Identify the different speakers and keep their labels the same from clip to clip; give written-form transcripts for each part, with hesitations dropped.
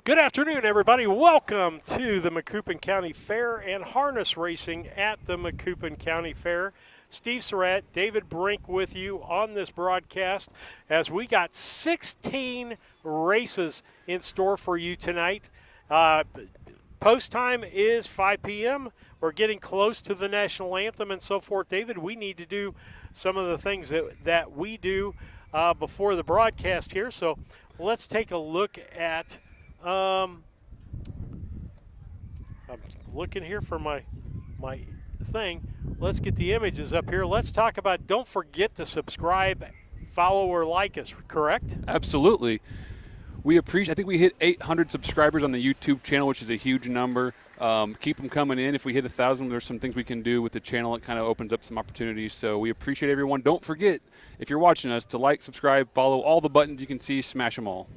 Speaker 1: Good afternoon, everybody. Welcome to the Macoupin County Fair and harness racing at the Macoupin County Fair. Steve Surratt, David Brink with you on this broadcast as we got 16 races in store for you tonight. Post time is 5 p.m. We're getting close to the national anthem and so forth. David, we need to do some of the things that we do before the broadcast here. So let's take a look at I'm looking here for my thing. Let's get the images up here. Let's talk about, don't forget to subscribe, follow, or like us, correct?
Speaker 2: Absolutely. We appreciate, I think we hit 800 subscribers on the YouTube channel, which is a huge number. Keep them coming in. If we hit 1,000, there's some things we can do with the channel. It kind of opens up some opportunities. So we appreciate everyone. Don't forget, if you're watching us, to like, subscribe, follow all the buttons you can see, smash them all.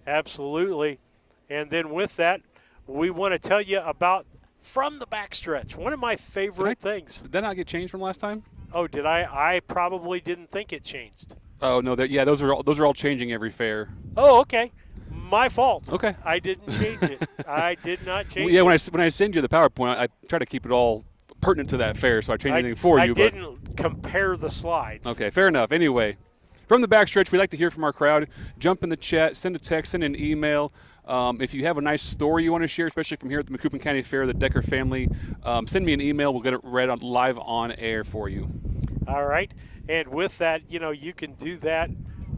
Speaker 1: Absolutely. And then with that, we want to tell you about From the Backstretch, one of my favorite things.
Speaker 2: Did that not get changed from last time?
Speaker 1: Oh, did I? I probably didn't think it changed.
Speaker 2: Oh, no. Yeah, those are all changing every fair.
Speaker 1: Oh, okay. My fault.
Speaker 2: Okay.
Speaker 1: I didn't change it. I did not change
Speaker 2: Yeah,
Speaker 1: it.
Speaker 2: when I send you the PowerPoint, I try to keep it all pertinent to that fair, so I change anything for you.
Speaker 1: I didn't compare the slides.
Speaker 2: Okay, fair enough. Anyway, from the backstretch, we like to hear from our crowd. Jump in the chat, send a text, send an email. If you have a nice story you want to share, especially from here at the Macoupin County Fair, the Decker family, send me an email. We'll get it read on live on air for you.
Speaker 1: All right. And with that, you can do that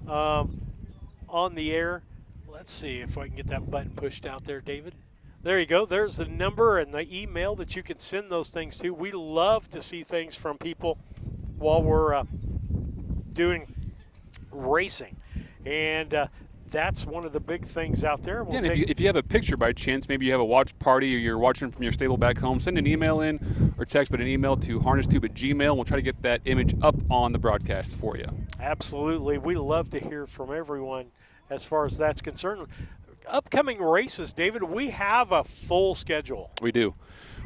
Speaker 1: on the air. Let's see if I can get that button pushed out there, David. There you go. There's the number and the email that you can send those things to. We love to see things from people while we're doing racing. And that's one of the big things out there.
Speaker 2: We'll if you have a picture by chance, maybe you have a watch party or you're watching from your stable back home, send an email in or text, but an email to harnesstube@gmail. We'll try to get that image up on the broadcast for you.
Speaker 1: Absolutely. We love to hear from everyone as far as that's concerned. Upcoming races, David, we have a full schedule.
Speaker 2: We do.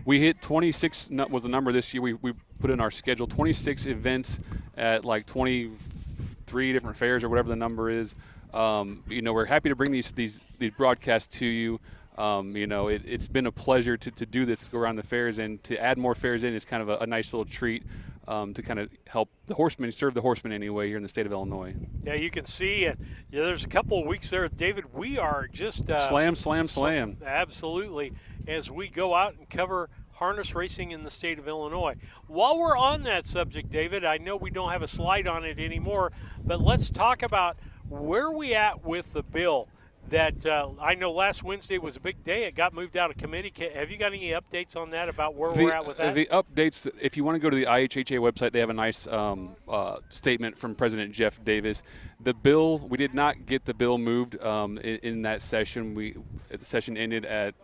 Speaker 2: We hit 26 was the number this year. We put in our schedule 26 events at like 23 different fairs or whatever the number is. We're happy to bring these broadcasts to you. It's been a pleasure to do this, to go around the fairs, and to add more fairs in is kind of a nice little treat to kind of help the horsemen, serve the horsemen anyway here in the state of Illinois.
Speaker 1: Yeah, you can see there's a couple of weeks there, David. We are just
Speaker 2: slam.
Speaker 1: Absolutely, as we go out and cover harness racing in the state of Illinois. While we're on that subject, David, I know we don't have a slide on it anymore, but let's talk about where are we at with the bill that I know last Wednesday was a big day. It got moved out of committee. Have you got any updates on that about where we're at with that?
Speaker 2: The updates, if you want to go to the IHHA website, they have a nice statement from President Jeff Davis. The bill, we did not get the bill moved in that session. The session ended at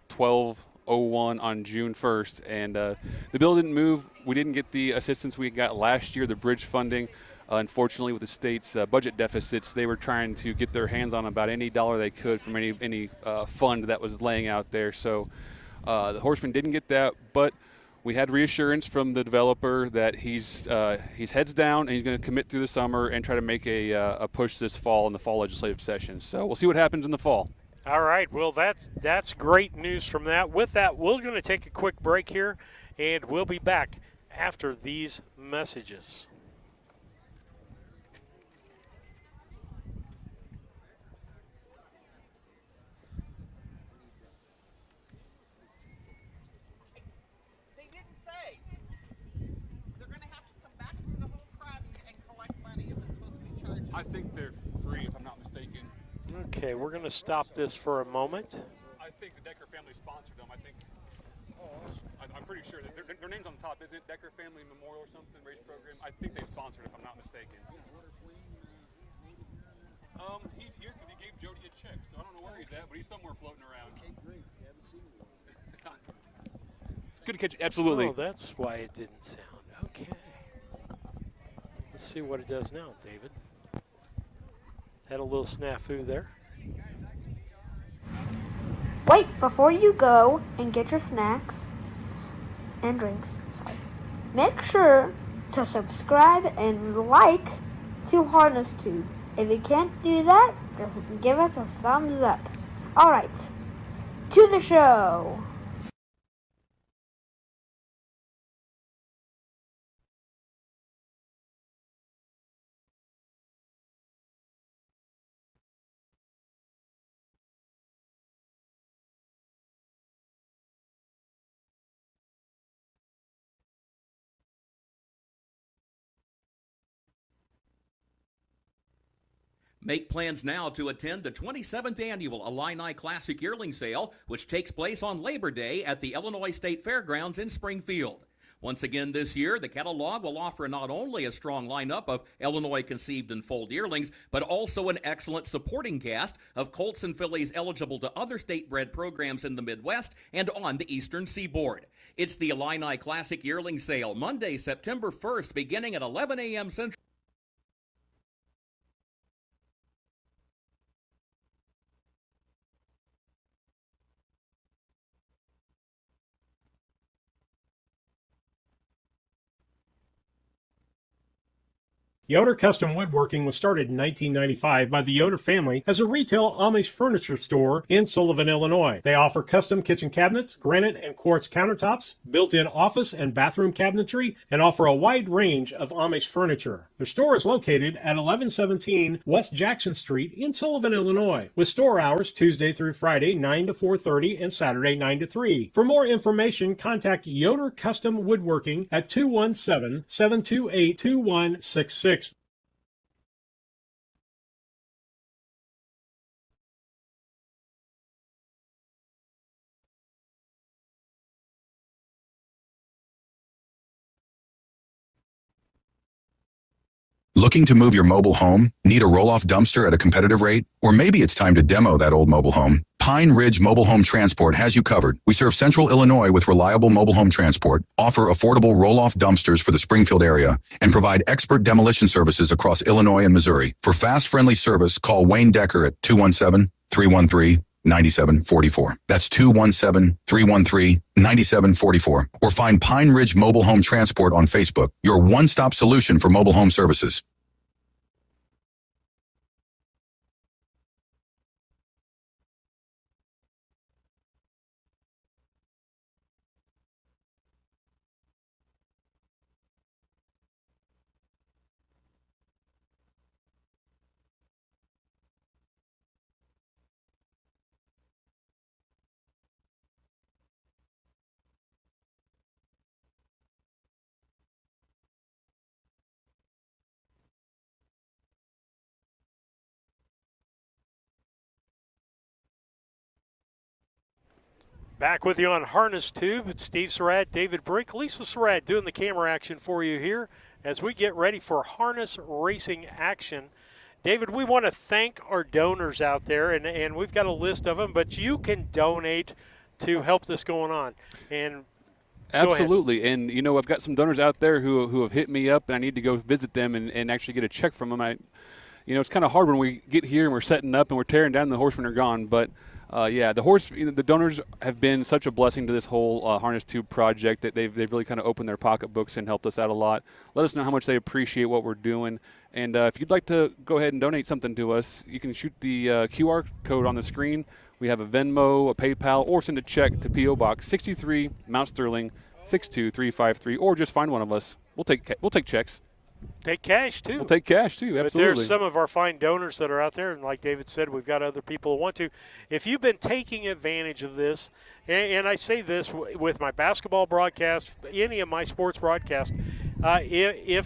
Speaker 2: 12:01 on June 1st, and the bill didn't move. We didn't get the assistance we got last year, the bridge funding. Unfortunately, with the state's budget deficits, they were trying to get their hands on about any dollar they could from any fund that was laying out there. So the horsemen didn't get that, but we had reassurance from the developer that he's heads down and he's going to commit through the summer and try to make a push this fall in the fall legislative session. So we'll see what happens in the fall.
Speaker 1: All right. Well, that's great news from that. With that, we're going to take a quick break here, and we'll be back after these messages.
Speaker 2: I think they're free, if I'm not mistaken.
Speaker 1: Okay, we're going to stop this for a moment.
Speaker 2: I think the Decker family sponsored them. I'm pretty sure that their name's on the top, isn't it? Decker Family Memorial or something, race program. I think they sponsored it, if I'm not mistaken. He's here because he gave Jody a check, so I don't know where he's at, but he's somewhere floating around.
Speaker 3: Okay, great. We haven't seen him.
Speaker 2: It's good to catch. Absolutely.
Speaker 1: Oh, that's why it didn't sound. Okay. Let's see what it does now, David. Had a little snafu there.
Speaker 4: Wait, before you go and get your snacks and drinks, make sure to subscribe and like to Harness Tube. If you can't do that, just give us a thumbs up. All right, to the show.
Speaker 3: Make plans now to attend the 27th Annual Illini Classic Yearling Sale, which takes place on Labor Day at the Illinois State Fairgrounds in Springfield. Once again this year, the catalog will offer not only a strong lineup of Illinois-conceived and foaled yearlings, but also an excellent supporting cast of colts and fillies eligible to other state-bred programs in the Midwest and on the Eastern Seaboard. It's the Illini Classic Yearling Sale, Monday, September 1st, beginning at 11 a.m. Central.
Speaker 1: Yoder Custom Woodworking was started in 1995 by the Yoder family as a retail Amish furniture store in Sullivan, Illinois. They offer custom kitchen cabinets, granite and quartz countertops, built-in office and bathroom cabinetry, and offer a wide range of Amish furniture. Their store is located at 1117 West Jackson Street in Sullivan, Illinois, with store hours Tuesday through Friday 9 to 4:30 and Saturday 9 to 3. For more information, contact Yoder Custom Woodworking at 217-728-2166.
Speaker 5: Looking to move your mobile home? Need a roll-off dumpster at a competitive rate? Or maybe it's time to demo that old mobile home? Pine Ridge Mobile Home Transport has you covered. We serve Central Illinois with reliable mobile home transport, offer affordable roll-off dumpsters for the Springfield area, and provide expert demolition services across Illinois and Missouri. For fast, friendly service, call Wayne Decker at 217-313-9744. That's 217-313-9744. Or find Pine Ridge Mobile Home Transport on Facebook, your one-stop solution for mobile home services.
Speaker 1: Back with you on Harness Tube. It's Steve Surratt, David Brink, Lisa Surratt doing the camera action for you here as we get ready for harness racing action. David, we want to thank our donors out there, and we've got a list of them, but you can donate to help this going on. And
Speaker 2: absolutely. And, you know, I've got some donors out there who have hit me up, and I need to go visit them and actually get a check from them. You know, it's kind of hard when we get here and we're setting up and we're tearing down, the horsemen are gone, but yeah, the donors have been such a blessing to this whole Harness Tube project that they've really kind of opened their pocketbooks and helped us out a lot. Let us know how much they appreciate what we're doing. And if you'd like to go ahead and donate something to us, you can shoot the QR code on the screen. We have a Venmo, a PayPal, or send a check to P.O. Box 63, Mount Sterling, 62353, or just find one of us. We'll take checks.
Speaker 1: Take cash, too.
Speaker 2: We'll take cash, too, absolutely.
Speaker 1: But there's some of our fine donors that are out there, and like David said, we've got other people who want to. If you've been taking advantage of this, and I say this with my basketball broadcast, any of my sports broadcasts, if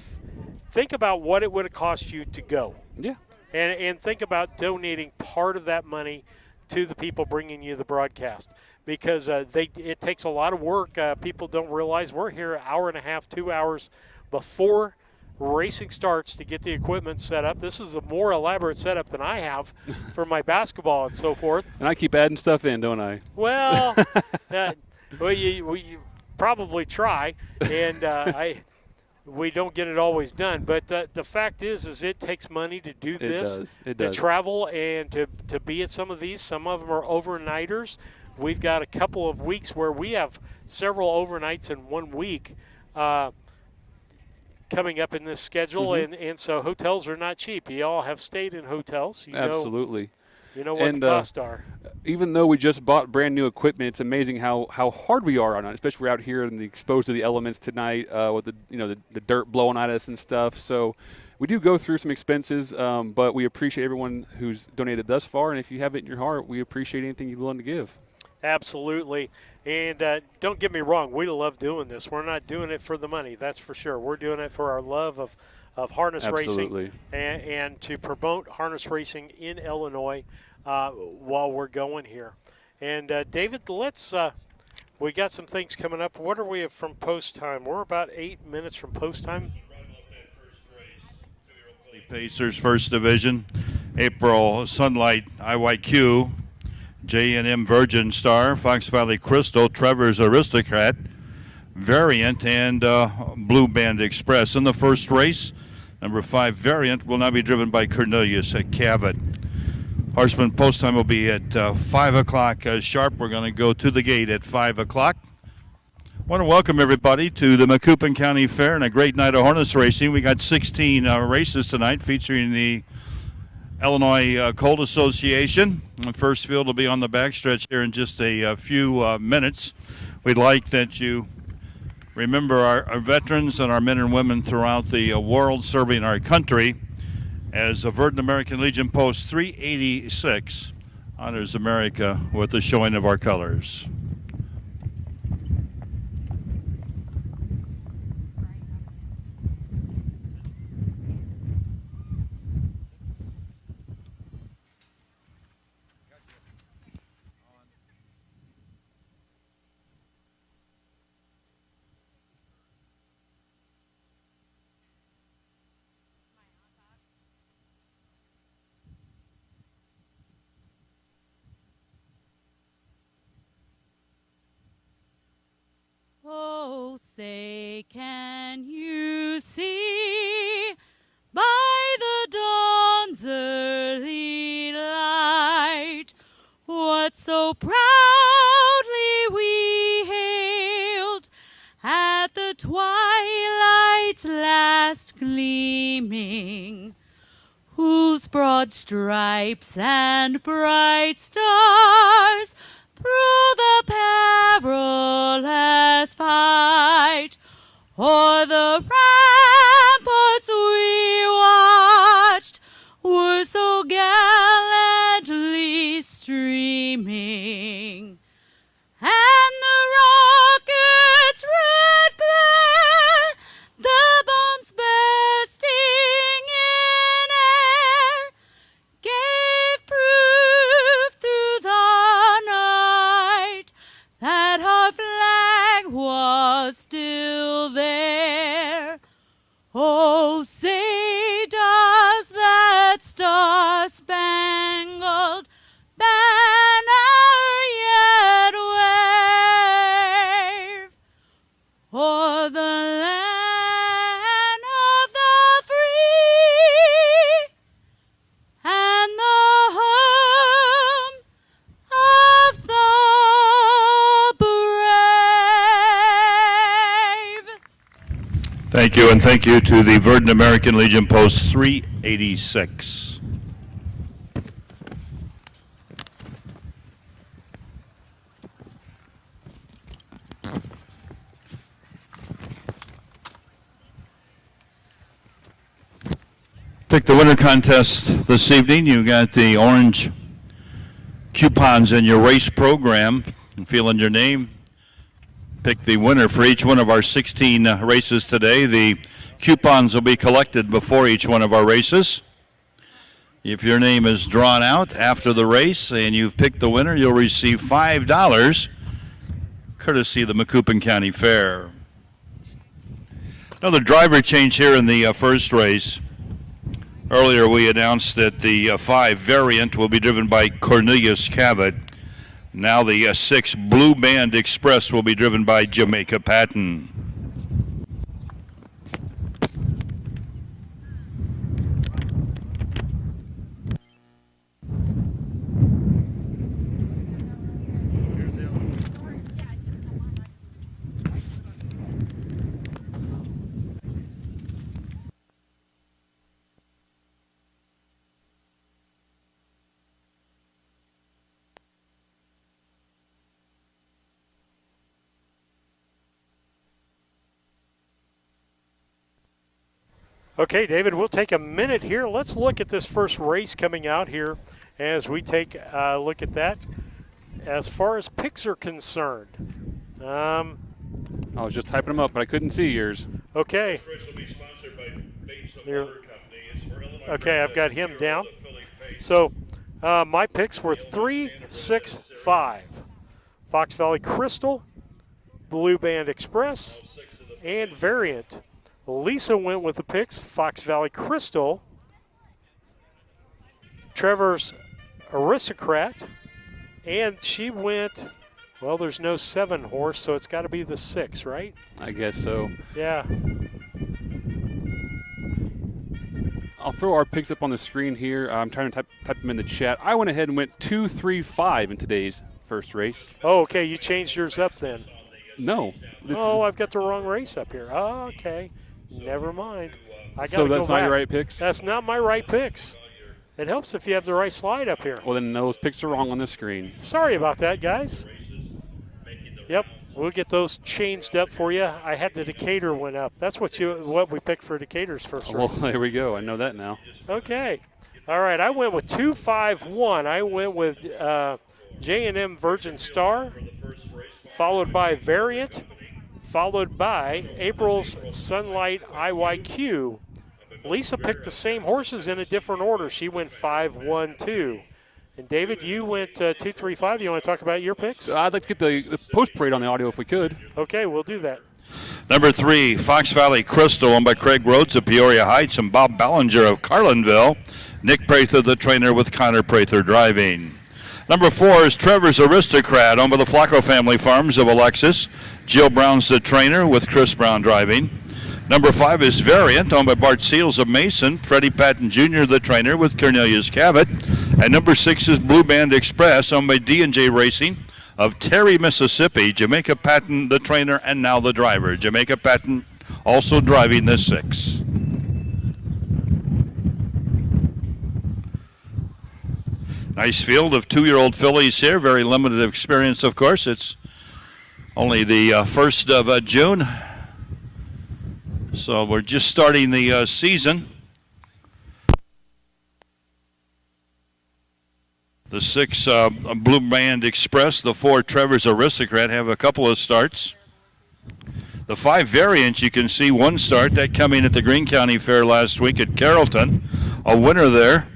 Speaker 1: think about what it would have cost you to go.
Speaker 2: Yeah.
Speaker 1: And think about donating part of that money to the people bringing you the broadcast. Because it takes a lot of work. People don't realize we're here an hour and a half, 2 hours before racing starts to get the equipment set up. This is a more elaborate setup than I have for my basketball and so forth.
Speaker 2: And I keep adding stuff in, don't I?
Speaker 1: Well, you probably try, and we don't get it always done. But the fact is it takes money to do this.
Speaker 2: It does.
Speaker 1: To travel and to be at some of these. Some of them are overnighters. We've got a couple of weeks where we have several overnights in 1 week coming up in this schedule, and so hotels are not cheap. You all have stayed in hotels.
Speaker 2: Absolutely.
Speaker 1: You know what the costs are.
Speaker 2: even though we just bought brand new equipment, it's amazing how hard we are on it, especially we're out here and exposed to the elements tonight with the dirt blowing at us and stuff. So we do go through some expenses, but we appreciate everyone who's donated thus far. And if you have it in your heart, we appreciate anything you're willing to give.
Speaker 1: Absolutely. And don't get me wrong, we love doing this. We're not doing it for the money, that's for sure. We're doing it for our love of harness
Speaker 2: Absolutely.
Speaker 1: racing and to promote harness racing in Illinois while we're going here. And David, we got some things coming up. What are we from post time? We're about 8 minutes from post time.
Speaker 6: Pacers First Division, April Sunlight IYQ, J&M Virgin Star, Fox Valley Crystal, Trevor's Aristocrat, Variant, and Blue Band Express. In the first race, number 5 Variant will now be driven by Cornelius Cavett. Horseman post time will be at 5 o'clock sharp. We're going to go to the gate at 5 o'clock. I want to welcome everybody to the Macoupin County Fair and a great night of harness racing. We got 16 races tonight featuring the Illinois Colt Association. The first field will be on the backstretch here in just a few minutes. We'd like that you remember our veterans and our men and women throughout the world serving our country as a Verdant American Legion Post 386 honors America with the showing of our colors.
Speaker 7: Oh, say, can you see by the dawn's early light what so proudly we hailed at the twilight's last gleaming, whose broad stripes and bright stars through the perilous fight o'er the ramparts we watched were so gallantly streaming, and the rocket's red glare, the bombs bursting in air, gave proof through the night that our flag was still there. Oh, say does that star-spangled banner yet wave o'er the land of the free and the home of the brave?
Speaker 6: Thank you, and thank you to the Verdant American Legion Post 386. Pick the winner contest this evening. You got the orange coupons in your race program and fill in your name. Pick the winner for each one of our 16 races today. The coupons will be collected before each one of our races. If your name is drawn out after the race and you've picked the winner, you'll receive $5 courtesy of the Macoupin County Fair. Another driver change here in the first race. Earlier we announced that the 5 Variant will be driven by Cornelius Cavett. Now the 6 Blue Band Express will be driven by Jamaica Patton.
Speaker 1: Okay, David, we'll take a minute here. Let's look at this first race coming out here as we take a look at that. As far as picks are concerned,
Speaker 2: I was just typing them up, but I couldn't see yours.
Speaker 1: okay.
Speaker 6: This race will be sponsored by Bates
Speaker 1: Here.
Speaker 6: Motor Company. It's for Illinois
Speaker 1: Okay, I've got him
Speaker 6: Greyhounds,
Speaker 1: down.
Speaker 6: Field of Philly Pace.
Speaker 1: So my picks were 3, 6, 5. Fox Valley Crystal, Blue Band Express, and Variant. Lisa went with the picks, Fox Valley Crystal, Trevor's Aristocrat, and she went, well, there's no 7 horse, so it's got to be the 6, right?
Speaker 2: I guess so.
Speaker 1: Yeah.
Speaker 2: I'll throw our picks up on the screen here. I'm trying to type them in the chat. I went ahead and went 2, 3, 5 in today's first race.
Speaker 1: Oh, okay, you changed yours up then.
Speaker 2: No.
Speaker 1: Oh, I've got the wrong race up here. Oh, okay. Never mind.
Speaker 2: So that's not your right picks?
Speaker 1: That's not my right picks. It helps if you have the right slide up here.
Speaker 2: Well, then those picks are wrong on the screen.
Speaker 1: Sorry about that, guys. Yep, we'll get those changed up for you. I had the Decatur one up. That's what we picked for Decatur's first
Speaker 2: Well,
Speaker 1: race.
Speaker 2: there we go. I know that now.
Speaker 1: Okay. All right, I went with 2, 5, 1. I went with J&M Virgin Star, followed by Variant, followed by April's Sunlight IYQ. Lisa picked the same horses in a different order. She went 5, 1, 2. And David, you went 2, 3, 5. You want to talk about your picks?
Speaker 2: I'd like to get the post parade on the audio if we could.
Speaker 1: Okay, we'll do that.
Speaker 6: Number 3, Fox Valley Crystal, owned by Craig Rhodes of Peoria Heights and Bob Ballinger of Carlinville. Nick Prather, the trainer, with Connor Prather driving. Number 4 is Trevor's Aristocrat, owned by the Flacco Family Farms of Alexis. Jill Brown's the trainer, with Chris Brown driving. Number 5 is Variant, owned by Bart Seals of Mason. Freddie Patton Jr., the trainer, with Cornelius Cabot. And number 6 is Blue Band Express, owned by D&J Racing of Terry, Mississippi. Jamaica Patton, the trainer, and now the driver. Jamaica Patton also driving the 6. Nice field of 2-year-old fillies here. Very limited experience, of course. It's only the 1st of June. So we're just starting the season. The 6 Blue Band Express, the 4 Trevor's Aristocrat have a couple of starts. The 5 Variants, you can see one start, that coming at the Greene County Fair last week at Carrollton. A winner there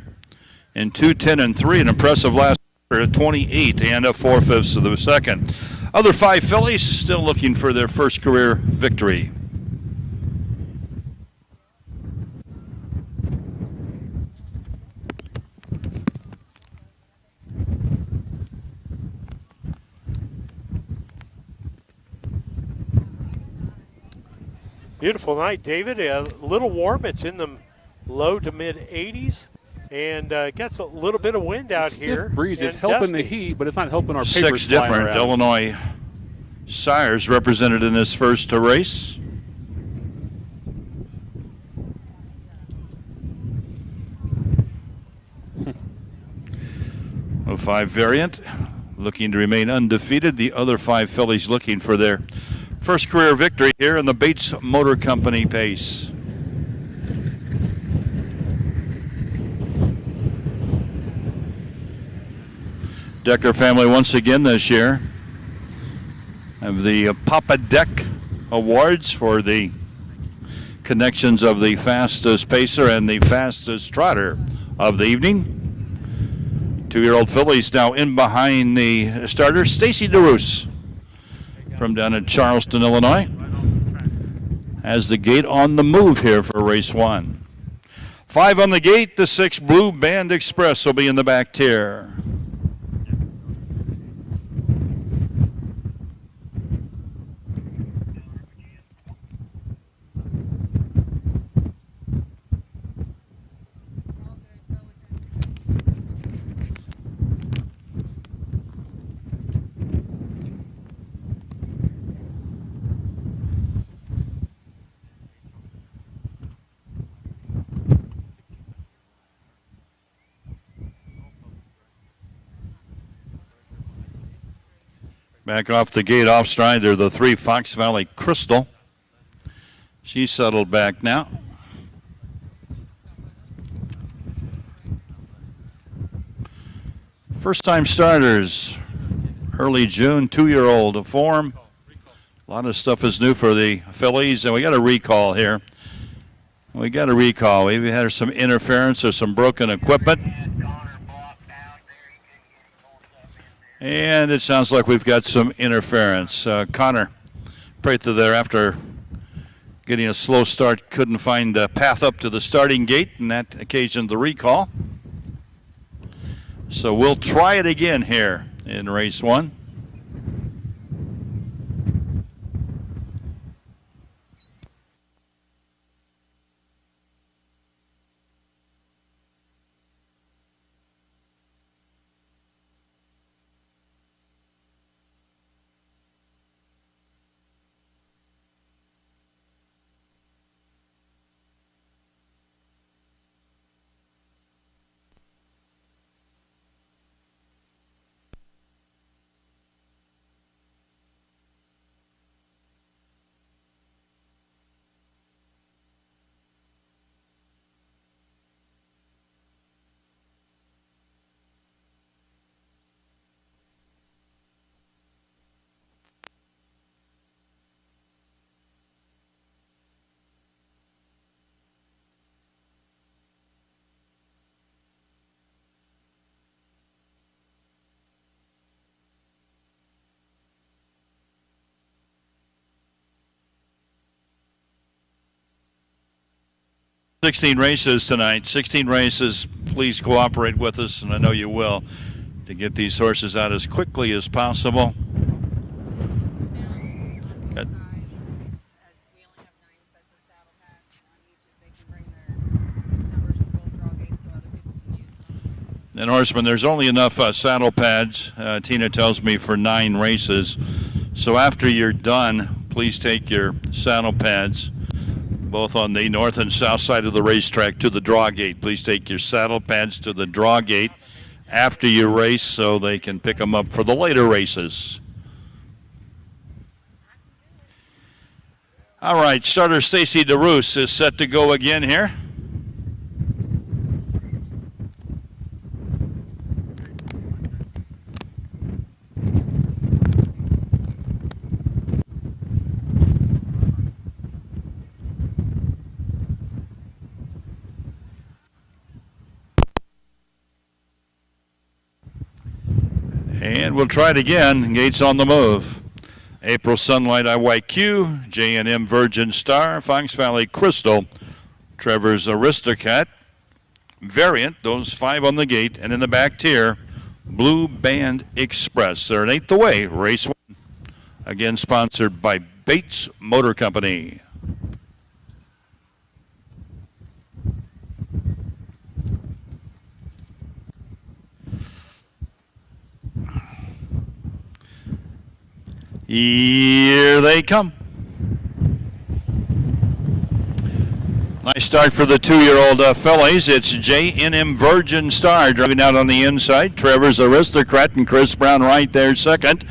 Speaker 6: in 2, 10, and 3. An impressive last year at 28 and a 4/5 of the second. Other 5 fillies still looking for their first career victory.
Speaker 1: Beautiful night, David. A little warm. It's in the low to mid 80s, and gets a little bit of wind out here.
Speaker 2: Stiff breeze. It's
Speaker 1: and
Speaker 2: helping the
Speaker 1: dusty.
Speaker 2: heat, but it's not helping our papers
Speaker 6: 6 different
Speaker 2: around.
Speaker 6: Illinois sires represented in this first race. A 5 Variant looking to remain undefeated. The other 5 fillies looking for their first career victory here in the Bates Motor Company pace. Decker family once again this year have the Papa Deck Awards for the connections of the fastest pacer and the fastest trotter of the evening. 2-year-old fillies now in behind the starter, Stacy DeRoos from down in Charleston, Illinois, has the gate on the move here for race 1. 5 on the gate, the 6 Blue Band Express will be in the back tier. Back off the gate, off stride, they're the 3 Fox Valley Crystal. She's settled back now. First-time starters, early June, 2-year-old form. A lot of stuff is new for the fillies, and we got a recall here. We've had some interference or some broken equipment. And it sounds like we've got some interference. Connor Prather there, after getting a slow start, couldn't find a path up to the starting gate, and that occasioned the recall. So we'll try it again here in race 1. Races tonight. 16 races. Please cooperate with us, and I know you will, to get these horses out as quickly as possible. Good. And horsemen, there's only enough saddle pads, Tina tells me, for 9 races. So after you're done, please take your saddle pads, both on the north and south side of the racetrack, to the draw gate. Please take your saddle pads to the draw gate after you race so they can pick them up for the later races. All right, starter Stacy DeRoos is set to go again here. And we'll try it again. Gates on the move. April Sunlight IYQ, J&M Virgin Star, Fox Valley Crystal, Trevor's Aristocrat, Variant, those 5 on the gate, and in the back tier, Blue Band Express. They're an 8th away, race 1. Again, sponsored by Bates Motor Company. Here they come. Nice start for the 2-year-old fillies. It's J&M Virgin Star driving out on the inside. Trevor's Aristocrat and Chris Brown right there second.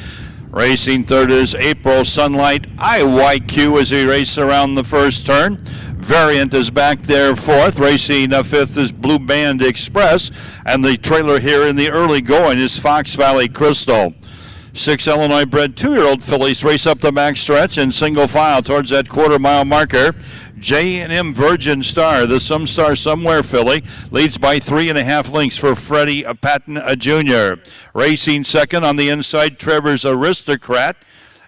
Speaker 6: Racing third is April Sunlight IYQ as he races around the first turn. Variant is back there fourth. Racing fifth is Blue Band Express. And the trailer here in the early going is Fox Valley Crystal. 6 Illinois-bred 2-year-old fillies race up the back stretch in single file towards that quarter-mile marker. J&M Virgin Star, the Some Star Somewhere filly, leads by 3.5 lengths for Freddie Patton Jr. Racing second on the inside, Trevor's Aristocrat,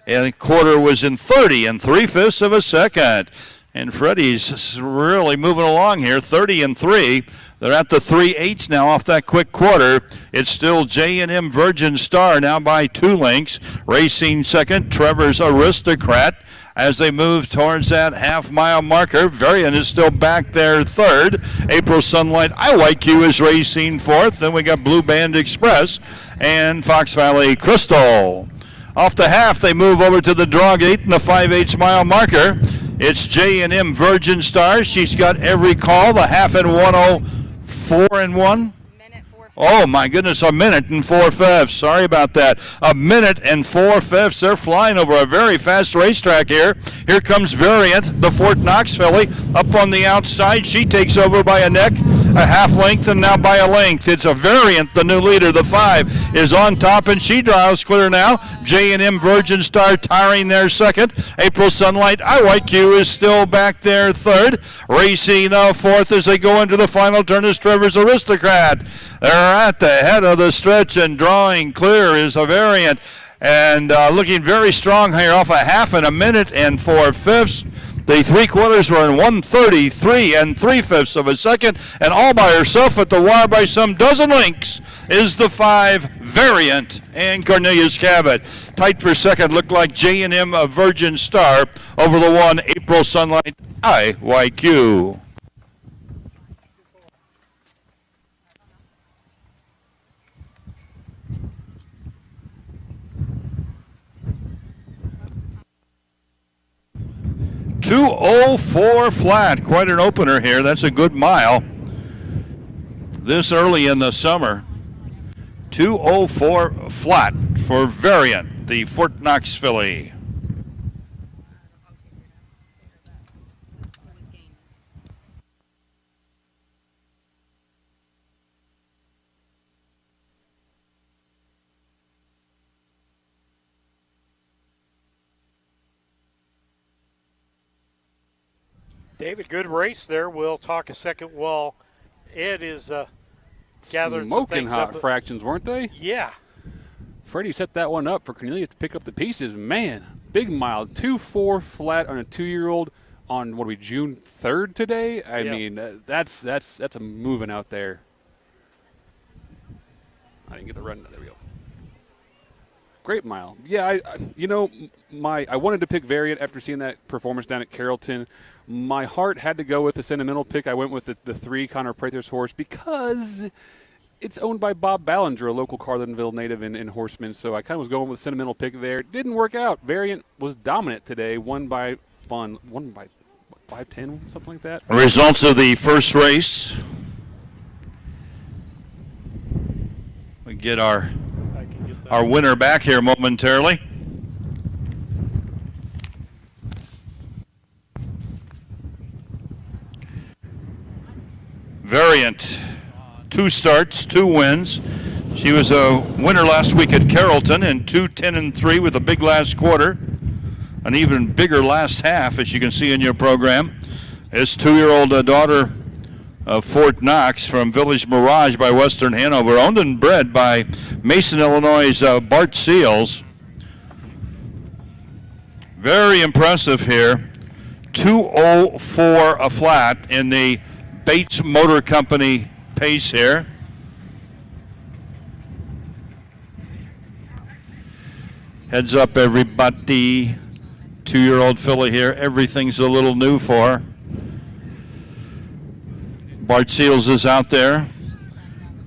Speaker 6: and the quarter was in 30 3/5 of a second. And Freddie's really moving along here, 30 3. They're at the 3/8 now off that quick quarter. It's still J&M Virgin Star now by 2 lengths. Racing second, Trevor's Aristocrat. As they move towards that half-mile marker, Variant is still back there third. April Sunlight IYQ is racing fourth. Then we got Blue Band Express and Fox Valley Crystal. Off the half, they move over to the draw gate and the 5/8 mile marker. It's J&M Virgin Star. She's got every call. The half in 1:04 and 1. Oh, my goodness, 1 minute and 4/5. Sorry about that. 1 minute and 4/5. They're flying over a very fast racetrack here. Here comes Variant, the Fort Knox filly, up on the outside. She takes over by a neck. a half length and now by a length. It's a Variant, the new leader. The 5 is on top and she draws clear now. J&M Virgin Star tiring there second. April Sunlight IYQ is still back there third. Racing fourth as they go into the final turn is Trevor's Aristocrat. They're at the head of the stretch and drawing clear is a Variant. And looking very strong here off a half in a minute and 4/5. The 3/4 were in 1:33 and 3/5 of a second, and all by herself at the wire by some dozen lengths is the 5 Variant and Cornelius Cabot. Tight for second, looked like J&M Virgin Star over the 1 April Sunlight IYQ. .204 flat, quite an opener here. That's a good mile this early in the summer. 204 flat for Variant, the Fort Knox filly.
Speaker 1: David, good race there. We'll talk a second while Ed is gathering some
Speaker 2: Smoking
Speaker 1: things
Speaker 2: hot
Speaker 1: up.
Speaker 2: fractions, weren't they?
Speaker 1: Yeah.
Speaker 2: Freddie set that one up for Cornelius to pick up the pieces. Man, big mile, 2-4 flat on a 2-year-old on what are we, June 3rd today? I mean, that's a moving out there. I didn't get the run. There we go. Great mile. Yeah, I wanted to pick Variant after seeing that performance down at Carrollton. My heart had to go with the sentimental pick. I went with the 3 Connor Prather's horse because it's owned by Bob Ballinger, a local Carlinville native and horseman. So I kind of was going with the sentimental pick there. It didn't work out. Variant was dominant today. Won by 5-10, something like that.
Speaker 6: Results of the first race. We get our winner back here momentarily. Variant, 2 starts, 2 wins. She was a winner last week at Carrollton in 2-10-3 with a big last quarter. An even bigger last half, as you can see in your program. His 2-year-old daughter of Fort Knox from Village Mirage by Western Hanover, owned and bred by Mason, Illinois' Bart Seals. Very impressive here. 204 a flat in the Bates Motor Company pace here. Heads up, everybody. 2-year-old filly here. Everything's a little new for her. Bart Seals is out there.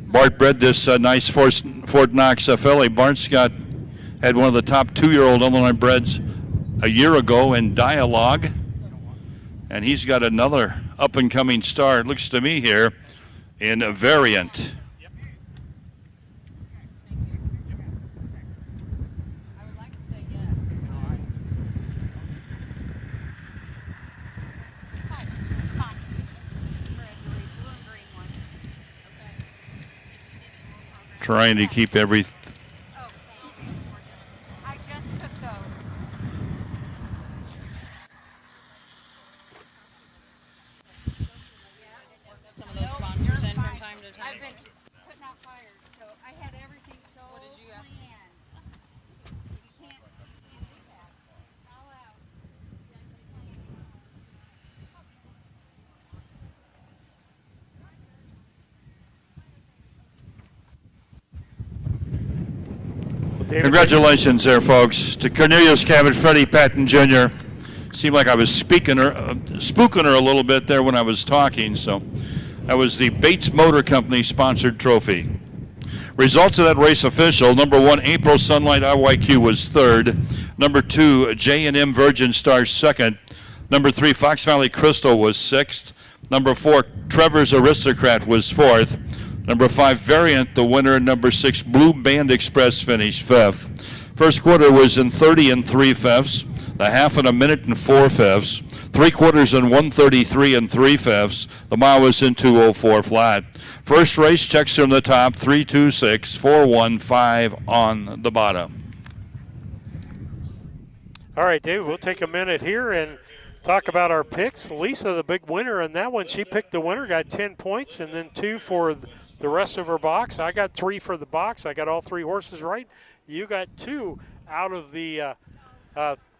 Speaker 6: Bart bred this nice Fort Knox filly. Bart's had one of the top 2-year-old Illinois breds a year ago in Dialogue. And he's got another up-and-coming star, it looks to me here, in a Variant. Trying to keep every... Congratulations there, folks, to Cornelius Cabot, Freddie Patton Jr. Seemed like I was spooking her a little bit there when I was talking, so that was the Bates Motor Company sponsored trophy. Results of that race official: number 1, April Sunlight IYQ was 3rd. Number 2, J&M Virgin Star 2nd. Number 3, Fox Valley Crystal was 6th. Number 4, Trevor's Aristocrat was 4th. Number 5, Variant, the winner. Number 6, Blue Band Express finished 5th. First quarter was in 30 and 3/5. The half in a minute and 4/5. 3/4 and 1:33 and 3/5. The mile was in 2:04 flat. First race checks from the top, 3:26, 4:15 on the bottom.
Speaker 1: All right, David, we'll take a minute here and talk about our picks. Lisa, the big winner in that one, she picked the winner, got 10 points, and then 2 for the rest of her box. I got 3 for the box. I got all 3 horses right. You got 2 out of the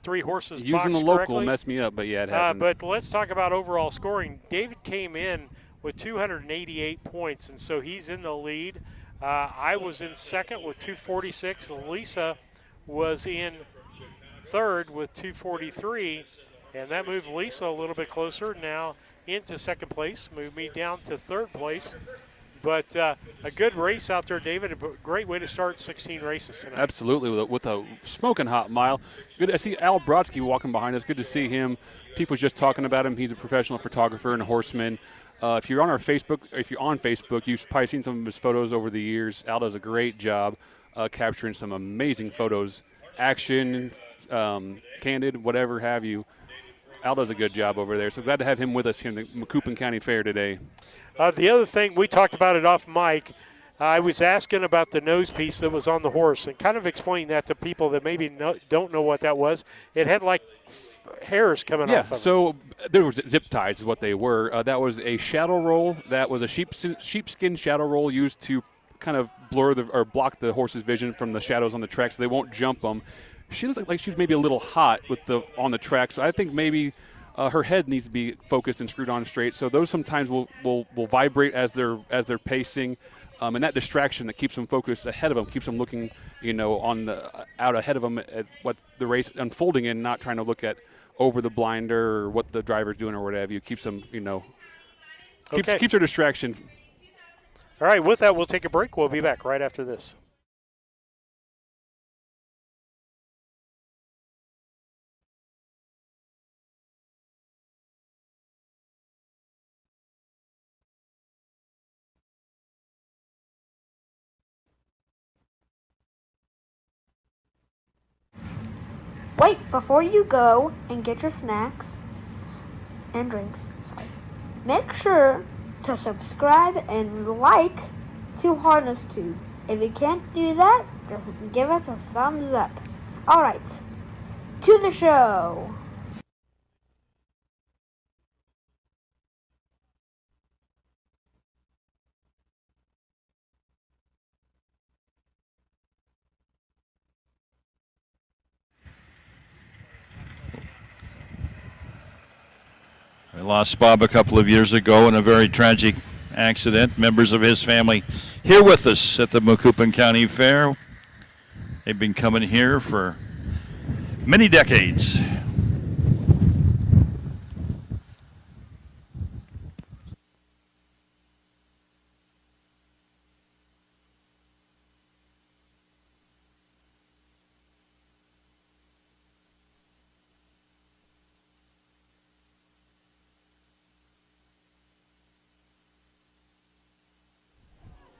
Speaker 1: 3 horses
Speaker 2: Using
Speaker 1: box
Speaker 2: the local
Speaker 1: correctly.
Speaker 2: messed me up, but yeah, it happens.
Speaker 1: But let's talk about overall scoring. David came in with 288 points, and so he's in the lead. I was in second with 246. Lisa was in third with 243, and that moved Lisa a little bit closer now into second place, moved me down to third place. But a good race out there, David. A great way to start 16 races tonight.
Speaker 2: Absolutely, with a smoking hot mile. Good. I see Al Brodsky walking behind us. Good to see him. Tiff was just talking about him. He's a professional photographer and a horseman. If you're on our Facebook, you've probably seen some of his photos over the years. Al does a great job capturing some amazing photos, action, candid, whatever have you. Al does a good job over there. So glad to have him with us here in the Macoupin County Fair today.
Speaker 1: The other thing, we talked about it off mic. I was asking about the nose piece that was on the horse and kind of explaining that to people that maybe don't know what that was. It had like hairs coming off of it.
Speaker 2: So there was zip ties is what they were. That was a shadow roll. That was a sheepskin shadow roll used to kind of blur or block the horse's vision from the shadows on the track so they won't jump them. She looks like she was maybe a little hot on the track, so I think maybe her head needs to be focused and screwed on straight. So those sometimes will vibrate as they're pacing, and that distraction that keeps them focused ahead of them, keeps them looking, out ahead of them at what the race unfolding in, not trying to look at over the blinder or what the driver's doing or whatever. You keeps them, keeps their distraction.
Speaker 1: All right, with that, we'll take a break. We'll be back right after this.
Speaker 4: Wait, before you go and get your snacks and drinks, make sure to subscribe and like to Harness Tube. If you can't do that, just give us a thumbs up. Alright, to the show.
Speaker 6: I lost Bob a couple of years ago in a very tragic accident. Members of his family here with us at the Macoupin County Fair. They've been coming here for many decades.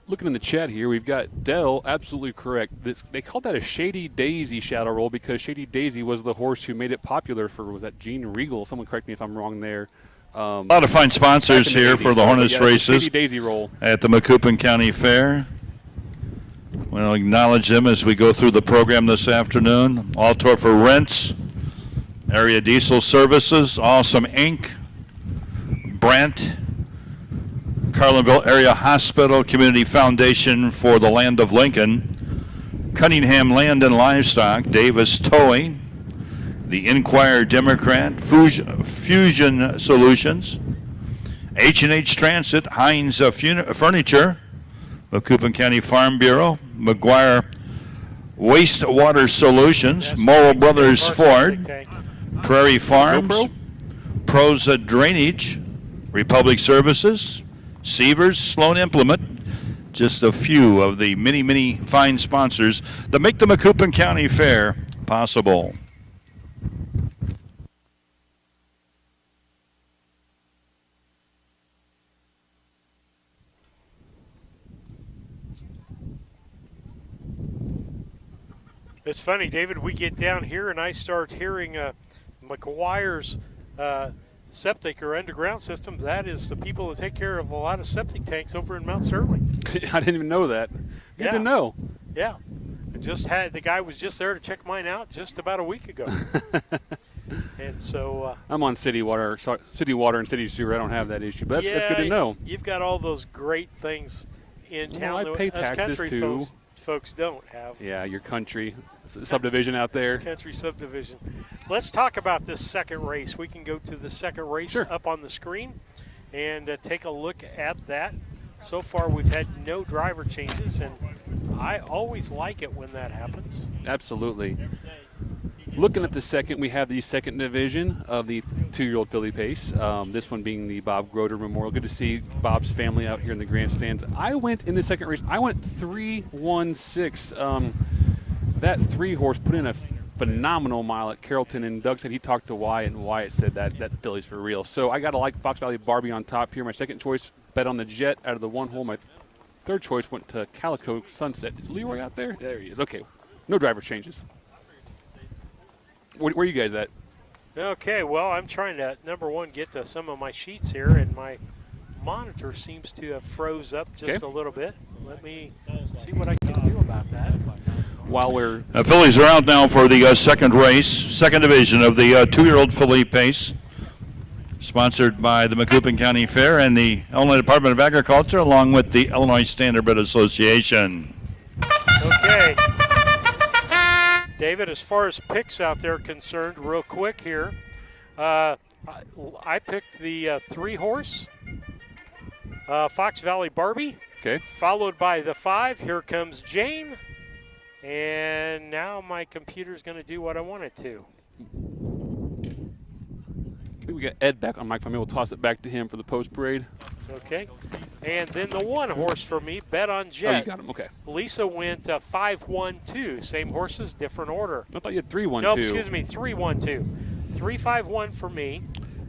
Speaker 2: Looking in the chat here, we've got Dell, absolutely correct. They called that a Shady Daisy shadow roll because Shady Daisy was the horse who made it popular for, was that Gene Regal? Someone correct me if I'm wrong there.
Speaker 6: A lot of fine sponsors here for the harness races
Speaker 2: Shady Daisy roll
Speaker 6: at the Macoupin County Fair. We'll acknowledge them as we go through the program this afternoon. Altorfer Rents, Area Diesel Services, Awesome Inc., Brandt, Carlinville Area Hospital, Community Foundation for the Land of Lincoln, Cunningham Land and Livestock, Davis Towing, the Inquirer Democrat, Fusion Solutions, H&H Transit, Heinz Furniture, Macoupin County Farm Bureau, McGuire Wastewater Solutions, Morrow Brothers Ford, Prairie Farms, Pros Drainage, Republic Services, Sievers, Sloan Implement, just a few of the many, many fine sponsors that make the Macoupin County Fair possible.
Speaker 1: It's funny, David, we get down here and I start hearing McGuire's septic or underground systems, that is the people that take care of a lot of septic tanks over in Mount Sterling.
Speaker 2: I didn't even know that. Good to know.
Speaker 1: Yeah. The guy was just there to check mine out just about a week ago. And so
Speaker 2: I'm on city water and city sewer. I don't have that issue, but that's good to know.
Speaker 1: You've got all those great things in town.
Speaker 2: Well, I pay
Speaker 1: that
Speaker 2: taxes
Speaker 1: country
Speaker 2: too.
Speaker 1: Folks don't have.
Speaker 2: Yeah, your country subdivision out there.
Speaker 1: Country subdivision. Let's talk about this second race. We can go to the second race up on the screen and take a look at that. So far, we've had no driver changes, and I always like it when that happens.
Speaker 2: Absolutely. Looking at the second, we have the second division of the 2-year-old filly pace. This one being the Bob Groder Memorial. Good to see Bob's family out here in the grandstands. I went in the second race. I went 3-1-6. That 3-horse put in a phenomenal mile at Carrollton, and Doug said he talked to Wyatt, and Wyatt said that filly's for real. So I got to like Fox Valley Barbie on top here. My second choice bet on the Jet out of the 1 hole. My third choice went to Calico Sunset. Is Leroy out there? There he is. Okay, no driver changes. Where are you guys at?
Speaker 1: Okay, well, I'm trying to, number one, get to some of my sheets here, and my monitor seems to have froze up just a little bit. Let me see what I can do about that.
Speaker 2: While we're...
Speaker 6: fillies are out now for the second race, second division of the 2-year-old filly pace, sponsored by the Macoupin County Fair and the Illinois Department of Agriculture, along with the Illinois Standardbred Association.
Speaker 1: Okay. David, as far as picks out there concerned, real quick here, I picked the 3-horse, Fox Valley Barbie, followed by the 5. Here comes Jane, and now my computer's going to do what I want it to.
Speaker 2: I think we got Ed back on mic. Maybe we'll toss it back to him for the post parade.
Speaker 1: Okay. And then the 1-horse for me, Bet on Jet.
Speaker 2: Oh, you got him. Okay.
Speaker 1: Lisa went 5-1-2. Same horses, different order.
Speaker 2: I thought you had 3-1-2.
Speaker 1: No, excuse me, 3-1-2. 3-5-1 for me.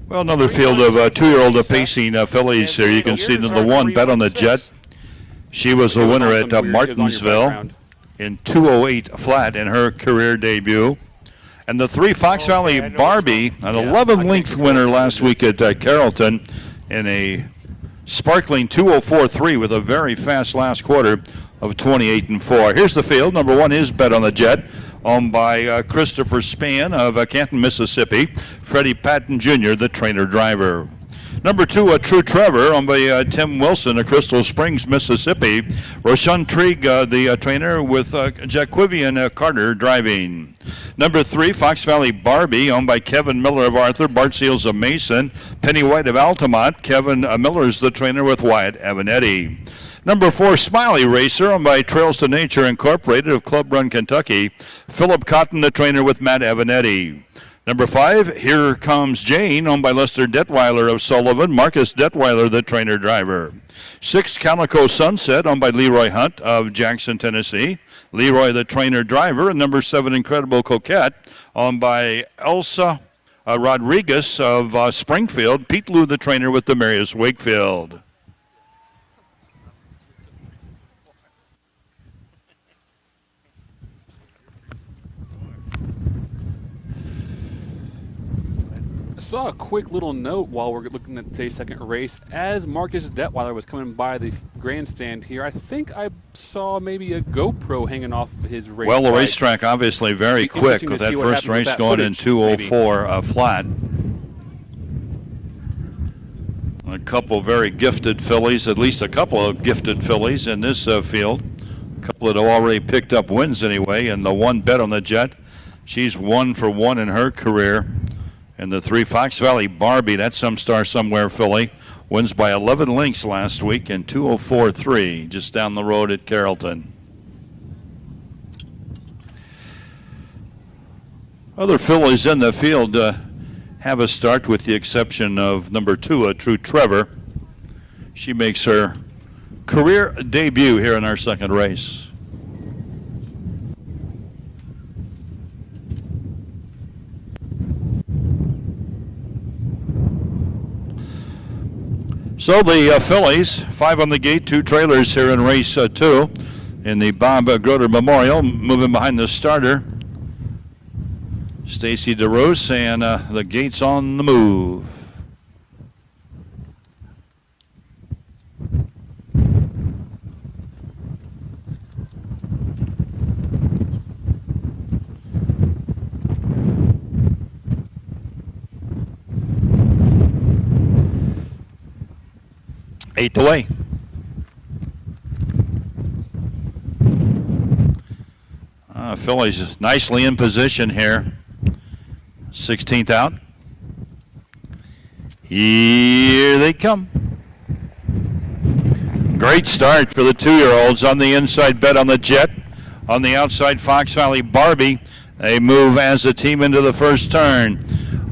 Speaker 6: Well, another field of 2-year-old pacing fillies here. You can see the 1, Bet on the Jet. She was the winner at Martinsville in 2:08 flat in her career debut. And the 3, Fox Valley Barbie, an 11-length winner last week at Carrollton in a sparkling 2:04.3 with a very fast last quarter of 28-4. Here's the field. Number 1 is Bet on the Jet, owned by Christopher Spann of Canton, Mississippi. Freddie Patton Jr., the trainer-driver. Number 2, True Trevor, owned by Tim Wilson of Crystal Springs, Mississippi. Roshan Trigg, the trainer, with Jaquivian Carter driving. Number 3, Fox Valley Barbie, owned by Kevin Miller of Arthur, Bart Seals of Mason, Penny White of Altamont. Kevin Miller is the trainer with Wyatt Avanetti. Number 4, Smiley Racer, owned by Trails to Nature Incorporated of Club Run, Kentucky. Philip Cotton, the trainer with Matt Avanetti. Number 5, Here Comes Jane, owned by Lester Detweiler of Sullivan. Marcus Detweiler, the trainer-driver. 6, Calico Sunset, owned by Leroy Hunt of Jackson, Tennessee. Leroy, the trainer-driver. And number 7, Incredible Coquette, owned by Elsa Rodriguez of Springfield. Pete Lou, the trainer with Demarius Wakefield.
Speaker 2: I saw a quick little note while we're looking at today's second race. As Marcus Detweiler was coming by the grandstand here, I think I saw maybe a GoPro hanging off of his race.
Speaker 6: Well, the racetrack obviously very quick with that first race going in 2:04 flat. A couple very gifted fillies, at least a couple of gifted fillies in this field. A couple that have already picked up wins anyway, and the 1, Bet on the Jet. She's 1 for 1 in her career. And the 3, Fox Valley Barbie, that's some star somewhere filly, wins by 11 lengths last week in 2:04.3, just down the road at Carrollton. Other fillies in the field have a start, with the exception of number 2, True Trevor. She makes her career debut here in our second race. So the fillies, 5 on the gate, 2 trailers here in race 2 in the Bob Groder Memorial, moving behind the starter, Stacy DeRose, and the gates on the move. 8th away. Phillies nicely in position here. 16th out. Here they come. Great start for the 2-year-olds on the inside, Bet on the Jet. On the outside, Fox Valley Barbie. They move as a team into the first turn.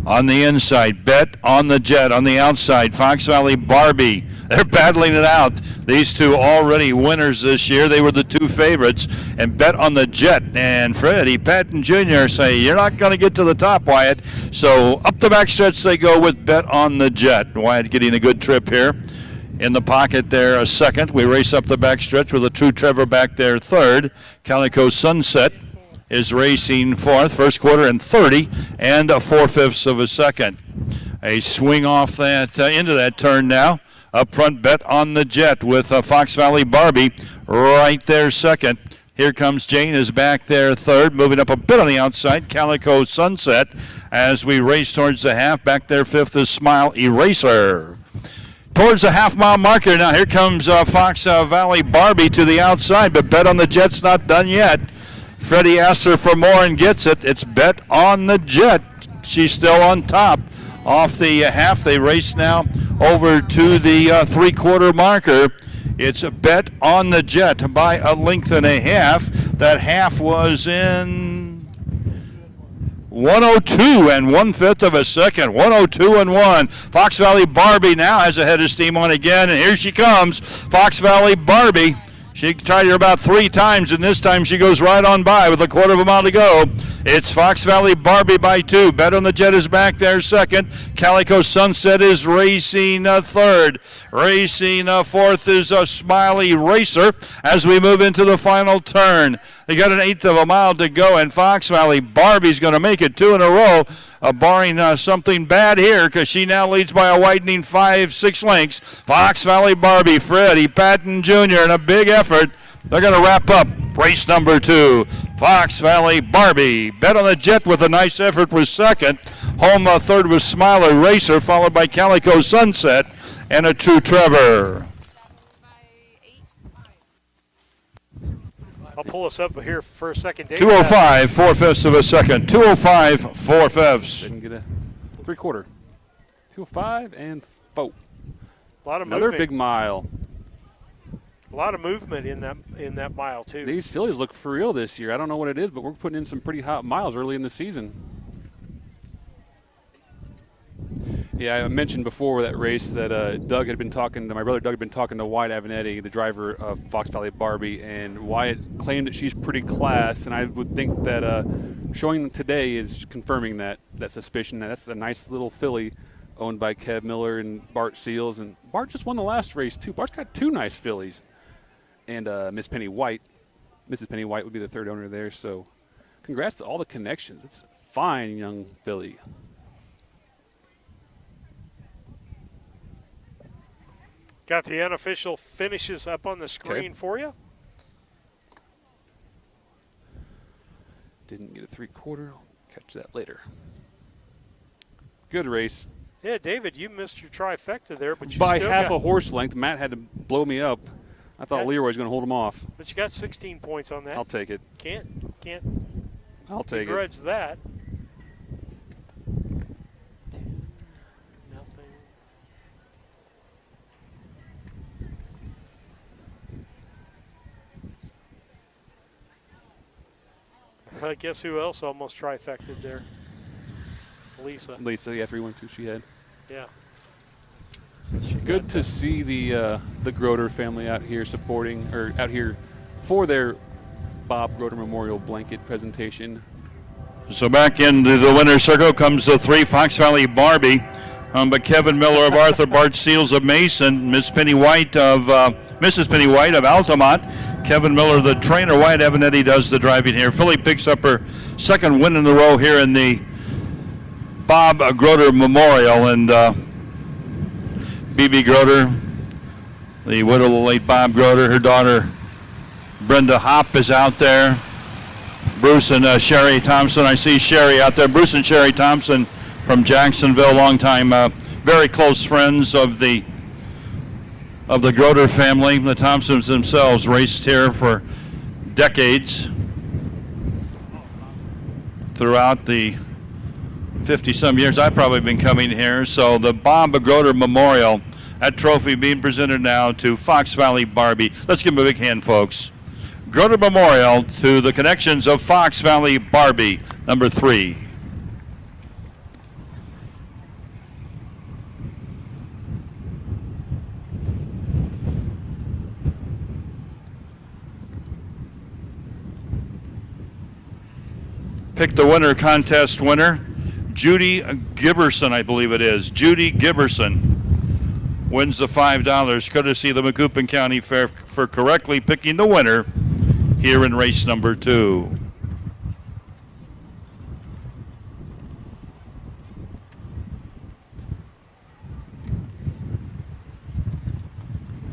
Speaker 6: On the inside, Bet on the Jet. On the outside, Fox Valley Barbie. They're battling it out. These two already winners this year. They were the two favorites. And Bet on the Jet and Freddie Patton Jr. say, you're not going to get to the top, Wyatt. So up the backstretch they go with Bet on the Jet. Wyatt getting a good trip here. In the pocket there, a second. We race up the backstretch with a True Trevor back there, third. Calico Sunset is racing fourth. First quarter in 30 and 4/5 of a second. A swing off that into that turn now. Up front, Bet on the Jet with Fox Valley Barbie right there second. Here comes Jane is back there third. Moving up a bit on the outside, Calico Sunset as we race towards the half. Back there fifth is Smile Eraser. Towards the half-mile marker now. Here comes Fox Valley Barbie to the outside, but Bet on the Jet's not done yet. Freddie asks her for more and gets it. It's Bet on the Jet. She's still on top. Off the half, they race now over to the three-quarter marker. It's a Bet on the Jet by a length and a half. That half was in 102 and 1/5 of a second. 102 and 1. Fox Valley Barbie now has a head of steam on again, and here she comes. Fox Valley Barbie. She tried her about 3 times, and this time she goes right on by with a quarter of a mile to go. It's Fox Valley Barbie by 2. Bet on the Jet is back there second. Calico Sunset is racing third. Racing fourth is a Smiley Racer as we move into the final turn. They got an 1/8 of a mile to go, and Fox Valley Barbie's going to make it 2 in a row, barring something bad here, because she now leads by a widening 5-6 lengths. Fox Valley Barbie, Freddie Patton Jr. in a big effort. They're going to wrap up race number 2. Fox Valley Barbie. Bet on the Jet with a nice effort was second. Home third was Smiler Racer, followed by Calico Sunset and a True Trevor.
Speaker 1: I'll pull us up here for a second.
Speaker 6: 2:05, 4/5 of a second. 2:05, 4/5.
Speaker 2: Didn't get a three-quarter. 2:05 and 4.
Speaker 1: A lot of
Speaker 2: Another
Speaker 1: movement.
Speaker 2: big mile.
Speaker 1: A lot of movement in that mile too.
Speaker 2: These fillies look for real this year. I don't know what it is, but we're putting in some pretty hot miles early in the season. Yeah, I mentioned before that race that my brother Doug had been talking to Wyatt Avenatti, the driver of Fox Valley Barbie, and Wyatt claimed that she's pretty class, and I would think that showing today is confirming that suspicion. That's a nice little filly owned by Kev Miller and Bart Seals, and Bart just won the last race too. Bart's got 2 nice fillies. And Mrs. Penny White would be the third owner there. So congrats to all the connections. It's a fine young filly.
Speaker 1: Got the unofficial finishes up on the screen for you.
Speaker 2: Didn't get a three-quarter. I'll catch that later. Good race.
Speaker 1: Yeah, David, you missed your trifecta there, but you
Speaker 2: by
Speaker 1: still
Speaker 2: half
Speaker 1: got,
Speaker 2: a horse length. Matt had to blow me up. I thought Leroy was going to hold him off.
Speaker 1: But you got 16 points on that.
Speaker 2: I'll take it.
Speaker 1: Can't
Speaker 2: I'll take
Speaker 1: begrudge
Speaker 2: it.
Speaker 1: that. Nothing. Guess who else almost trifected there? Lisa.
Speaker 2: Lisa, yeah, 3-1-2 she had.
Speaker 1: Yeah.
Speaker 2: Good to see the Groder family out here out here for their Bob Groder Memorial blanket presentation.
Speaker 6: So back into the winner's circle comes the 3 Fox Valley Barbie, but Kevin Miller of Arthur, Bart Seals of Mason, Mrs. Penny White of Altamont, Kevin Miller, the trainer. Wyatt Avenatti does the driving here. Philly picks up her second win in a row here in the Bob Groder Memorial, and B.B. Groder, the widow of the late Bob Groder, her daughter Brenda Hopp is out there. Bruce and Sherry Thompson. I see Sherry out there. Bruce and Sherry Thompson from Jacksonville, longtime, very close friends of the of the Groder family. The Thompsons themselves raced here for decades throughout the 50-some years I've probably been coming here. So the Bob Groder Memorial, that trophy being presented now to Fox Valley Barbie. Let's give them a big hand, folks. Groder Memorial to the connections of Fox Valley Barbie, number 3. Pick the winner contest winner, Judy Giberson, I believe it is. Judy Giberson wins the $5, courtesy of the Macoupin County Fair, for correctly picking the winner here in race number 2.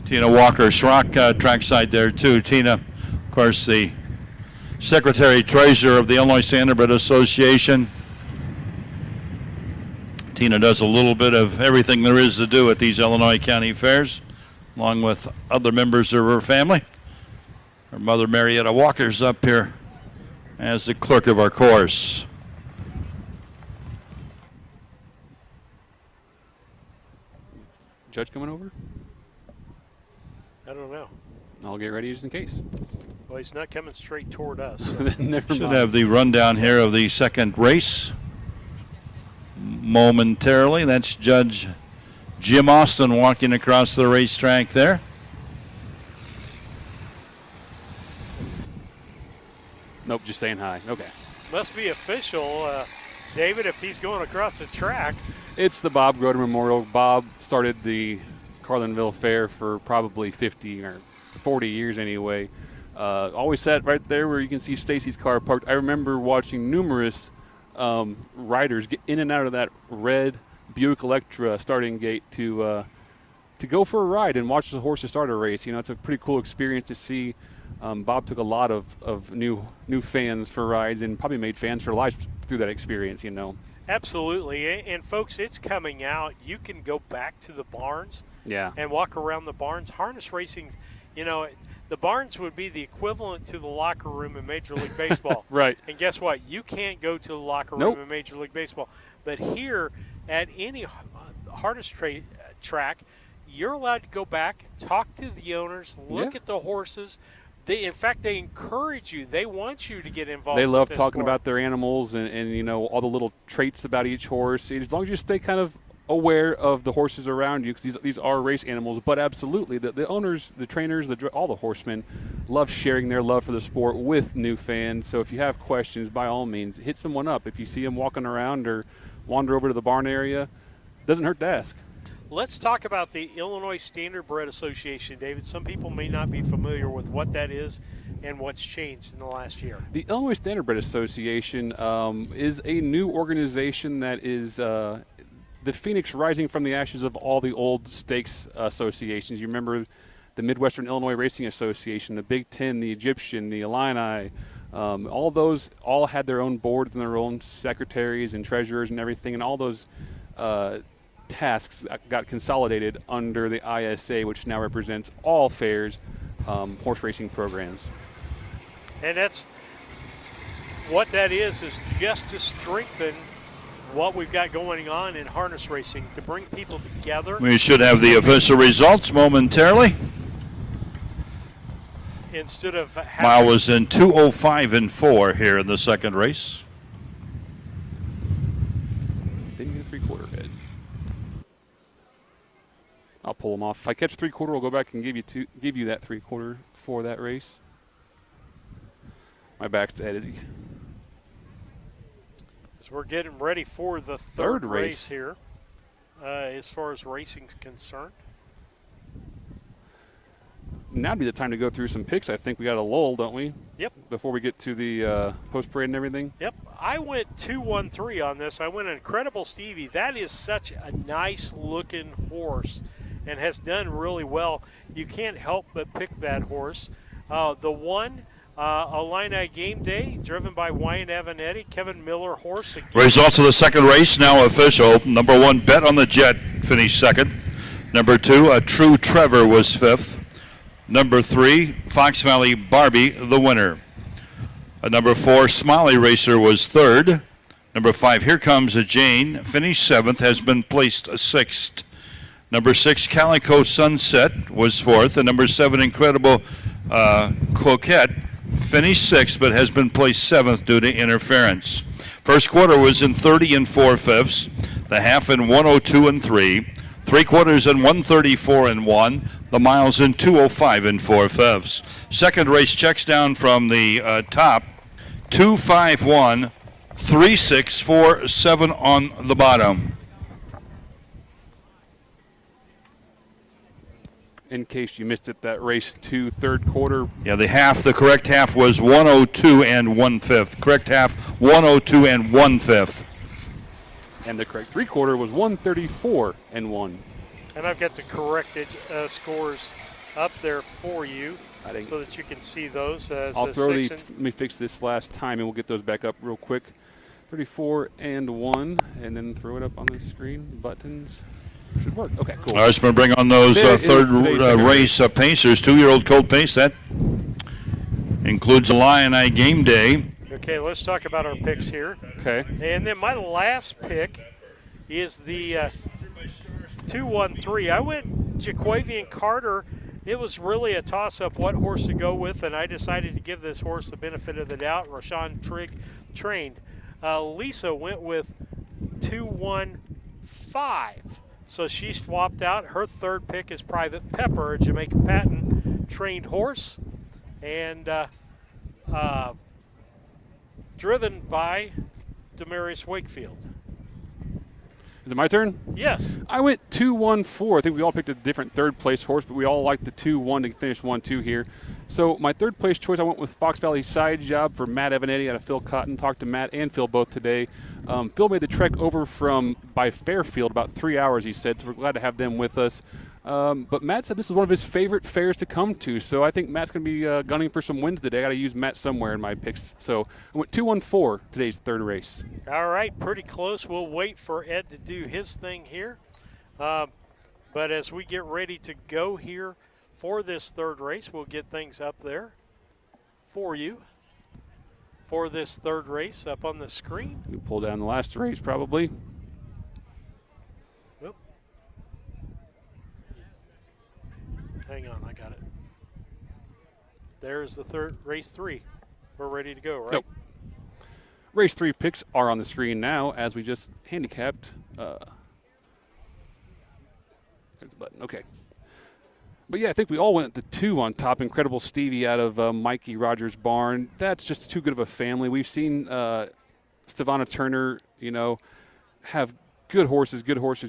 Speaker 6: Tina Walker, Schrock trackside there too. Tina, of course, the Secretary-Treasurer of the Illinois Standardbred Association. Tina does a little bit of everything there is to do at these Illinois County Fairs, along with other members of her family. Her mother, Marietta Walker's up here as the clerk of our course.
Speaker 2: Judge coming over?
Speaker 1: I don't know.
Speaker 2: I'll get ready just in case.
Speaker 1: Well, he's not coming straight toward us. So.
Speaker 2: Never
Speaker 6: Should
Speaker 2: mind.
Speaker 6: have the rundown here of the second race momentarily. That's Judge Jim Austin walking across the racetrack there.
Speaker 2: Nope, just saying hi. Okay.
Speaker 1: Must be official, David, if he's going across the track.
Speaker 2: It's the Bob Groder Memorial. Bob started the Carlinville Fair for probably 50 or 40 years anyway. Always sat right there where you can see Stacy's car parked. I remember watching numerous riders get in and out of that red Buick Electra starting gate to go for a ride and watch the horses start a race. You know, it's a pretty cool experience to see. Bob took a lot of new fans for rides and probably made fans for life through that experience, you know.
Speaker 1: Absolutely. And folks, it's coming out. You can go back to the barns and walk around the barns. Harness racing, you know, the barns would be the equivalent to the locker room in Major League Baseball.
Speaker 2: Right.
Speaker 1: And guess what? You can't go to the locker room in Major League Baseball. But here at any harness track, you're allowed to go back, talk to the owners, look at the horses. In fact, they encourage you. They want you to get involved.
Speaker 2: They love
Speaker 1: with
Speaker 2: talking
Speaker 1: sport.
Speaker 2: about their animals and, you know, all the little traits about each horse. As long as you stay kind of aware of the horses around you, because these are race animals. But absolutely, the owners, the trainers, all the horsemen love sharing their love for the sport with new fans. So if you have questions, by all means, hit someone up. If you see them walking around or wander over to the barn area, doesn't hurt to ask.
Speaker 1: Let's talk about the Illinois Standardbred Association, David. Some people may not be familiar with what that is and what's changed in the last year.
Speaker 2: The Illinois Standardbred Association is a new organization that is the phoenix rising from the ashes of all the old stakes associations. You remember the Midwestern Illinois Racing Association, the Big Ten, the Egyptian, the Illini. All those all had their own boards and their own secretaries and treasurers and everything, and all those tasks got consolidated under the ISA, which now represents all fairs, horse racing programs.
Speaker 1: And that's what that is just to strengthen what we've got going on in harness racing, to bring people together.
Speaker 6: We should have the official results momentarily.
Speaker 1: Instead of
Speaker 6: Mile was in 2:05 and 4 here in the second race.
Speaker 2: Didn't get a three-quarter head. I'll pull them off. If I catch a three-quarter, we'll go back and give you that three-quarter for that race. My back's to Eddie.
Speaker 1: As we're getting ready for the third race here, as far as racing's concerned.
Speaker 2: Now would be the time to go through some picks. I think we got a lull, don't we?
Speaker 1: Yep.
Speaker 2: Before we get to the post-parade and everything?
Speaker 1: Yep. I went 2-1-3 on this. I went Incredible Stevie. That is such a nice-looking horse and has done really well. You can't help but pick that horse. The one, Illini Game Day, driven by Wayne Avanetti, Kevin Miller horse.
Speaker 6: Results of the second race now official. Number 1, Bet on the Jet, finished second. Number 2, A True Trevor was 5th. Number 3, Fox Valley Barbie, the winner. Number 4, Smiley Racer was 3rd. Number 5, Here Comes a Jane, finished 7th, has been placed 6th. Number 6, Calico Sunset was 4th. And number 7, Incredible Coquette, finished 6th, but has been placed 7th due to interference. First quarter was in 30 and 4/5. The half in 102 and 3. 3/4 in 134 and 1. The miles in 205 and 4/5. Second race checks down from the top. 251, 3647 on the bottom.
Speaker 2: In case you missed it, that race 2 third quarter.
Speaker 6: Yeah, the correct half was 102 and 1/5. Correct half, 102 and 1/5.
Speaker 2: And the correct 3/4 was 134 and 1.
Speaker 1: And I've got the corrected scores up there for you so that you can see those.
Speaker 2: I'll throw these. Let me fix this last time, and we'll get those back up real quick. 34 and 1, and then throw it up on the screen. Buttons should work. Okay, cool.
Speaker 6: All right, so we're going to bring on those third race Pacers. 2-year-old Colt Pace. That includes a Illini game day.
Speaker 1: Okay, let's talk about our picks here.
Speaker 2: Okay.
Speaker 1: And then my last pick is the 2-1-3. I went Jaquavian Carter. It was really a toss-up what horse to go with, and I decided to give this horse the benefit of the doubt. Rashawn Trigg trained. Lisa went with 2-1-5. So she swapped out. Her third pick is Private Pepper, a Jamaica Patton trained horse, and driven by Demarius Wakefield.
Speaker 2: Is it my turn?
Speaker 1: Yes.
Speaker 2: I went 2-1-4. I think we all picked a different third place horse, but we all liked the 2-1 to finish 1-2 here. So my third place choice, I went with Fox Valley Side Job for Matt Evanetti out of Phil Cotton. Talked to Matt and Phil both today. Phil made the trek over by Fairfield, about 3 hours, he said, so we're glad to have them with us. But Matt said this is one of his favorite fairs to come to, so I think Matt's going to be gunning for some wins today. I got to use Matt somewhere in my picks. So I went 2-1-4 today's third race.
Speaker 1: All right, pretty close. We'll wait for Ed to do his thing here. But as we get ready to go here for this third race, we'll get things up there for you for this third race up on the screen.
Speaker 2: You pull down the last race probably.
Speaker 1: Oop. Hang on, I got it. There's the third race 3. We're ready to go, right?
Speaker 2: Nope. Race 3 picks are on the screen now as we just handicapped. There's a button. Okay. But yeah, I think we all went the 2 on top. Incredible Stevie out of Mikey Rogers' barn. That's just too good of a family. We've seen Savannah Turner, have good horses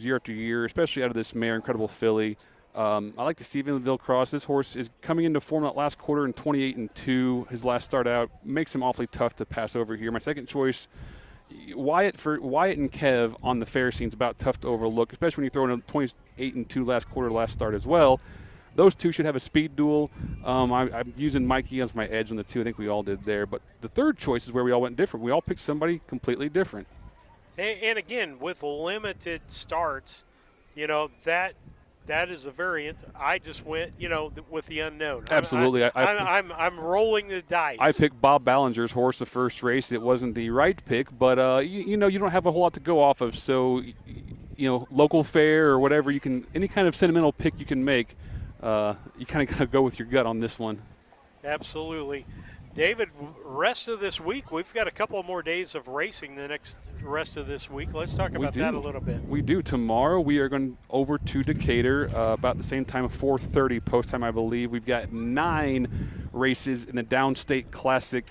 Speaker 2: year after year, especially out of this mare, Incredible Filly. I like the Stephenville Cross. This horse is coming into form that last quarter in 28-2. His last start out makes him awfully tough to pass over here. My second choice, Wyatt and Kev on the fair seems about tough to overlook, especially when you throw in a 28-2 last quarter last start as well. Those two should have a speed duel. I'm using Mikey as my edge on the 2. I think we all did there. But the third choice is where we all went different. We all picked somebody completely different.
Speaker 1: And again, with limited starts, that is a variant. I just went, with the unknown.
Speaker 2: Absolutely.
Speaker 1: I'm rolling the dice.
Speaker 2: I picked Bob Ballinger's horse the first race. It wasn't the right pick, but you don't have a whole lot to go off of. So, local fair or whatever any kind of sentimental pick you can make. You kind of got to go with your gut on this one.
Speaker 1: Absolutely. David, rest of this week, we've got a couple more days of racing the rest of this week. Let's talk about that a little bit.
Speaker 2: We do. Tomorrow we are going over to Decatur about the same time of 4:30 post time, I believe. We've got 9 races in the Downstate Classic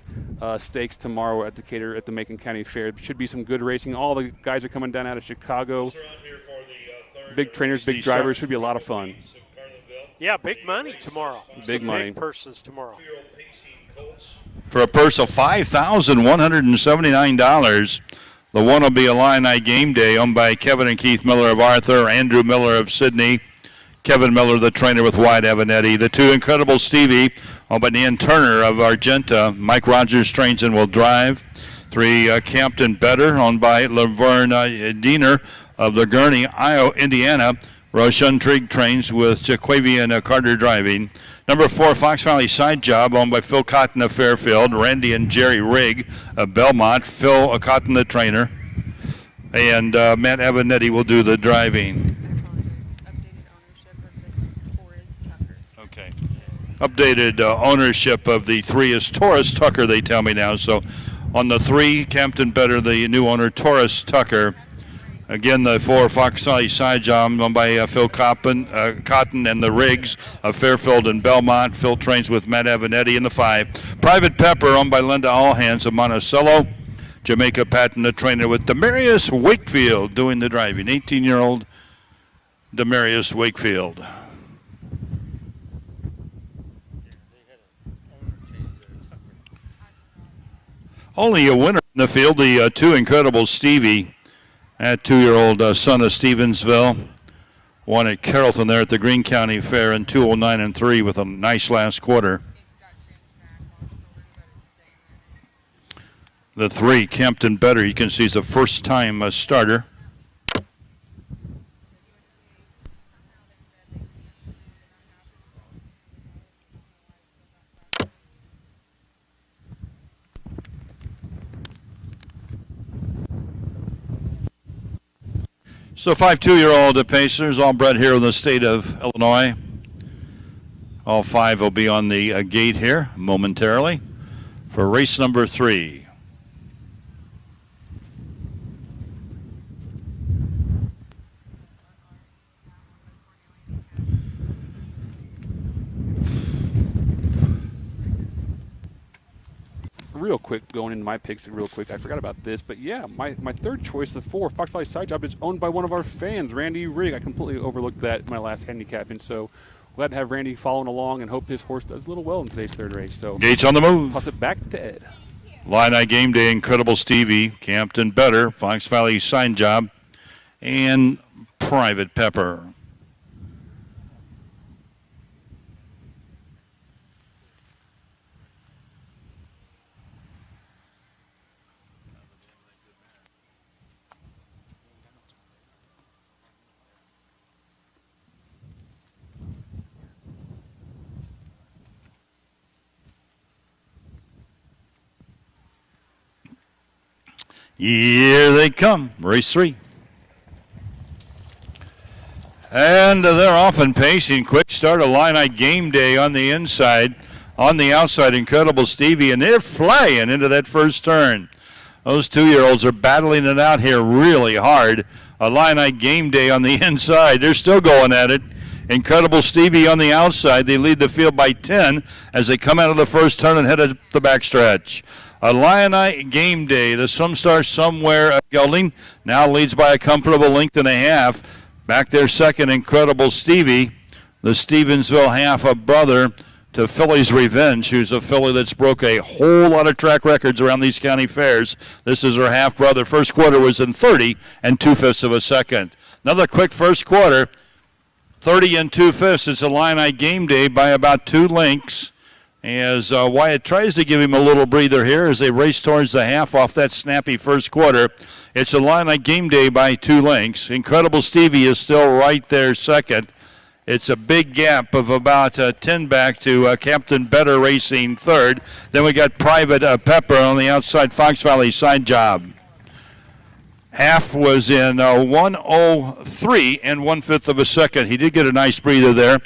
Speaker 2: Stakes tomorrow at Decatur at the Macon County Fair. It should be some good racing. All the guys are coming down out of Chicago. Big trainers, big drivers. Should be a lot of fun.
Speaker 1: Yeah, big money tomorrow.
Speaker 2: Big money.
Speaker 1: Big purses tomorrow.
Speaker 6: For a purse of $5,179, the one will be Illini Game Day, owned by Kevin and Keith Miller of Arthur, Andrew Miller of Sydney, Kevin Miller, the trainer with Wyatt Evanetti. The 2 Incredible Stevie, owned by Dan Turner of Argenta, Mike Rogers trains and will drive. 3 Campton Better, owned by Laverne Diener of the Gurney, Indiana, Roshan Trigg trains with Jaquavian Carter driving. Number 4, Fox Valley Side Job, owned by Phil Cotton of Fairfield, Randy and Jerry Rigg of Belmont, Phil Cotton the trainer, and Matt Avanetti will do the driving. Okay. Updated ownership of the 3 is Taurus Tucker, they tell me now. So on the 3, Campton Better, the new owner, Taurus Tucker. Again, the 4, Fox Valley Side Job, owned by Phil Cotton and the Riggs of Fairfield and Belmont. Phil trains with Matt Avanetti in the 5. Private Pepper, owned by Linda Allhands of Monticello. Jamaica Patton, the trainer, with Demarius Wakefield doing the driving. 18-year-old Demarius Wakefield. Only a winner in the field, the 2 Incredible Stevie. That 2-year-old son of Stevensville won at Carrollton there at the Greene County Fair in 2:09.3 with a nice last quarter. The 3, Campton Better, you can see is a first-time starter. So 5 2-year-old Pacers, all bred here in the state of Illinois. All 5 will be on the gate here momentarily for race number 3.
Speaker 2: Real quick, going into my picks real quick, I forgot about this, but yeah, my third choice, the 4, Fox Valley Side Job, is owned by one of our fans, Randy Rigg. I completely overlooked that in my last handicapping, so glad to have Randy following along and hope his horse does a little well in today's third race. So
Speaker 6: Gates on the move.
Speaker 2: Toss it back to Ed.
Speaker 6: Illini Game Day, Incredible Stevie, Campton Better, Fox Valley Side Job, and Private Pepper. Here they come, race 3. And they're off and pacing. Quick start, Illini Game Day on the inside. On the outside, Incredible Stevie, and they're flying into that first turn. Those 2-year-olds are battling it out here really hard. Illini Game Day on the inside. They're still going at it. Incredible Stevie on the outside. They lead the field by 10 as they come out of the first turn and head up the backstretch. Illini Game Day, the Some Star Somewhere gelding, now leads by a comfortable length and a half. Back there second, Incredible Stevie, the Stevensville half a brother to Philly's Revenge, who's a filly that's broke a whole lot of track records around these county fairs. This is her half brother. First quarter was in 30 2/5 of a second. Another quick first quarter, 30 2/5. It's Illini Game Day by about 2 lengths. As Wyatt tries to give him a little breather here as they race towards the half off that snappy first quarter. It's Illini Game Day by 2 lengths. Incredible Stevie is still right there second. It's a big gap of about 10 back to Captain Better racing third. Then we got Private Pepper on the outside, Fox Valley Side Job. Half was in 1:03 1/5 of a second. He did get a nice breather there.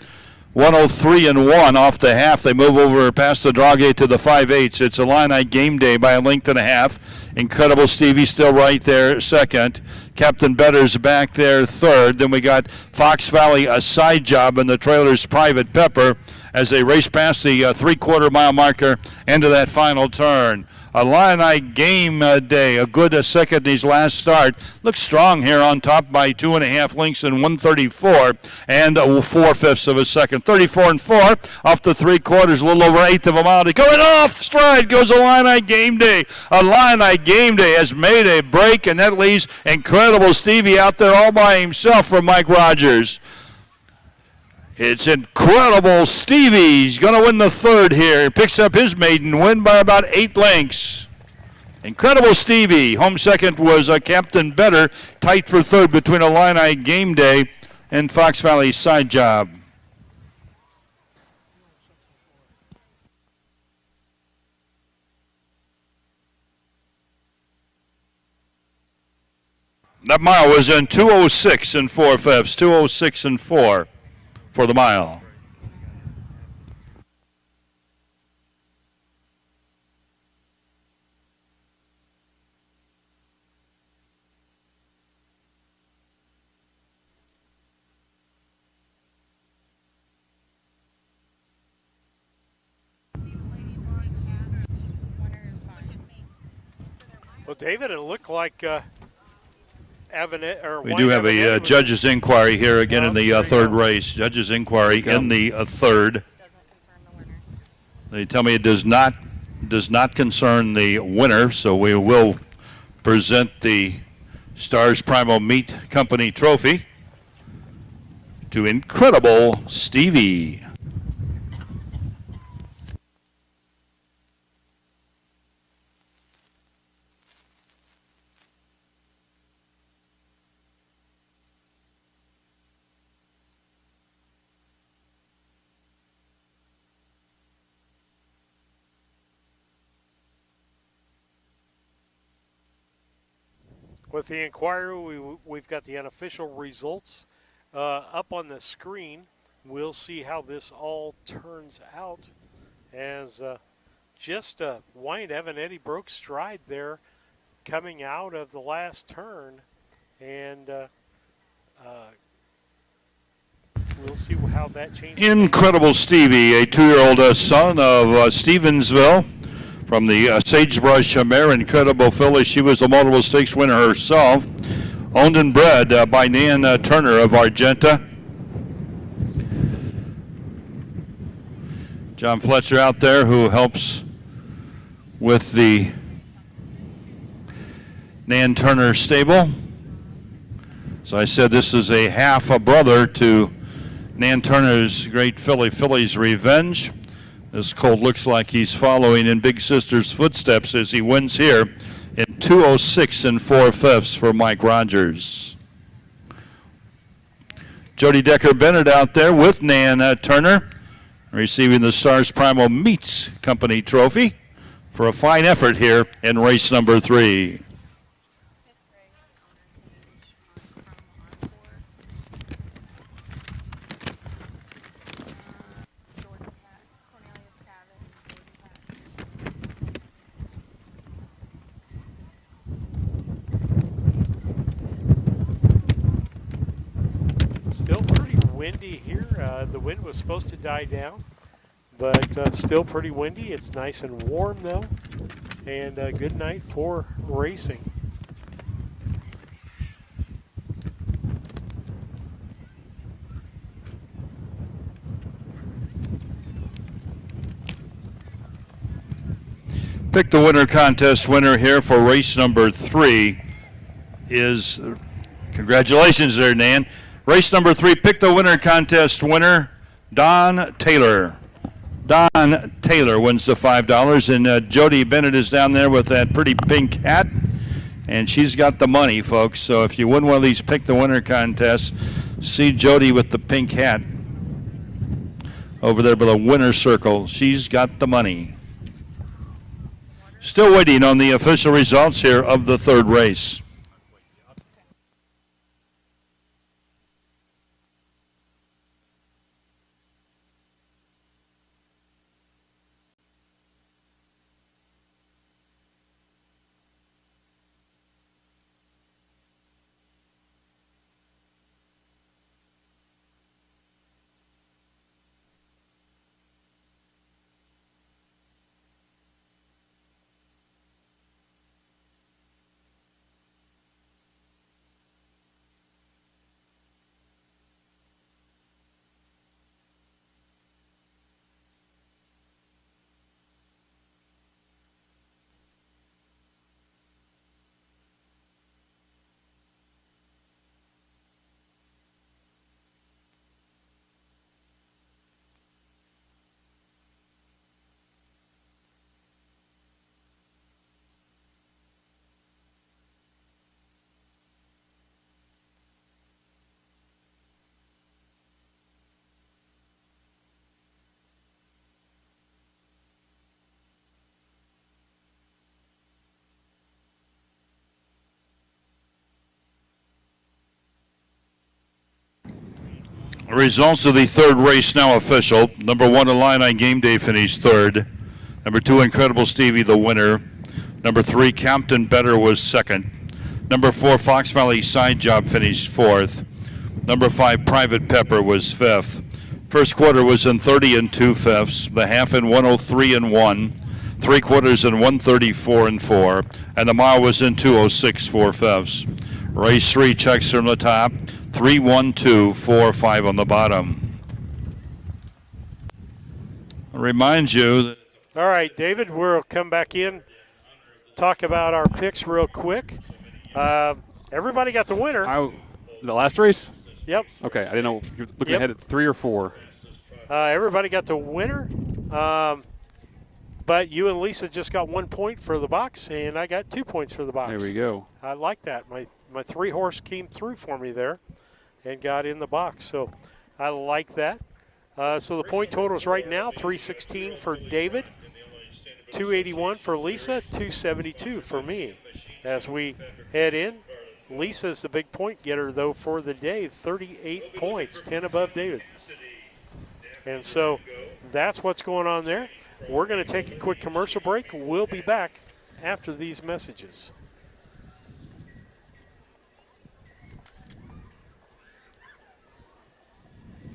Speaker 6: 1:03 1 off the half. They move over past the draw gate to the 5/8. It's Illini Game Day by a length and a half. Incredible Stevie still right there second. Captain Better's back there third. Then we got Fox Valley a Side Job and the trailer's Private Pepper as they race past the 3/4 mile marker into that final turn. Illini Game Day, a good second in his last start. Looks strong here on top by 2.5 lengths in 1:34 4/5 of a second. 34 4 off the 3/4, a little over 1/8 of a mile. Going off stride goes Illini Game Day. Illini Game Day has made a break, and that leaves Incredible Stevie out there all by himself for Mike Rogers. It's Incredible Stevie's going to win the third here. He picks up his maiden win by about 8 lengths. Incredible Stevie. Home second was Captain Better. Tight for third between Illini Game Day, and Fox Valley Side Job. That mile was in 2:06 and 4/5, 2:06 and 4 for the mile.
Speaker 1: Well, David, it looked like
Speaker 6: we do have a judge's inquiry here again in the third race. Judge's inquiry in the third. They tell me it does not concern the winner, so we will present the Stars Primal Meat Company trophy to Incredible Stevie.
Speaker 1: With the inquiry, we've got the unofficial results up on the screen. We'll see how this all turns out as just Wyatt Evanetti broke stride there coming out of the last turn, and we'll see how that changes.
Speaker 6: Incredible Stevie, a 2-year-old son of Stevensville from the Sagebrush Mare. Incredible filly. She was a multiple stakes winner herself. Owned and bred by Nan Turner of Argenta. John Fletcher out there who helps with the Nan Turner stable. As I said, this is a half a brother to Nan Turner's great filly, Filly's Revenge. This colt looks like he's following in Big Sister's footsteps as he wins here in 2:06 and 4/5 for Mike Rogers. Jody Decker-Bennett out there with Nan Turner, receiving the Stars Primal Meats Company trophy for a fine effort here in race number 3.
Speaker 1: Windy here. The wind was supposed to die down, but still pretty windy. It's nice and warm though, and a good night for racing.
Speaker 6: Pick the winner contest winner here for race number 3 is, congratulations there, Nan. Race number 3, pick the winner contest winner, Don Taylor. Don Taylor wins the $5, and Jody Bennett is down there with that pretty pink hat, and she's got the money, folks. So if you win one of these pick the winner contests, see Jody with the pink hat over there by the winner circle. She's got the money. Still waiting on the official results here of the third race. Results of the third race now official. Number 1, Illini Game Day finished third. Number 2, Incredible Stevie, the winner. Number 3, Compton Better was second. Number 4, Fox Valley Side Job finished fourth. Number 5, Private Pepper was fifth. First quarter was in 30 2/5. The half in 103 1. 3 quarters in 134 4. And the mile was in 206 4/5. Race 3 checks from the top. 3, 1, 2, 4, 5 on the bottom. Reminds you that.
Speaker 1: All right, David, we'll come back in, talk about our picks real quick. Everybody got the winner.
Speaker 2: The last race?
Speaker 1: Yep.
Speaker 2: Okay, I didn't know if you're looking ahead at 3 or 4.
Speaker 1: Everybody got the winner, but you and Lisa just got 1 point for the box, and I got 2 points for the box.
Speaker 2: There we go.
Speaker 1: I like that. My 3-horse came through for me there and got in the box, so I like that. So the point totals right now, 316 for David, 281 for Lisa, 272 for me. As we head in, Lisa's the big point getter, though, for the day, 38 points, 10 above David. And so that's what's going on there. We're going to take a quick commercial break. We'll be back after these messages.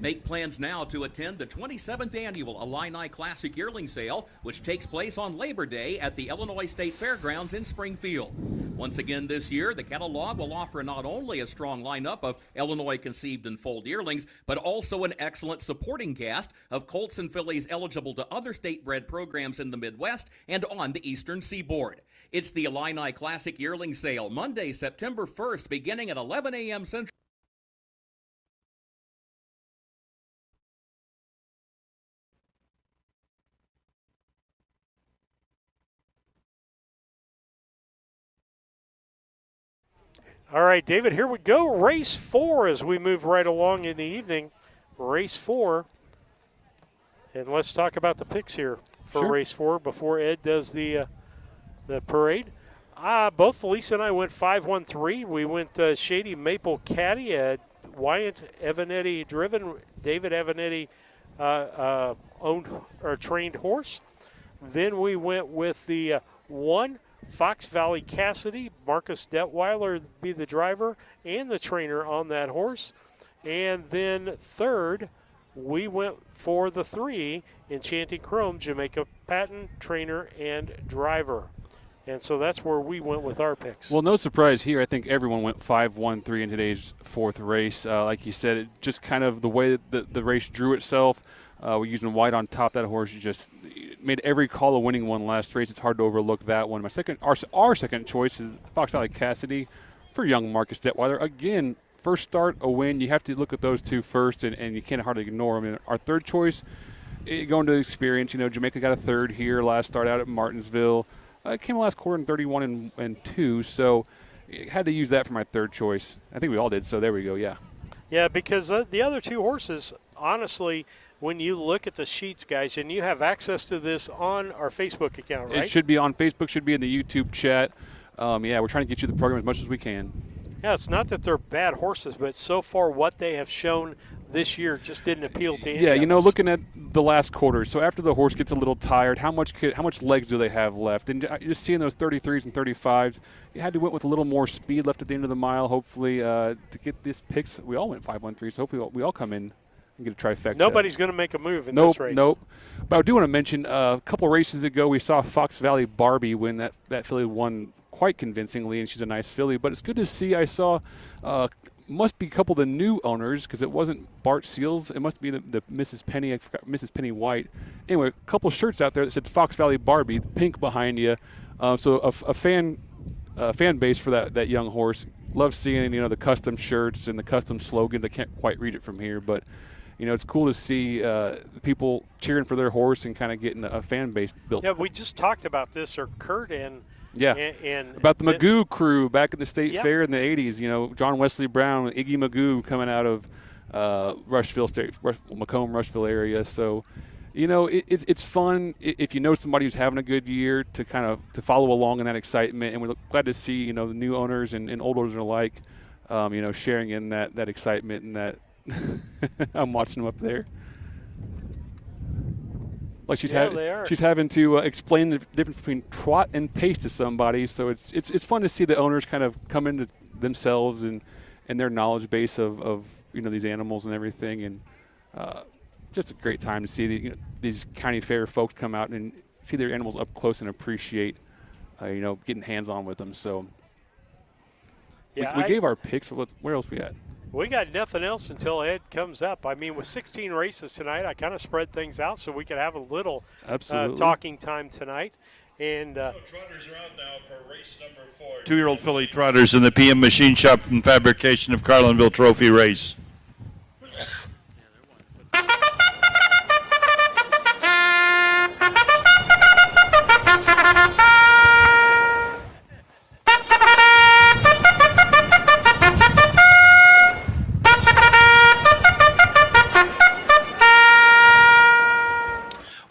Speaker 3: Make plans now to attend the 27th Annual Illini Classic Yearling Sale, which takes place on Labor Day at the Illinois State Fairgrounds in Springfield. Once again this year, the catalog will offer not only a strong lineup of Illinois-conceived and foaled yearlings, but also an excellent supporting cast of colts and fillies eligible to other state-bred programs in the Midwest and on the Eastern Seaboard. It's the Illini Classic Yearling Sale, Monday, September 1st, beginning at 11 a.m. Central.
Speaker 1: All right, David, here we go. Race 4 as we move right along in the evening. Race 4. And let's talk about the picks here for race 4 before Ed does the parade. Both Lisa and I went 5-1-3. We went Shady Maple Caddy, Wyatt Evanetti driven, David Evanetti owned or trained horse. Then we went with the 1 Fox Valley Cassidy, Marcus Detweiler be the driver and the trainer on that horse. And then third, we went for the 3 Enchanting Chrome, Jamaica Patton, trainer and driver. And so that's where we went with our picks.
Speaker 2: Well, no surprise here. I think everyone went 5-1-3 in today's 4th race. Like you said, it just kind of the way that the race drew itself. We're using white on top. That horse just made every call a winning one last race. It's hard to overlook that one. Our second choice is Fox Valley Cassidy for young Marcus Detweiler. Again, first start, a win. You have to look at those two first, and you can't hardly ignore them. And our third choice, going to experience. Jamaica got a third here last start out at Martinsville. Came last quarter in 31 and 2, so had to use that for my third choice. I think we all did, so there we go, yeah.
Speaker 1: Yeah, because the other 2 horses, honestly, when you look at the sheets, guys, and you have access to this on our Facebook account, right?
Speaker 2: It should be on Facebook, should be in the YouTube chat. Yeah, we're trying to get you the program as much as we can.
Speaker 1: Yeah, it's not that they're bad horses, but so far what they have shown this year just didn't appeal to any of us.
Speaker 2: Looking at the last quarter, so after the horse gets a little tired, how much legs do they have left? And just seeing those 33s and 35s, you had to went with a little more speed left at the end of the mile, hopefully, to get this picks. We all went 5-1-3, so hopefully we all come in and get a trifecta.
Speaker 1: Nobody's going to make a move in this race.
Speaker 2: Nope. But I do want to mention a couple races ago, we saw Fox Valley Barbie win. That filly won quite convincingly, and she's a nice filly. But it's good to see. I saw must be a couple of the new owners, because it wasn't Bart Seals. It must be the Mrs. Penny. I forgot, Mrs. Penny White. Anyway, a couple shirts out there that said Fox Valley Barbie, pink behind you. So a fan base for that young horse. Love seeing the custom shirts and the custom slogans. I can't quite read it from here, but it's cool to see people cheering for their horse and kind of getting a fan base built.
Speaker 1: Yeah, we just talked about this, or Kurt and
Speaker 2: about the Magoo crew back at the State Fair in the 80s. John Wesley Brown, Iggy Magoo coming out of Macomb, Rushville area. So, it's fun if you know somebody who's having a good year to kind of to follow along in that excitement. And we're glad to see the new owners and old owners alike, sharing in that excitement and I'm watching them up there. Like she's
Speaker 1: they are.
Speaker 2: having to explain the difference between trot and pace to somebody. So it's fun to see the owners kind of come into themselves and their knowledge base of these animals and everything, and just a great time to see these county fair folks come out and see their animals up close and appreciate getting hands on with them. So
Speaker 1: Yeah,
Speaker 2: we gave our picks. Where else we at?
Speaker 1: We got nothing else until Ed comes up. I mean, with 16 races tonight, I kind of spread things out so we could have a little talking time tonight. And
Speaker 6: trotters are out now for race number 4. 2-year-old filly trotters in the PM Machine Shop and Fabrication of Carlinville Trophy race.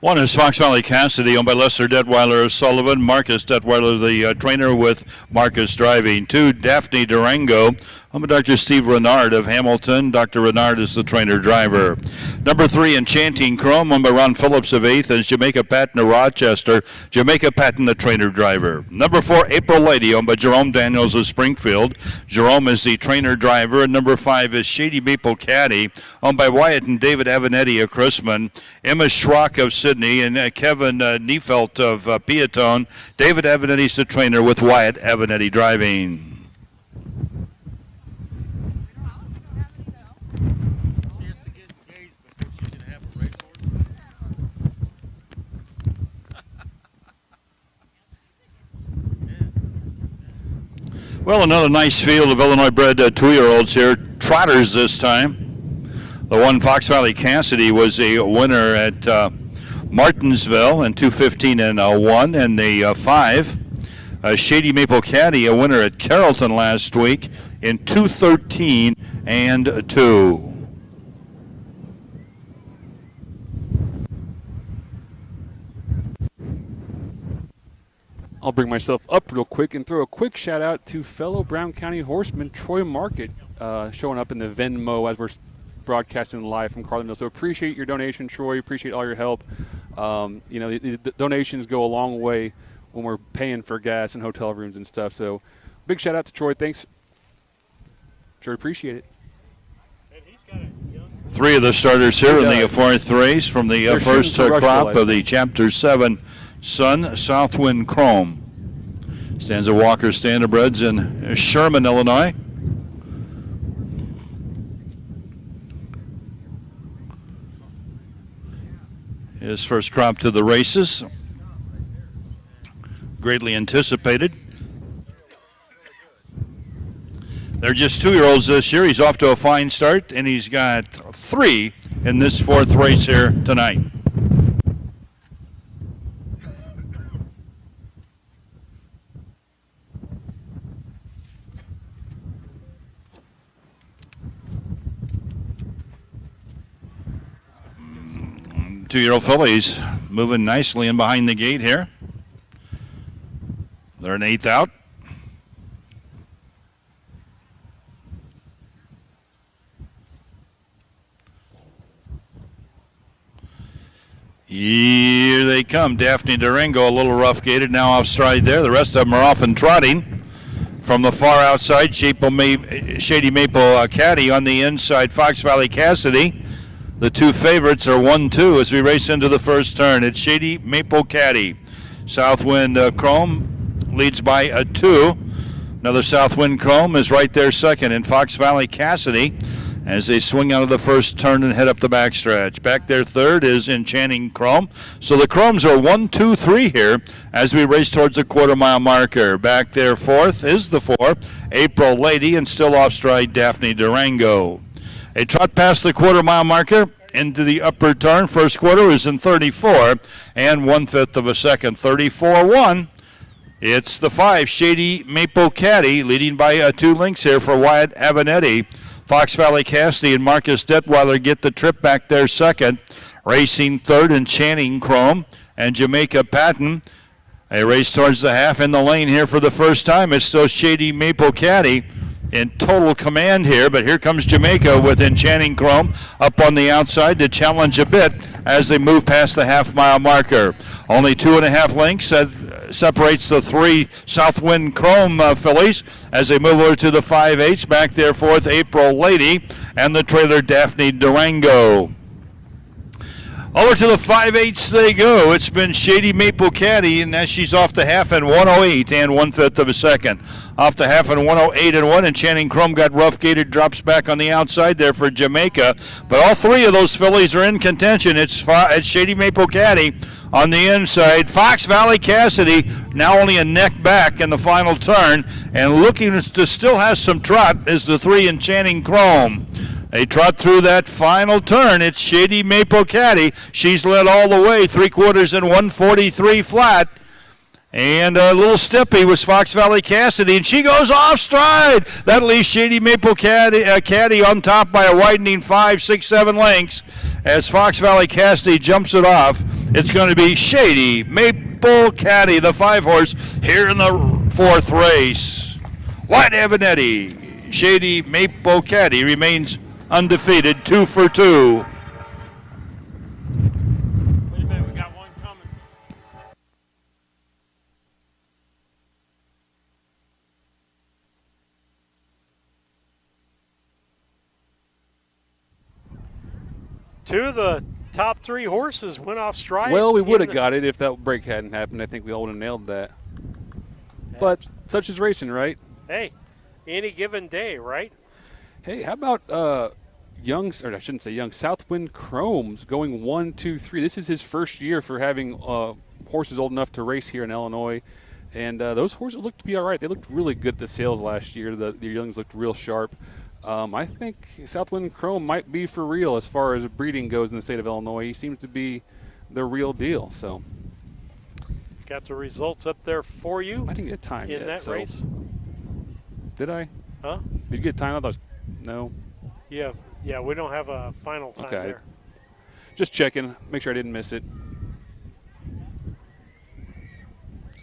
Speaker 6: One is Fox Valley Cassidy, owned by Lester Detweiler Sullivan. Marcus Detweiler, the trainer with Marcus driving. 2, Daphne Durango, owned by Dr. Steve Renard of Hamilton. Dr. Renard is the trainer-driver. Number 3, Enchanting Chrome, owned by Ron Phillips of 8th, and Jamaica Patton of Rochester. Jamaica Patton, the trainer-driver. Number 4, April Lady, owned by Jerome Daniels of Springfield. Jerome is the trainer-driver. And number 5 is Shady Maple Caddy, owned by Wyatt and David Avanetti of Chrisman. Emma Schrock of Sydney, and Kevin Niefelt of Peatone. David Avanetti's the trainer with Wyatt Avanetti driving. Well, another nice field of Illinois-bred 2-year-olds here. Trotters this time. The one, Fox Valley Cassidy, was a winner at Martinsville in 2:15 and 1. And the 5, Shady Maple Caddy, a winner at Carrollton last week in 2:13 and 2.
Speaker 2: I'll bring myself up real quick and throw a quick shout out to fellow Brown County horseman Troy Market, showing up in the Venmo as we're broadcasting live from Carlinville. So appreciate your donation, Troy. Appreciate all your help. The donations go a long way when we're paying for gas and hotel rooms and stuff. So big shout out to Troy. Thanks. Sure appreciate it.
Speaker 6: 3 of the starters here in the 4th race from the first crop of the Chapter 7 Sun Southwind Chrome. Stands at Walker Standardbreds in Sherman, Illinois. His first crop to the races. Greatly anticipated. They're just 2-year-olds this year. He's off to a fine start, and he's got 3 in this 4th race here tonight. Two-year-old fillies moving nicely in behind the gate here. They're an 8th out. Here they come. Daphne Durango, a little rough gated, now off stride there. The rest of them are off and trotting. From the far outside, Shady Maple Caddy on the inside, Fox Valley Cassidy. The 2 favorites are 1-2 as we race into the first turn. It's Shady Maple Caddy. Southwind Chrome leads by a 2. Another Southwind Chrome is right there second. And Fox Valley Cassidy as they swing out of the first turn and head up the backstretch. Back there third is Enchanting Chrome. So the Chromes are 1, 2, 3 here as we race towards the quarter-mile marker. Back there fourth is the 4, April Lady, and still off stride Daphne Durango. A trot past the quarter-mile marker into the upper turn. First quarter is in 34 and 1/5 of a second. 34-1. It's the 5, Shady Maple Caddy, leading by 2 lengths here for Wyatt Avanetti. Fox Valley Cassidy and Marcus Detweiler get the trip back there second. Racing third, Enchanting Chrome and Jamaica Patton. A race towards the half in the lane here for the first time. It's still Shady Maple Caddy in total command here, but here comes Jamaica with Enchanting Chrome up on the outside to challenge a bit as they move past the half-mile marker. Only 2.5 lengths separates the 3 Southwind Chrome fillies as they move over to the 5/8. Back there, 4th April Lady and the trailer Daphne Durango. Over to the 5/8 they go. It's been Shady Maple Caddy, and as she's off the half in 108 and 1/5 of a second. Off the half in 108 and 1. Enchanting Chrome got rough gated, drops back on the outside there for Jamaica. But all 3 of those fillies are in contention. It's Shady Maple Caddy on the inside. Fox Valley Cassidy now only a neck back in the final turn, and looking to still have some trot is the 3 Enchanting Chrome. They trot through that final turn. It's Shady Maple Caddy. She's led all the way, 3/4 in 143 flat. And a little stippy was Fox Valley Cassidy, and she goes off stride. That leaves Shady Maple Caddy on top by a widening 5, 6, 7 lengths. As Fox Valley Cassidy jumps it off, it's going to be Shady Maple Caddy, the 5-horse, here in the 4th race. Wyatt Avenetti, Shady Maple Caddy remains undefeated, 2 for 2.
Speaker 1: Wait a minute, we got one coming. Two of the top 3 horses went off stride.
Speaker 2: Well, we would have got it if that break hadn't happened. I think we all would have nailed that. But such is racing, right?
Speaker 1: Hey, any given day, right?
Speaker 2: Hey, how about Southwind Chrome's going 1, 2, 3. This is his first year for having horses old enough to race here in Illinois. And those horses looked to be all right. They looked really good at the sales last year. The youngs looked real sharp. I think Southwind Chrome might be for real as far as breeding goes in the state of Illinois. He seems to be the real deal. So,
Speaker 1: got the results up there for you.
Speaker 2: I didn't get time
Speaker 1: in that race.
Speaker 2: Did I?
Speaker 1: Huh?
Speaker 2: Did you get time? I thought no.
Speaker 1: Yeah, we don't have a final time there.
Speaker 2: Just checking, make sure I didn't miss it.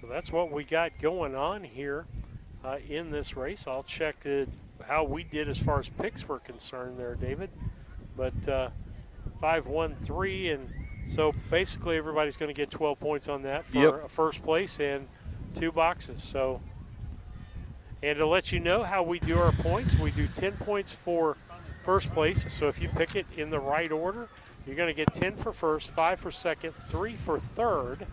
Speaker 1: So that's what we got going on here in this race. I'll check how we did as far as picks were concerned there, David. But 5-1-3, and so basically everybody's going to get 12 points on that for a first place and 2 boxes. So, and to let you know how we do our points, we do 10 points for first place. So if you pick it in the right order, you're going to get 10 for first, 5 for second, 3 for third.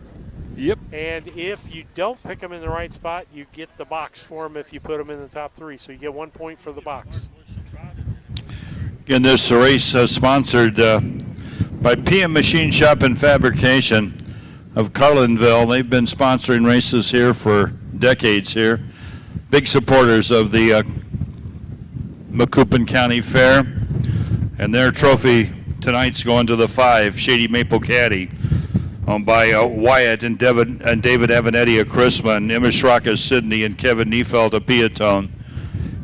Speaker 2: Yep.
Speaker 1: And if you don't pick them in the right spot, you get the box for them if you put them in the top 3. So you get 1 point for the box.
Speaker 6: Again, this race sponsored by PM Machine Shop and Fabrication of Carlinville. They've been sponsoring races here for decades here. Big supporters of the Macoupin County Fair. And their trophy tonight's going to the 5, Shady Maple Caddy, owned by Wyatt and David Avenetti of Chrisma, and Emma Schrock of Sydney, and Kevin Neufeld of Piatone.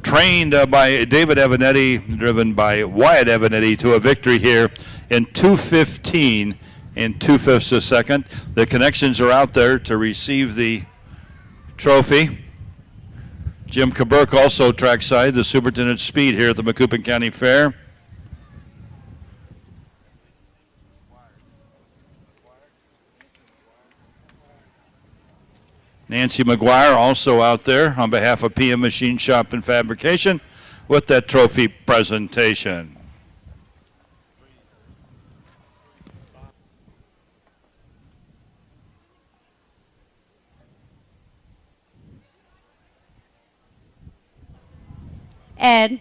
Speaker 6: Trained by David Avenetti, driven by Wyatt Avenetti to a victory here in 2:15 and 2/5 a second. The connections are out there to receive the trophy. Jim Kaburk also trackside, the superintendent speed here at the Macoupin County Fair. Nancy McGuire also out there on behalf of PM Machine Shop and Fabrication with that trophy presentation.
Speaker 7: Ed,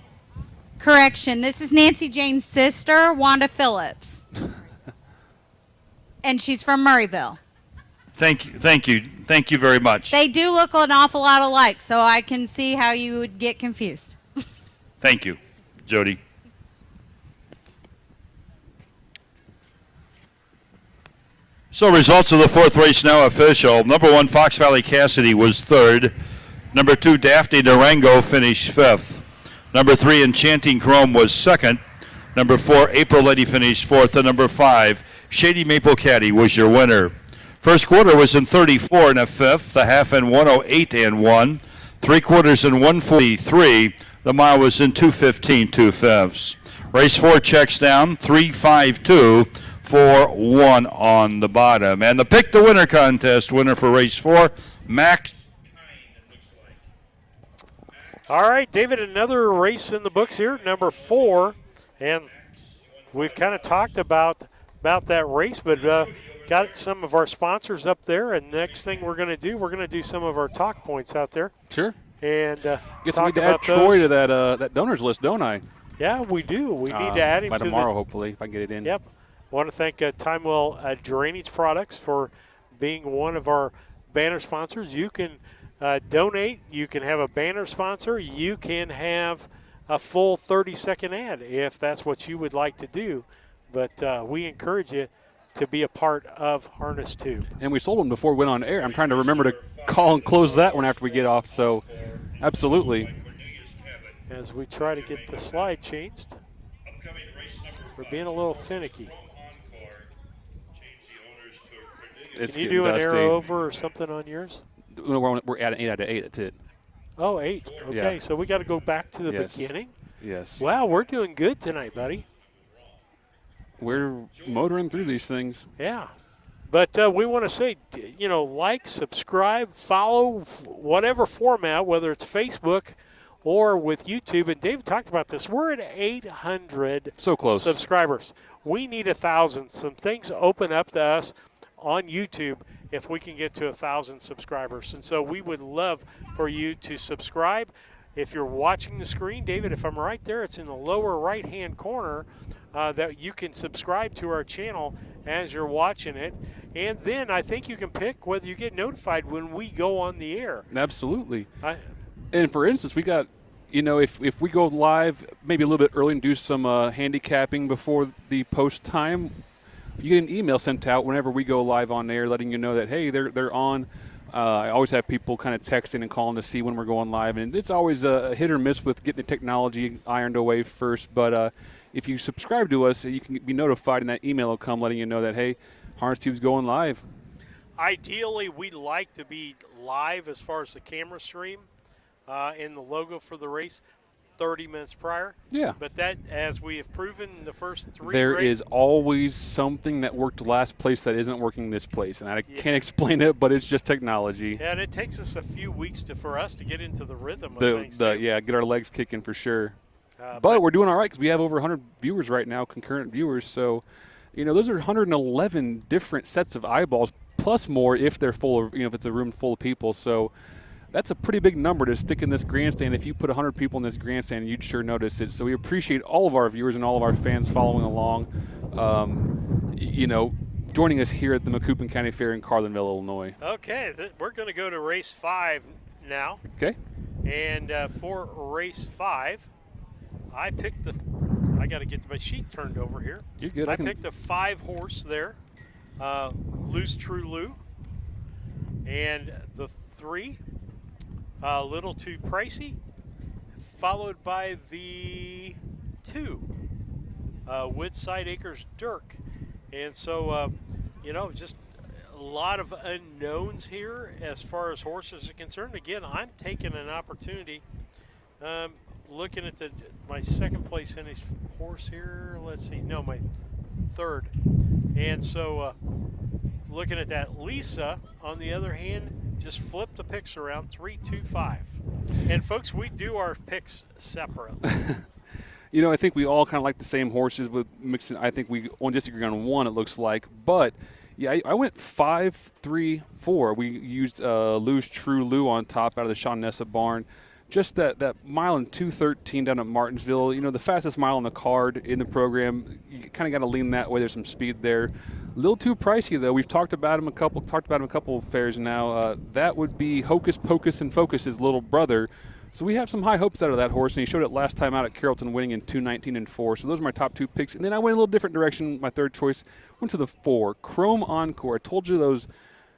Speaker 7: correction, this is Nancy James' sister, Wanda Phillips. And she's from Murrayville.
Speaker 6: Thank you very much.
Speaker 7: They do look an awful lot alike, so I can see how you would get confused.
Speaker 6: Thank you, Jody. So results of the 4th race now official. Number 1, Fox Valley Cassidy was 3rd. Number 2, Daphne Durango finished 5th. Number 3, Enchanting Chrome was 2nd. Number 4, April Lady finished 4th. And number 5, Shady Maple Caddy was your winner. First quarter was in 34 1/5, the half in 108 and 1, 3/4 in 143. The mile was in 2:15 2/5. Race 4 checks down 3:52 4-1 on the bottom. And the pick the winner contest winner for race 4, Mac.
Speaker 1: All right, David, another race in the books here, number 4. And we've kind of talked about that race, but got some of our sponsors up there. And next thing we're going to do some of our talk points out there.
Speaker 2: Sure.
Speaker 1: And
Speaker 2: guess I
Speaker 1: talk
Speaker 2: need to add
Speaker 1: about
Speaker 2: Troy
Speaker 1: those.
Speaker 2: to that donors list, don't I?
Speaker 1: Yeah, we do. We need to add him
Speaker 2: by
Speaker 1: to
Speaker 2: tomorrow, hopefully, if I can get it in.
Speaker 1: Yep. Want to thank Timewell Drainage Products for being one of our banner sponsors. You can donate. You can have a banner sponsor. You can have a full 30-second ad if that's what you would like to do. But we encourage you to be a part of Harness Tube.
Speaker 2: And we sold them before we went on air. I'm trying to remember to call and close that one after we get off. So, absolutely.
Speaker 1: As we try to get the slide changed, we're being a little finicky.
Speaker 2: It's
Speaker 1: Can you
Speaker 2: getting
Speaker 1: do an
Speaker 2: dusty.
Speaker 1: arrow over or something on yours?
Speaker 2: We're at an 8 out of 8. That's it.
Speaker 1: Oh, 8. Okay,
Speaker 2: Yeah.
Speaker 1: so we got to go back to the
Speaker 2: Yes.
Speaker 1: beginning.
Speaker 2: Yes.
Speaker 1: Wow, we're doing good tonight, buddy.
Speaker 2: We're motoring through these things.
Speaker 1: Yeah. But we want to say, like, subscribe, follow, whatever format, whether it's Facebook or with YouTube. And Dave talked about this. We're at 800
Speaker 2: So close.
Speaker 1: subscribers. We need 1,000. Some things open up to us on YouTube if we can get to 1,000 subscribers. And so we would love for you to subscribe. If you're watching the screen, David, if I'm right there, it's in the lower right-hand corner that you can subscribe to our channel as you're watching it. And then I think you can pick whether you get notified when we go on the air.
Speaker 2: Absolutely. And for instance, we got, if we go live maybe a little bit early and do some handicapping before the post time, you get an email sent out whenever we go live on air letting you know that, hey, they're on. I always have people kind of texting and calling to see when we're going live. And it's always a hit or miss with getting the technology ironed away first. But if you subscribe to us, you can be notified, and that email will come letting you know that, hey, Harness Tube's going live.
Speaker 1: Ideally, we'd like to be live as far as the camera stream and the logo for the race 30 minutes prior.
Speaker 2: Yeah.
Speaker 1: But that, as we have proven in the first 3
Speaker 2: There
Speaker 1: races,
Speaker 2: is always something that worked last place that isn't working this place, and I can't explain it, but it's just technology.
Speaker 1: and it takes us a few weeks for us to get into the rhythm of things.
Speaker 2: Get our legs kicking for sure. But we're doing all right because we have over 100 viewers right now, concurrent viewers. So, those are 111 different sets of eyeballs, plus more if they're full of, if it's a room full of people. So that's a pretty big number to stick in this grandstand. If you put 100 people in this grandstand, you'd sure notice it. So we appreciate all of our viewers and all of our fans following along, joining us here at the Macoupin County Fair in Carlinville, Illinois.
Speaker 1: Okay, we're going to go to race 5 now.
Speaker 2: Okay.
Speaker 1: And for race 5, I picked I got to get my sheet turned over here.
Speaker 2: You're good.
Speaker 1: I picked a 5-horse there, Loose True Lou. And the 3, Little Too Pricey, followed by the 2, Woodside Acres Dirk. And so, just a lot of unknowns here as far as horses are concerned. Again, I'm taking an opportunity, looking at my second place finished horse here. Let's see, no, my 3rd. And so, looking at that, Lisa, on the other hand, just flip the picks around, 3, 2, 5. And folks, we do our picks separately.
Speaker 2: I think we all kind of like the same horses with mixing. I think we only disagree on one, it looks like. But, yeah, I went 5, 3, 4. We used Lou's True Lou on top out of the Sean Nessa barn. Just that mile in 2:13 down at Martinsville, the fastest mile on the card in the program. You kind of got to lean that way. There's some speed there. A little too pricey, though. We've talked about him a couple of fairs now. That would be Hocus Pocus and Focus's little brother. So we have some high hopes out of that horse, and he showed it last time out at Carrollton, winning in 2:19 and 4. So those are my top 2 picks. And then I went a little different direction. My 3rd choice went to the 4, Chrome Encore. I told you those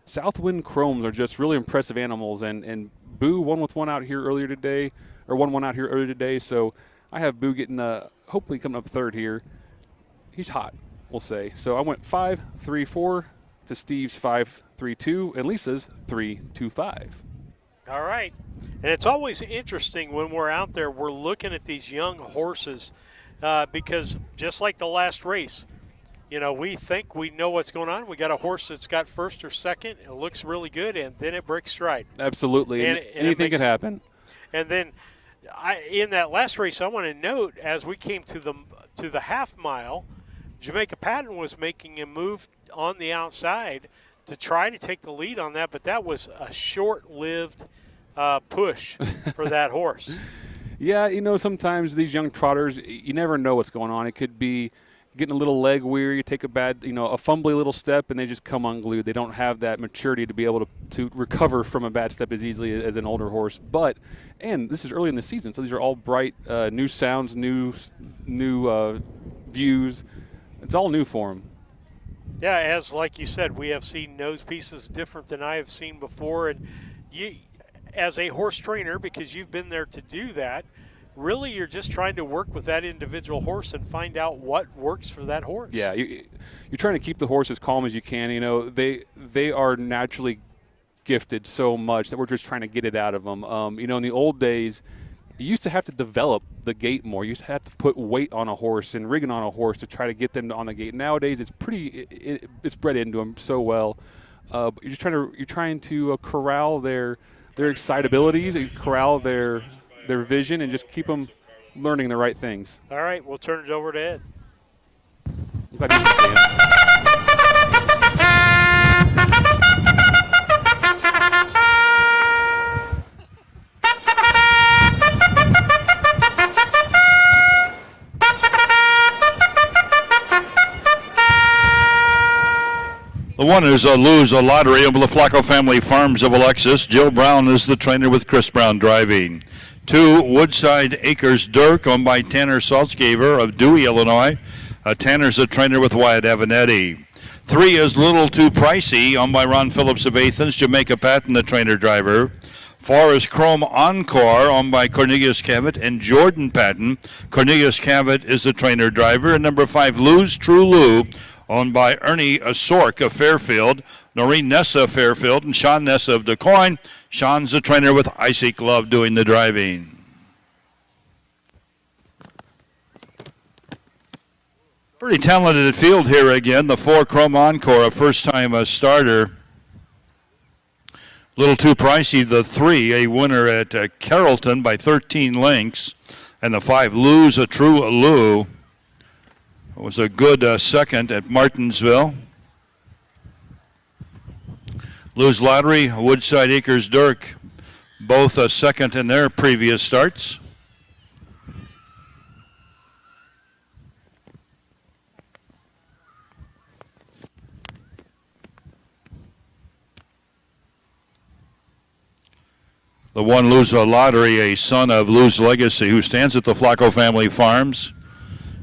Speaker 2: Southwind Chromes are just really impressive animals, and Boo won with one out here earlier today, so I have Boo getting hopefully coming up 3rd here. He's hot, we'll say. So I went 5, 3, 4 to Steve's 5, 3, 2, and Lisa's 3, 2, 5.
Speaker 1: All right. And it's always interesting when we're out there, we're looking at these young horses because just like the last race, we think we know what's going on. We got a horse that's got first or second. It looks really good, and then it breaks stride.
Speaker 2: Absolutely. And anything could happen.
Speaker 1: And then in that last race, I want to note, as we came to the half mile, Jamaica Patton was making a move on the outside to try to take the lead on that, but that was a short-lived push for that horse.
Speaker 2: Yeah, sometimes these young trotters, you never know what's going on. It could be getting a little leg weary, take a bad, a fumbly little step, and they just come unglued. They don't have that maturity to be able to recover from a bad step as easily as an older horse. And this is early in the season, so these are all bright, new sounds, new views. It's all new for them.
Speaker 1: Yeah, as like you said, we have seen nose pieces different than I have seen before, and you, as a horse trainer, because you've been there to do that, really you're just trying to work with that individual horse and find out what works for that horse.
Speaker 2: Yeah, you're trying to keep the horse as calm as you can. They are naturally gifted so much that we're just trying to get it out of them. In the old days, you used to have to develop the gait more. You used to have to put weight on a horse and rigging on a horse to try to get them on the gait. Nowadays, it's it's bred into them so well. You're trying to corral their excitabilities and corral their vision and just keep them learning the right things.
Speaker 1: All right, we'll turn it over to Ed.
Speaker 2: I'm glad you can see him.
Speaker 6: The winners lose a lottery of the Flacco Family Farms of Alexis. Jill Brown is the trainer with Chris Brown driving. 2, Woodside Acres Dirk, owned by Tanner Saltzgaver of Dewey, Illinois. Tanner's a trainer with Wyatt Avanetti. 3 is Little Too Pricey, owned by Ron Phillips of Athens. Jamaica Patton, the trainer driver. 4 is Chrome Encore, owned by Cornelius Cavett and Jordan Patton. Cornelius Cavett is the trainer driver. And number 5, Lou's True Lou, owned by Ernie Sork of Fairfield, Noreen Nessa of Fairfield, and Sean Nessa of DuQuoin. Sean's the trainer with Isaac Love doing the driving. Pretty talented field here again. The 4, Chrome Encore, a first-time starter. Little Too Pricey, the 3, a winner at Carrollton by 13 lengths. And the 5, Lou's a True Lou. It was a good second at Martinsville. Lou's Lottery, Woodside Acres Dirk, both a second in their previous starts. The 1, Lou's Lottery, a son of Lou's Legacy, who stands at the Flacco Family Farms.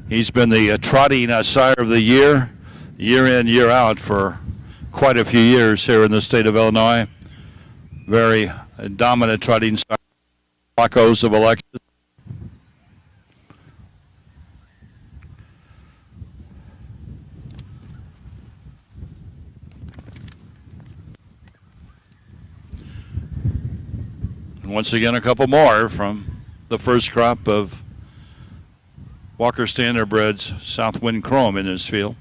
Speaker 6: He's been the trotting sire of the year in, year out for quite a few years here in the state of Illinois. Very dominant trotting sire. Flacco's of Alexis. And once again, a couple more from the first crop of Walker Standardbred's Southwind Chrome in his field.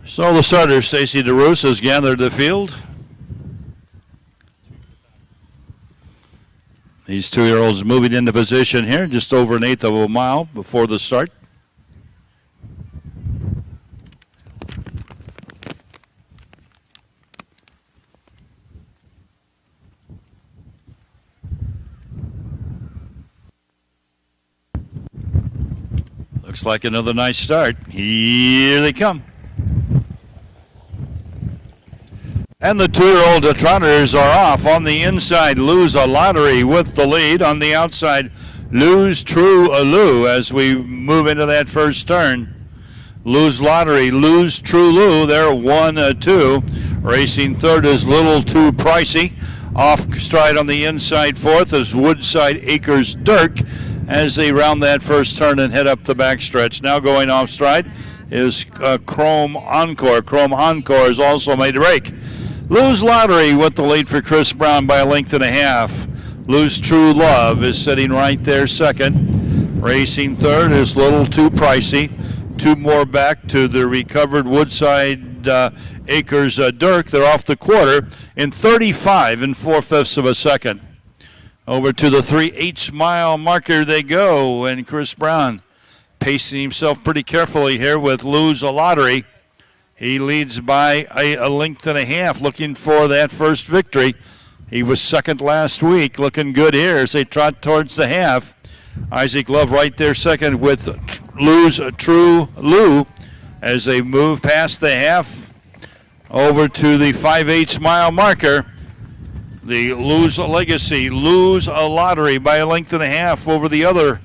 Speaker 6: So the starter, Stacy DeRoos, has gathered the field. These 2-year-olds moving into position here, just over 1/8 of a mile before the start. Looks like another nice start. Here they come. And the 2-year-old trotters are off. On the inside, Lou's Lottery with the lead. On the outside, Lose True Lou as we move into that first turn. Lose Lottery, Lose True Lou, they're 1-2. Racing third is Little Too Pricey. Off stride on the inside fourth is Woodside Acres Dirk as they round that first turn and head up the backstretch. Now going off stride is Chrome Encore. Chrome Encore has also made a break. Lose Lottery with the lead for Chris Brown by a length and a half. Lose True Love is sitting right there second. Racing third is Little Too Pricey. Two more back to the recovered Woodside Acres Dirk. They're off the quarter in 35 4/5 of a second. Over to the 3/8 mile marker they go, and Chris Brown pacing himself pretty carefully here with Lose a Lottery. He leads by a length and a half, looking for that first victory. He was second last week, looking good here as they trot towards the half. Isaac Love right there second with Lose True Lou as they move past the half over to the 5/8 mile marker. The Lose Legacy, Lose a Lottery by a length and a half over the other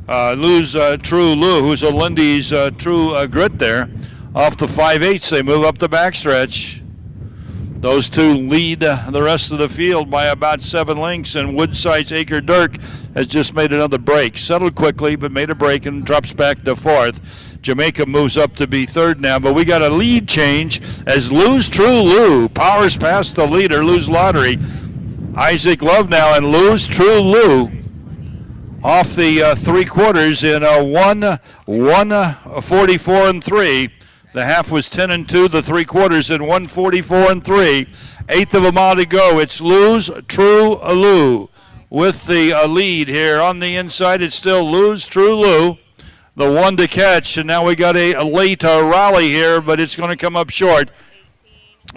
Speaker 6: Lose True Lou, who's a Lindy's True Grit there. Off the 5/8, they move up the backstretch. Those two lead the rest of the field by about 7 lengths, and Woodside's Acre Dirk has just made another break. Settled quickly, but made a break and drops back to fourth. Jamaica moves up to be third now, but we got a lead change as Lose True Lou powers past the leader, Lose Lottery. Isaac Love now and Lose True Lou off the 3/4 in a 1:44 3. The half was 10-2, the 3/4 in 1:44 3. Eighth of a mile to go. It's Lose True Lou with the lead here. On the inside, it's still Lose True Lou, the one to catch. And now we got a late rally here, but it's going to come up short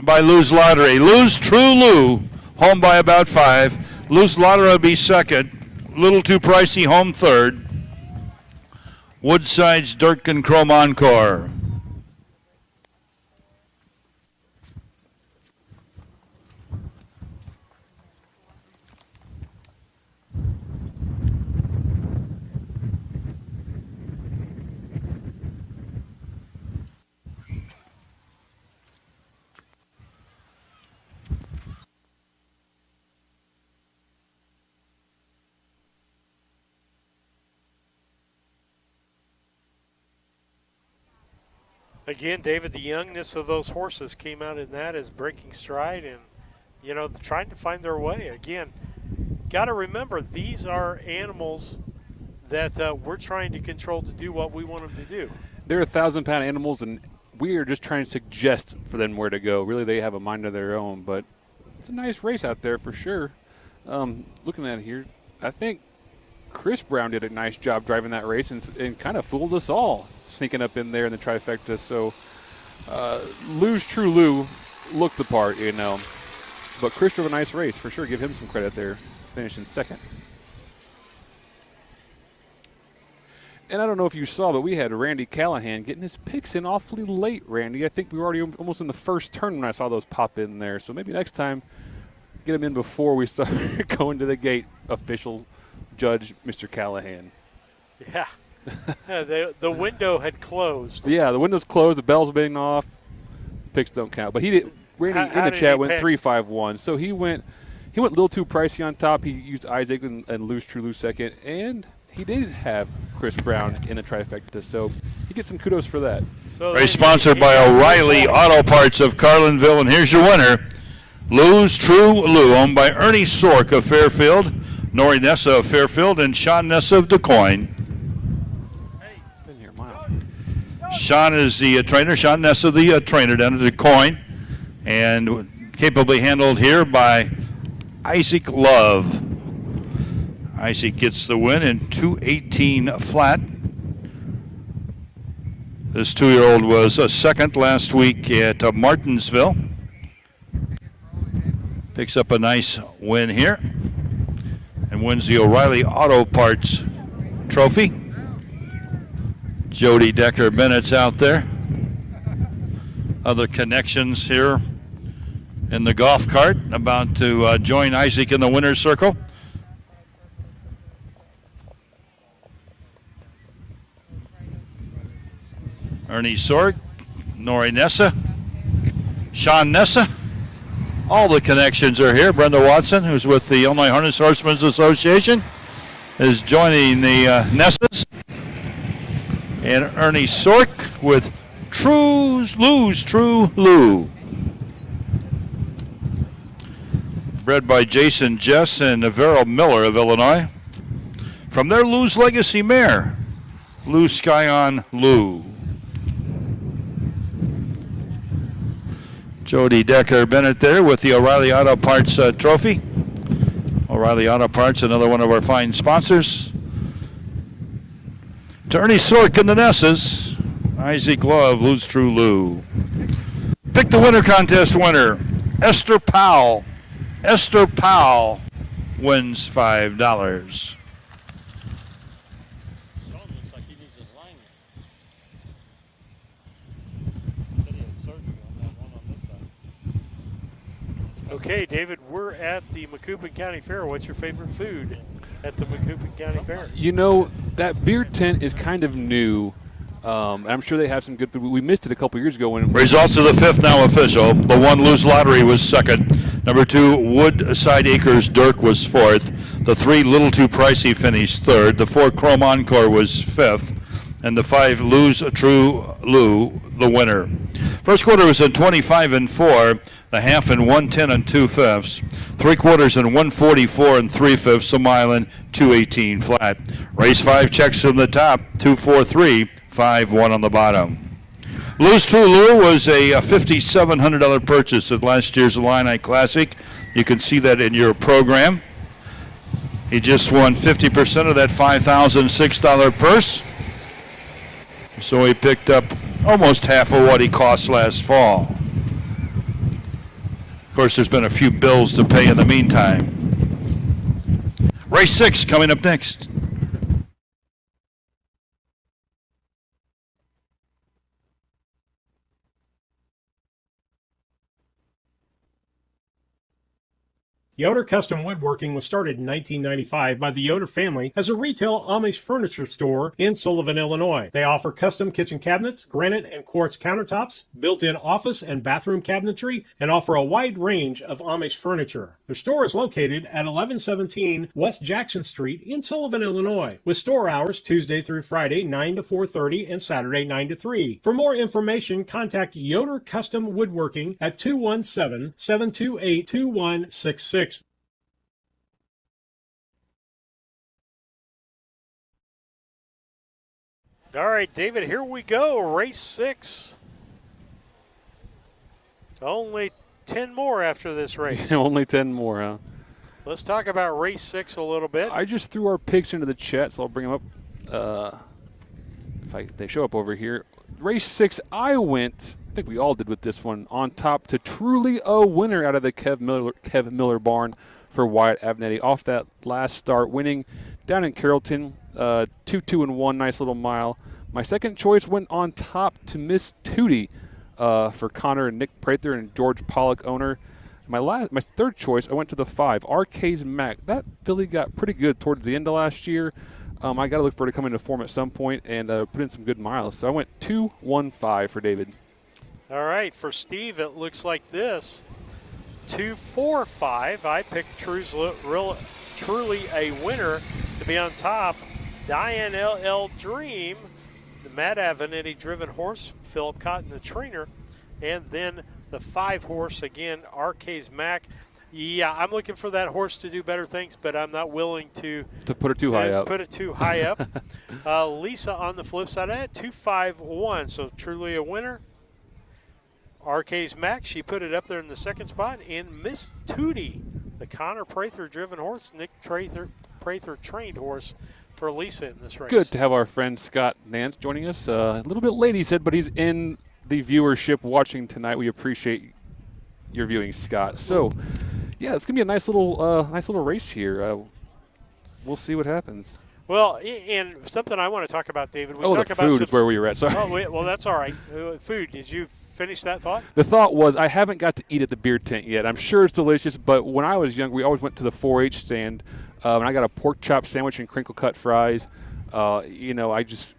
Speaker 6: by Lose Lottery. Lose True Lou, home by about 5. Lose Lottery will be second. Little Too Pricey, home third. Woodside's Dirk and Chrome Encore.
Speaker 1: Again, David, the youngness of those horses came out in that as breaking stride and, trying to find their way. Again, got to remember, these are animals that we're trying to control to do what we want them to do.
Speaker 2: They're 1,000-pound animals, and we are just trying to suggest for them where to go. Really, they have a mind of their own, but it's a nice race out there for sure. Looking at it here, I think Chris Brown did a nice job driving that race and kind of fooled us all, sneaking up in there in the trifecta. So Lose True Lou looked the part, but Chris drove a nice race for sure. Give him some credit there, finishing second. And I don't know if you saw, but we had Randy Callahan getting his picks in awfully late, Randy. I think we were already almost in the first turn when I saw those pop in there. So maybe next time, get them in before we start going to the gate. Official judge, Mr. Callahan.
Speaker 1: Yeah. The window had closed.
Speaker 2: Yeah, the window's closed. The bell's been off. Picks don't count. But he did. Randy in the chat went 3-5-1. So he went a little too pricey on top. He used Isaac and Lose True Lou second, and he did have Chris Brown in the trifecta. So he gets some kudos for that.
Speaker 6: So race sponsored by O'Reilly Auto Parts of Carlinville, and here's your winner, Lose True Lou, owned by Ernie Sork of Fairfield, Nori Nessa of Fairfield, and Sean Nessa of DuQuoin. Sean is the trainer. Sean Nessa, the trainer down at DuQuoin, and capably handled here by Isaac Love. Isaac gets the win in 2:18 flat. This 2-year-old was second last week at Martinsville. Picks up a nice win here and wins the O'Reilly Auto Parts trophy. Jody Decker Bennett's out there. Other connections here in the golf cart, about to join Isaac in the winner's circle. Ernie Sorg, Nori Nessa, Sean Nessa. All the connections are here. Brenda Watson, who's with the Illinois Harness Horsemen's Association, is joining the Nessas. And Ernie Sork with Lou's True Lou. Bred by Jason Jess and Navarro Miller of Illinois. From their Lou's Legacy mare, Lou Skyon Lou. Jody Decker Bennett there with the O'Reilly Auto Parts trophy. O'Reilly Auto Parts, another one of our fine sponsors. To Ernie Sork and the Nessas, Isaac Love, Lou's True Lou. Pick the winter contest winner, Esther Powell. Esther Powell wins $5.
Speaker 1: Okay, David, we're at the Macoupin County Fair. What's your favorite food at the Macoupin County Fair?
Speaker 2: You know, that beer tent is kind of new. I'm sure they have some good food. We missed it a couple years ago.
Speaker 6: Results of the fifth now official. The 1 Loose Lottery was second. Number 2 Woodside Acres Dirk was fourth. The 3 Little Too Pricey finished third. The 4 Chrome Encore was fifth. And the 5 Lou's True Lou, the winner. First quarter was in 25 and 4. The half in 110 and 2/5. 3 quarters in 144 and 3/5. A mile in 218 flat. Race 5 checks from the top. 243, 5-1 on the bottom. Lou's True Lou was a $5,700 purchase at last year's Illini Classic. You can see that in your program. He just won 50% of that $5,006 purse. So he picked up almost half of what he cost last fall. Of course, there's been a few bills to pay in the meantime. Race 6 coming up next.
Speaker 1: Yoder Custom Woodworking was started in 1995 by the Yoder family as a retail Amish furniture store in Sullivan, Illinois. They offer custom kitchen cabinets, granite and quartz countertops, built-in office and bathroom cabinetry, and offer a wide range of Amish furniture. Their store is located at 1117 West Jackson Street in Sullivan, Illinois, with store hours Tuesday through Friday 9 to 4:30 and Saturday 9 to 3. For more information, contact Yoder Custom Woodworking at 217-728-2166. All right, David, here we go. Race 6. Only 10 more after this race.
Speaker 2: Only 10 more, huh?
Speaker 1: Let's talk about race 6 a little bit.
Speaker 2: I just threw our picks into the chat, so I'll bring them up. If they show up over here. Race 6, I think we all did with this one, on top to truly a winner out of the Kev Miller barn for Wyatt Abnetti. Off that last start, winning down in Carrollton, 2-2-1, nice little mile. My second choice went on top to Miss Tootie for Connor and Nick Prather and George Pollock owner. My third choice, I went to the 5, RK's Mac. That filly got pretty good towards the end of last year. I got to look for her to come into form at some point and put in some good miles. So I went 2-1-5 for David.
Speaker 1: All right, for Steve, it looks like this. 2-4-5. I picked truly a winner to be on top. Diane LL Dream, the Matt Avenetti driven horse, Philip Cotton, the trainer, and then the 5 horse again, RK's Mac. Yeah, I'm looking for that horse to do better things, but I'm not willing to
Speaker 2: put her too high up.
Speaker 1: Put it too high up. Lisa on the flip side, I had 2-5-1, so truly a winner. RK's Mac, she put it up there in the second spot. And Miss Tootie, the Connor Prather driven horse, Nick Prather trained horse for Lisa in this race.
Speaker 2: Good to have our friend Scott Nance joining us. A little bit late, he said, but he's in the viewership watching tonight. We appreciate your viewing, Scott. So, yeah, it's gonna be a nice little race here. We'll see what happens.
Speaker 1: Well, and something I want to talk about, David.
Speaker 2: The food is where we were at. Sorry.
Speaker 1: Oh, well, that's all right. Food. Did you finish that thought?
Speaker 2: The thought was I haven't got to eat at the beer tent yet. I'm sure it's delicious, but when I was young, we always went to the 4-H stand, and I got a pork chop sandwich and crinkle cut fries. I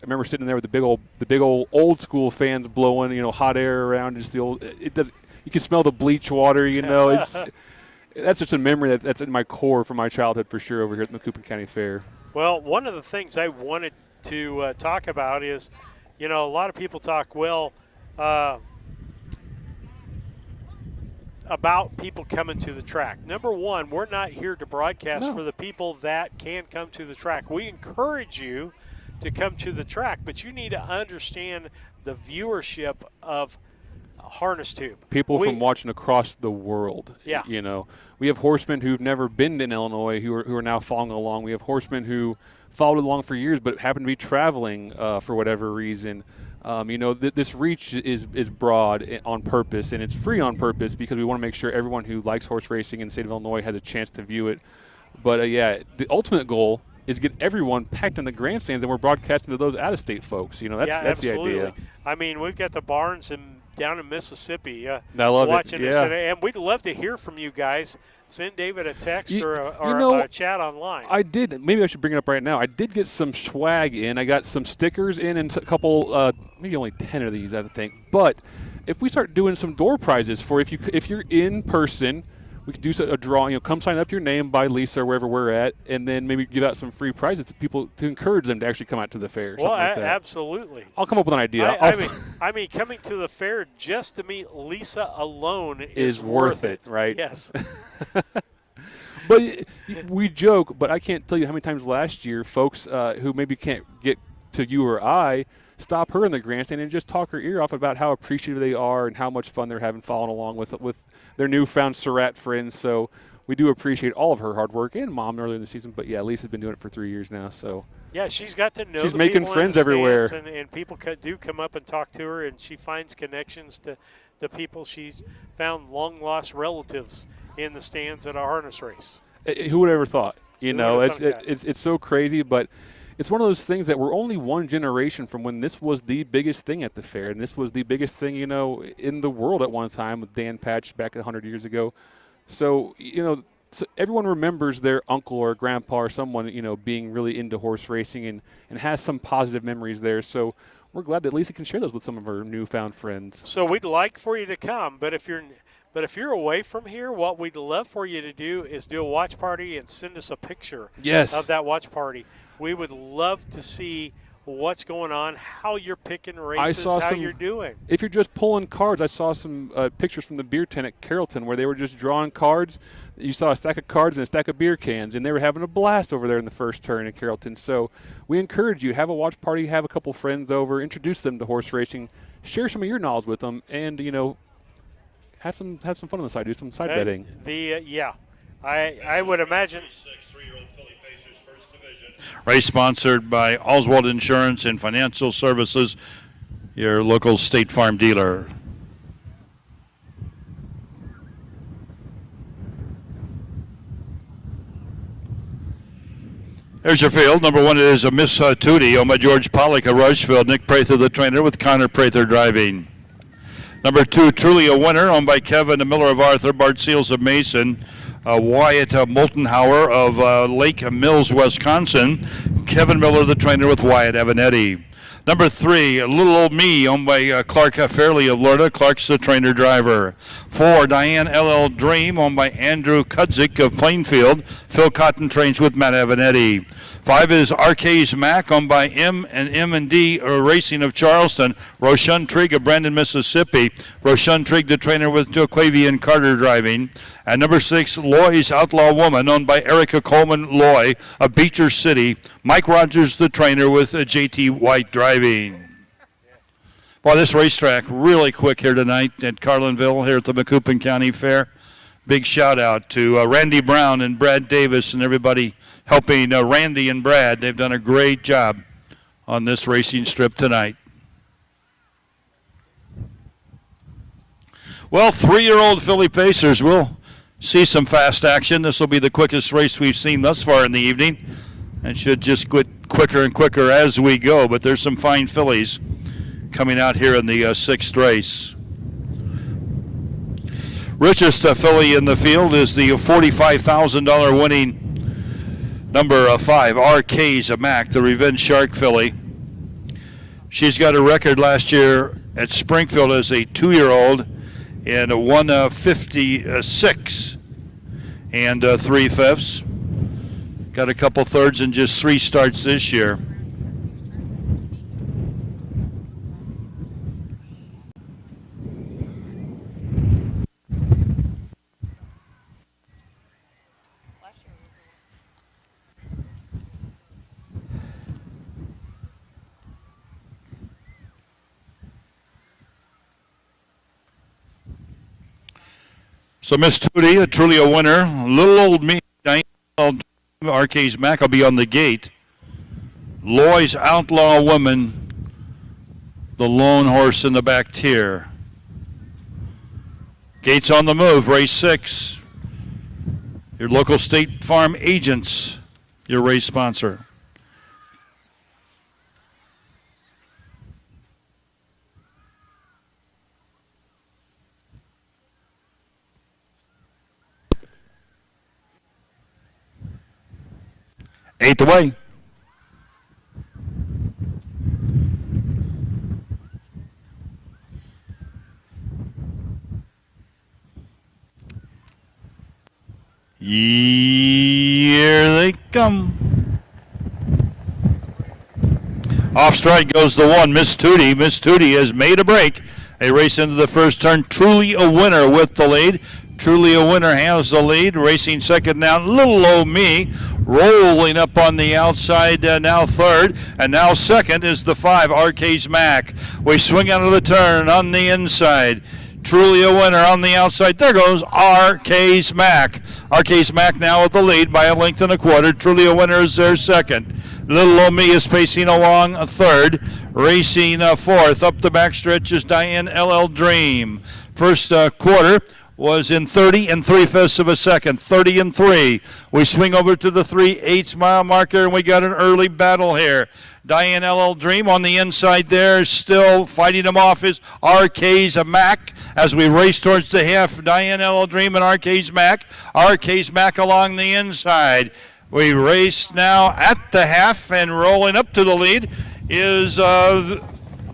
Speaker 2: remember sitting there with the big old old school fans blowing, hot air around. Just the old. It does. You can smell the bleach water. It's that's just a memory that's in my core from my childhood for sure over here at the Macoupin County Fair.
Speaker 1: Well, one of the things I wanted to talk about is, a lot of people talk about people coming to the track. Number one, we're not here to broadcast for the people that can come to the track. We encourage you to come to the track, but you need to understand the viewership of harness tube.
Speaker 2: People from watching across the world.
Speaker 1: Yeah.
Speaker 2: We have horsemen who've never been in Illinois who are now following along. We have horsemen who followed along for years but happen to be traveling for whatever reason. This reach is broad on purpose, and it's free on purpose because we want to make sure everyone who likes horse racing in the state of Illinois has a chance to view it. But, the ultimate goal is get everyone packed in the grandstands, and we're broadcasting to those out-of-state folks. That's the idea.
Speaker 1: I mean, we've got the barns down in Mississippi
Speaker 2: I love
Speaker 1: watching
Speaker 2: it.
Speaker 1: this,
Speaker 2: Yeah.
Speaker 1: and we'd love to hear from you guys. Send David a text or a chat online.
Speaker 2: I did. Maybe I should bring it up right now. I did get some swag in. I got some stickers in and a couple, maybe only 10 of these, I think. But if we start doing some door prizes for if you're in person, we could do a draw. Come sign up your name by Lisa or wherever we're at, and then maybe give out some free prizes to people to encourage them to actually come out to the fair.
Speaker 1: Well,
Speaker 2: like that.
Speaker 1: Absolutely.
Speaker 2: I'll come up with an idea.
Speaker 1: I mean, coming to the fair just to meet Lisa alone
Speaker 2: is worth it, right?
Speaker 1: Yes.
Speaker 2: But we joke, but I can't tell you how many times last year folks who maybe can't get to you or I stop her in the grandstand and just talk her ear off about how appreciative they are and how much fun they're having following along with their newfound Surratt friends. So we do appreciate all of her hard work and Mom earlier in the season. But, Lisa's been doing it for 3 years now. So
Speaker 1: yeah, she's got to know
Speaker 2: she's
Speaker 1: the
Speaker 2: making
Speaker 1: people
Speaker 2: friends
Speaker 1: in the
Speaker 2: everywhere.
Speaker 1: stands, and people do come up and talk to her, and she finds connections to the people. She's found long-lost relatives in the stands at a harness race.
Speaker 2: Who would have ever thought?
Speaker 1: It's
Speaker 2: It's so crazy, but it's one of those things that we're only one generation from when this was the biggest thing at the fair, and this was the biggest thing, in the world at one time with Dan Patch back 100 years ago. So, so everyone remembers their uncle or grandpa or someone, being really into horse racing and has some positive memories there. So we're glad that Lisa can share those with some of her newfound friends.
Speaker 1: So we'd like for you to come, but if you're away from here, what we'd love for you to do is do a watch party and send us a picture of that watch party. We would love to see what's going on, how you're picking races, how you're doing.
Speaker 2: If you're just pulling cards, I saw some pictures from the beer tent at Carrollton where they were just drawing cards. You saw a stack of cards and a stack of beer cans, and they were having a blast over there in the first turn in Carrollton. So we encourage you, have a watch party, have a couple friends over, introduce them to horse racing, share some of your knowledge with them, and, have some fun on the side, do some side betting.
Speaker 1: I would imagine.
Speaker 6: Race sponsored by Oswald Insurance and Financial Services, your local State Farm dealer. There's your field. Number one is a Miss Tootie owned by George Pollock of Rushville. Nick Prather, the trainer, with Connor Prather driving. Number two, Truly a Winner, owned by Kevin Miller of Arthur, Bart Seals of Mason, Wyatt Moltenhauer of Lake Mills, Wisconsin, Kevin Miller, the trainer, with Wyatt Avanetti. Number three, Little Old Me, owned by Clark Fairley of Florida. Clark's the trainer driver. Four, Diane LL Dream, owned by Andrew Kudzik of Plainfield. Phil Cotton trains with Matt Avanetti. Five is Arcades Mac, owned by M&D Racing of Charleston. Roshan Trigg of Brandon, Mississippi. Roshan Trigg, the trainer, with Joaquavian Carter driving. And number six, Loy's Outlaw Woman, owned by Erica Coleman Loy of Beecher City. Mike Rogers, the trainer, with J.T. White driving. Well, this racetrack really quick here tonight at Carlinville here at the Macoupin County Fair. Big shout out to Randy Brown and Brad Davis and everybody helping Randy and Brad. They've done a great job on this racing strip tonight. Well, 3-year-old filly pacers will see some fast action. This will be the quickest race we've seen thus far in the evening, and should just get quicker and quicker as we go. But there's some fine fillies coming out here in the sixth race. Richest filly in the field is the $45,000 winning Number 5, RK's Mac, the Revenge Shark filly. She's got a record last year at Springfield as a 2-year-old in 156 and 3/5. Got a couple thirds and just 3 starts this year. So Miss Tootie, truly a winner. Little old me, RK's Mac will be on the gate. Loy's Outlaw Woman, the lone horse in the back tier. Gates on the move, race 6. Your local State Farm agents, your race sponsor. Eighth away. Here they come. Off stride goes the 1, Miss Tootie. Miss Tootie has made a break. A race into the first turn. Truly a winner with the lead. Truly a winner has the lead. Racing second now, Little Old Me. Rolling up on the outside, now third. And now second is the 5, RK's Mac. We swing out of the turn on the inside. Truly a winner on the outside. There goes RK's Mac. RK's Mac now with the lead by a length and a quarter. Truly a winner is there second. Little Old Me is pacing along a third. Racing fourth. Up the backstretch is Diane LL Dream. First quarter was in 30 and 3/5 of a second, 30 and 3. We swing over to the 3/8 mile marker, and we got an early battle here. Diane LL Dream on the inside there, still fighting him off is RK's Mac as we race towards the half. Diane LL Dream and RK's Mac. RK's Mac along the inside. We race now at the half, and rolling up to the lead is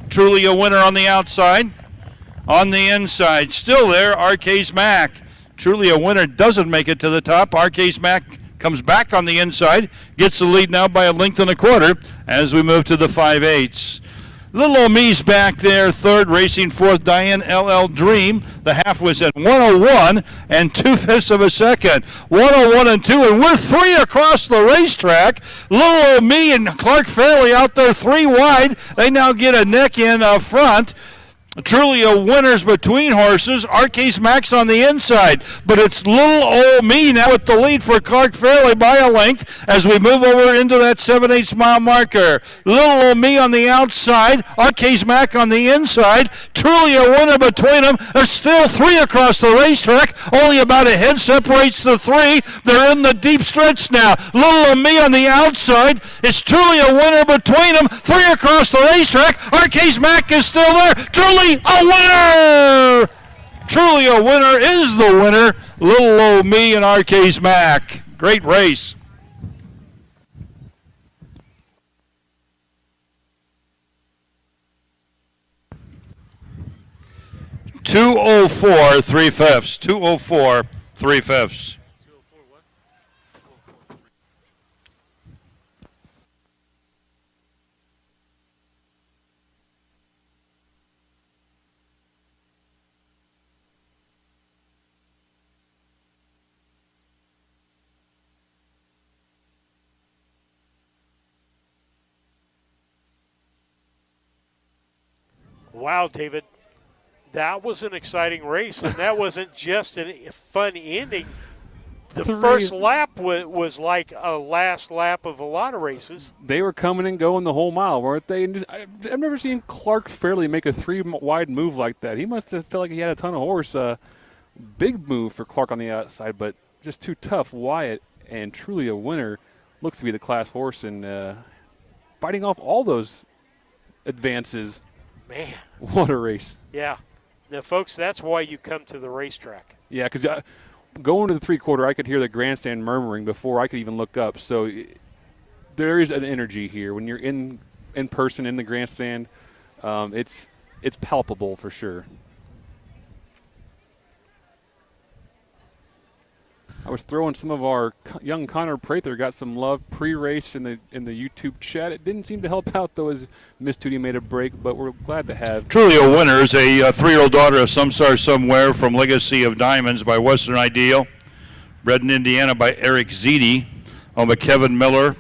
Speaker 6: truly a winner on the outside. On the inside, still there, RK's Mac. Truly a winner, doesn't make it to the top. RK's Mac comes back on the inside, gets the lead now by a length and a quarter as we move to the 5/8. Little Old Me's back there, third, racing fourth, Diane LL Dream. The half was at 101 and 2/5 of a second. 101 and 2, and we're 3 across the racetrack. Little Old Me and Clark Fairley out there 3 wide. They now get a neck in front. Truly a winners between horses. RK's Max on the inside, but it's Little Old Me now with the lead for Clark Fairley by a length as we move over into that 7/8 mile marker. Little Old Me on the outside, RK's Mac on the inside. Truly a winner between them. There's still 3 across the racetrack. Only about a head separates the 3. They're in the deep stretch now. Little Old Me on the outside. It's truly a winner between them. 3 across the racetrack. RK's Mac is still there. Truly a winner! Truly a winner is the winner. Little Old Me and RK's Mac. Great race. .204 3/5. 204 3/5.
Speaker 1: Wow, David, that was an exciting race, and that wasn't just a fun ending. The first lap was like a last lap of a lot of races.
Speaker 2: They were coming and going the whole mile, weren't they? And I've never seen Clark Fairley make a 3-wide move like that. He must have felt like he had a ton of horse. Big move for Clark on the outside, but just too tough. Wyatt, and truly a winner, looks to be the class horse and fighting off all those advances.
Speaker 1: Man.
Speaker 2: What a race.
Speaker 1: Yeah. Now, folks, that's why you come to the racetrack.
Speaker 2: Yeah, because going to the three-quarter, I could hear the grandstand murmuring before I could even look up. So there is an energy here. When you're in person in the grandstand, it's palpable for sure. I was throwing some of our young Connor Prather got some love pre-race in the YouTube chat. It didn't seem to help out though as Miss Tootie made a break, but we're glad to have.
Speaker 6: Truly a winner is a 3-year-old daughter of Some Star Somewhere from Legacy of Diamonds by Western Ideal. Bred in Indiana by Eric Ziti, owned by Kevin Miller,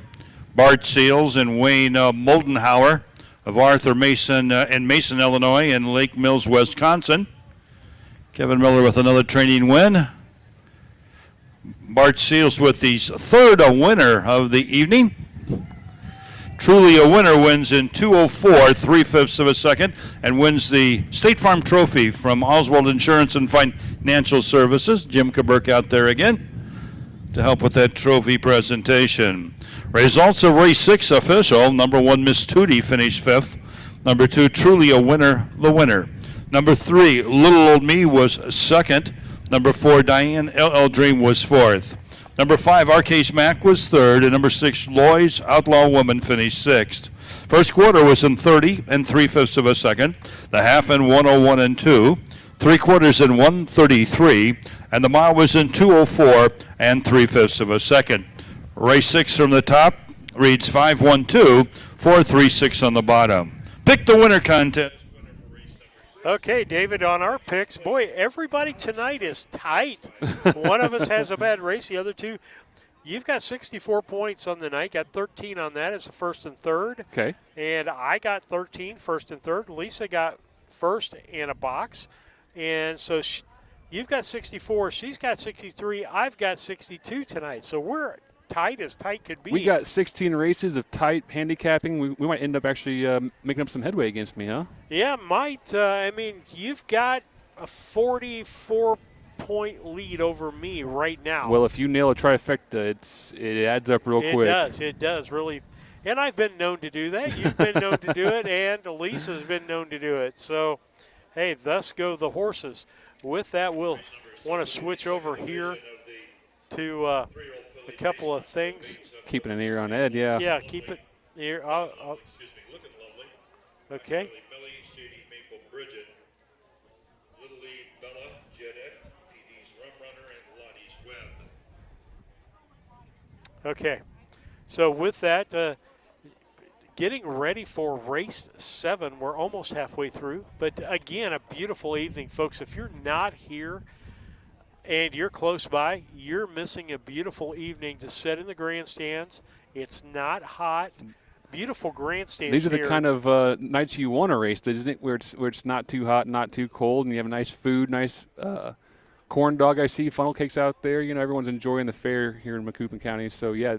Speaker 6: Bart Seals, and Wayne Moldenhauer of Arthur Mason in Mason, Illinois, and Lake Mills, Wisconsin. Kevin Miller with another training win. Bart Seals with his third winner of the evening. Truly a winner wins in 2:04 3/5 of a second and wins the State Farm Trophy from Oswald Insurance and Financial Services. Jim Kaburk out there again to help with that trophy presentation. Results of race 6 official. Number 1, Miss Tootie finished 5th. Number 2, Truly a Winner, the winner. Number 3, Little Old Me was 2nd. Number 4, Diane LL Dream was 4th. Number 5, Arcase Mac was 3rd. And number 6, Loy's Outlaw Woman finished 6th. First quarter was in 30 and 3/5 of a second. The half in 1:01 and 2. 3/4 in 1:33. And the mile was in 2:04 and 3/5 of a second. Race 6 from the top reads 5:12, 4:36 on the bottom. Pick the winner contest.
Speaker 1: Okay, David, on our picks, boy, everybody tonight is tight. One of us has a bad race, the other two. You've got 64 points on the night, got 13 on that as the first and third.
Speaker 2: Okay.
Speaker 1: And I got 13, first and third. Lisa got first and a box. And so you've got 64, she's got 63, I've got 62 tonight. So we're tight as tight could be.
Speaker 2: We got 16 races of tight handicapping. We might end up actually making up some headway against me, huh?
Speaker 1: Yeah, might. I mean, you've got a 44-point lead over me right now.
Speaker 2: Well, if you nail a trifecta, it adds up real quick.
Speaker 1: It does, really. And I've been known to do that. You've been known to do it, and Lisa's been known to do it. So, hey, thus go the horses. With that, we'll want to switch over here to a couple of things.
Speaker 2: Keeping an ear on Ed, yeah.
Speaker 1: Yeah, keep it here. Okay. Okay. So with that, getting ready for race 7. We're almost halfway through. But again, a beautiful evening, folks. If you're not here and you're close by, you're missing a beautiful evening to sit in the grandstands. It's not hot. Beautiful grandstands.
Speaker 2: These are the
Speaker 1: here.
Speaker 2: kind of nights you want to race, isn't it? Where it's not too hot, not too cold, and you have a nice food, nice corn dog. I see funnel cakes out there. You know, everyone's enjoying the fair here in Macoupin County. So yeah,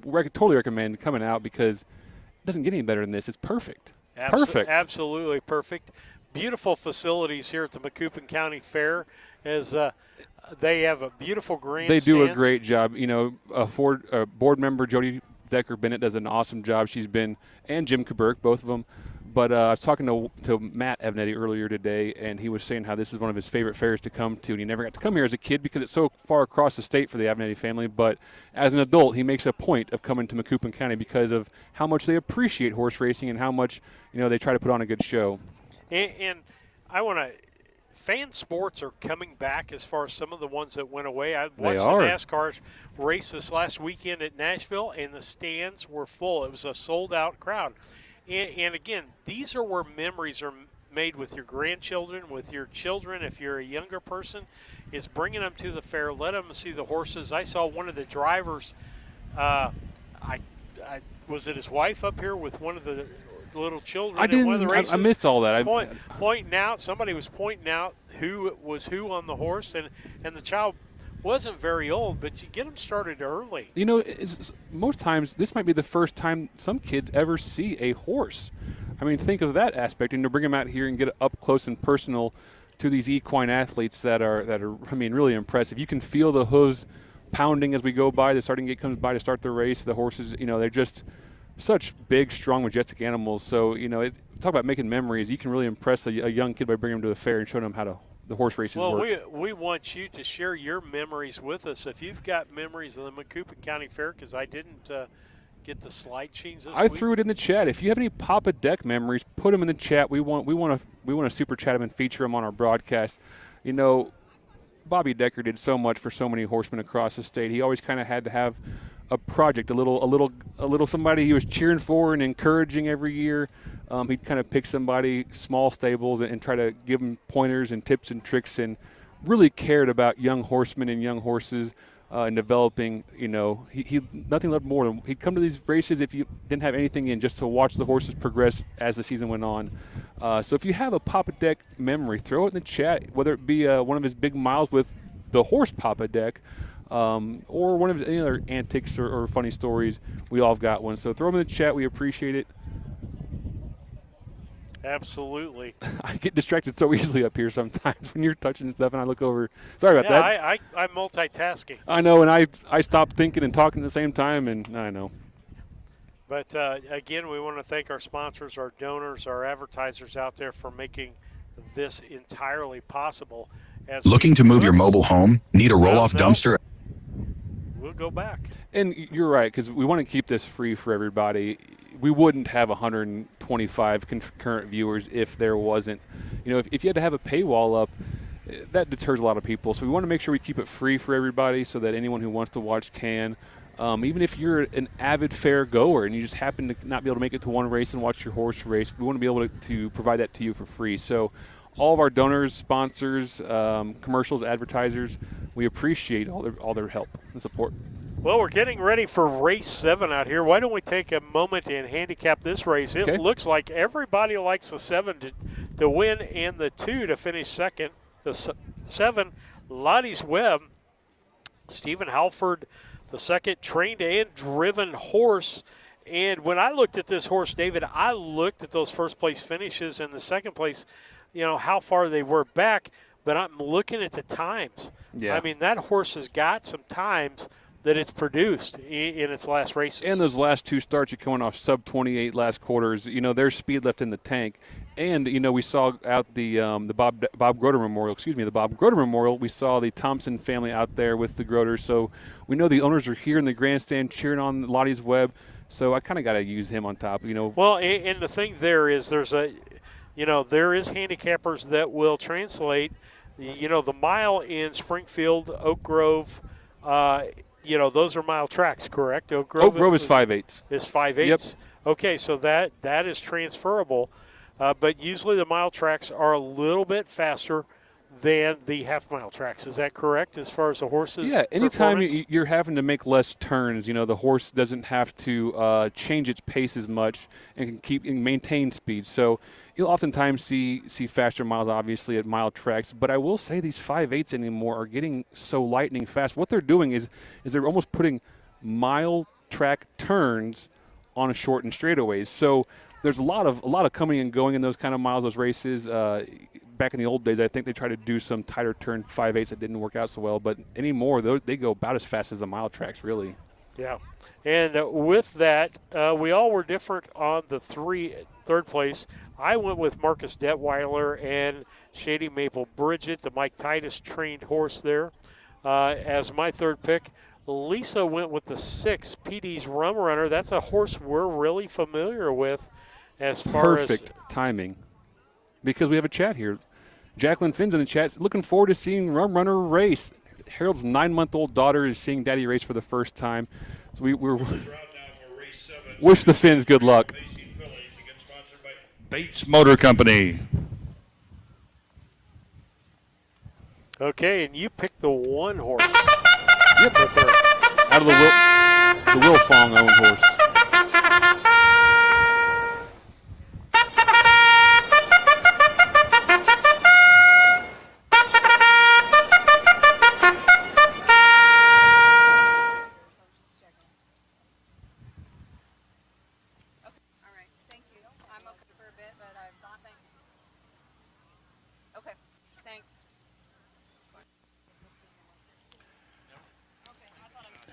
Speaker 2: totally recommend coming out because it doesn't get any better than this. It's perfect. It's perfect.
Speaker 1: Absolutely perfect. Beautiful facilities here at the Macoupin County Fair. As they have a beautiful grandstand.
Speaker 2: They do a great job. You know, board member Jody Decker Bennett does an awesome job. She's been, and Jim Kaburk, both of them. But I was talking to Matt Evnetti earlier today, and he was saying how this is one of his favorite fairs to come to. And he never got to come here as a kid because it's so far across the state for the Evnetti family. But as an adult, he makes a point of coming to Macoupin County because of how much they appreciate horse racing and how much, you know, they try to put on a good show.
Speaker 1: And I want to. Fan sports are coming back as far as some of the ones that went away. I watched the NASCAR race this last weekend at Nashville, and the stands were full. It was a sold-out crowd. And again, these are where memories are made with your grandchildren, with your children. If you're a younger person, is bringing them to the fair. Let them see the horses. I saw one of the drivers. Was it his wife up here with one of the little children?
Speaker 2: I didn't.
Speaker 1: One of the races,
Speaker 2: I missed all that.
Speaker 1: Pointing out, somebody was pointing out who was who on the horse, and the child wasn't very old, but you get them started early.
Speaker 2: You know, most times this might be the first time some kids ever see a horse. I mean, think of that aspect, and to bring them out here and get up close and personal to these equine athletes that are I mean, really impressive. You can feel the hooves pounding as we go by. The starting gate comes by to start the race. The horses, you know, they're just such big, strong, majestic animals. So, you know, talk about making memories. You can really impress a young kid by bringing them to the fair and showing them how to the horse races
Speaker 1: Well,
Speaker 2: work.
Speaker 1: we want you to share your memories with us. If you've got memories of the Macoupin County Fair, because I didn't get the slide sheets this
Speaker 2: I
Speaker 1: week.
Speaker 2: threw it in the chat. If you have any Papa Deck memories, put them in the chat. We want to super chat them and feature them on our broadcast. You know, Bobby Decker did so much for so many horsemen across the state. He always kind of had to have a project, a little somebody he was cheering for and encouraging every year. He'd kind of pick somebody, small stables, and try to give them pointers and tips and tricks, and really cared about young horsemen and young horses and developing. You know, he nothing left more than he'd come to these races if you didn't have anything in, just to watch the horses progress as the season went on. So if you have a Papa Deck memory, throw it in the chat, whether it be one of his big miles with the horse Papa Deck, or one of his any other antics or funny stories. We all have got one. So throw them in the chat. We appreciate it.
Speaker 1: Absolutely.
Speaker 2: I get distracted so easily up here sometimes when you're touching stuff and I look over. Sorry about that.
Speaker 1: I'm multitasking.
Speaker 2: I know, and I stop thinking and talking at the same time, and I know.
Speaker 1: But again, we want to thank our sponsors, our donors, our advertisers out there for making this entirely possible.
Speaker 5: Looking to move your mobile home? Need a roll-off dumpster?
Speaker 1: We'll go back.
Speaker 2: And you're right, because we want to keep this free for everybody. We wouldn't have 125 concurrent viewers if there wasn't. You know, if you had to have a paywall up, that deters a lot of people. So we want to make sure we keep it free for everybody so that anyone who wants to watch can. Even if you're an avid fair goer and you just happen to not be able to make it to one race and watch your horse race, we want to be able to provide that to you for free. So all of our donors, sponsors, commercials, advertisers, we appreciate all their help and support.
Speaker 1: Well, we're getting ready for race 7 out here. Why don't we take a moment and handicap this race? It looks like everybody likes the 7 to win and the 2 to finish second. The 7, Lottie's Web, Stephen Halford, the second trained and driven horse. And when I looked at this horse, David, I looked at those first place finishes and the second place, you know, how far they were back, but I'm looking at the times.
Speaker 2: Yeah.
Speaker 1: I mean, that horse has got some times that it's produced in its last races.
Speaker 2: And those last 2 starts, you're coming off sub-28 last quarters. You know, there's speed left in the tank. And, you know, we saw out the Bob Groder Memorial, the Bob Groder Memorial, we saw the Thompson family out there with the Groders. So we know the owners are here in the grandstand cheering on Lottie's Web. So I kind of got to use him on top, you know.
Speaker 1: Well, and the thing there is there is handicappers that will translate, you know, the mile in Springfield, Oak Grove, you know, those are mile tracks, correct? Oak Grove
Speaker 2: is 5/8.
Speaker 1: Is 5/8.
Speaker 2: Yep.
Speaker 1: Okay, so that is transferable, but usually the mile tracks are a little bit faster than the half-mile tracks. Is that correct as far as the horses?
Speaker 2: Yeah, anytime you're having to make less turns, you know, the horse doesn't have to change its pace as much and can maintain speed. So you'll oftentimes see faster miles, obviously, at mile tracks. But I will say these 5/8 anymore are getting so lightning fast. What they're doing is they're almost putting mile track turns on a shortened straightaways. So there's a lot of coming and going in those kind of miles, those races. Back in the old days, I think they tried to do some tighter turn 5/8 that didn't work out so well. But anymore, they go about as fast as the mile tracks, really.
Speaker 1: Yeah. And with that, we all were different on the third place. I went with Marcus Detweiler and Shady Maple Bridget, the Mike Titus trained horse there, as my third pick. Lisa went with the 6, PD's Rum Runner. That's a horse we're really familiar with as far as...
Speaker 2: Perfect timing, because we have a chat here. Jacqueline Finn's in the chat. Looking forward to seeing Rum Runner race. Harold's 9-month-old daughter is seeing Daddy race for the first time. So we're wish the Finns good luck.
Speaker 6: Bates Motor Company.
Speaker 1: Okay, and you picked the 1 horse.
Speaker 2: Yep. Out of the Will Fong owned horse.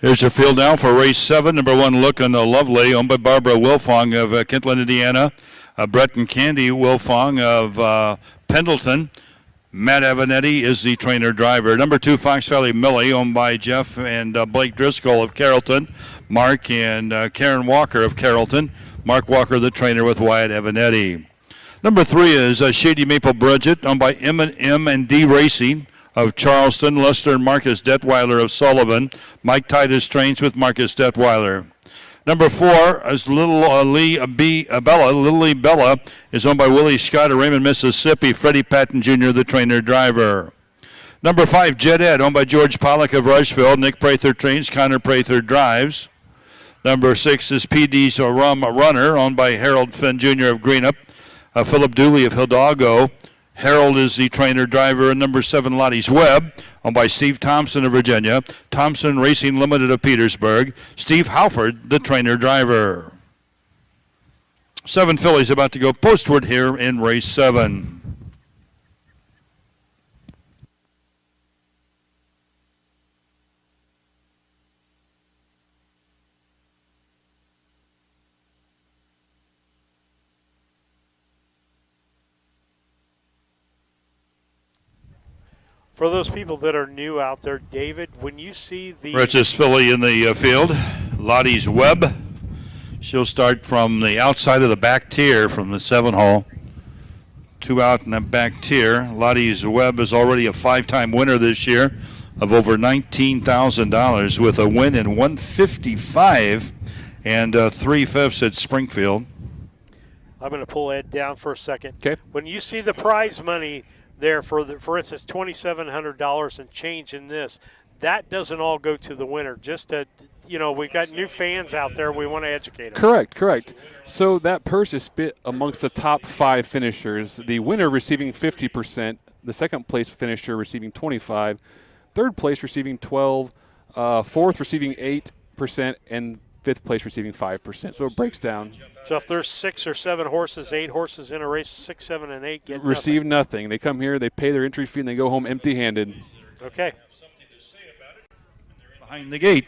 Speaker 6: Here's your field now for race 7. Number 1, Lookin' Lovely, owned by Barbara Wilfong of Kentland, Indiana. Brett and Candy Wilfong of Pendleton. Matt Avanetti is the trainer driver. Number 2, Fox Valley Millie, owned by Jeff and Blake Driscoll of Carrollton. Mark and Karen Walker of Carrollton. Mark Walker, the trainer, with Wyatt Avanetti. Number 3 is Shady Maple Bridget, owned by M&D Racing of Charleston. Lester and Marcus Detweiler of Sullivan. Mike Titus trains with Marcus Detweiler. Number 4 is Little Lee Bella is owned by Willie Scott of Raymond, Mississippi. Freddie Patton Jr., the trainer driver. Number 5, Jet Ed, owned by George Pollock of Rushville. Nick Prather trains, Connor Prather drives. Number 6 is PD's Rum Runner, owned by Harold Finn Jr. of Greenup. Philip Dooley of Hidalgo. Harold is the trainer driver. And number 7, Lottie's Webb, owned by Steve Thompson of Virginia. Thompson Racing Limited of Petersburg. Steve Halford, the trainer driver. 7 fillies about to go postward here in race 7.
Speaker 1: For those people that are new out there, David, when you see the
Speaker 6: Richest filly in the field, Lottie's Webb. She'll start from the outside of the back tier from the 7 hole. 2 out in that back tier. Lottie's Webb is already a 5-time winner this year of over $19,000 with a win in 155 and 3/5 at Springfield.
Speaker 1: I'm going to pull Ed down for a second.
Speaker 2: Okay.
Speaker 1: When you see the prize money there, for instance, $2,700 and change in this, that doesn't all go to the winner. Just to, we've got new fans out there. We want to educate them.
Speaker 2: Correct. So that purse is split amongst the top 5 finishers. The winner receiving 50%, the second place finisher receiving 25%, third place receiving 12%, fourth receiving 8%, and fifth place receiving 5%. So it breaks down.
Speaker 1: So if there's 6 or 7 horses, 8 horses in a race, 6, 7, and 8 get
Speaker 2: receive nothing. They come here, they pay their entry fee, and they go home empty-handed.
Speaker 1: Okay.
Speaker 6: Behind the gate.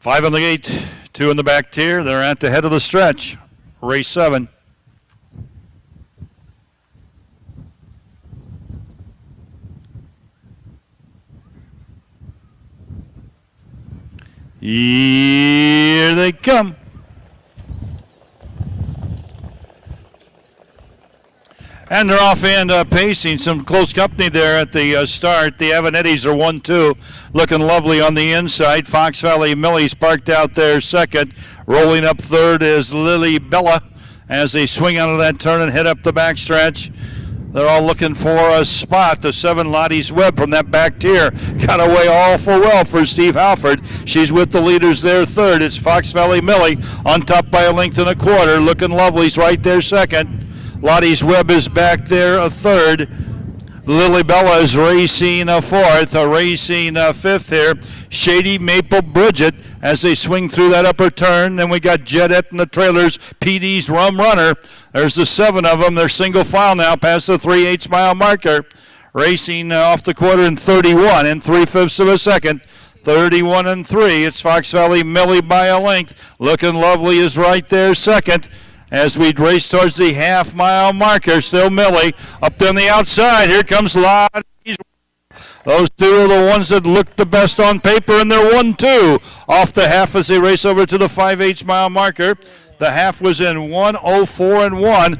Speaker 6: Five on the gate, 2 in the back tier. They're at the head of the stretch. Race 7. Here they come. And they're off and pacing. Some close company there at the start. The Avanettis are 1-2. Looking lovely on the inside. Fox Valley Millie's parked out there second. Rolling up third is Lily Bella as they swing out of that turn and head up the backstretch. They're all looking for a spot. The 7 Lottie's Webb from that back tier got away awful well for Steve Halford. She's with the leaders there third. It's Fox Valley Millie on top by 1.25 lengths. Looking lovely's right there second. Lottie's Webb is back there a third. Lily Bella is racing a fourth, racing fifth here. Shady Maple Bridget as they swing through that upper turn. Then we got Jedette in the trailers, PD's Rum Runner. There's the 7 of them. They're single file now past the 3/8 mile marker. Racing off the quarter in 31 and 3/5 of a second. 31 and 3. It's Fox Valley Millie by a length. Looking lovely is right there second. As we race towards the half-mile marker, still Millie up on the outside. Here comes Lottie's. Those 2 are the ones that look the best on paper, and they're 1-2 off the half as they race over to the 5/8 mile marker. The half was in 1:04 and 1.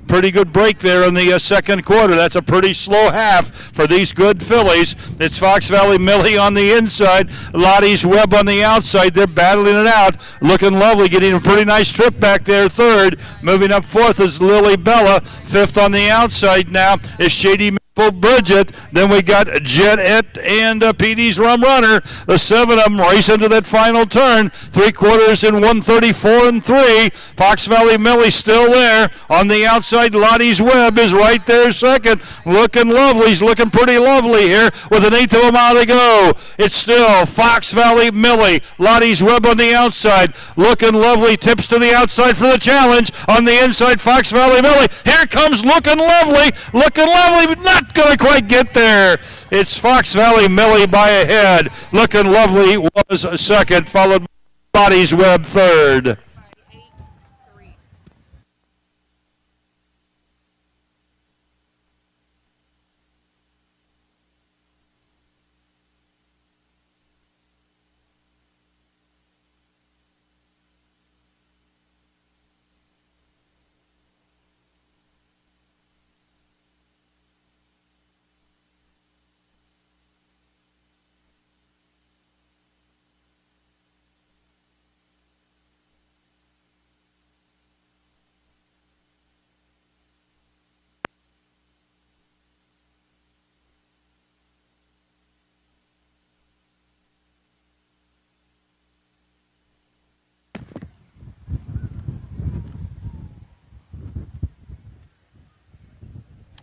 Speaker 6: Pretty good break there in the second quarter. That's a pretty slow half for these good fillies. It's Fox Valley Millie on the inside, Lottie's Webb on the outside. They're battling it out, looking lovely, getting a pretty nice trip back there third. Moving up fourth is Lily Bella. Fifth on the outside now is Shady Bridget. Then we got Jet Et and PD's Rum Runner. The 7 of them race into that final turn. 3/4 in 134 and 3. Fox Valley Millie still there. On the outside, Lottie's Web is right there second. Looking lovely. He's looking pretty lovely here with an 1/8 of a mile to go. It's still Fox Valley Millie. Lottie's Web on the outside. Looking lovely. Tips to the outside for the challenge. On the inside, Fox Valley Millie. Here comes Looking Lovely. Looking Lovely, but not going to quite get there. It's Fox Valley Millie by a head. Looking Lovely was second, followed by Lottie's Web third.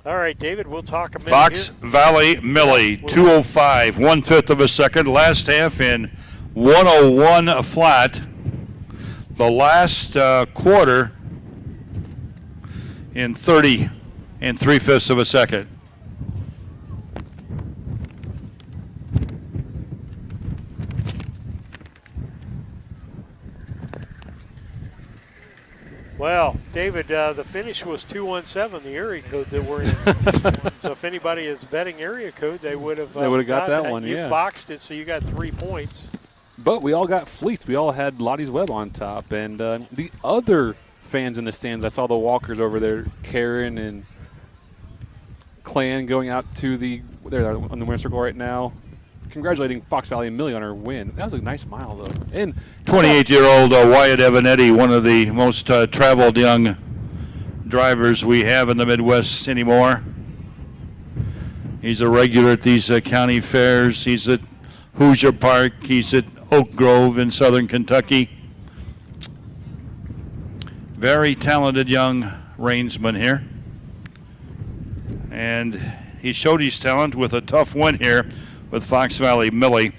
Speaker 1: All right, David, we'll talk a minute
Speaker 6: Fox
Speaker 1: here.
Speaker 6: Valley Millie, 2:05, 1/5 of a second. Last half in 1:01 flat. The last quarter in 30 and 3/5 of a second.
Speaker 1: Well, David, the finish was 217, the area code that we're in. So if anybody is betting area code, they would have
Speaker 2: got that one,
Speaker 1: You
Speaker 2: yeah.
Speaker 1: boxed it, so you got 3 points.
Speaker 2: But we all got fleeced. We all had Lottie's Web on top. And the other fans in the stands, I saw the walkers over there, Karen and Clan going out to they're on the winner circle right now, congratulating Fox Valley Millie on her win. That was a nice mile, though. And
Speaker 6: 28-year-old Wyatt Evanetti, one of the most traveled young drivers we have in the Midwest anymore. He's a regular at these county fairs. He's at Hoosier Park. He's at Oak Grove in southern Kentucky. Very talented young reinsman here. And he showed his talent with a tough win here with Fox Valley Millie.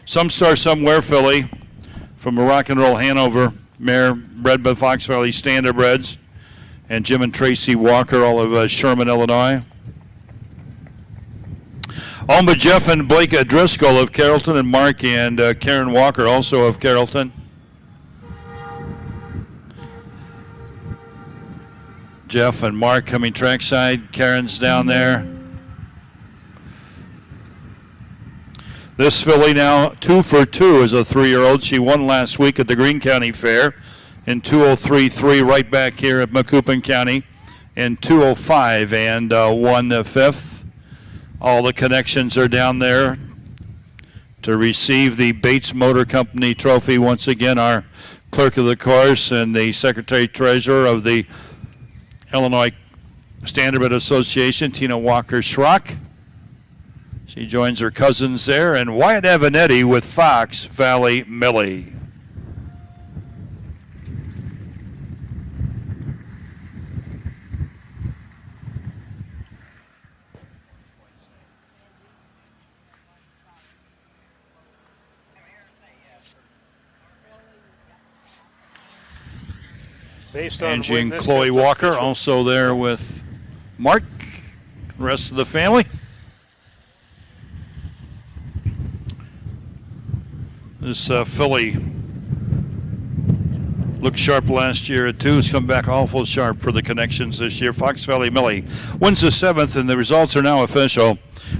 Speaker 6: Some Star Somewhere filly from a Rock and Roll Hanover mare bred by Fox Valley Standardbreds, and Jim and Tracy Walker, all of Sherman, Illinois. Alma Jeff and Blake Driscoll of Carrollton, and Mark and Karen Walker also of Carrollton. Jeff and Mark coming trackside. Karen's down there. This filly now 2 for 2 as a 3-year-old. She won last week at the Greene County Fair in 2:03.3, right back here at Macoupin County in 2:05 and 1/5. All the connections are down there to receive the Bates Motor Company trophy. Once again, our clerk of the course and the secretary-treasurer of the Illinois Standardbred Association, Tina Walker-Schrock. She joins her cousins there, and Wyatt Evanetti with Fox Valley Millie. Angie and Chloe Walker also there with Mark, the rest of the family. This filly looked sharp last year at 2. It's come back awful sharp for the connections this year. Fox Valley Millie wins the 7th, and the results are now official.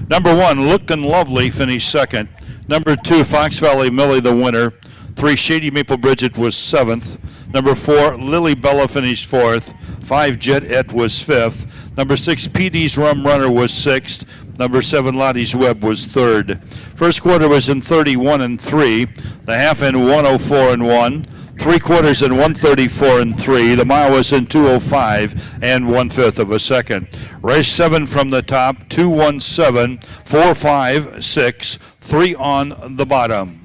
Speaker 6: Number 1, Looking Lovely, finished 2nd. Number 2, Fox Valley Millie, the winner. 3, Shady Maple Bridget was 7th. Number 4, Lily Bella finished 4th. 5, Jet Et was 5th. Number 6, PD's Rum Runner was 6th. Number 7, Lottie's Web was 3rd. First quarter was in 31 and 3. The half in 104 and 1. 3 quarters in 1:34 and 3. The mile was in 2:05 and 1/5 of a second. Race 7 from the top, 2:17, 4:56, 3 on the bottom.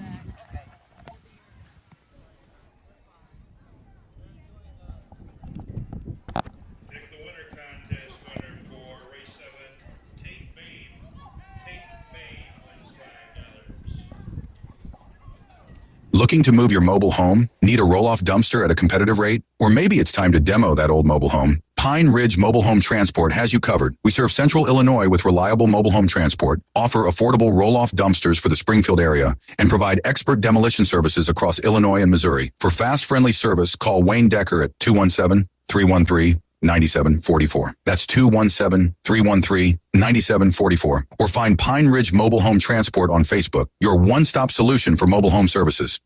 Speaker 5: Looking to move your mobile home? Need a roll-off dumpster at a competitive rate? Or maybe it's time to demo that old mobile home? Pine Ridge Mobile Home Transport has you covered. We serve Central Illinois with reliable mobile home transport, offer affordable roll-off dumpsters for the Springfield area, and provide expert demolition services across Illinois and Missouri. For fast, friendly service, call Wayne Decker at 217-313-9744. That's 217-313-9744. Or find Pine Ridge Mobile Home Transport on Facebook, your one-stop solution for mobile home services.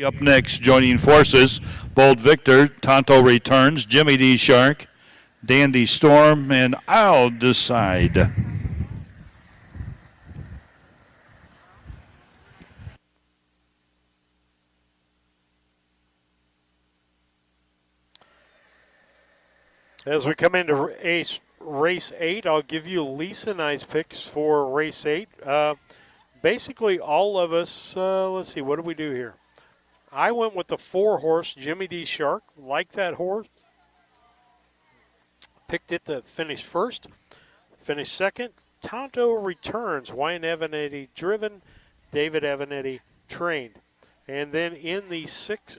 Speaker 6: Up next, joining forces, Bold Victor, Tonto Returns, Jimmy D. Shark, Dandy Storm, and I'll Decide.
Speaker 1: As we come into race 8, I'll give you Lisa and I's picks for race 8. Basically, all of us, let's see, what do we do here? I went with the 4-horse Jimmy D. Shark. Like that horse. Picked it to finish first. Finished second. Tonto Returns. Wayne Evanetti driven. David Evanetti trained. And then in the six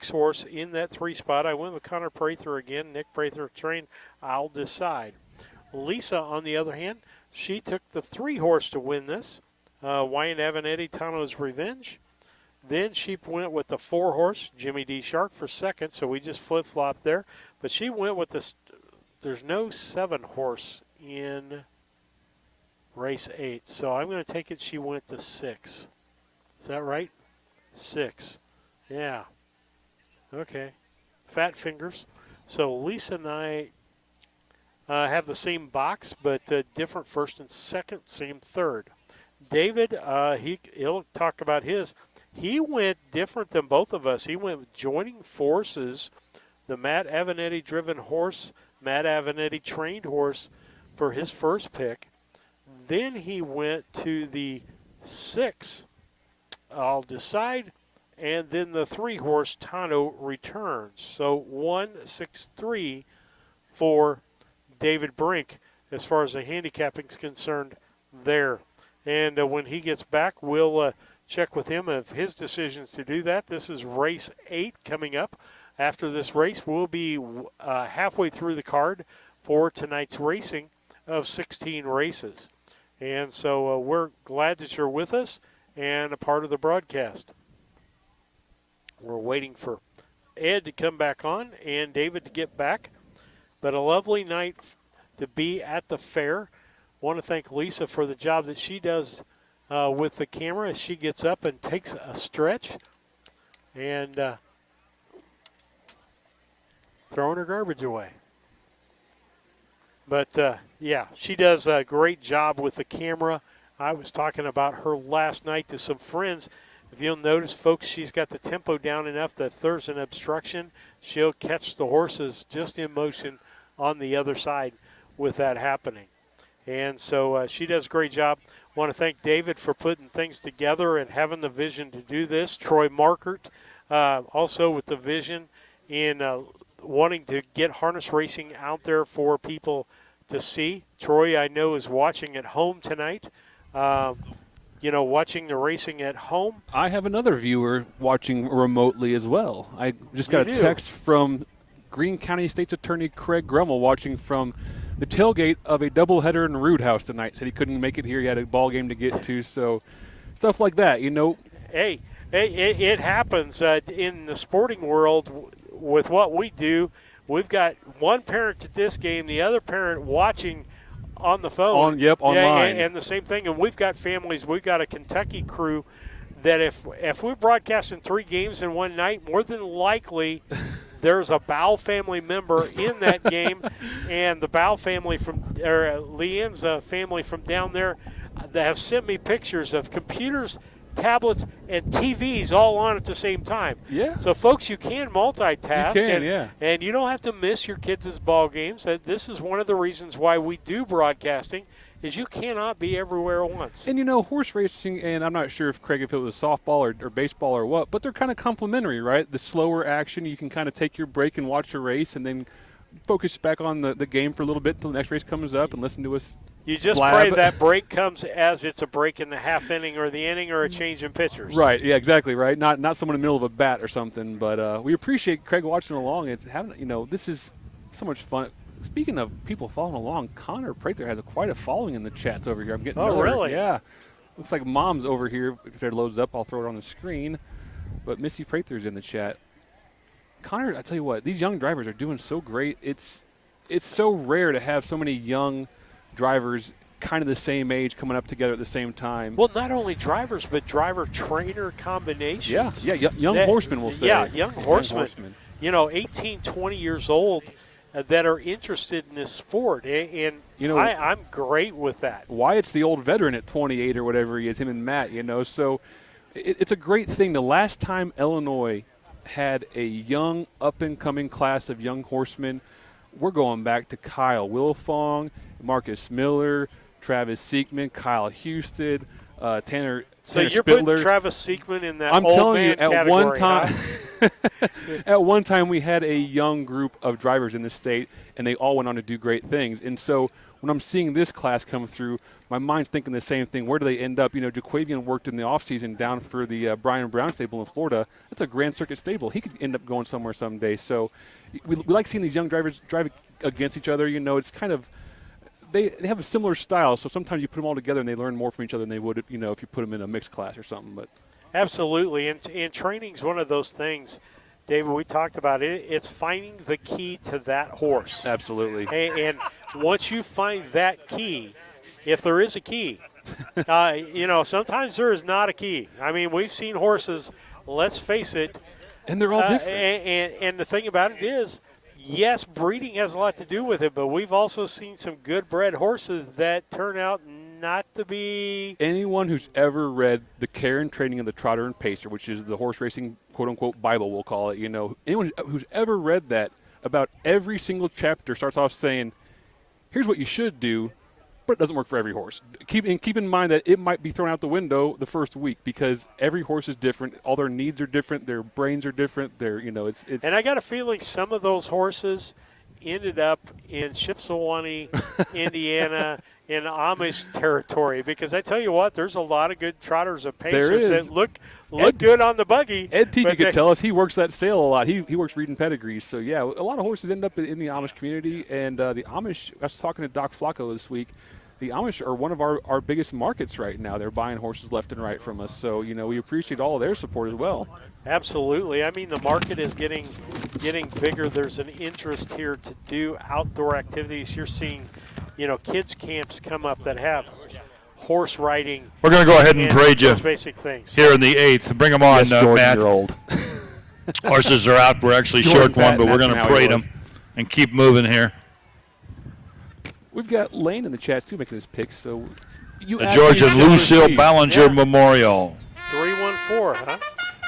Speaker 1: horse in that 3 spot, I went with Connor Prather again. Nick Prather trained. I'll Decide. Lisa, on the other hand, she took the 3 horse to win this. Wayne Evanetti, Tonto's Revenge. Then she went with the 4 horse, Jimmy D. Shark, for second, so we just flip-flopped there. But she went with this, there's no 7 horse in race 8, so I'm going to take it she went to 6. Is that right? 6. Yeah. Okay. Fat fingers. So Lisa and I have the same box, but different first and second, same third. David, he'll talk about his. He went different than both of us. He went with Joining Forces, the Matt Avenatti driven horse, Matt Avenatti trained horse for his first pick. Then he went to the 6, I'll Decide, and then the 3 horse Tonto Returns. So 1, 6, 3 for David Brink as far as the handicapping is concerned there. And when he gets back, we'll check with him of his decisions to do that. This is race 8 coming up. After this race, we'll be halfway through the card for tonight's racing of 16 races. And so we're glad that you're with us and a part of the broadcast. We're waiting for Ed to come back on and David to get back. But a lovely night to be at the fair. Want to thank Lisa for the job that she does with the camera as she gets up and takes a stretch and throwing her garbage away. But yeah, she does a great job with the camera. I was talking about her last night to some friends. If you'll notice, folks, she's got the tempo down enough that if there's an obstruction, she'll catch the horses just in motion on the other side with that happening. And so she does a great job. Want to thank David for putting things together and having the vision to do this. Troy Markert also with the vision in wanting to get harness racing out there for people to see. Troy, I know, is watching at home tonight. Watching the racing at home.
Speaker 2: I have another viewer watching remotely as well. I just got a text from Greene County State's Attorney Craig Grummel watching from the tailgate of a doubleheader in Root House tonight. Said he couldn't make it here. He had a ball game to get to. So stuff like that,
Speaker 1: Hey, it happens in the sporting world with what we do. We've got one parent at this game, the other parent watching on the phone.
Speaker 2: Online.
Speaker 1: And the same thing. And we've got families. We've got a Kentucky crew that if we're broadcasting 3 games in one night, more than likely there's a Bow family member in that game, and the Bow family Leanne's family from down there, that have sent me pictures of computers, tablets, and TVs all on at the same time.
Speaker 2: Yeah.
Speaker 1: So, folks, you can multitask.
Speaker 2: You can, yeah.
Speaker 1: And you don't have to miss your kids' ball games. This is one of the reasons why we do broadcasting, is you cannot be everywhere at once.
Speaker 2: And, horse racing, and I'm not sure if, Craig, if it was softball or baseball or what, but they're kind of complementary, right? The slower action, you can kind of take your break and watch a race and then focus back on the game for a little bit until the next race comes up and listen to us.
Speaker 1: You just
Speaker 2: blab.
Speaker 1: pray that break comes as it's a break in the half inning or the inning or a change in pitchers.
Speaker 2: Right, yeah, exactly, right. Not someone in the middle of a bat or something, but we appreciate Craig watching along. It's having, this is so much fun. Speaking of people following along, Connor Prather has quite a following in the chats over here. I'm getting another,
Speaker 1: really?
Speaker 2: Yeah. Looks like Mom's over here. If it loads up, I'll throw it on the screen. But Missy Prather's in the chat. Connor, I tell you what, these young drivers are doing so great. It's so rare to have so many young drivers kind of the same age coming up together at the same time.
Speaker 1: Well, not only drivers, but driver-trainer combinations.
Speaker 2: Yeah, young horsemen, we'll say.
Speaker 1: Yeah, young horsemen. 18, 20 years old that are interested in this sport. And I'm great with that.
Speaker 2: Wyatt's the old veteran at 28 or whatever he is, him and Matt, So it's a great thing. The last time Illinois had a young, up-and-coming class of young horsemen, we're going back to Kyle Wilfong, Marcus Miller, Travis Siekman, Kyle Houston, Tanner
Speaker 1: So you're
Speaker 2: Spittler.
Speaker 1: putting Travis Siekman in that
Speaker 2: I'm
Speaker 1: old
Speaker 2: telling you,
Speaker 1: man
Speaker 2: at
Speaker 1: category,
Speaker 2: one time,
Speaker 1: huh?
Speaker 2: at one time we had a young group of drivers in the state, and they all went on to do great things. And so when I'm seeing this class come through, my mind's thinking the same thing. Where do they end up? Jaquavian worked in the offseason down for the Brian Brown stable in Florida. That's a Grand Circuit stable. He could end up going somewhere someday. So we like seeing these young drivers drive against each other. It's kind of they have a similar style. So sometimes you put them all together and they learn more from each other than they would, if you put them in a mixed class or something. But
Speaker 1: absolutely, and training's one of those things, David. We talked about it. It's finding the key to that horse.
Speaker 2: Absolutely.
Speaker 1: And once you find that key, if there is a key, sometimes there is not a key. I mean, we've seen horses. Let's face it.
Speaker 2: And they're all different.
Speaker 1: And the thing about it is, yes, breeding has a lot to do with it, but we've also seen some good bred horses that turn out not to be.
Speaker 2: Anyone who's ever read the Care and Training of the Trotter and Pacer, which is the horse racing quote-unquote Bible, we'll call it, anyone who's ever read that, about every single chapter starts off saying, here's what you should do, but it doesn't work for every horse. Keep in mind that it might be thrown out the window the first week because every horse is different. All their needs are different. Their brains are different. It's.
Speaker 1: And I got a feeling some of those horses ended up in Shipshewana, Indiana, in Amish territory, because I tell you what, there's a lot of good trotters and pacers that look good on the buggy.
Speaker 2: Ed Tiki could tell us he works that sale a lot. He works reading pedigrees. So, yeah, a lot of horses end up in the Amish community. And the Amish, I was talking to Doc Flacco this week, the Amish are one of our biggest markets right now. They're buying horses left and right from us. So, we appreciate all of their support as well.
Speaker 1: Absolutely. I mean, the market is getting bigger. There's an interest here to do outdoor activities. You're seeing, kids camps come up that have horse riding.
Speaker 6: We're going to go ahead and parade you
Speaker 1: basic things
Speaker 6: here in the 8th. Bring them on,
Speaker 2: yes, Jordan,
Speaker 6: Matt.
Speaker 2: You're old.
Speaker 6: Horses are out. We're actually
Speaker 2: Jordan
Speaker 6: short one, but we're going to parade them and keep moving here.
Speaker 2: We've got Lane in the chats, too, making his picks. So
Speaker 6: the George and Lucille Ballinger Memorial.
Speaker 1: 314, huh?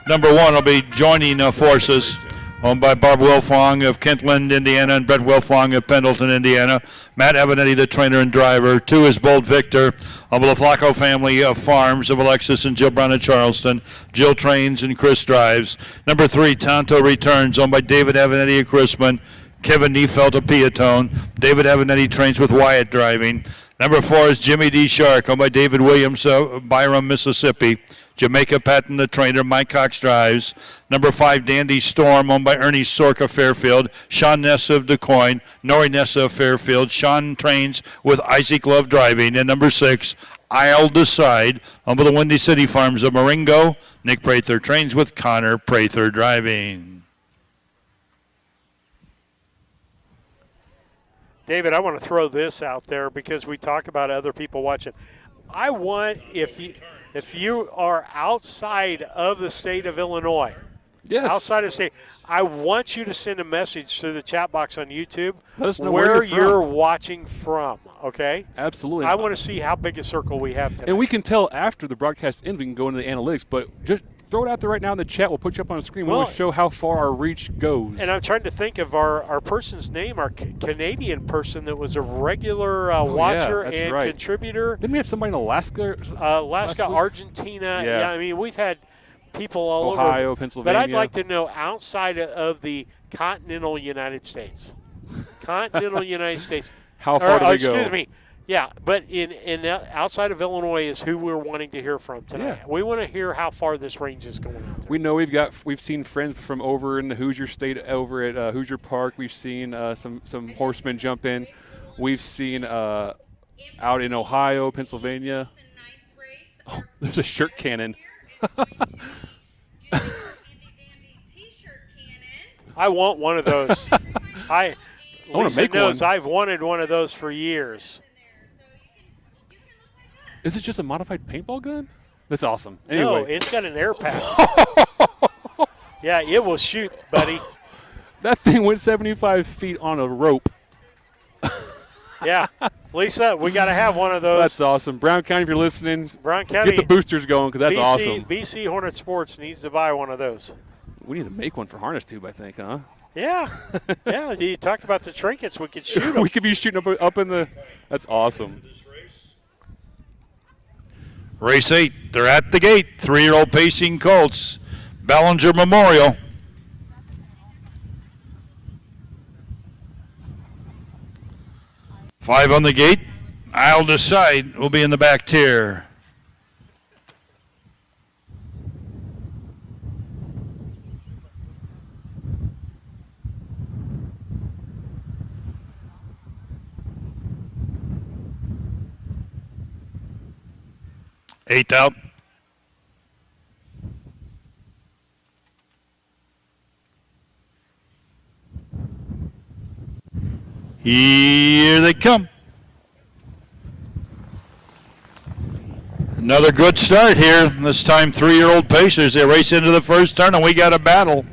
Speaker 6: Number 1 will be joining forces, owned by Barb Wilfong of Kentland, Indiana, and Brett Wilfong of Pendleton, Indiana. Matt Avenatti, the trainer and driver. 2 is Bold Victor of the Flacco family of farms of Alexis and Jill Brown of Charleston. Jill trains and Chris drives. Number 3, Tonto Returns, owned by David Avenatti of Chrisman. Kevin Neefeld of Piatone. David Avenatti trains with Wyatt driving. Number 4 is Jimmy D. Shark, owned by David Williams of Byram, Mississippi. Jamaica Patton, the trainer. Mike Cox drives. Number 5, Dandy Storm, owned by Ernie Sorka Fairfield. Sean Nessa of DuQuoin. Nori Nessa of Fairfield. Sean trains with Isaac Love driving. And number 6, I'll Decide, owned by the Windy City Farms of Marengo. Nick Prather trains with Connor Prather driving.
Speaker 1: David, I want to throw this out there because we talk about other people watching. I want, if you are outside of the state of Illinois,
Speaker 2: Yes.
Speaker 1: outside of state, I want you to send a message to the chat box on YouTube.
Speaker 2: Let us know
Speaker 1: where
Speaker 2: you're from.
Speaker 1: watching from. Okay.
Speaker 2: Absolutely.
Speaker 1: I want to see how big a circle we have tonight.
Speaker 2: And we can tell after the broadcast ends. We can go into the analytics, but just throw it out there right now in the chat. We'll put you up on the screen. We'll show how far our reach goes.
Speaker 1: And I'm trying to think of our person's name, our Canadian person that was a regular watcher and contributor.
Speaker 2: Didn't we have somebody in Alaska?
Speaker 1: Alaska, Argentina. Yeah, I mean, we've had people all over.
Speaker 2: Ohio, Pennsylvania.
Speaker 1: But I'd like to know outside of the continental United States. Continental United States.
Speaker 2: How far do they go?
Speaker 1: Excuse me. Yeah, but in outside of Illinois is who we're wanting to hear from tonight.
Speaker 2: Yeah.
Speaker 1: We want to hear how far this range is going out there.
Speaker 2: We know we've seen friends from over in the Hoosier State, over at Hoosier Park. We've seen some horsemen jump in. We've seen out in Ohio, Pennsylvania. Oh, there's a shirt cannon.
Speaker 1: I want one of those. I
Speaker 2: want to make one.
Speaker 1: I've wanted one of those for years.
Speaker 2: Is it just a modified paintball gun? That's awesome. Anyway.
Speaker 1: No, it's got an air pack. Yeah, it will shoot, buddy.
Speaker 2: That thing went 75 feet on a rope.
Speaker 1: Yeah. Lisa, we got to have one of those.
Speaker 2: That's awesome. Brown County, if you're listening,
Speaker 1: Brown County,
Speaker 2: get the boosters going because that's awesome.
Speaker 1: BC Hornet Sports needs to buy one of those.
Speaker 2: We need to make one for Harness Tube, I think, huh?
Speaker 1: Yeah. Yeah, you talked about the trinkets. We could shoot them.
Speaker 2: We could be shooting up in the – that's awesome.
Speaker 6: Race 8, they're at the gate. 3-year-old Pacing Colts, Ballinger Memorial. Five on the gate. I'll decide will be in the back tier. Eighth out. Here they come. Another good start here. This time 3-year-old Pacers. They race into the first turn and we got a battle.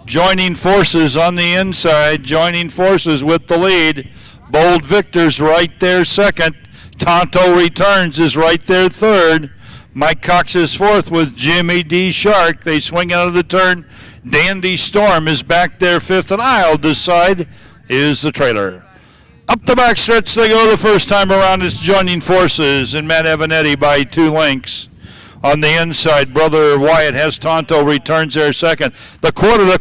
Speaker 6: Joining forces on the inside. Joining forces with the lead. Bold Victor's right there second. Tonto Returns is right there third. Mike Cox is fourth with Jimmy D. Shark. They swing out of the turn. Dandy Storm is back there fifth, and I'll decide is the trailer. Up the backstretch they go the first time around. It's Joining Forces and Matt Evanetti by 2 lengths. On the inside, Brother Wyatt has Tonto Returns there second. The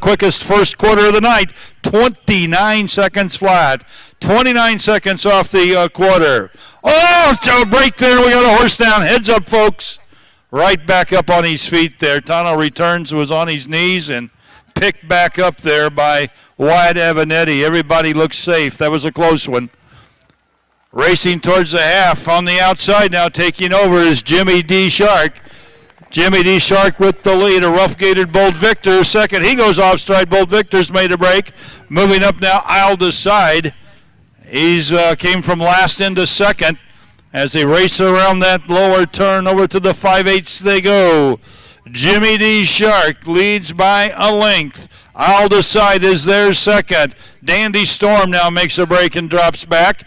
Speaker 6: quickest first quarter of the night, 29 seconds flat. 29 seconds off the quarter. Oh, a break there. We got a horse down. Heads up, folks. Right back up on his feet there. Tonto Returns was on his knees and picked back up there by Wyatt Evanetti. Everybody looks safe. That was a close one. Racing towards the half on the outside now, taking over is Jimmy D. Shark. Jimmy D. Shark with the lead. A rough-gated Bold Victor second. He goes off stride. Bold Victor's made a break. Moving up now, I'll decide. He's came from last into second as they race around that lower turn over to the 5/8 they go. Jimmy D. Shark leads by a length. I'll decide is their second. Dandy Storm now makes a break and drops back.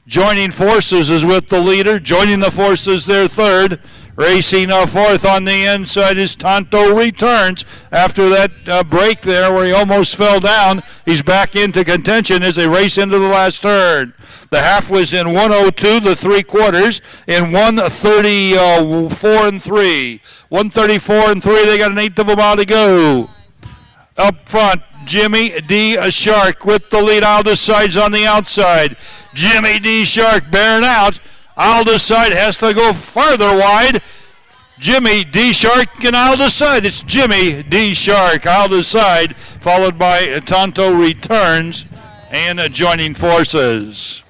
Speaker 6: Joining Forces is with the leader. Joining the Forces their third. Racing fourth on the inside is Tonto Returns. After that break there where he almost fell down, he's back into contention as they race into the last turn. The half was in 1:02, the 3/4 in 1:34 and 3. 1:34 and 3, they got an eighth of a mile to go. Up front, Jimmy D. Shark with the lead. I'll decide's on the outside. Jimmy D. Shark bearing out. I'll decide has to go farther wide. Jimmy D. Shark and I'll decide. It's Jimmy D. Shark. I'll decide, followed by Tonto Returns and Joining Forces.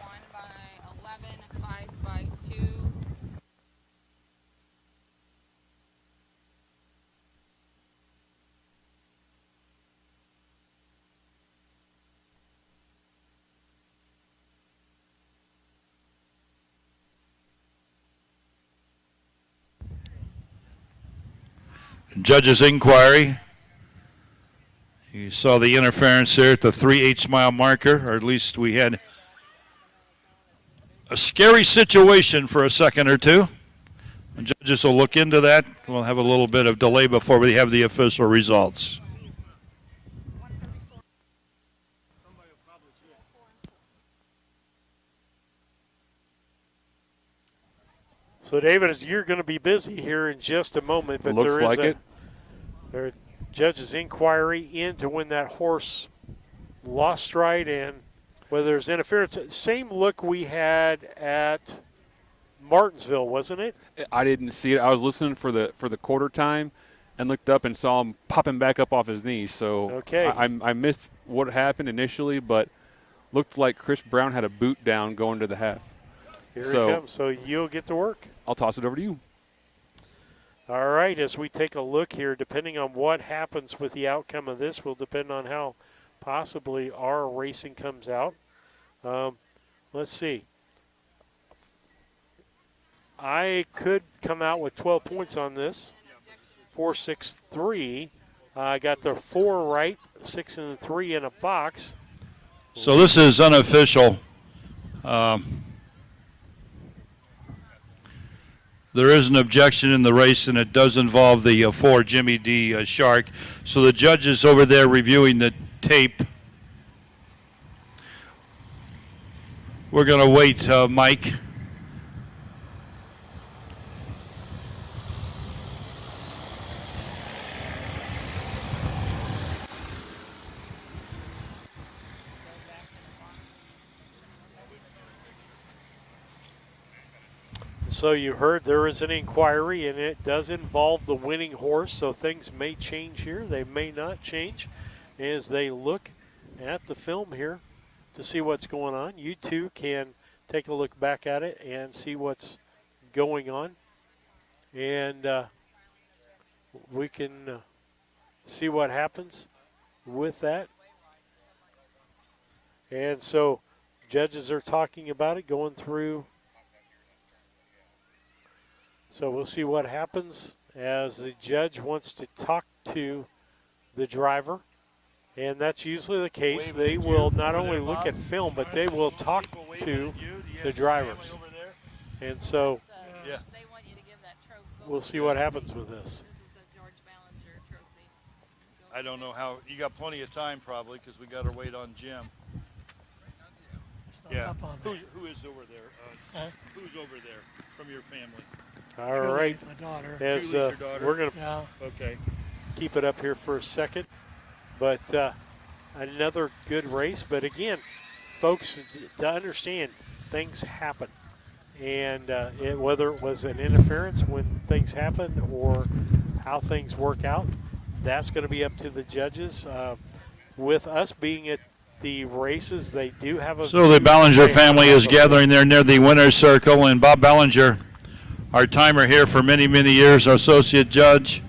Speaker 6: Judge's inquiry. You saw the interference there at the 3/8 mile marker, or at least we had a scary situation for a second or two. The judges will look into that. We'll have a little bit of delay before we have the official results.
Speaker 1: So, David, you're going to be busy here in just a moment, but
Speaker 2: Looks like it.
Speaker 1: There judge's inquiry into when that horse lost stride and whether there's interference. Same look we had at Martinsville, wasn't it?
Speaker 2: I didn't see it. I was listening for the quarter time and looked up and saw him popping back up off his knees. So
Speaker 1: okay.
Speaker 2: I missed what happened initially, but looked like Chris Brown had a boot down going to the half.
Speaker 1: Here he comes. So you'll get to work.
Speaker 2: I'll toss it over to you.
Speaker 1: All right, as we take a look here, depending on what happens with the outcome of this will depend on how possibly our racing comes out. Let's see. I could come out with 12 points on this. 4, 6, 3. I got the 4 right, 6 and 3 in a box.
Speaker 6: So this is unofficial. There is an objection in the race, and it does involve the 4 Jimmy D. Shark. So the judges over there reviewing the tape. We're going to wait, Mike.
Speaker 1: So you heard there is an inquiry, and it does involve the winning horse, so things may change here. They may not change as they look at the film here to see what's going on. You too can take a look back at it and see what's going on. And we can see what happens with that. And so judges are talking about it, going through. So we'll see what happens as the judge wants to talk to the driver. And that's usually the case. They will not only look at film, but they will talk to the drivers. And so we'll see what happens with this.
Speaker 6: I don't know how. You got plenty of time probably because we got to wait on Jim. Yeah. Who is over there? Who's over there from your family?
Speaker 1: All right.
Speaker 8: My daughter.
Speaker 1: As,
Speaker 6: Julie's your daughter?
Speaker 1: we're going to
Speaker 6: Okay.
Speaker 1: keep it up here for a second. But another good race. But again, folks, to understand, things happen. And whether it was an interference when things happen or how things work out, that's going to be up to the judges. With us being at the races, they do have a...
Speaker 6: So the Ballinger family is gathering there near the winner's circle, and Bob Ballinger, our timer here for many, many years, our associate judge,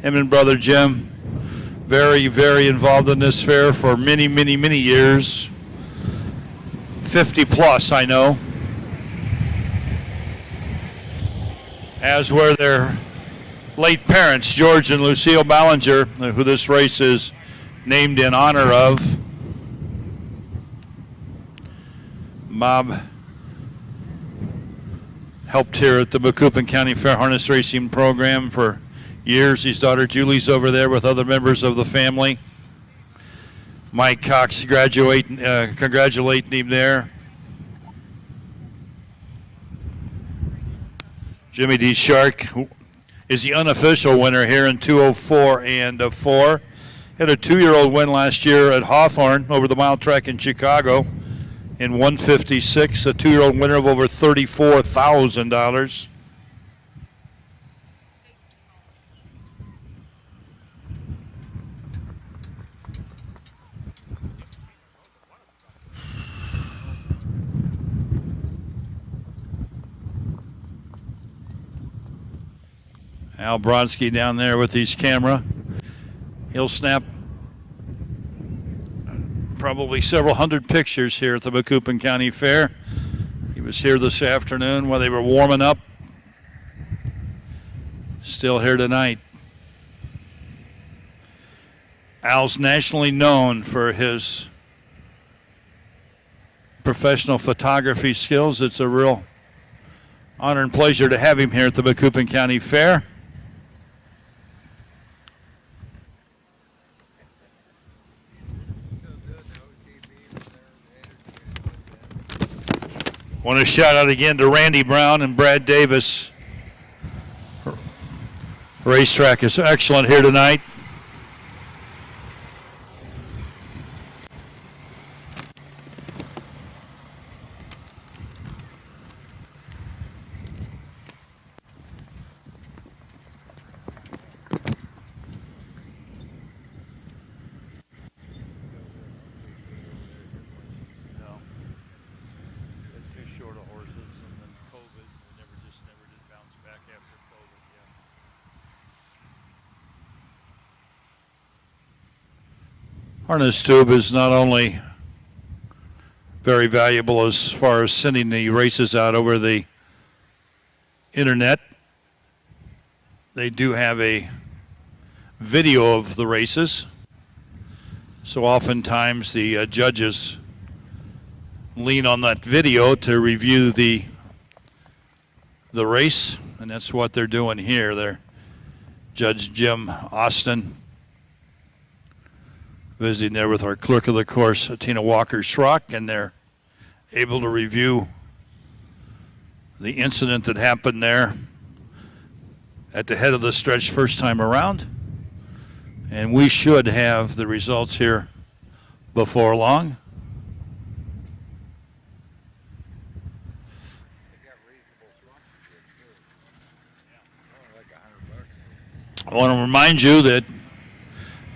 Speaker 6: him and brother Jim, very, very involved in this fair for many, many, many years. 50 plus, I know. As were their late parents, George and Lucille Ballinger, who this race is named in honor of. Bob helped here at the Macoupin County Fair Harness Racing Program for years. His daughter Julie's over there with other members of the family. Mike Cox congratulating him there. Jimmy D. Shark is the unofficial winner here in 2:04 and 4. Had a 2-year-old win last year at Hawthorne over the mile track in Chicago in 1:56, a 2-year-old winner of over $34,000. Al Brodsky down there with his camera. He'll snap probably several hundred pictures here at the Macoupin County Fair. He was here this afternoon while they were warming up. Still here tonight. Al's nationally known for his professional photography skills. It's a real honor and pleasure to have him here at the Macoupin County Fair. Want to shout out again to Randy Brown and Brad Davis. Racetrack is excellent here tonight. Harness tube is not only very valuable as far as sending the races out over the internet. They do have a video of the races. So oftentimes the judges lean on that video to review the race, and that's what they're doing here. They're Judge Jim Austin visiting there with our clerk of the course, Tina Walker-Schrock, and they're able to review the incident that happened there at the head of the stretch first time around. And we should have the results here before long. I want to remind you that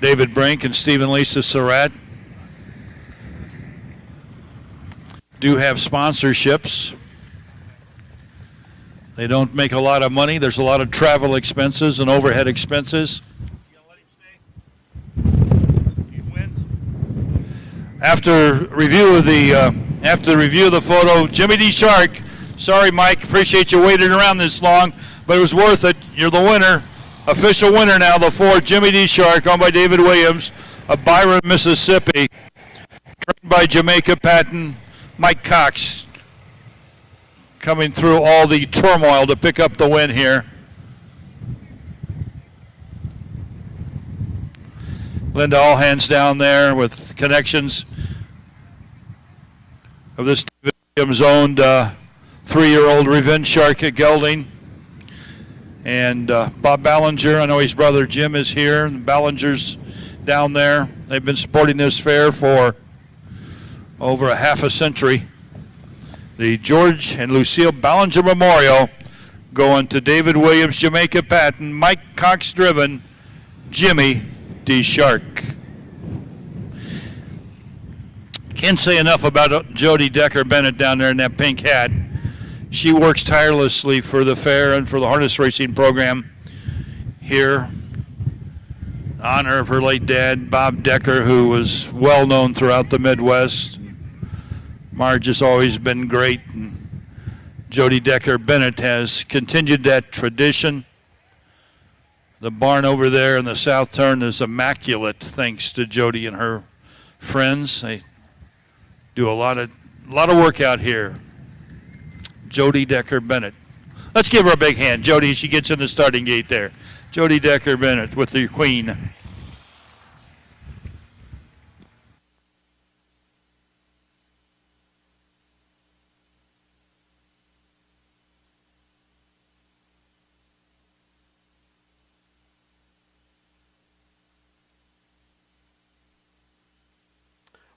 Speaker 6: David Brink and Steve and Lisa Surratt do have sponsorships. They don't make a lot of money. There's a lot of travel expenses and overhead expenses. After review of the photo, Jimmy D. Shark. Sorry, Mike. Appreciate you waiting around this long, but it was worth it. You're the winner. Official winner now, the Ford Jimmy D. Shark, owned by David Williams of Byron, Mississippi. Trained by Jamaica Patton, Mike Cox, coming through all the turmoil to pick up the win here. Linda Allhands down there with connections of this David Williams-owned 3-year-old Revenge Shark at Gelding. And Bob Ballinger, I know his brother Jim is here, and Ballinger's down there. They've been supporting this fair for over a half a century. The George and Lucille Ballinger Memorial going to David Williams, Jamaica Patton, Mike Cox driven, Jimmy D. Shark. Can't say enough about Jody Decker Bennett down there in that pink hat. She works tirelessly for the fair and for the harness racing program here. In honor of her late dad, Bob Decker, who was well known throughout the Midwest. Marge has always been great, and Jody Decker Bennett has continued that tradition. The barn over there in the south turn is immaculate thanks to Jody and her friends. They do a lot of work out here. Jody Decker Bennett. Let's give her a big hand, Jody, as she gets in the starting gate there. Jody Decker Bennett with the Queen.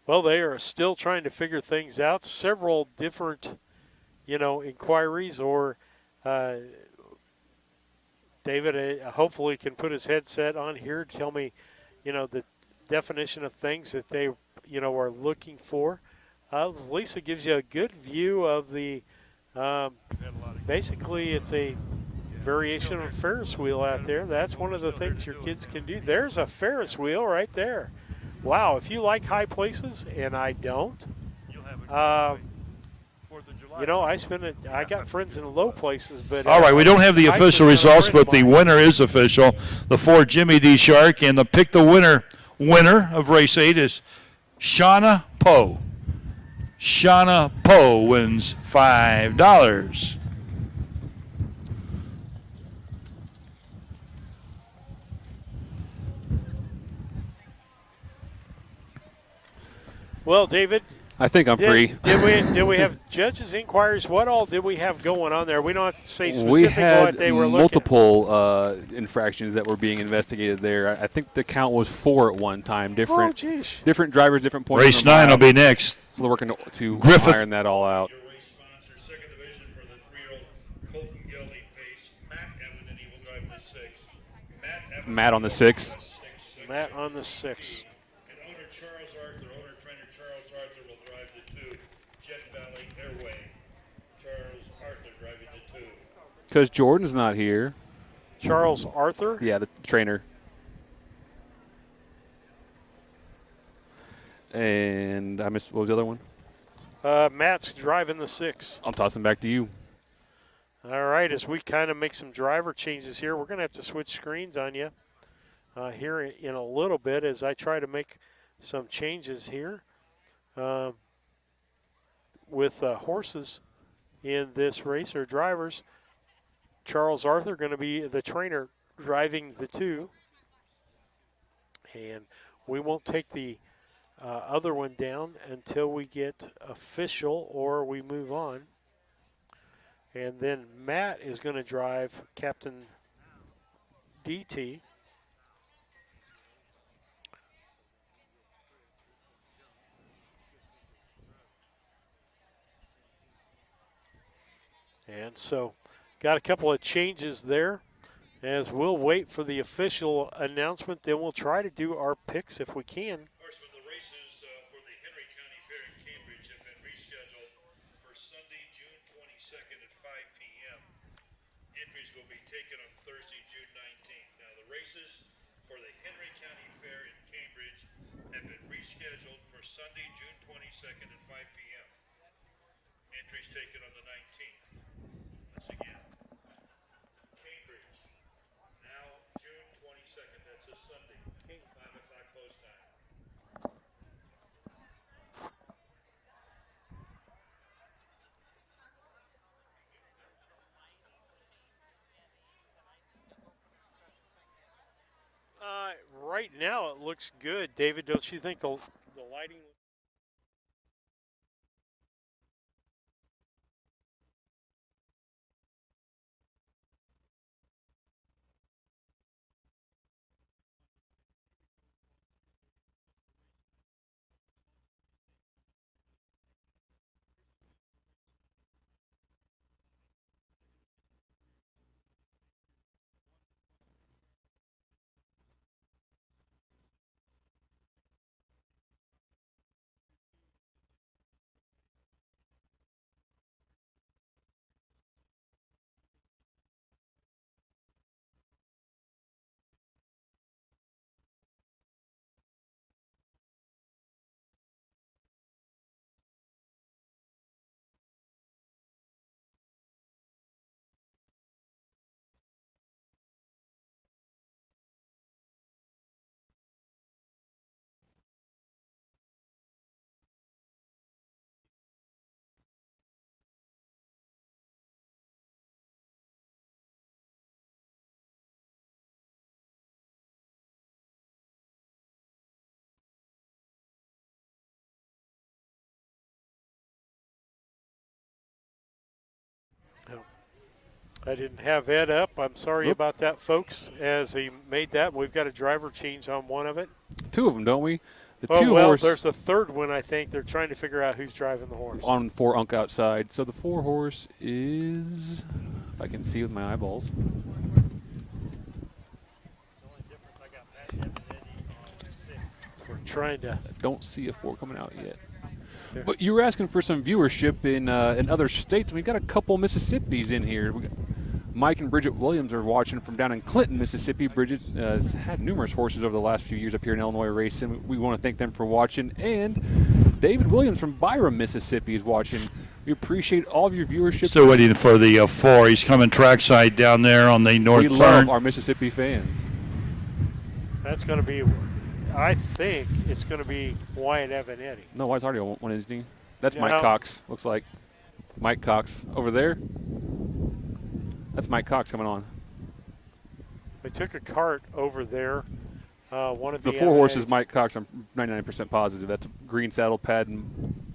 Speaker 1: Well, they are still trying to figure things out. Several different inquiries, or David hopefully can put his headset on here to tell me, the definition of things that they, are looking for. Lisa gives you a good view of the, basically it's a variation of a Ferris wheel out there. That's one of the things your kids can do. There's a Ferris wheel right there. Wow, if you like high places, and I don't, I got friends in low places, but
Speaker 6: all right, we don't have the official results, but the winner is official. The Ford Jimmy D. Shark, and the pick the winner winner of race 8 is Shauna Poe. Shauna Poe wins $5.
Speaker 1: Well, David,
Speaker 2: I think I'm free.
Speaker 1: Did we have judges' inquiries? What all did we have going on there? We don't have to say specifically
Speaker 2: We
Speaker 1: what
Speaker 2: had
Speaker 1: they were looking.
Speaker 2: multiple infractions that were being investigated there. I think the count was 4 at one time. Different drivers, different points.
Speaker 6: Race 9 will be next.
Speaker 2: So they're working to
Speaker 6: Griffith.
Speaker 2: iron that all out.
Speaker 6: Your race sponsor, second division for the 3-year-old Colton Geldy pace. Matt Evan, and he will drive the 6.
Speaker 2: Matt on the 6.
Speaker 1: Matt on the 6.
Speaker 6: And owner Charles Arthur, owner trainer Charles Arthur will drive the 2. Jet Valley Airway. Charles Arthur driving the 2.
Speaker 2: Because Jordan's not here.
Speaker 1: Charles Arthur?
Speaker 2: Yeah, the trainer. And I missed, what was the other one?
Speaker 1: Matt's driving the 6.
Speaker 2: I'm tossing back to you.
Speaker 1: All right, as we kind of make some driver changes here, we're going to have to switch screens on you here in a little bit as I try to make some changes here with horses in this race or drivers. Charles Arthur going to be the trainer driving the 2. And we won't take the other one down until we get official or we move on. And then Matt is going to drive Captain DT. And so got a couple of changes there as we'll wait for the official announcement. Then we'll try to do our picks if we can.
Speaker 6: Will be taken on Thursday, June 19th. Now, the races for the Henry County Fair in Cambridge have been rescheduled for Sunday, June 22nd at 5 p.m. Entries taken on the 19th. Once again, Cambridge, now June 22nd. That's a Sunday, 5 o'clock post time.
Speaker 1: Right now it looks good. David, don't you think the lighting... I didn't have Ed up. I'm sorry about that, folks, as he made that. We've got a driver change on one of it.
Speaker 2: 2 of them, don't we? The
Speaker 1: oh,
Speaker 2: two
Speaker 1: well,
Speaker 2: horse
Speaker 1: there's a third one, I think. They're trying to figure out who's driving the horse.
Speaker 2: on 4 unk outside. So the 4 horse is, if I can see with my eyeballs.
Speaker 1: We're trying to...
Speaker 2: I don't see a 4 coming out yet. But you were asking for some viewership in other states. We've got a couple Mississippis in here. We got Mike and Bridget Williams are watching from down in Clinton, Mississippi. Bridget has had numerous horses over the last few years up here in Illinois racing. We want to thank them for watching. And David Williams from Byram, Mississippi is watching. We appreciate all of your viewership.
Speaker 6: Still waiting for the 4. He's coming trackside down there on the north turn.
Speaker 2: We love our Mississippi fans.
Speaker 1: That's going to be... I think it's going to be Wyatt Avanetti.
Speaker 2: No, Wyatt's already on one, isn't he? That's
Speaker 1: No.
Speaker 2: Mike Cox. Looks like Mike Cox over there. That's Mike Cox coming on.
Speaker 1: They took a cart over there. One of the
Speaker 2: 4 horses, Mike Cox. I'm 99% positive. That's a green saddle pad. And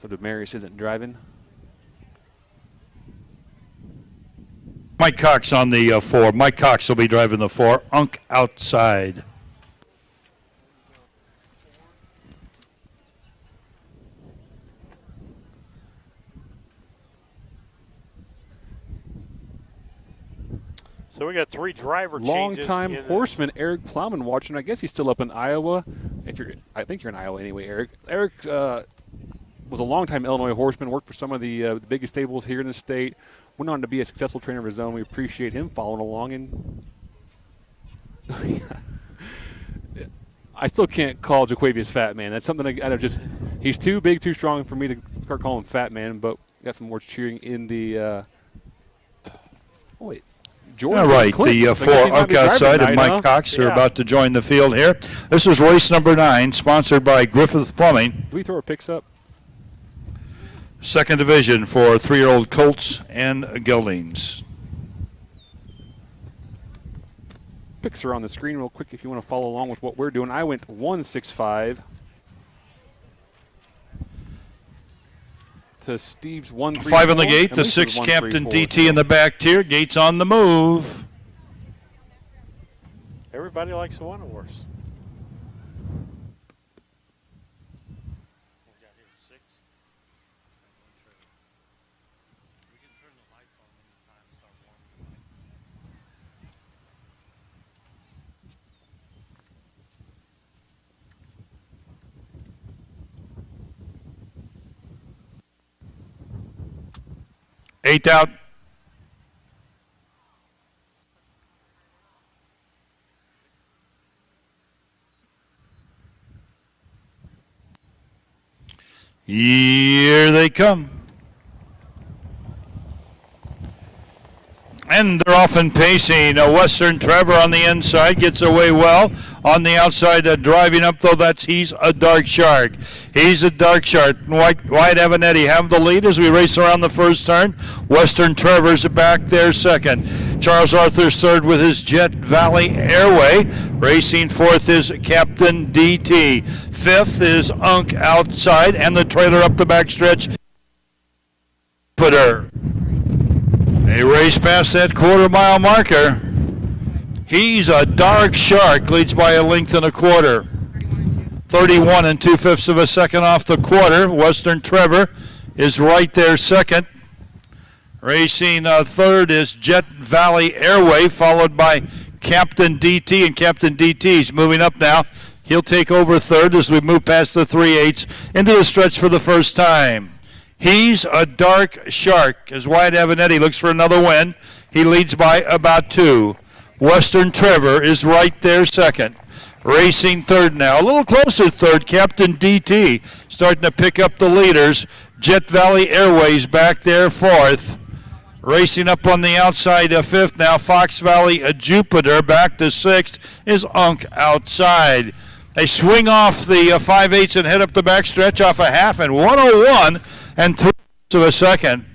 Speaker 2: so Demarius isn't driving.
Speaker 6: Mike Cox on the 4. Mike Cox will be driving the 4. Unk outside.
Speaker 1: So we got 3 driver changes.
Speaker 2: Long-time horseman Eric Plowman watching. I guess he's still up in Iowa. I think you're in Iowa anyway, Eric. Eric was a long-time Illinois horseman. Worked for some of the biggest stables here in the state. Went on to be a successful trainer of his own. We appreciate him following along. And I still can't call Jaquavius Fat Man. That's something he's too big, too strong for me to start calling him Fat Man. But got some more cheering in the. George
Speaker 6: All right, the 4 Unk outside and Mike Cox are about to join the field here. This is race number 9, sponsored by Griffith Plumbing.
Speaker 2: Do we throw our picks up?
Speaker 6: Second division for 3-year-old colts and geldings.
Speaker 2: Picks are on the screen real quick if you want to follow along with what we're doing. I went 165 to Steve's 134.
Speaker 6: 5 on the gate, the 6 Captain DT in the back tier. Gates on the move.
Speaker 1: Everybody likes the one horse.
Speaker 6: Eighth out. Here they come. And they're off and pacing. Western Trevor on the inside gets away well. On the outside, driving up, though, he's a dark shark. He's a dark shark. Wyatt Avanetti have the lead as we race around the first turn. Western Trevor's back there second. Charles Arthur's third with his Jet Valley Airway. Racing fourth is Captain DT. Fifth is Unk outside, and the trailer up the backstretch. Putter. They race past that quarter-mile marker. He's a dark shark, leads by a length and a quarter. 31 2/5 of a second off the quarter. Western Trevor is right there second. Racing third is Jet Valley Airway, followed by Captain DT, and Captain DT's moving up now. He'll take over third as we move past the 3/8 into the stretch for the first time. He's a dark shark as Wyatt Avanetti looks for another win. He leads by about 2. Western Trevor is right there second. Racing third now. A little closer third. Captain DT starting to pick up the leaders. Jet Valley Airways back there fourth. Racing up on the outside of fifth now. Fox Valley Jupiter back to sixth is Unk outside. They swing off the 5/8 and head up the backstretch off a half and 101 3/4 of a second.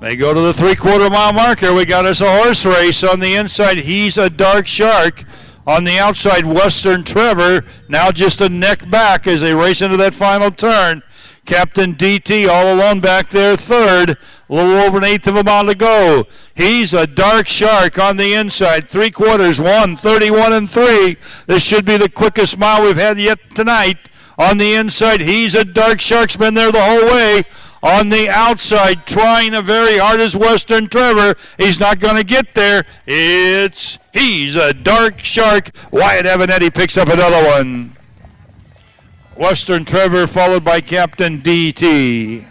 Speaker 6: They go to the 3/4 mile marker. We got us a horse race on the inside. He's a dark shark. On the outside, Western Trevor now just a neck back as they race into that final turn. Captain DT all alone back there third. A little over an eighth of a mile to go. He's a dark shark on the inside. 3/4, 1:31 3. This should be the quickest mile we've had yet tonight. On the inside, he's a dark shark's been there the whole way. On the outside, trying very hard as Western Trevor. He's not going to get there. He's a dark shark. Wyatt Avanetti picks up another one. Western Trevor followed by Captain DT.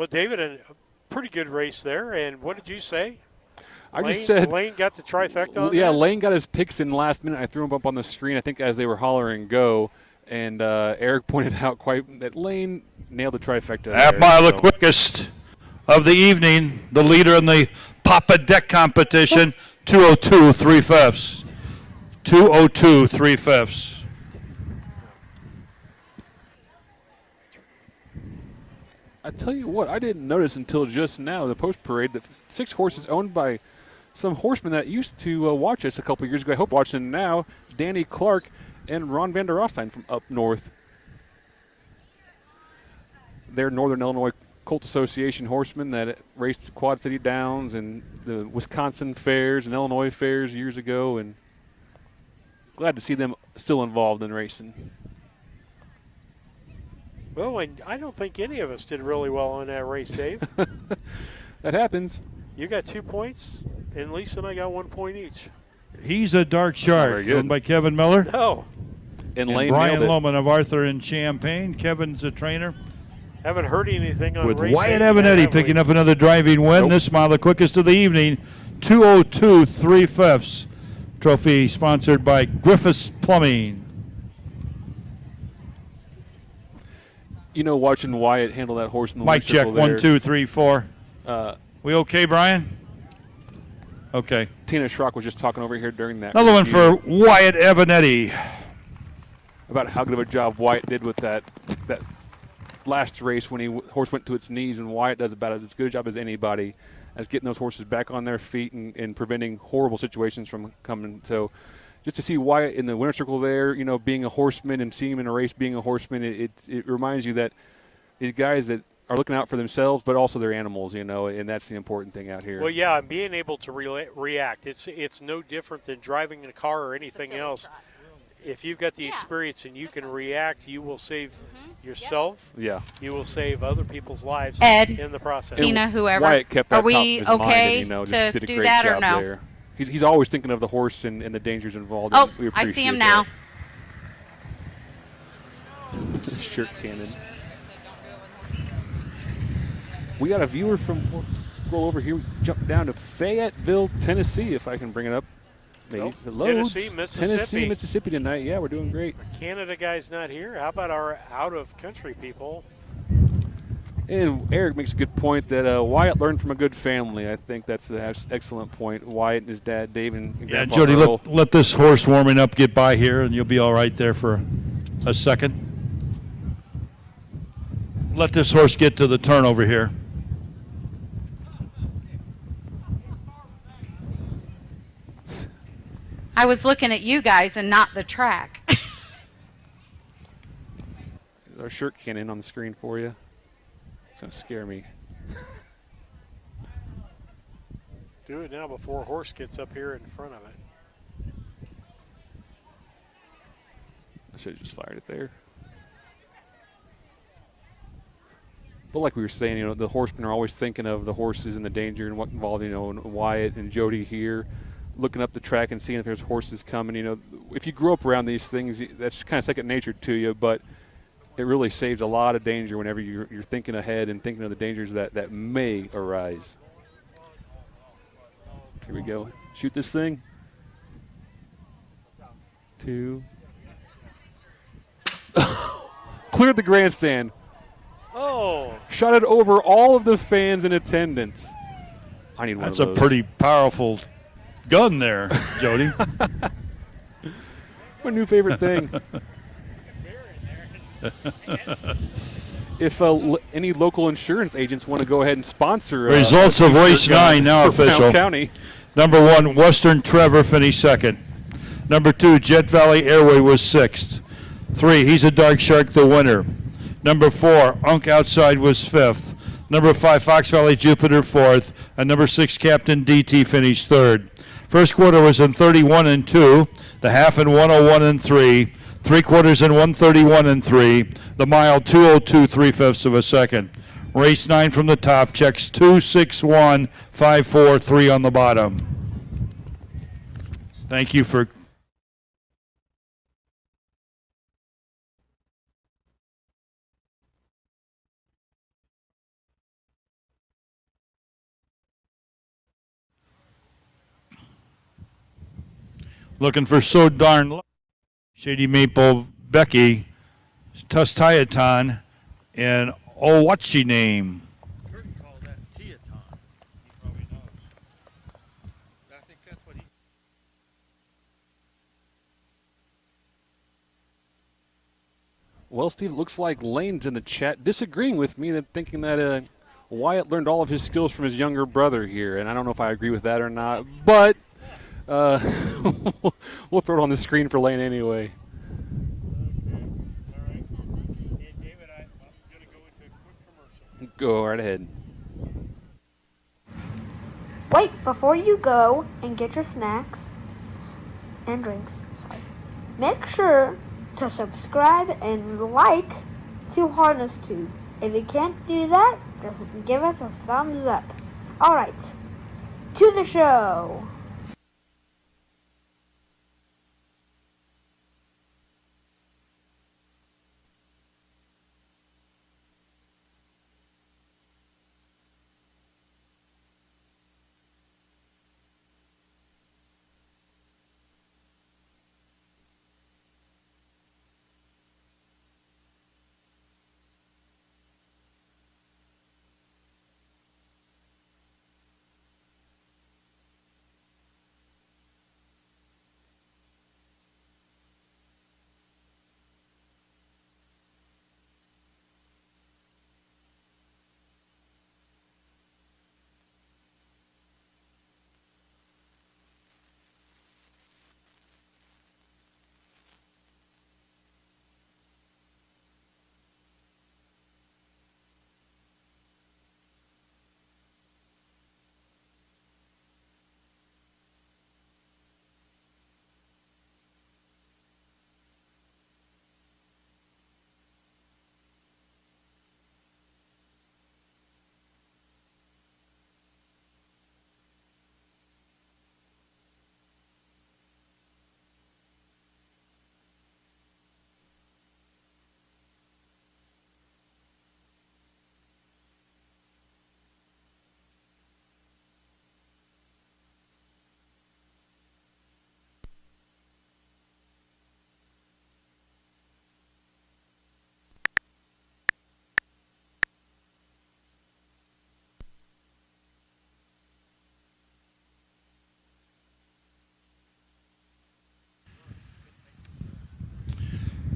Speaker 1: Well, David, a pretty good race there. And what did you say?
Speaker 2: I just said
Speaker 1: Lane got the trifecta on
Speaker 2: yeah,
Speaker 1: that?
Speaker 2: Lane got his picks in last minute. I threw him up on the screen, I think, as they were hollering go. And Eric pointed out that Lane nailed the trifecta.
Speaker 6: That mile the quickest of the evening. The leader in the Papa Deck competition, 2:02 3/5. 2:02 3/5.
Speaker 2: I tell you what, I didn't notice until just now, the post parade, that 6 horses owned by some horsemen that used to watch us a couple years ago. I hope watching now, Danny Clark and Ron Van der Rostein from up north. They're Northern Illinois Colt Association horsemen that raced Quad City Downs and the Wisconsin fairs and Illinois fairs years ago, and glad to see them still involved in racing.
Speaker 1: Well, I don't think any of us did really well in that race, Dave.
Speaker 2: That happens.
Speaker 1: You got 2 points, and Lisa and I got 1 point each.
Speaker 6: He's a Dark Shark, owned by Kevin Miller.
Speaker 1: No.
Speaker 2: And
Speaker 6: And
Speaker 2: Lane
Speaker 6: Brian
Speaker 2: nailed it.
Speaker 6: Lohman of Arthur and Champaign. Kevin's a trainer.
Speaker 1: Haven't heard anything on
Speaker 6: With
Speaker 1: race
Speaker 6: Wyatt
Speaker 1: day yet,
Speaker 6: Evanetti
Speaker 1: have we?
Speaker 6: picking up another driving win.
Speaker 2: Nope.
Speaker 6: This mile, the quickest of the evening, 2:02 3/5. Trophy sponsored by Griffiths Plumbing.
Speaker 2: You know, watching Wyatt handle that horse in the
Speaker 6: Mic
Speaker 2: winning
Speaker 6: check,
Speaker 2: circle
Speaker 6: 1,
Speaker 2: there,
Speaker 6: 2, 3, 4.
Speaker 2: Uh,
Speaker 6: We okay, Brian? Okay.
Speaker 2: Tina Schrock was just talking over here during that.
Speaker 6: Another one
Speaker 2: review
Speaker 6: for Wyatt Evanetti.
Speaker 2: about how good of a job Wyatt did with that last race when horse went to its knees, and Wyatt does about as good a job as anybody as getting those horses back on their feet and preventing horrible situations from coming. So just to see Wyatt in the winner's circle there, you know, being a horseman and seeing him in a race being a horseman, it reminds you that these guys that are looking out for themselves, but also their animals, you know, and that's the important thing out here.
Speaker 1: Well, yeah, and being able to react. It's no different than driving a car or anything else. If you've got the experience and you can react, you will save yourself.
Speaker 2: Yeah.
Speaker 1: You will save other people's lives
Speaker 7: Ed,
Speaker 1: in the process.
Speaker 7: Tina, whoever.
Speaker 2: Wyatt kept that
Speaker 7: Are we
Speaker 2: top of his mind
Speaker 7: okay
Speaker 2: and, you know, just
Speaker 7: to
Speaker 2: did a
Speaker 7: do
Speaker 2: great
Speaker 7: that or
Speaker 2: job
Speaker 7: no?
Speaker 2: there. He's always thinking of the horse and the dangers involved.
Speaker 7: Oh,
Speaker 2: and we
Speaker 7: I see
Speaker 2: appreciate
Speaker 7: him now.
Speaker 2: that. Shirt cannon. We got a viewer from, let's scroll over here, jump down to Fayetteville, Tennessee, if I can bring it up. Maybe
Speaker 1: Nope.
Speaker 2: the loads.
Speaker 1: Tennessee,
Speaker 2: Mississippi tonight. Yeah, we're doing great.
Speaker 1: The Canada guy's not here. How about our out-of-country people?
Speaker 2: And Eric makes a good point that Wyatt learned from a good family. I think that's an excellent point. Wyatt and his dad, Dave, and
Speaker 6: Yeah,
Speaker 2: Grandpa
Speaker 6: Jody,
Speaker 2: Earl.
Speaker 6: let this horse warming up get by here, and you'll be all right there for a second. Let this horse get to the turn over here.
Speaker 7: I was looking at you guys and not the track.
Speaker 2: Our shirt cannon on the screen for you. It's going to scare me.
Speaker 1: Do it now before a horse gets up here in front of it.
Speaker 2: I should have just fired it there. But like we were saying, you know, the horsemen are always thinking of the horses and the danger and what involved, you know, and Wyatt and Jody here, looking up the track and seeing if there's horses coming. You know, if you grew up around these things, that's kind of second nature to you, but it really saves a lot of danger whenever you're thinking ahead and thinking of the dangers that may arise. Here we go. Shoot this thing. 2. Cleared the grandstand.
Speaker 1: Oh,
Speaker 2: Shot it over all of the fans in attendance. I need one
Speaker 6: That's
Speaker 2: of
Speaker 6: a
Speaker 2: those.
Speaker 6: pretty powerful gun there, Jody.
Speaker 2: My new favorite thing. If any local insurance agents want to go ahead and sponsor
Speaker 6: Results of race 9 now
Speaker 2: for Pound
Speaker 6: official.
Speaker 2: County.
Speaker 6: Number 1, Western Trevor finished second. Number 2, Jet Valley Airway was sixth. 3, He's a Dark Shark, the winner. Number 4, Unk Outside was fifth. Number 5, Fox Valley Jupiter fourth. And number 6, Captain DT finished third. First quarter was in 31 and 2. The half in 101 and 3. 3/4 in 131 and 3. The mile 2:02 3/5 of a second. Race 9 from the top checks 261 543 on the bottom. Thank you for Looking for So Darn Lucky. Shady Maple Becky, Tustiaton, and oh, what's she name?
Speaker 8: Kurt called that Teaton. He probably knows. I think that's what he.
Speaker 2: Well, Steve, it looks like Lane's in the chat disagreeing with me, that thinking that Wyatt learned all of his skills from his younger brother here, and I don't know if I agree with that or not, but we'll throw it on the screen for Lane anyway.
Speaker 1: All right. Hey, David, I'm going to go into a quick commercial.
Speaker 2: Go right ahead.
Speaker 4: Wait, before you go and get your snacks and drinks, make sure to subscribe and like to Harness Tube. If you can't do that, just give us a thumbs up. Alright, to the show.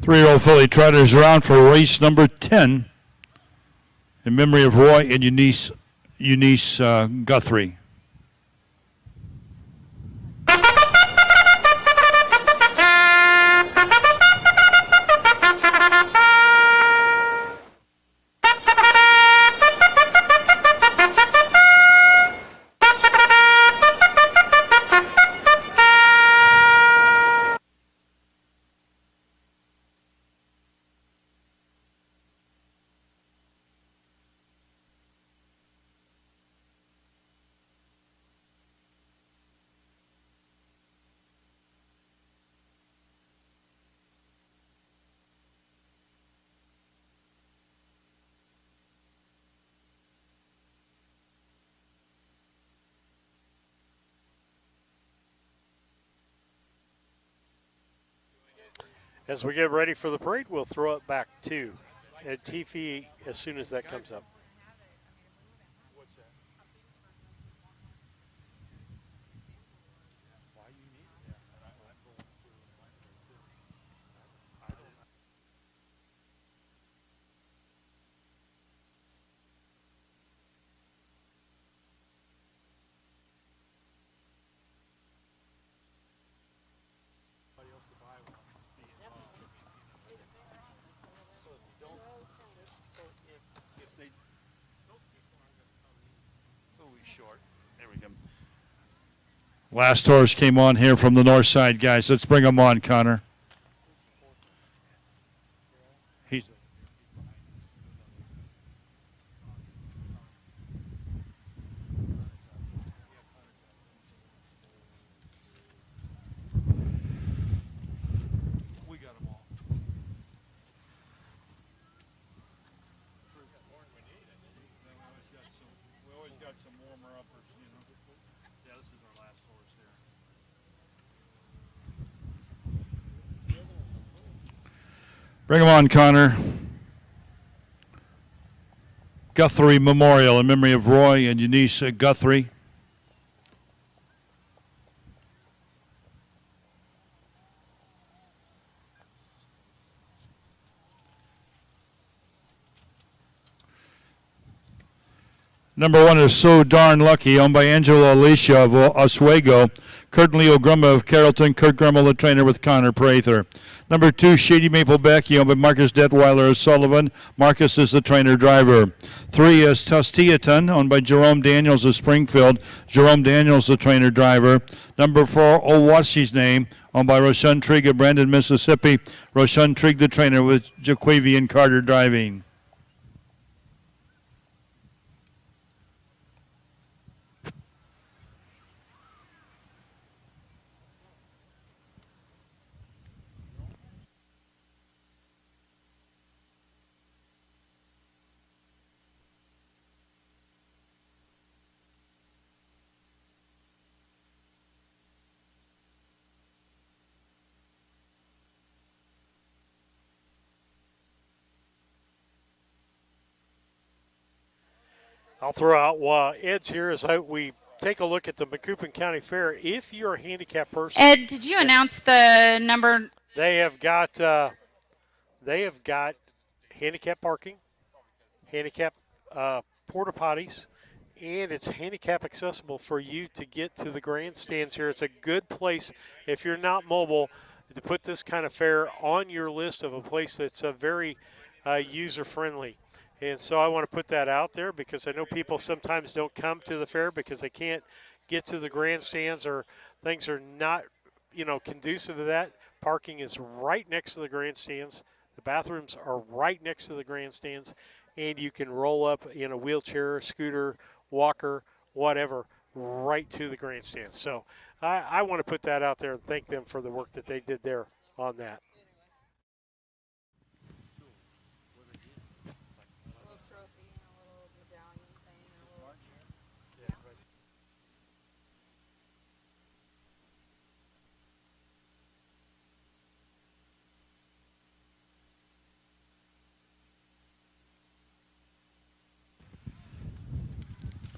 Speaker 6: Three-year-old filly trotters around for race number 10 in memory of Roy and Eunice Guthrie.
Speaker 1: As we get ready for the parade, we'll throw it back to Tiffy as soon as that comes up.
Speaker 6: Last horse came on here from the north side, guys. Let's bring him on, Connor. He's we got them all. We always got some warmer uppers, you know. Yeah, this is our last horse here. Bring him on, Connor. Guthrie Memorial in memory of Roy and Eunice Guthrie. Number 1 is So Darn Lucky, owned by Angela Alicia of Oswego. Kurt and Leo Grumma of Carrollton. Kurt Grumma, the trainer, with Connor Prather. Number 2, Shady Maple Becky, owned by Marcus Detweiler of Sullivan. Marcus is the trainer-driver. 3 is Tustiaton, owned by Jerome Daniels of Springfield. Jerome Daniels, the trainer-driver. Number 4, Oh What's His Name, owned by Roshan Trigg of Brandon, Mississippi. Roshan Trigg, the trainer, with Jaquavian Carter driving.
Speaker 1: I'll throw out while Ed's here as we take a look at the Macoupin County Fair. If you're a handicapped person,
Speaker 7: Ed, did you announce the number?
Speaker 1: they have got handicap parking, handicap porta potties, and it's handicap accessible for you to get to the grandstands here. It's a good place if you're not mobile to put this kind of fair on your list of a place that's very user friendly. And so I want to put that out there because I know people sometimes don't come to the fair because they can't get to the grandstands or things are not, conducive to that. Parking is right next to the grandstands. The bathrooms are right next to the grandstands, and you can roll up in a wheelchair, scooter, walker, whatever, right to the grandstands. So I want to put that out there and thank them for the work that they did there on that.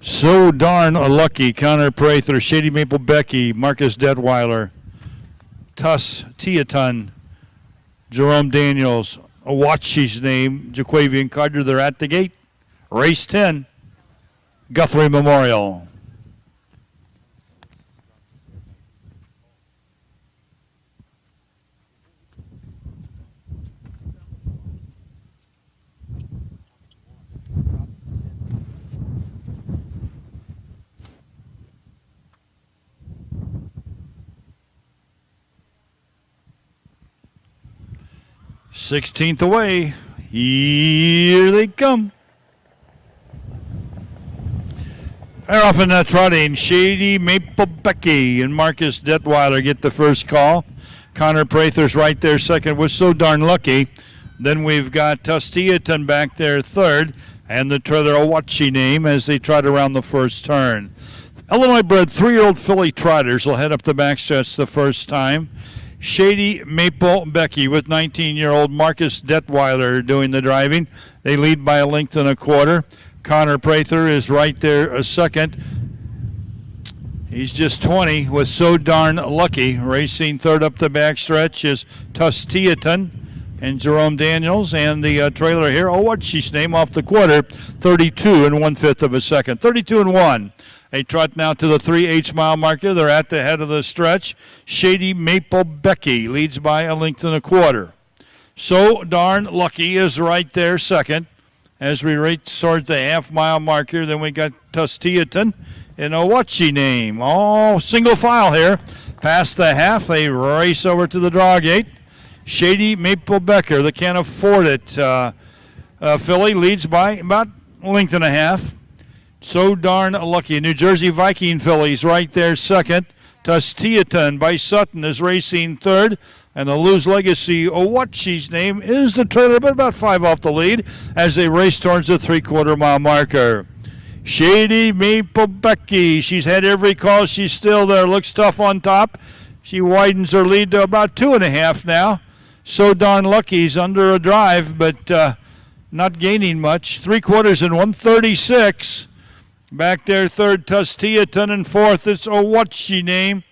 Speaker 6: So Darn Lucky, Connor Prather, Shady Maple Becky, Marcus Detweiler, Tustiaton, Jerome Daniels, Watch His Name, Jaquavian Carter. They're at the gate. Race 10, Guthrie Memorial. Sixteenth away. Here they come. They're off in that trotting. Shady Maple Becky and Marcus Detweiler get the first call. Connor Prather's right there second was So Darn Lucky. Then we've got Tustiaton back there third. And the trailer Awachi Name as they trot around the first turn. Illinois-bred 3-year-old filly trotters will head up the backstretch the first time. Shady Maple Becky with 19-year-old Marcus Detweiler doing the driving. They lead by 1.25 lengths. Connor Prather is right there a second. He's just 20 with So Darn Lucky. Racing third up the backstretch is Tustiaton and Jerome Daniels. And the trailer here, what's his name, off the quarter, 32 1/5 of a second. 32 1. They trot now to the 3/8 mile marker. They're at the head of the stretch. Shady Maple Becky leads by 1.25 lengths. So Darn Lucky is right there second. As we race towards the half-mile marker, then we got Tustiaton and Awachi Name. All single file here. Past the half, they race over to the draw gate. Shady Maple Becker, the Can't Afford It filly, leads by about 1.5 lengths. So Darn Lucky. New Jersey Viking fillies right there second. Tustiaton by Sutton is racing third. And the Lose Legacy, Awachi's Name, is the trailer, but about 5 off the lead as they race towards the 3/4 mile marker. Shady Maple Becky, she's had every call. She's still there. Looks tough on top. She widens her lead to about 2.5 now. So Darn Lucky's under a drive, but not gaining much. 3/4 and 136. Back there, third, Tusteaton, and fourth, it's what's she name?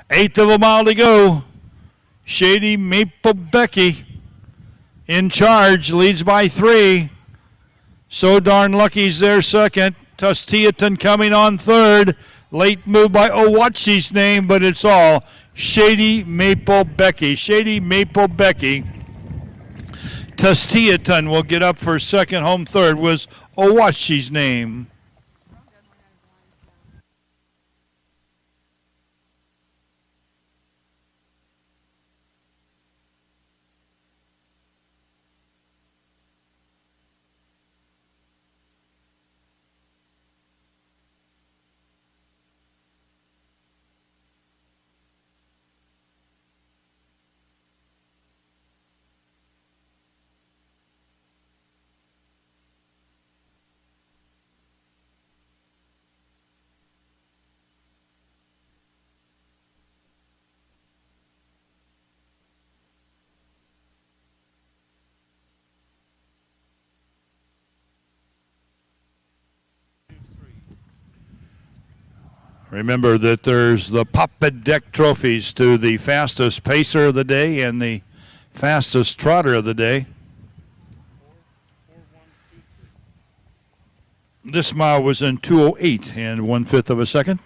Speaker 6: 1/8 of a mile to go. Shady Maple Becky in charge, leads by 3. So Darn Lucky's there second. Tusteaton coming on third. Late move by what's she's name, but it's all Shady Maple Becky. Shady Maple Becky. Tusteaton will get up for second. Home third was what's she's name. Remember that there's the Papa Deck trophies to the fastest pacer of the day and the fastest trotter of the day. This mile was in 2:08 and 1/5 of a second.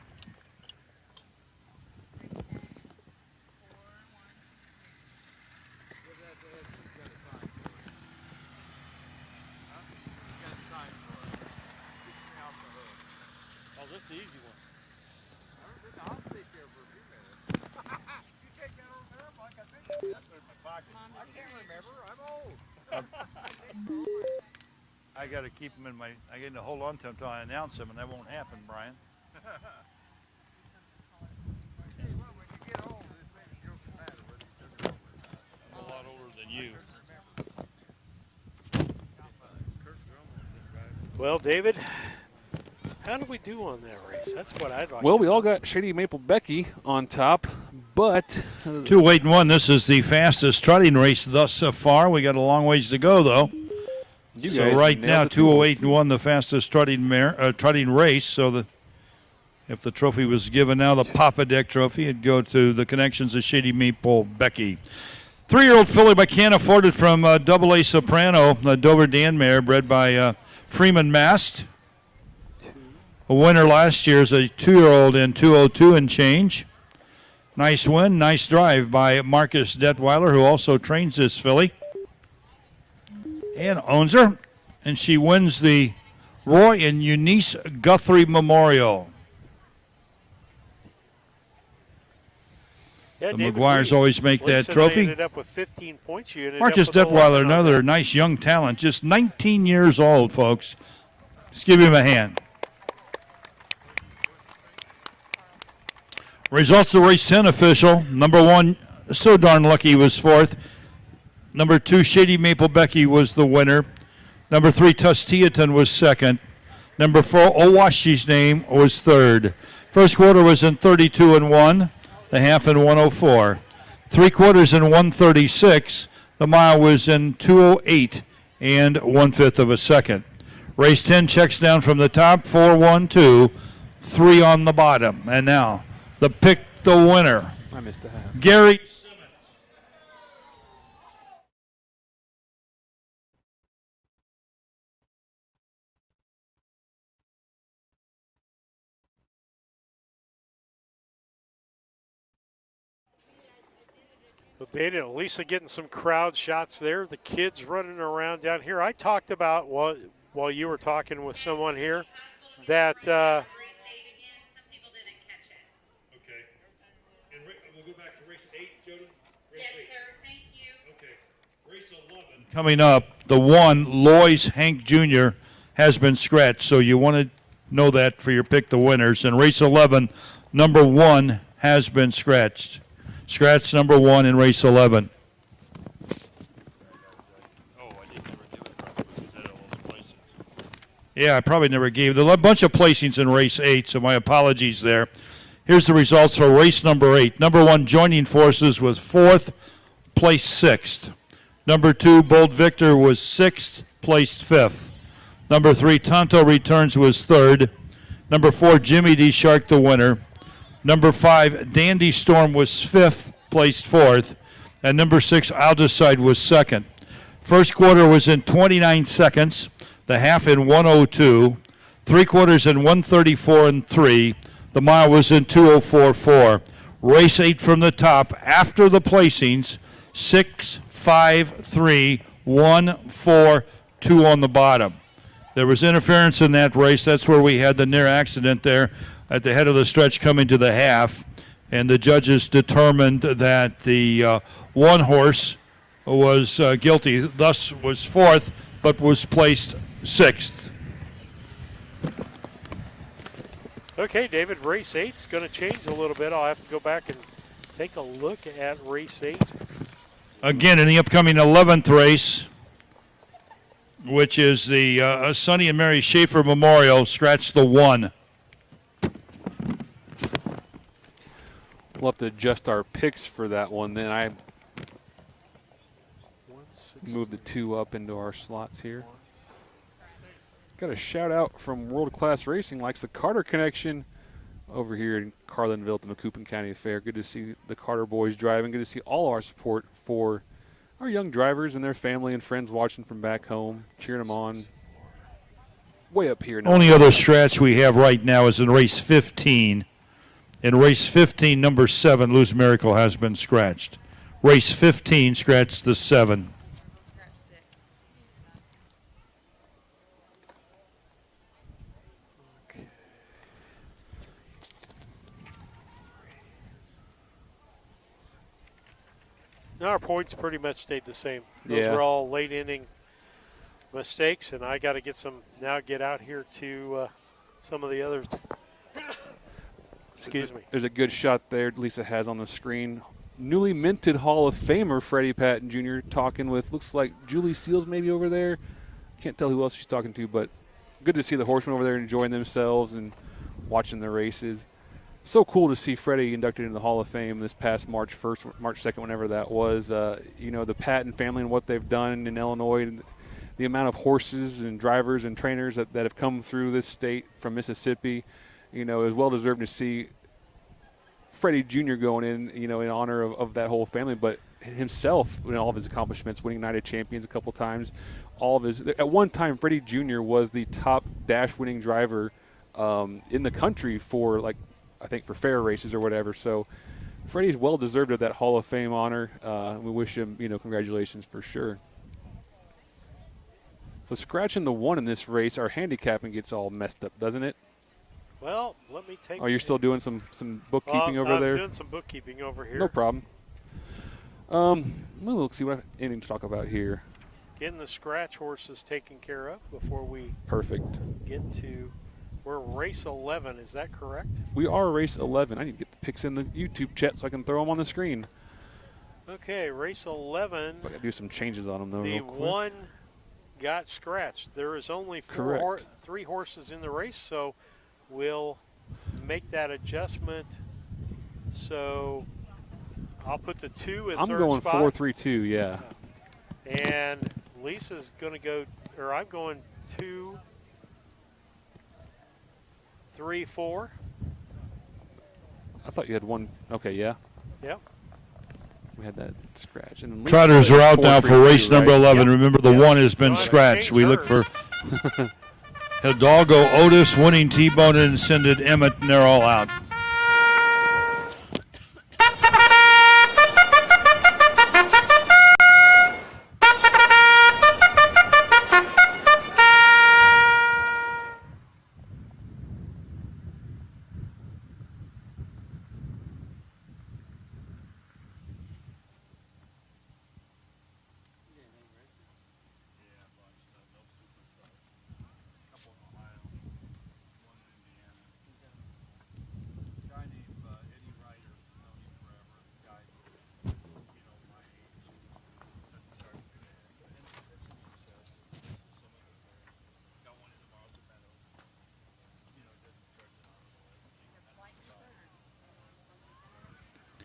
Speaker 6: I got to keep them in my. I get to hold on to them until I announce them, and that won't happen, Brian. I'm a lot older than you.
Speaker 1: Well, David, how did we do on that race? That's what I'd like.
Speaker 2: Well, we all got Shady Maple Becky on top, but
Speaker 6: 2:08 and 1. This is the fastest trotting race thus far. We got a long ways to go, though. So right now, 2:08 and 1, the fastest trotting race. So if the trophy was given now, the Papa Deck trophy, it'd go to the connections of Shady Maple Becky. 3-year-old filly by Can't Afford It from Double A Soprano, the Dover Dan mare, bred by Freeman Mast. A winner last year is a 2-year-old in 2:02 and change. Nice win, nice drive by Marcus Detweiler, who also trains this filly and owns her. And she wins the Roy and Eunice Guthrie Memorial.
Speaker 1: Yeah,
Speaker 6: the McGuires always make that trophy.
Speaker 1: Ended up with 15 points.
Speaker 6: Marcus Detweiler, another nice young talent, just 19 years old, folks. Let's give him a hand. Results of race 10 official. Number 1, So Darn Lucky was fourth. Number 2, Shady Maple Becky was the winner. Number 3, Tusteaton was second. Number 4, Owashi's Name was third. First quarter was in 32 and 1. The half in 104. 3/4 in 136. The mile was in 2:08 and 1/5 of a second. Race 10 checks down from the top. 4, 1, 2, 3 on the bottom. And now the pick the winner.
Speaker 2: I missed a half.
Speaker 6: Gary.
Speaker 1: Well, Dana and Lisa getting some crowd shots there. The kids running around down here. I talked about while you were talking with someone here that.
Speaker 6: Okay. And we'll go back to race 8, Jody. Race 8.
Speaker 7: Sir. Thank you.
Speaker 6: Okay. Race 11. Coming up, the 1, Lois Hank Jr. has been scratched, so you want to know that for your pick the winners. And race 11, number 1 has been scratched. Scratch number 1 in race 11. Yeah, I probably never gave. There are a bunch of placings in race 8, so my apologies there. Here's the results for race number 8. Number 1, Joining Forces was 4th. placed sixth. Number 2, Bold Victor, was sixth, placed fifth. Number 3, Tonto Returns, was third. Number 4, Jimmy D. Shark, the winner. Number 5, Dandy Storm, was fifth, placed fourth. And number 6, I'll Decide, was second. First quarter was in 29 seconds. The half in 1:02. 3/4 in 1:34 and 3. The mile was in 2:04.4. Race 8 from the top after the placings, 6, 5, 3, 1, 4, 2 on the bottom. There was interference in that race. That's where we had the near accident there at the head of the stretch coming to the half. And the judges determined that the one horse was guilty, thus was fourth, but was placed sixth.
Speaker 1: Okay, David, race 8 is going to change a little bit. I'll have to go back and take a look at race 8.
Speaker 6: Again, in the upcoming 11th race, which is the Sonny and Mary Schaefer Memorial, scratch the 1.
Speaker 2: We'll have to adjust our picks for that one. Then I move the 2 up into our slots here. Got a shout out from World Class Racing, likes the Carter connection over here in Carlinville at the Macoupin County Fair. Good to see the Carter boys driving. Good to see all our support for our young drivers and their family and friends watching from back home, cheering them on. Way up here now.
Speaker 6: Only other scratch we have right now is in race 15. In race 15, number 7, Lose Miracle, has been scratched. Race 15 scratched the 7.
Speaker 1: Now our points pretty much stayed the same. Those
Speaker 2: Yeah.
Speaker 1: were all late inning mistakes, and I got to get out here to some of the others. Excuse me.
Speaker 2: There's a good shot there Lisa has on the screen. Newly minted Hall of Famer Freddie Patton Jr. talking with, looks like Julie Seals maybe over there. Can't tell who else she's talking to, but good to see the horsemen over there enjoying themselves and watching the races. So cool to see Freddie inducted into the Hall of Fame this past March 1st, March 2nd, whenever that was. You know, the Patton family and what they've done in Illinois, and the amount of horses and drivers and trainers that have come through this state from Mississippi, you know, is well deserved to see Freddie Jr. going in, you know, in honor of that whole family, but himself, you know, all of his accomplishments, winning Night of Champions a couple times, all of his. At one time, Freddie Jr. was the top dash-winning driver in the country for, like, I think for fair races or whatever. So Freddie's well deserved of that Hall of Fame honor. We wish him, you know, congratulations for sure. So scratching the 1 in this race, our handicapping gets all messed up, doesn't it?
Speaker 1: Well, let me take.
Speaker 2: Oh, you're still doing some bookkeeping over there?
Speaker 1: I'm doing some bookkeeping over here.
Speaker 2: No problem. We'll see what I have anything to talk about here.
Speaker 1: Getting the scratch horses taken care of before we
Speaker 2: Perfect.
Speaker 1: get to. We're race 11, is that correct?
Speaker 2: We are race 11. I need to get the picks in the YouTube chat so I can throw them on the screen.
Speaker 1: Okay, race 11.
Speaker 2: I got to do some changes on them though.
Speaker 1: The
Speaker 2: real quick.
Speaker 1: 1 got scratched. There is only 3 horses in the race, so we'll make that adjustment. So I'll put the 2 in
Speaker 2: I'm
Speaker 1: third
Speaker 2: going
Speaker 1: spot.
Speaker 2: 4-3-2, yeah.
Speaker 1: And Lisa's going to go, or I'm going 2, 3, 4.
Speaker 2: I thought you had 1. Okay, yeah.
Speaker 1: Yep.
Speaker 2: We had that scratch. And
Speaker 6: Trotters are out now for race number 11.
Speaker 1: Yep.
Speaker 6: Remember, the 1 has been
Speaker 1: Well,
Speaker 6: scratched. We look for
Speaker 1: hers.
Speaker 6: Hidalgo, Otis, Winning T-Bone, and Ascended Emmett, and they're all out.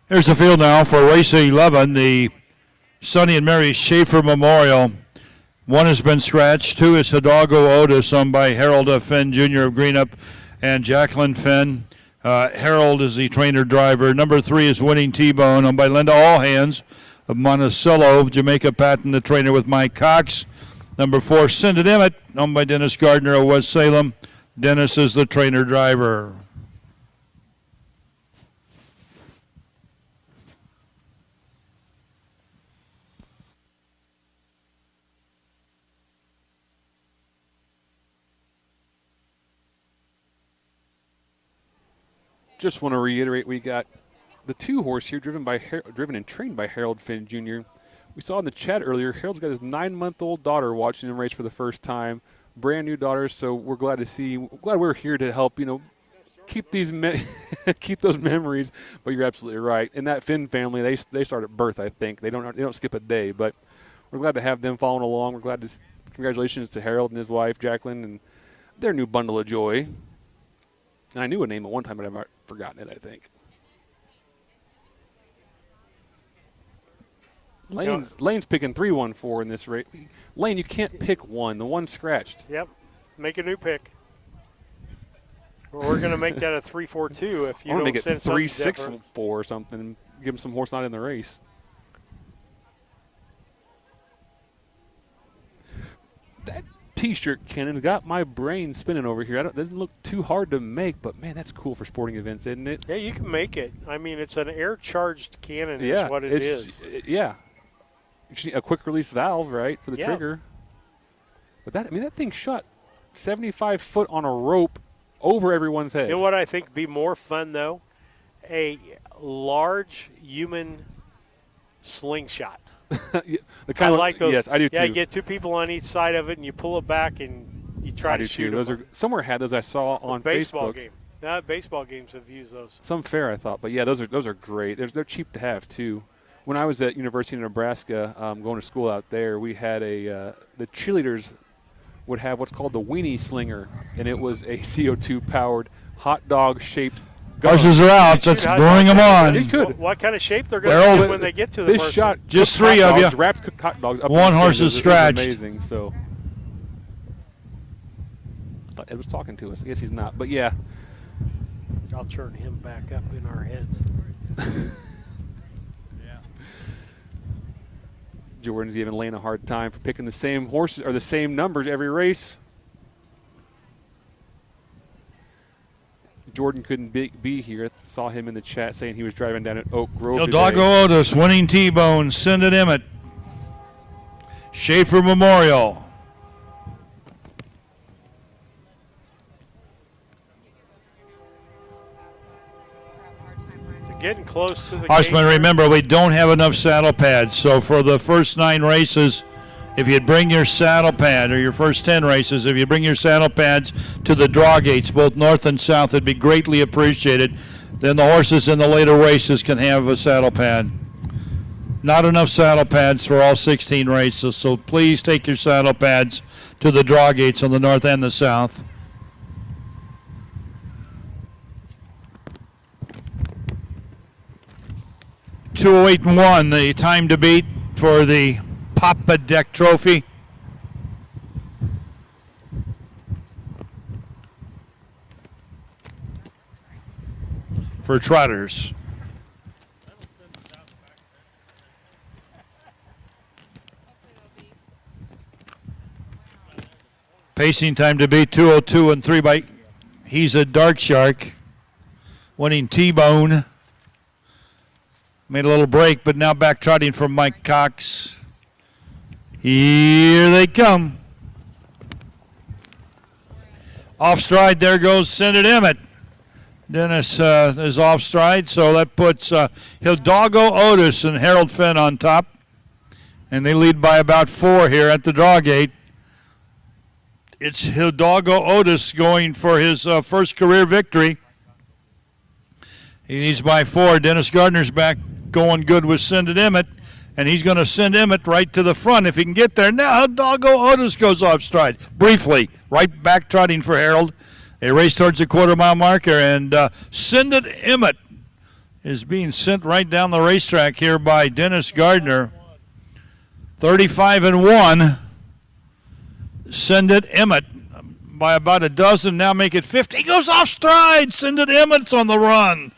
Speaker 6: Here's the field now for race 11. The Sonny and Mary Schaefer Memorial. One has been scratched. 2 is Hidalgo Otis, owned by Harold Finn Jr. of Greenup and Jacqueline Finn. Harold is the trainer driver. Number 3 is Winning T-Bone, owned by Linda Allhands of Monticello. Jamaica Patton, the trainer with Mike Cox. Number 4, Cinda Emmett, owned by Dennis Gardner of West Salem. Dennis is the trainer driver.
Speaker 2: Just want to reiterate, we got the 2 horse here driven and trained by Harold Finn Jr. We saw in the chat earlier, Harold's got his 9-month-old daughter watching him race for the first time, brand new daughter. So we're glad to see. Glad we're here to help. Keep these keep those memories. But you're absolutely right. In that Finn family, they start at birth. I think they don't skip a day. But we're glad to have them following along. We're glad to congratulations to Harold and his wife Jacqueline and their new bundle of joy. And I knew a name at one time, but I've forgotten it, I think. Lane's picking 3-1-4 in this race. Lane, you can't pick one. The one scratched.
Speaker 1: Yep. Make a new pick. We're going to make that a 3-4-2 if you don't
Speaker 2: make it
Speaker 1: send
Speaker 2: 3-6-4 or something and give him some horse not in the race. That T-shirt, Kennon's got my brain spinning over here. It doesn't look too hard to make, but man, that's cool for sporting events, isn't it?
Speaker 1: Yeah, you can make it. I mean, it's an air-charged cannon is what it is.
Speaker 2: Yeah. A quick release valve, right, for the trigger. But that thing shot 75 foot on a rope over everyone's head.
Speaker 1: You know what I think would be more fun, though? A large human slingshot.
Speaker 2: The kind
Speaker 1: I like those.
Speaker 2: Yes, I do too.
Speaker 1: Yeah, you get 2 people on each side of it, and you pull it back, and you try to shoot
Speaker 2: those
Speaker 1: them.
Speaker 2: somewhere had those I saw on
Speaker 1: baseball
Speaker 2: Facebook.
Speaker 1: Game. No, baseball games have used those.
Speaker 2: Some fair, I thought, but yeah, those are great. They're cheap to have too. When I was at University of Nebraska, going to school out there, we had the cheerleaders would have what's called the weenie slinger, and it was a CO2 powered hot dog shaped.
Speaker 6: Horses are out. Let's bring them on.
Speaker 2: You could.
Speaker 1: What kind of shape they're going to get when they get to the
Speaker 2: This shot,
Speaker 6: just 3 of you.
Speaker 2: Wrapped hot dogs. Up
Speaker 6: One horse is scratched.
Speaker 2: Amazing. So I thought Ed was talking to us. I guess he's not. But yeah.
Speaker 1: I'll turn him back up in our heads.
Speaker 2: Jordan's giving Lane a hard time for picking the same horses or the same numbers every race. Jordan couldn't be here. Saw him in the chat saying he was driving down at Oak Grove
Speaker 6: Hidalgo Otis, Winning T-Bone, Cinda Emmett, Schaefer Memorial.
Speaker 1: They're getting close to the
Speaker 6: Horsemen, remember, we don't have enough saddle pads, so for the first 9 races, if you'd bring your saddle pad, or your first 10 races, if you bring your saddle pads to the draw gates, both north and south, it'd be greatly appreciated. Then the horses in the later races can have a saddle pad. Not enough saddle pads for all 16 races, so please take your saddle pads to the draw gates on the north and the south. .208.1, the time to beat for the Papa Deck Trophy. For trotters. Pacing time to beat 2:02 and 3 by. He's a Dark Shark. Winning T-Bone. Made a little break, but now back trotting from Mike Cox. Here they come. Off stride, there goes Cinda Emmett. Dennis is off stride, so that puts Hidalgo Otis and Harold Finn on top. And they lead by about 4 here at the draw gate. It's Hidalgo Otis going for his first career victory. He needs by 4. Dennis Gardner's back going good with Cinda Emmett. And he's going to send Emmett right to the front if he can get there. Now Hidalgo Otis goes off stride. Briefly, right back trotting for Harold. They race towards the quarter-mile marker, and Cinda Emmett is being sent right down the racetrack here by Dennis Gardner. 35-1. Send it Emmett by about a dozen. Now make it 50. He goes off stride. Send it Emmett's on the run.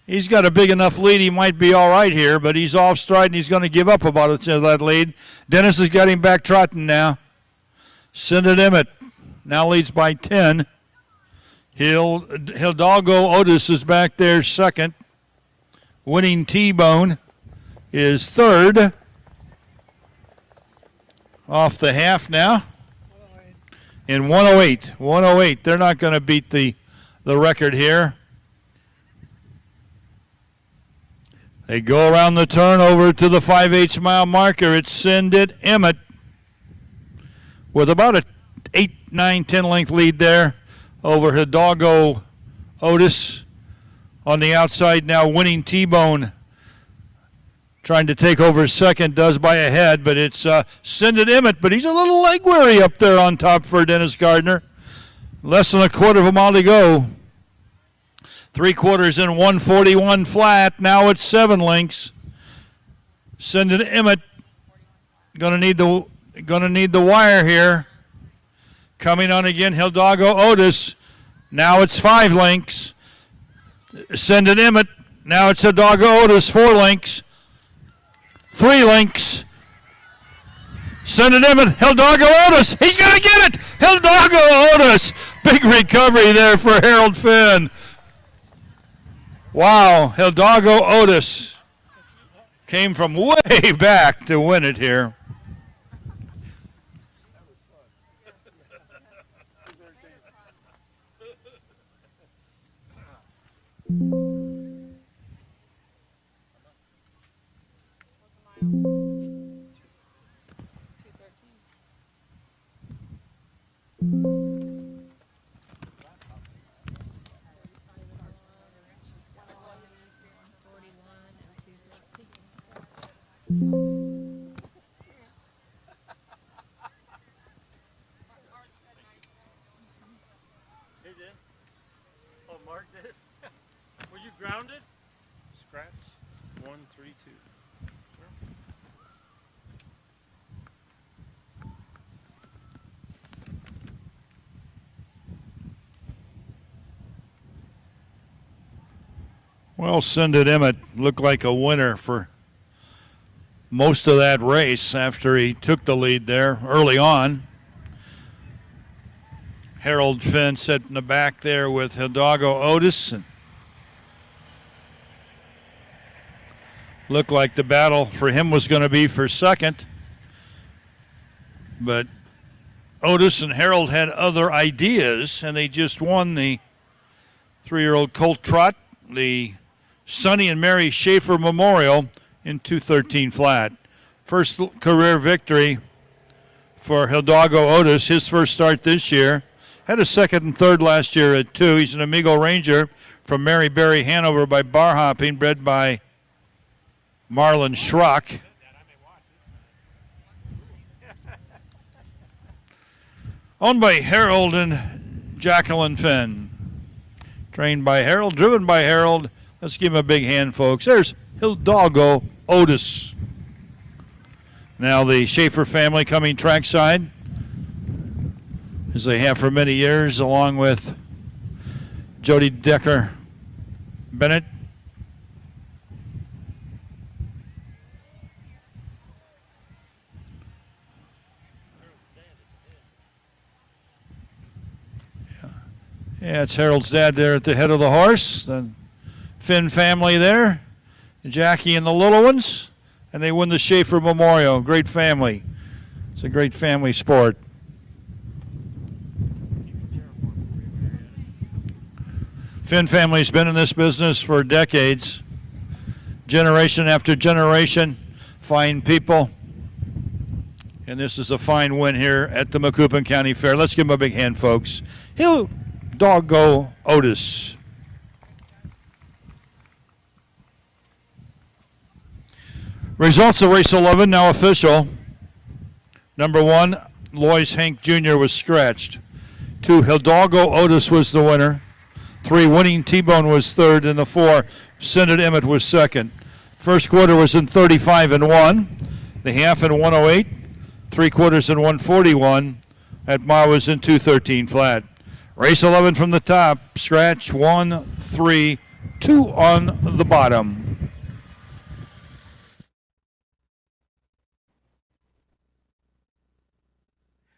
Speaker 6: He's got a big enough lead. He might be all right here, but he's off stride and he's going to give up about that lead. Dennis has got him back trotting now. Send it Emmett now leads by 10. Hidalgo Otis is back there second. Winning T-Bone is third. Off the half now. In 108. 108. They're not going to beat the record here. They go around the turn over to the 5/8 mile marker. It's Send It Emmett with about a 8, 9, 10 length lead there over Hidalgo Otis. On the outside now, Winning T-Bone trying to take over second, does by a head, but it's Send It Emmett, but he's a little leg weary up there on top for Dennis Gardner. Less than a quarter of a mile to go. 3/4 in 141 flat. Now it's 7 lengths. Send It Emmett. Gonna need the wire here. Coming on again, Hidalgo Otis. Now it's 5 lengths. Send It Emmett. Now it's Hidalgo Otis, 4 lengths. 3 lengths. Send It Emmett. Hidalgo Otis. He's gonna get it. Hidalgo Otis. Big recovery there for Harold Finn. Wow, Hidalgo Otis came from way back to win it here.
Speaker 8: Mark did. Were you grounded? Scratch. 1, 3, 2. Sure.
Speaker 6: Well, Send It Emmett looked like a winner for most of that race after he took the lead there early on. Harold Finn sitting in the back there with Hidalgo Otis. And looked like the battle for him was going to be for second. But Otis and Harold had other ideas, and they just won the 3-year-old Colt Trot, the Sonny and Mary Schaefer Memorial in 2:13 flat. First career victory for Hidalgo Otis, his first start this year. Had a second and third last year at 2. He's an Amigo Ranger from Mary Berry, Hanover by bar hopping, bred by Marlon Schrock. Owned by Harold and Jacqueline Finn. Trained by Harold, driven by Harold. Let's give him a big hand, folks. There's Hidalgo Otis. Now the Schaefer family coming trackside, as they have for many years, along with Jody Decker Bennett. Yeah, it's Harold's dad there at the head of the horse. The Finn family there, Jackie and the little ones, and they win the Schaefer Memorial. Great family. It's a great family sport. Finn family's been in this business for decades, generation after generation, fine people. And this is a fine win here at the Macoupin County Fair. Let's give him a big hand, folks. Hidalgo Otis. Results of race 11 now official. Number 1, Lois Hank Jr. was scratched. 2, Hidalgo Otis was the winner. 3, Winning T-Bone was third, and the 4, Send It Emmett was second. First quarter was in 35-1. The half in 108, 3/4 in 141. At Marwas in 213 flat. Race 11 from the top. Scratch 1, 3, 2 on the bottom.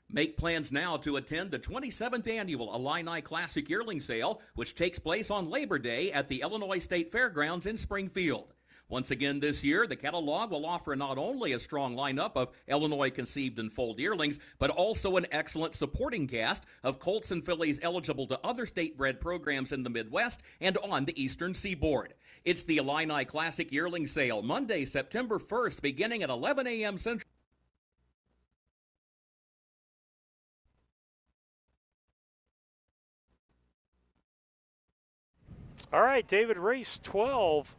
Speaker 3: Make plans now to attend the 27th Annual Illini Classic Yearling Sale, which takes place on Labor Day at the Illinois State Fairgrounds in Springfield. Once again this year, the catalog will offer not only a strong lineup of Illinois-conceived and foaled yearlings, but also an excellent supporting cast of colts and fillies eligible to other state-bred programs in the Midwest and on the Eastern Seaboard. It's the Illini Classic Yearling Sale, Monday, September 1st, beginning at 11 a.m. Central.
Speaker 1: All right, David, race 12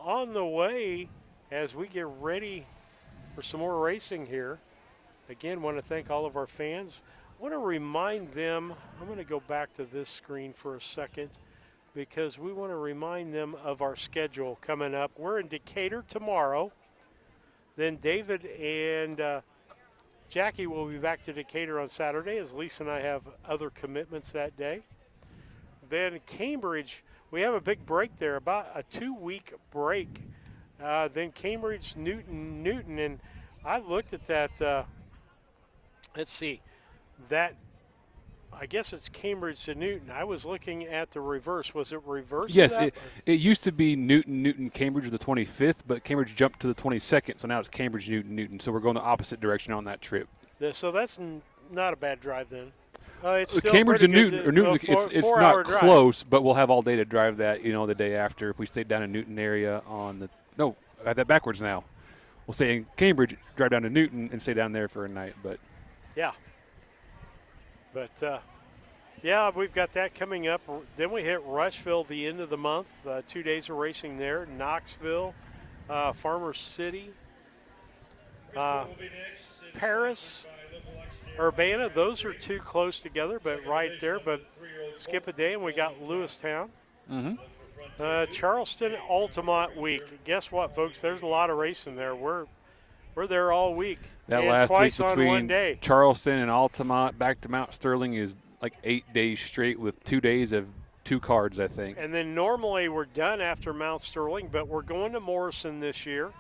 Speaker 1: on the way as we get ready for some more racing here. Again, want to thank all of our fans. I want to remind them, I'm going to go back to this screen for a second because we want to remind them of our schedule coming up. We're in Decatur tomorrow. Then David and Jackie will be back to Decatur on Saturday as Lisa and I have other commitments that day. Then Cambridge, we have a big break there, about a 2-week break. Then Cambridge, Newton, and I looked at that, let's see, that, I guess it's Cambridge to Newton. I was looking at the reverse. Was it reverse?
Speaker 2: Yes, it used to be Newton, Cambridge the 25th, but Cambridge jumped to the 22nd, so now it's Cambridge, Newton. So we're going the opposite direction on that trip.
Speaker 1: So that's not a bad drive then. It's still
Speaker 2: Cambridge and
Speaker 1: pretty
Speaker 2: Newton,
Speaker 1: good
Speaker 2: it's not close, but we'll have all day to drive that, the day after. If we stay down in Newton area I have that backwards now. We'll stay in Cambridge, drive down to Newton, and stay down there for a night. But
Speaker 1: yeah. But, yeah, we've got that coming up. Then we hit Rushville the end of the month, 2 days of racing there. Knoxville, Farmer City, Paris, Urbana, those are too close together, but right there. But skip a day, and we got Lewistown. Charleston Altamont week. Guess what, folks? There's a lot of racing there. We're there all week.
Speaker 2: That
Speaker 1: and
Speaker 2: last
Speaker 1: twice
Speaker 2: week
Speaker 1: on
Speaker 2: between
Speaker 1: one day.
Speaker 2: Charleston and Altamont back to Mount Sterling is like 8 days straight with 2 days of 2 cards, I think.
Speaker 1: And then normally we're done after Mount Sterling, but we're going to Morrison this year.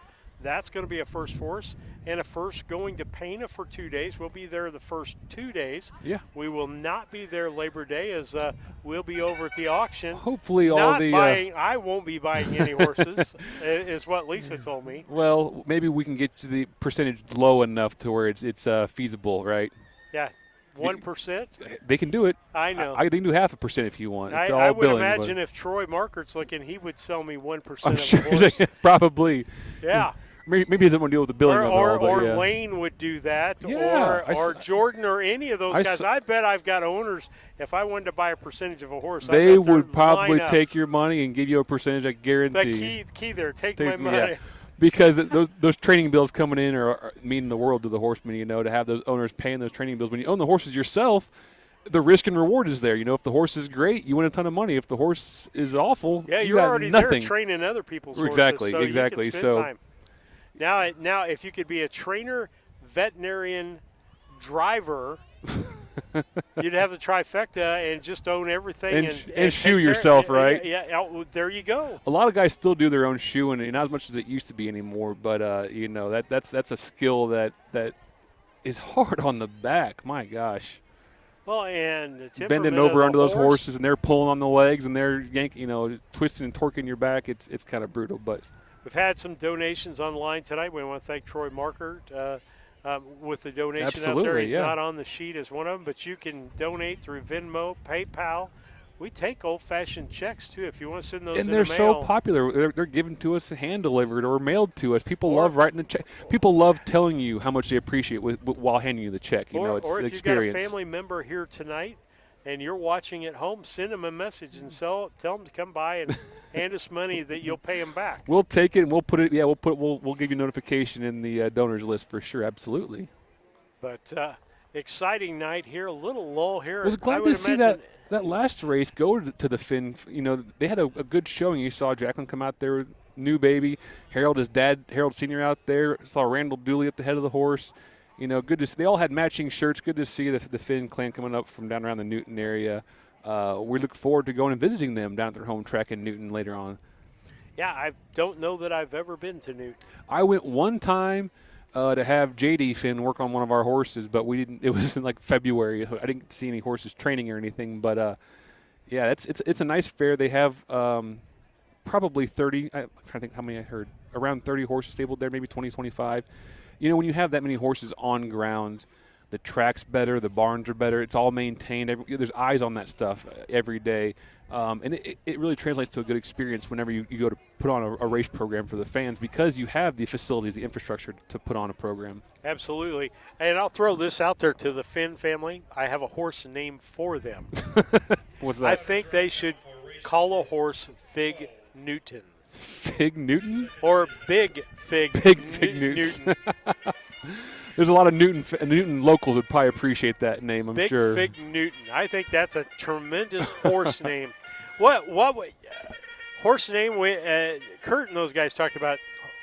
Speaker 1: That's going to be a first for us. And a first going to Pana for 2 days. We'll be there the first 2 days.
Speaker 2: Yeah.
Speaker 1: We will not be there Labor Day as we'll be over at the auction.
Speaker 2: Hopefully
Speaker 1: I won't be buying any horses, is what Lisa told me.
Speaker 2: Well, maybe we can get to the percentage low enough to where it's feasible, right?
Speaker 1: Yeah. 1%?
Speaker 2: They can do it.
Speaker 1: I know.
Speaker 2: They can do 0.5% if you want. It's all
Speaker 1: I would
Speaker 2: billing,
Speaker 1: imagine if Troy Markert's looking, he would sell me 1%
Speaker 2: I'm
Speaker 1: of
Speaker 2: sure
Speaker 1: the horse.
Speaker 2: probably.
Speaker 1: Yeah.
Speaker 2: Maybe he doesn't want to deal with the billing of it all, but
Speaker 1: or
Speaker 2: yeah.
Speaker 1: Lane would do that,
Speaker 2: Yeah,
Speaker 1: or Jordan or any of those guys. I bet I've got owners, if I wanted to buy a percentage of a horse,
Speaker 2: they would probably take your money and give you a percentage, I guarantee.
Speaker 1: The key there, take my money.
Speaker 2: Yeah. Because those training bills coming in are mean the world to the horsemen, to have those owners paying those training bills. When you own the horses yourself, the risk and reward is there. If the horse is great, you win a ton of money. If the horse is awful, you
Speaker 1: you're
Speaker 2: got
Speaker 1: already
Speaker 2: nothing.
Speaker 1: there training other people's
Speaker 2: Exactly,
Speaker 1: horses.
Speaker 2: exactly.
Speaker 1: You can spend time. Now, if you could be a trainer, veterinarian, driver, you'd have the trifecta and just own everything
Speaker 2: and shoe yourself, right?
Speaker 1: Yeah, there you go.
Speaker 2: A lot of guys still do their own shoeing, not as much as it used to be anymore. But that's a skill that is hard on the back. My gosh.
Speaker 1: Well, and the
Speaker 2: bending over under those horses, and they're pulling on the legs, and they're yanking, twisting and torquing your back. It's kind of brutal, but.
Speaker 1: We've had some donations online tonight. We want to thank Troy Markert with the donation
Speaker 2: Absolutely,
Speaker 1: out there. He's
Speaker 2: yeah.
Speaker 1: not on the sheet as one of them, but you can donate through Venmo, PayPal. We take old-fashioned checks, too, if you want to send those in the mail.
Speaker 2: And they're so popular. They're given to us hand-delivered or mailed to us. People love writing the check. People love telling you how much they appreciate while handing you the check. It's
Speaker 1: or
Speaker 2: the
Speaker 1: if
Speaker 2: experience.
Speaker 1: You've got a family member here tonight and you're watching at home, send them a message and tell them to come by and hand us money that you'll pay them back.
Speaker 2: We'll take it and we'll put it. Yeah, we'll give you notification in the donors list for sure. Absolutely.
Speaker 1: But exciting night here. A little lull here.
Speaker 2: I was glad to see that last race go to the Finn. They had a good showing. You saw Jacqueline come out there with new baby. Harold, his dad, Harold Sr. out there. Saw Randall Dooley at the head of the horse. You know, good to see. They all had matching shirts. Good to see the Finn clan coming up from down around the Newton area. We look forward to going and visiting them down at their home track in Newton later on. Yeah,
Speaker 1: I don't know that I've ever been to Newton.
Speaker 2: I went one time to have J.D. Finn work on one of our horses, but we didn't. It was in like February. I didn't see any horses training or anything. But yeah, it's a nice fair. They have probably 30. I'm trying to think how many I heard. Around 30 horses stabled there, maybe 20, 25. You know, when you have that many horses on ground, the track's better, the barns are better. It's all maintained. There's eyes on that stuff every day. And it really translates to a good experience whenever you go to put on a race program for the fans, because you have the facilities, the infrastructure to put on a program.
Speaker 1: Absolutely. And I'll throw this out there to the Finn family. I have a horse named for them.
Speaker 2: What's that?
Speaker 1: I think they should call a horse Fig Newton.
Speaker 2: Fig Newton?
Speaker 1: Or Big Fig,
Speaker 2: Newton. There's a lot of Newton locals would probably appreciate that name, I'm sure.
Speaker 1: Big Fig Newton. I think that's a tremendous horse name. What horse name? Kurt and those guys talked about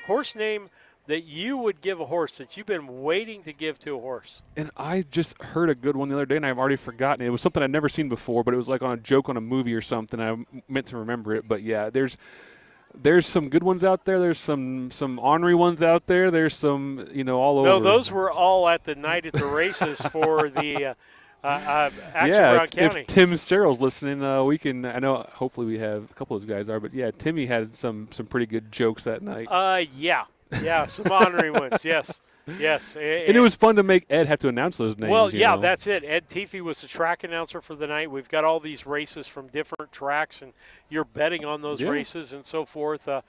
Speaker 1: horse name that you would give a horse that you've been waiting to give to a horse.
Speaker 2: And I just heard a good one the other day, and I've already forgotten it. It was something I'd never seen before, but it was like on a joke on a movie or something. I meant to remember it, but yeah, there's some good ones out there. There's some ornery ones out there. There's some, all over.
Speaker 1: No, those were all at the night at the races for the Action County.
Speaker 2: If Tim Serrell's listening, we can. I know. Hopefully, we have a couple of those guys are. But yeah, Timmy had some pretty good jokes that night.
Speaker 1: Yeah, some ornery ones. Yes.
Speaker 2: And it was fun to make Ed have to announce those names.
Speaker 1: Well, yeah, that's it. Ed Teefy was the track announcer for the night. We've got all these races from different tracks, and you're betting on those races and so forth to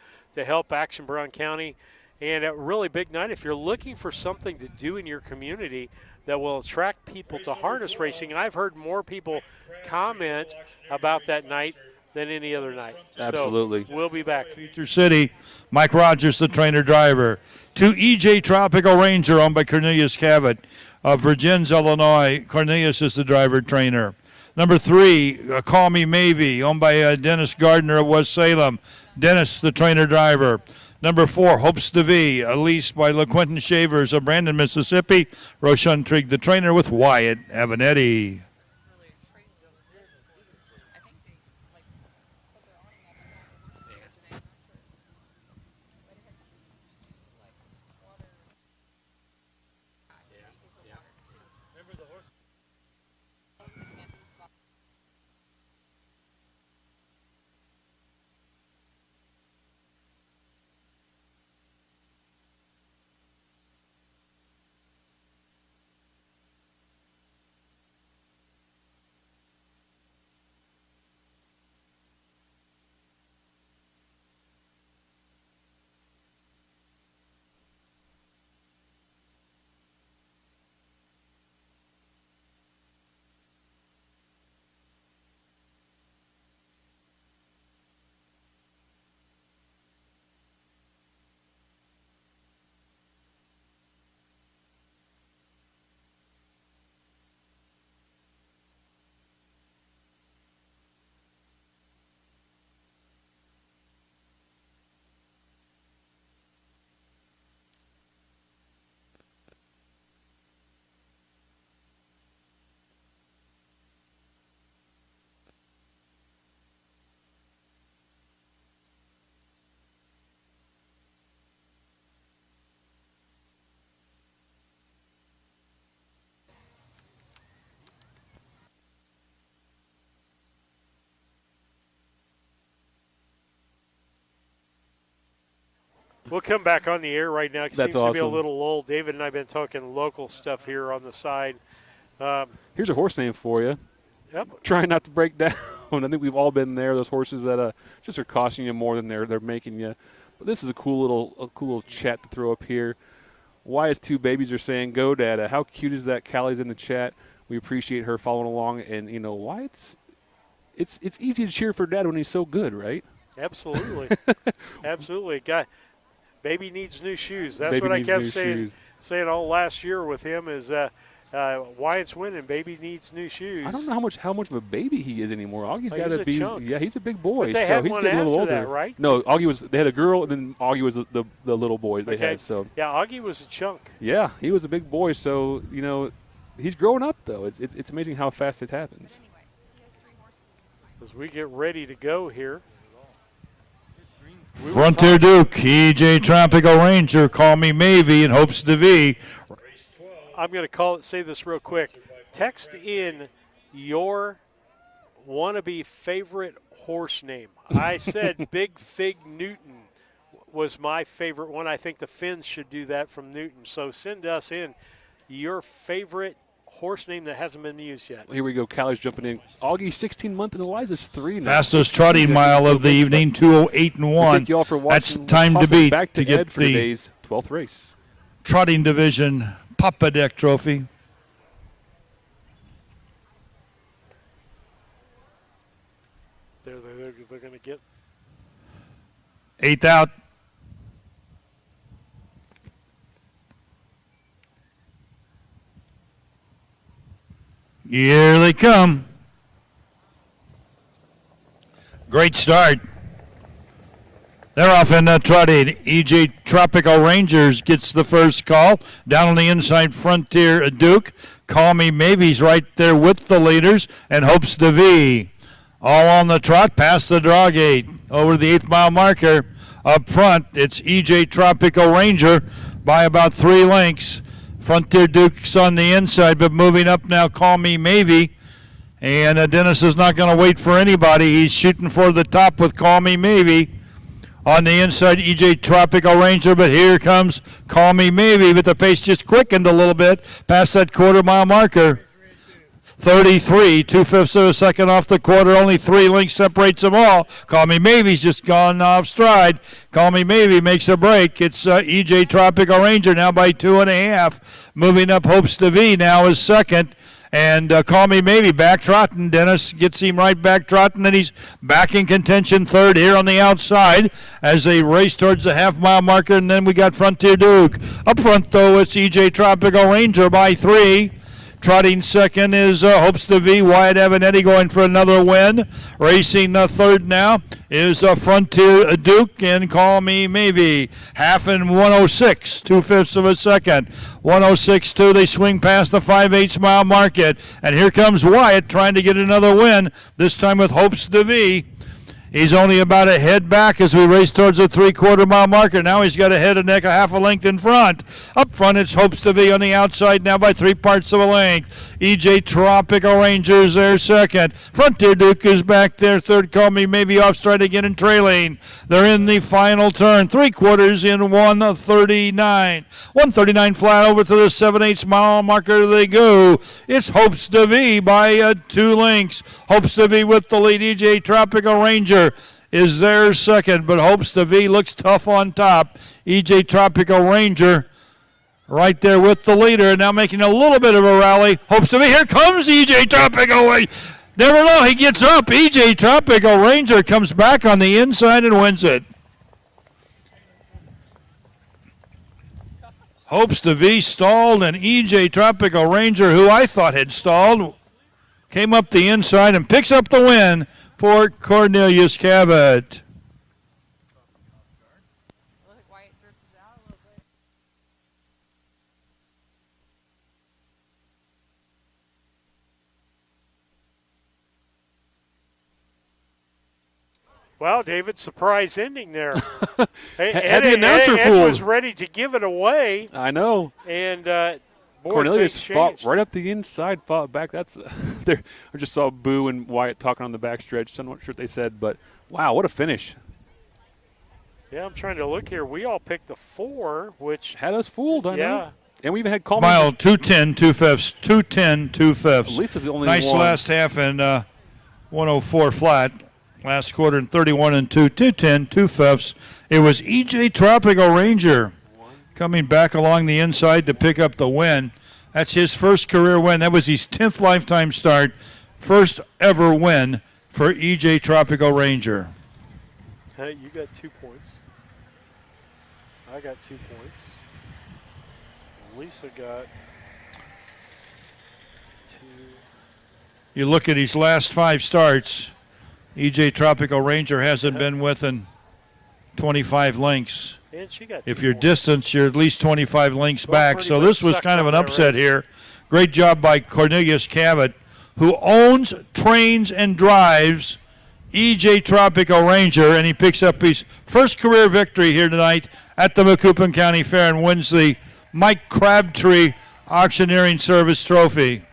Speaker 1: help Action Brown County. And a really big night. If you're looking for something to do in your community that will attract people to harness racing, and I've heard more people comment about that night than any other night.
Speaker 2: Absolutely.
Speaker 1: So we'll be back.
Speaker 6: Feature City, Mike Rogers, the trainer-driver. 2 EJ Tropical Ranger, owned by Cornelius Cavett of Virgins, Illinois. Cornelius is the driver-trainer. Number 3, Call Me Maybe, owned by Dennis Gardner of West Salem. Dennis, the trainer-driver. Number 4, Hopes to Be, a lease by LaQuentin Shavers of Brandon, Mississippi. Roshan Trigg, the trainer, with Wyatt Avanetti.
Speaker 1: We'll come back on the air right now. It
Speaker 2: That's
Speaker 1: seems
Speaker 2: awesome.
Speaker 1: to be a little lull. David and I have been talking local stuff here on the side.
Speaker 2: Here's a horse name for you.
Speaker 1: Yep.
Speaker 2: Trying not to break down. I think we've all been there. Those horses that just are costing you more than they're making you. But this is a cool little chat to throw up here. Why his 2 babies are saying go dada. How cute is that? Callie's in the chat. We appreciate her following along, and why it's easy to cheer for Dad when he's so good, right?
Speaker 1: Absolutely. Absolutely. Baby needs new shoes. That's
Speaker 2: Baby
Speaker 1: what I
Speaker 2: needs
Speaker 1: kept
Speaker 2: new
Speaker 1: saying
Speaker 2: shoes.
Speaker 1: all last year with him is Wyatt's winning. Baby needs new shoes.
Speaker 2: I don't know how much of a baby he is anymore. Augie's
Speaker 1: Oh,
Speaker 2: got to
Speaker 1: he's a
Speaker 2: be.
Speaker 1: chunk.
Speaker 2: Yeah, he's a big boy.
Speaker 1: But they
Speaker 2: so
Speaker 1: had
Speaker 2: he's
Speaker 1: one
Speaker 2: getting a little
Speaker 1: after
Speaker 2: older,
Speaker 1: that, right?
Speaker 2: No, Augie was. They had a girl, and then Augie was the little boy they
Speaker 1: Okay.
Speaker 2: had. So
Speaker 1: Yeah, Augie was a chunk.
Speaker 2: yeah, he was a big boy. So he's growing up though. It's amazing how fast it happens.
Speaker 1: As we get ready to go here.
Speaker 6: Frontier Duke, EJ Tropical Ranger, Call Me Mavy, and Hopes to V.
Speaker 1: I'm going to say this real quick. Text in your wannabe favorite horse name. I said Big Fig Newton was my favorite one. I think the Finns should do that from Newton. So send us in your favorite horse name that hasn't been used yet.
Speaker 2: Here we go. Callie's jumping in. Augie, 16-month, and Eliza's 3 now.
Speaker 6: Fastest trotting mile of the evening, 2:08.1.
Speaker 2: Thank you all for watching.
Speaker 6: That's time to
Speaker 2: Toss it
Speaker 6: beat
Speaker 2: back
Speaker 6: to
Speaker 2: Ed
Speaker 6: get
Speaker 2: for
Speaker 6: the
Speaker 2: today's 12th race.
Speaker 6: trotting division Papa Deck Trophy.
Speaker 1: They're going to get.
Speaker 6: 8th out. Here they come. Great start. They're off in trotting. EJ Tropical Rangers gets the first call. Down on the inside, Frontier Duke. Call Me Maybe's right there with the leaders, and Hopes to V. All on the trot past the draw gate. Over the 8th mile marker. Up front, it's EJ Tropical Ranger by about 3 lengths. Frontier Duke's on the inside, but moving up now, Call Me Maybe. And Dennis is not going to wait for anybody. He's shooting for the top with Call Me Maybe. On the inside, EJ Tropical Ranger, but here comes Call Me Maybe, but the pace just quickened a little bit past that quarter-mile marker. 33, 2/5 of a second off the quarter. Only 3 lengths separates them all. Call Me Maybe's just gone off stride. Call Me Maybe makes a break. It's EJ Tropical Ranger now by 2.5. Moving up, Hopes to V now is second. And Call Me Maybe back trotting. Dennis gets him right back trotting, and he's back in contention third here on the outside as they race towards the half-mile marker. And then we got Frontier Duke. Up front, though, it's EJ Tropical Ranger by 3. Trotting second is Hopes to V. Wyatt Avenetti going for another win. Racing third now is Frontier Duke and Call Me Maybe. Half in 106, 2/5 of a second. 106.2, they swing past the 5/8 mile market. And here comes Wyatt trying to get another win, this time with Hopes to V. He's only about a head back as we race towards the 3/4 mile marker. Now he's got a head and neck a half a length in front. Up front, it's Hopes to V on the outside now by 3/4 of a length. EJ Tropical Rangers there second. Frontier Duke is back there third. Call Me Maybe off stride again and trailing. They're in the final turn. 3/4 in 139. 139 flat over to the 7/8 mile marker they go. It's Hopes to V by 2 lengths. Hopes to V with the lead. EJ Tropical Ranger is there second, but Hopes to V looks tough on top. EJ Tropical Ranger right there with the leader, now making a little bit of a rally. Hopes to V, here comes EJ Tropical Ranger. Never know, he gets up. EJ Tropical Ranger comes back on the inside and wins it. Hopes to V stalled, and EJ Tropical Ranger, who I thought had stalled, came up the inside and picks up the win for Cornelius Cavett.
Speaker 1: Well, David, surprise ending there.
Speaker 2: Had the announcer
Speaker 1: Ed
Speaker 2: fooled.
Speaker 1: was ready to give it away,
Speaker 2: I know.
Speaker 1: and boy,
Speaker 2: Cornelius
Speaker 1: things
Speaker 2: fought
Speaker 1: changed.
Speaker 2: right up the inside, fought back. That's there. I just saw Boo and Wyatt talking on the backstretch. I'm not sure what they said, but wow, what a finish!
Speaker 1: Yeah, I'm trying to look here. We all picked the 4, which
Speaker 2: Had us fooled, I know.
Speaker 1: yeah.
Speaker 2: And we even had call.
Speaker 6: Mile 210, 2/5. 210, 2/5.
Speaker 2: Lisa's the only
Speaker 6: nice
Speaker 2: one.
Speaker 6: last half in 104 flat. Last quarter in 31 and 2, 210, 2/5. It was EJ Tropical Ranger coming back along the inside to pick up the win. That's his first career win. That was his 10th lifetime start. First ever win for EJ Tropical Ranger.
Speaker 1: Hey, you got 2 points. I got 2 points. Lisa got
Speaker 6: You look at his last 5 starts, EJ Tropical Ranger hasn't been within 25 lengths.
Speaker 1: And she got
Speaker 6: If
Speaker 1: 2
Speaker 6: you're
Speaker 1: more.
Speaker 6: distance, you're at least 25 lengths
Speaker 1: Well,
Speaker 6: back.
Speaker 1: pretty
Speaker 6: So
Speaker 1: much
Speaker 6: this was
Speaker 1: sucked
Speaker 6: kind of
Speaker 1: on
Speaker 6: an
Speaker 1: that
Speaker 6: upset
Speaker 1: race.
Speaker 6: here. Great job by Cornelius Cavett, who owns, trains, and drives EJ Tropical Ranger, and he picks up his first career victory here tonight at the Macoupin County Fair and wins the Mike Crabtree Auctioneering Service Trophy.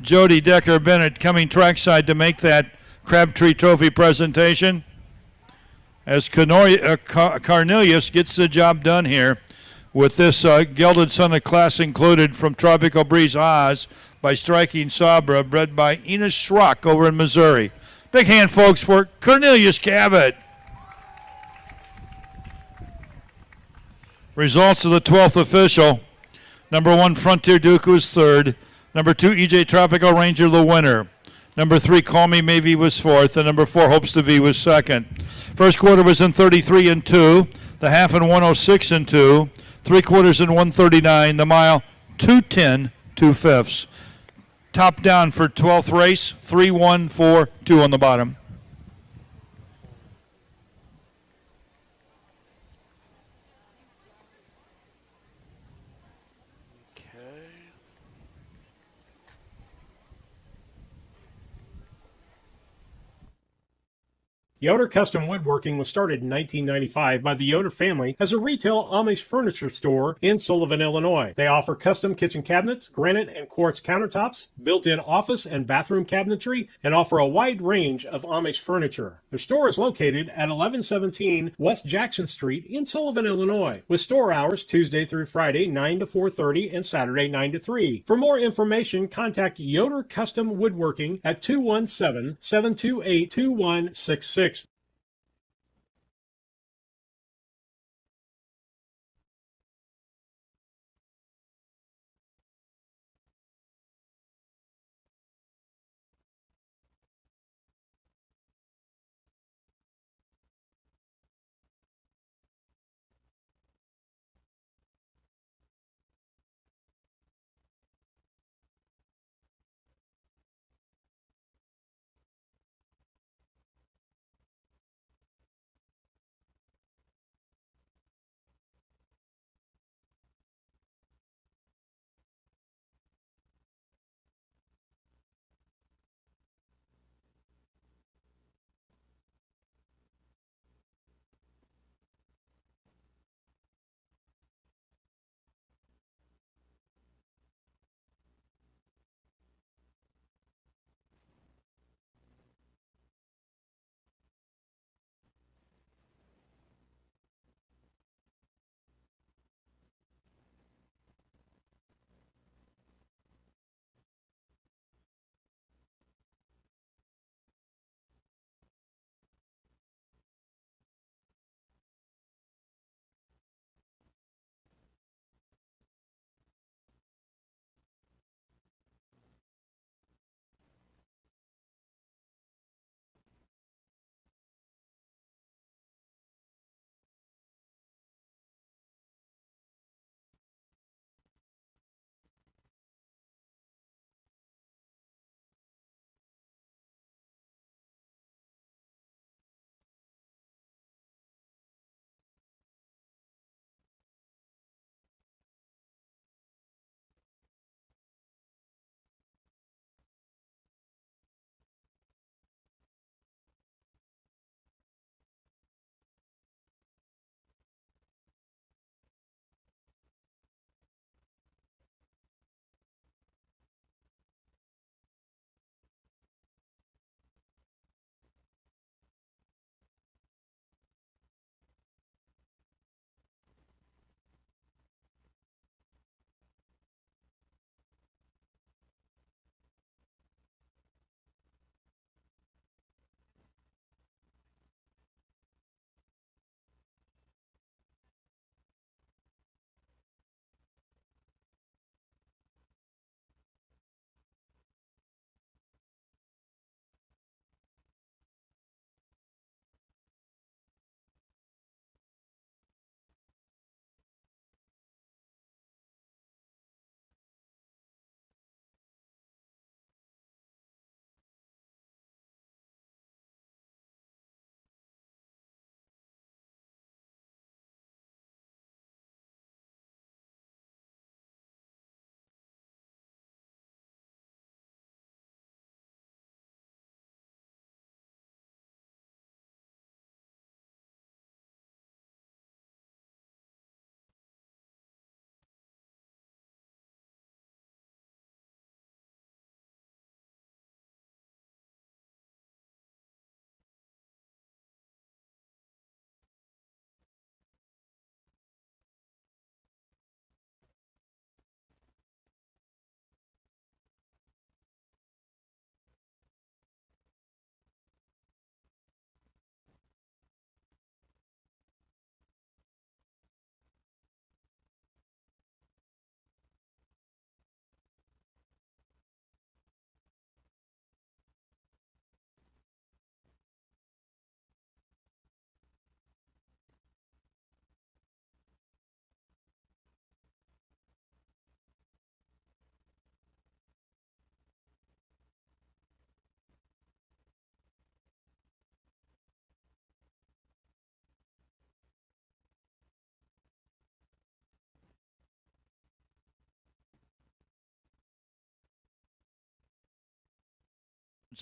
Speaker 6: Jody Decker Bennett coming trackside to make that Crabtree Trophy presentation as Cornelius gets the job done here with this Gelded Son of Class included from Tropical Breeze Oz by Striking Sabra, bred by Enos Schrock over in Missouri. Big hand, folks, for Cornelius Cavett. Results of the 12th official. Number 1, Frontier Duke was third. Number 2, EJ Tropical Ranger, the winner. Number 3, Call Me Maybe was fourth. And number 4, Hopes to Be was second. First quarter was in 33 and 2. The half in 106 and 2. 3/4 in 139. The mile 2:10 2/5. Top down for 12th race, 3-1-4-2 on the bottom.
Speaker 9: Yoder Custom Woodworking was started in 1995 by the Yoder family as a retail Amish furniture store in Sullivan, Illinois. They offer custom kitchen cabinets, granite and quartz countertops, built-in office and bathroom cabinetry, and offer a wide range of Amish furniture. Their store is located at 1117 West Jackson Street in Sullivan, Illinois, with store hours Tuesday through Friday 9 to 4:30 and Saturday 9 to 3. For more information, contact Yoder Custom Woodworking at 217-728-2166.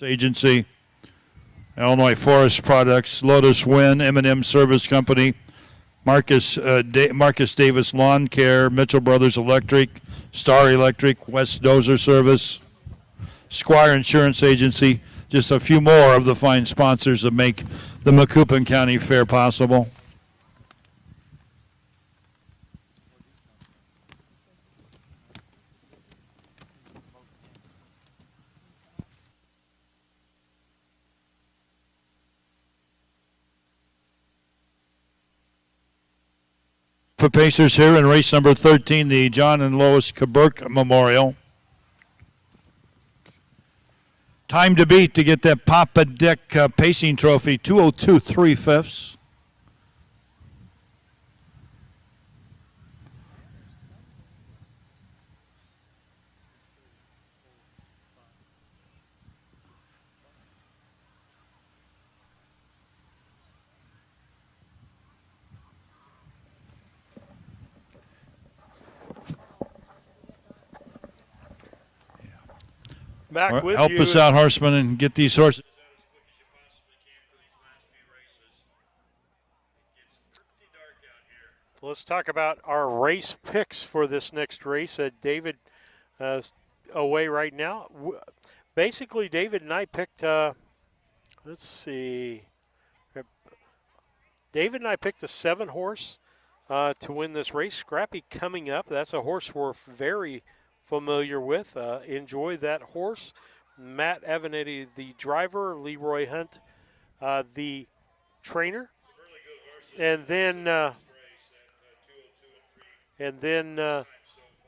Speaker 6: Agency, Illinois Forest Products, Lotus Wind, M&M Service Company, Marcus Davis Lawn Care, Mitchell Brothers Electric, Star Electric, West Dozer Service, Squire Insurance Agency, just a few more of the fine sponsors that make the Macoupin County Fair possible. Pacers here in race number 13, the John and Lois Kaburk Memorial. Time to beat to get that Papa Dick pacing trophy, 2:02 3/5.
Speaker 1: Back with
Speaker 6: Help
Speaker 1: you.
Speaker 6: us out, horsemen, and get these horses.
Speaker 1: Let's talk about our race picks for this next race. David away right now. Basically, David and I picked, let's see. David and I picked a 7-horse to win this race. Scrappy Coming Up. That's a horse we're very familiar with. Enjoy that horse. Matt Avenetti, the driver. Leroy Hunt, the trainer. And then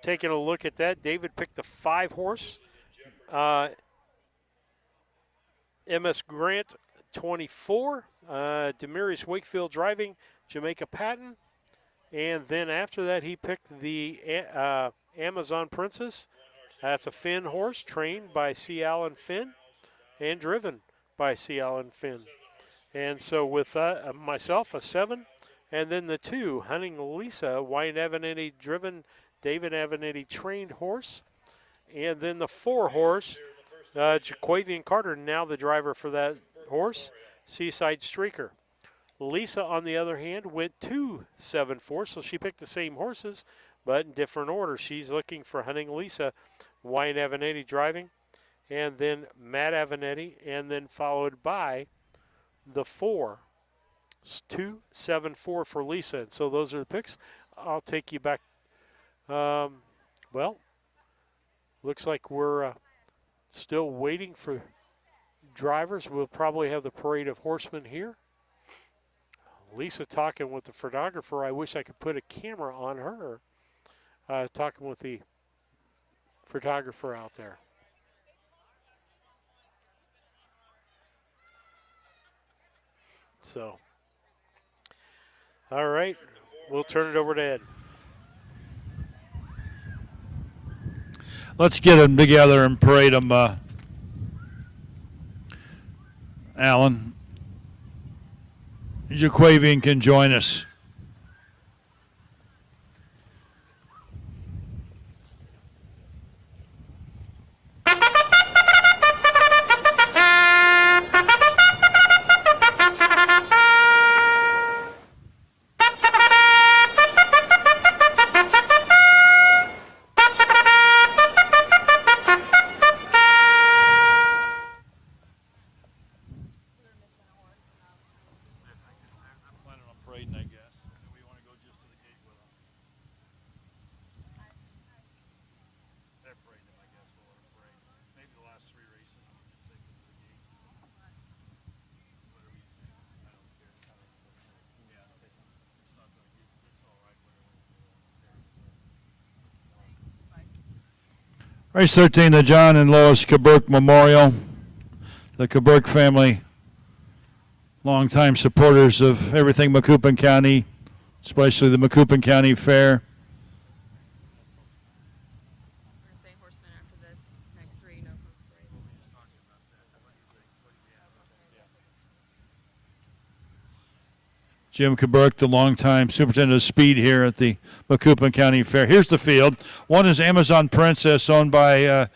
Speaker 1: taking a look at that, David picked the 5-horse. MS Grant, 24. Demarius Wakefield driving, Jamaica Patton. And then after that, he picked the Amazon Princess. That's a Finn horse, trained by C. Allen Finn and driven by C. Allen Finn. And so with myself, a 7. And then the 2, Hunting Lisa, Wyatt Avenetti driven, David Avenetti trained horse. And then the 4-horse, Jaquavian Carter, now the driver for that horse, Seaside Streaker. Lisa, on the other hand, went to 7-4, so she picked the same horses, but in different order. She's looking for Hunting Lisa, Wyatt Avenetti driving, and then Matt Avenetti, and then followed by the 4. 2, 7, 4 for Lisa. And so those are the picks. I'll take you back. Well, looks like we're still waiting for drivers. We'll probably have the parade of horsemen here. Lisa talking with the photographer. I wish I could put a camera on her. Talking with the photographer out there. So, all right, we'll turn it over to Ed.
Speaker 6: Let's get them together and parade them, Alan. Jaquavian can join us. Race 13, the John and Lois Kaburk Memorial. The Kaburk family, longtime supporters of everything Macoupin County, especially the Macoupin County Fair. Jim Kaburk, the longtime superintendent of speed here at the Macoupin County Fair. Here's the field. One is Amazon Princess, owned by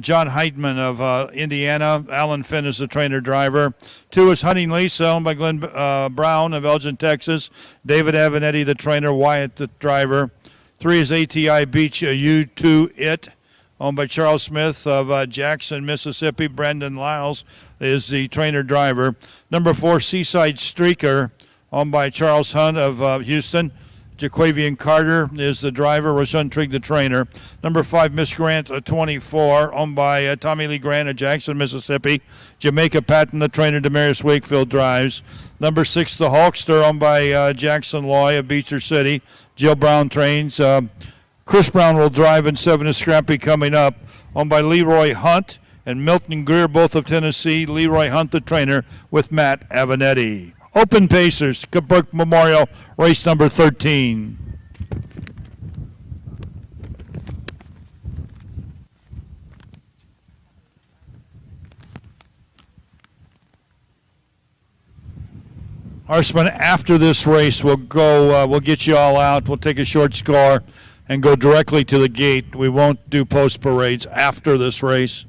Speaker 6: John Heitman of Indiana. Alan Finn is the trainer driver. 2 is Hunting Lisa, owned by Glenn Brown of Elgin, Texas. David Avenatti, the trainer. Wyatt, the driver. 3 is ATI Beach U2 It, owned by Charles Smith of Jackson, Mississippi. Brandon Lyles is the trainer driver. Number 4, Seaside Streaker, owned by Charles Hunt of Houston. Jaquavian Carter is the driver. Rashawn Trigg, the trainer. Number 5, Miss Grant, 24, owned by Tommy Lee Grant of Jackson, Mississippi. Jamaica Patton, the trainer. Demarius Wakefield drives. Number 6, the Hulkster, owned by Jackson Loy of Beecher City. Jill Brown trains. Chris Brown will drive, and 7 is Scrappy coming up, owned by Leroy Hunt and Milton Greer, both of Tennessee. Leroy Hunt, the trainer, with Matt Avenatti. Open Pacers, Burke Memorial, race number 13. Horsemen, after this race, we'll get you all out. We'll take a short score and go directly to the gate. We won't do post parades after this race.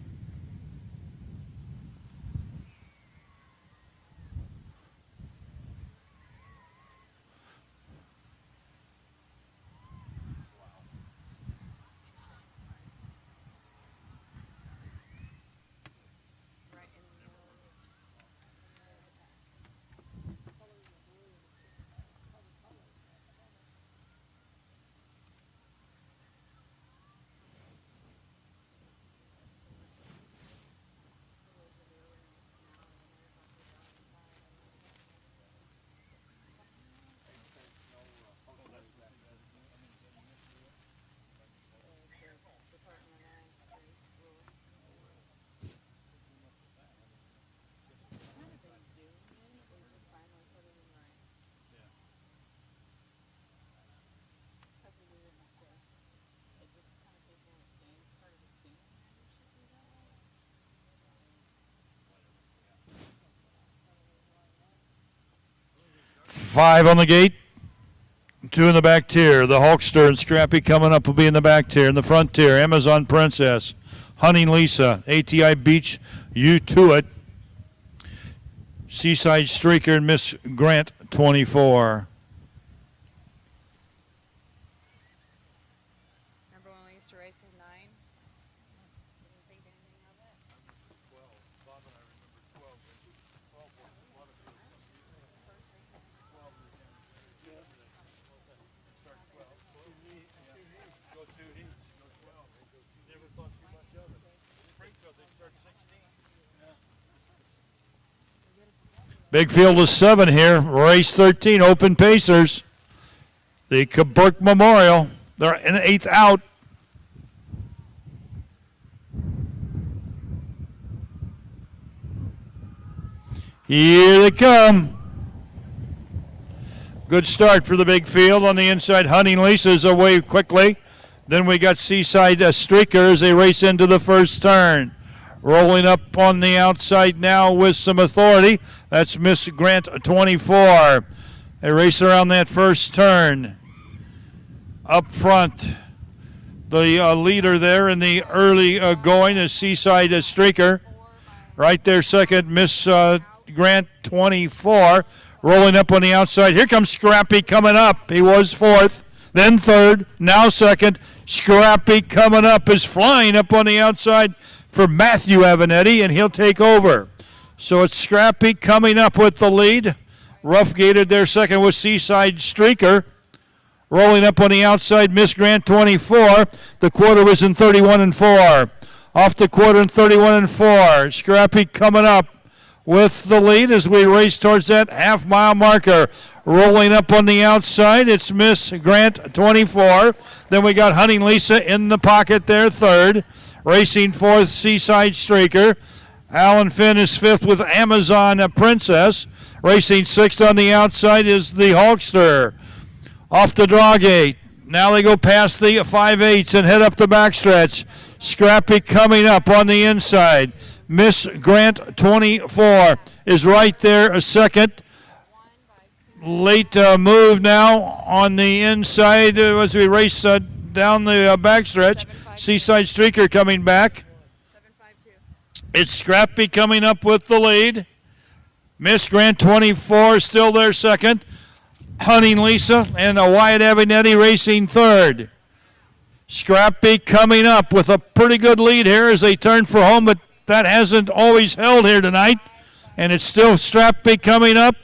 Speaker 6: Five on the gate, 2 in the back tier. The Hulkster and Scrappy coming up will be in the back tier. In the front tier, Amazon Princess, Hunting Lisa, ATI Beach, You To It, Seaside Streaker, and Miss Grant, 24.
Speaker 7: Remember when we used to race in 9? Didn't think anything of it.
Speaker 6: 12. Bob and I remember 12. 12 was one of the 12 start 12. Go 2 heats. Go 12. Never thought too much of it. Springfield, they start 16. Big field of 7 here. Race 13, Open Pacers. The Burke Memorial. They're in the 8th out. Here they come. Good start for the big field. On the inside, Hunting Lisa's away quickly. Then we got Seaside Streaker as they race into the first turn. Rolling up on the outside now with some authority. That's Miss Grant, 24. They race around that first turn. Up front, the leader there in the early going is Seaside Streaker. Right there second, Miss Grant, 24. Rolling up on the outside. Here comes Scrappy coming up. He was 4th, then 3rd, now 2nd. Scrappy coming up is flying up on the outside for Matthew Avenatti, and he'll take over. So it's Scrappy coming up with the lead. Rough gated there second with Seaside Streaker. Rolling up on the outside, Miss Grant, 24. The quarter was in 31-4. Off the quarter in 31-4. Scrappy coming up with the lead as we race towards that half-mile marker. Rolling up on the outside, it's Miss Grant, 24. Then we got Hunting Lisa in the pocket there, 3rd. Racing 4th, Seaside Streaker. Alan Finn is 5th with Amazon Princess. Racing 6th on the outside is the Hulkster. Off the draw gate. Now they go past the 5/8 and head up the backstretch. Scrappy coming up on the inside. Miss Grant, 24, is right there, a second. Late move now on the inside as we race down the backstretch. Seaside Streaker coming back. It's Scrappy coming up with the lead. Miss Grant 24 still there second. Hunting Lisa and a Wyatt Avinetti racing third. Scrappy coming up with a pretty good lead here as they turn for home, but that hasn't always held here tonight. And it's still Scrappy coming up.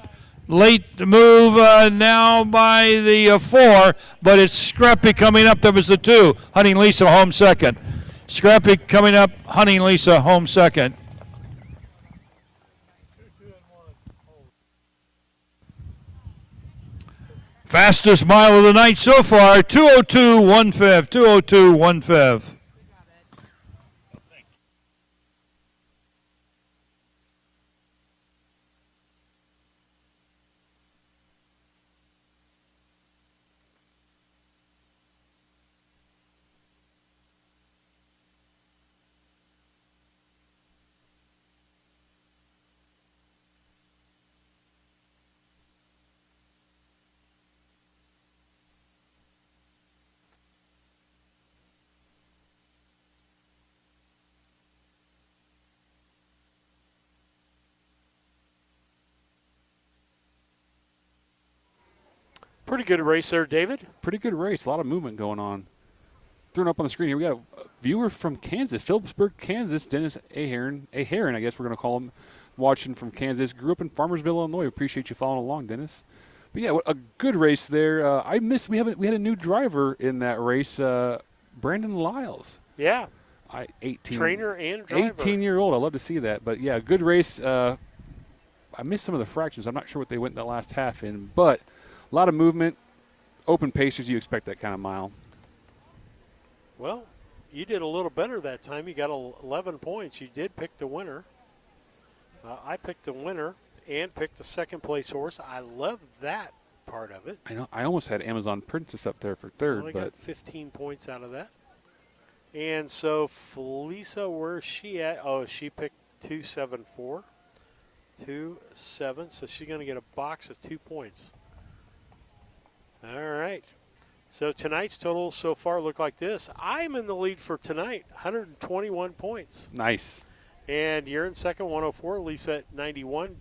Speaker 6: Late move now by the 4, but it's Scrappy coming up. That was the 2. Hunting Lisa home second. Scrappy coming up, Hunting Lisa home second. Fastest mile of the night so far, 2:02.15. 2:02.15.
Speaker 1: Pretty good race there, David.
Speaker 2: Pretty good race. A lot of movement going on. Throwing up on the screen here, we got a viewer from Kansas, Phillipsburg, Kansas, Dennis Ahearn, I guess we're going to call him, watching from Kansas. Grew up in Farmersville, Illinois. Appreciate you following along, Dennis. But yeah, a good race there. We had a new driver in that race, Brandon Lyles.
Speaker 1: Yeah.
Speaker 2: 18
Speaker 1: trainer and driver.
Speaker 2: 18-year-old. I love to see that. But yeah, good race. I missed some of the fractions. I'm not sure what they went in the last half in, but a lot of movement, open paces. You expect that kind of mile.
Speaker 1: Well, you did a little better that time. You got 11 points. You did pick the winner. I picked the winner and picked the second-place horse. I love that part of it.
Speaker 2: I know. I almost had Amazon Princess up there for third,
Speaker 1: I
Speaker 2: but
Speaker 1: got 15 points out of that. And so Felisa, where's she at? Oh, she picked 274. 2-7. So she's going to get a box of 2 points. All right. So tonight's total so far look like this. I'm in the lead for tonight, 121 points.
Speaker 2: nice.
Speaker 1: And you're in second, 104. Lisa at 91.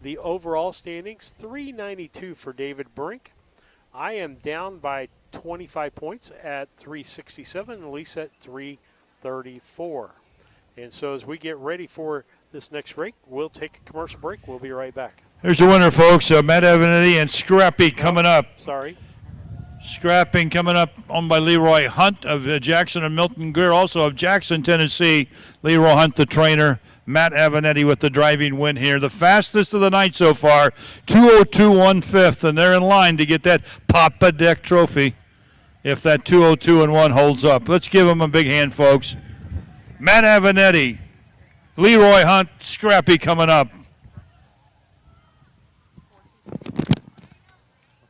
Speaker 1: The overall standings, 392 for David Brink. I am down by 25 points at 367, and Lisa at 334. And so as we get ready for this next break, we'll take a commercial break. We'll be right back.
Speaker 6: Here's the winner, folks. Matt Avinetti and Scrappy coming up.
Speaker 1: Sorry.
Speaker 6: Scrapping coming up, owned by Leroy Hunt of Jackson and Milton Greer, also of Jackson, Tennessee. Leroy Hunt, the trainer. Matt Avinetti with the driving win here. The fastest of the night so far, 2:02.15, and they're in line to get that Papa Deck trophy if that 2:02.1 holds up. Let's give them a big hand, folks. Matt Avinetti, Leroy Hunt, Scrappy coming up.
Speaker 8: Okay,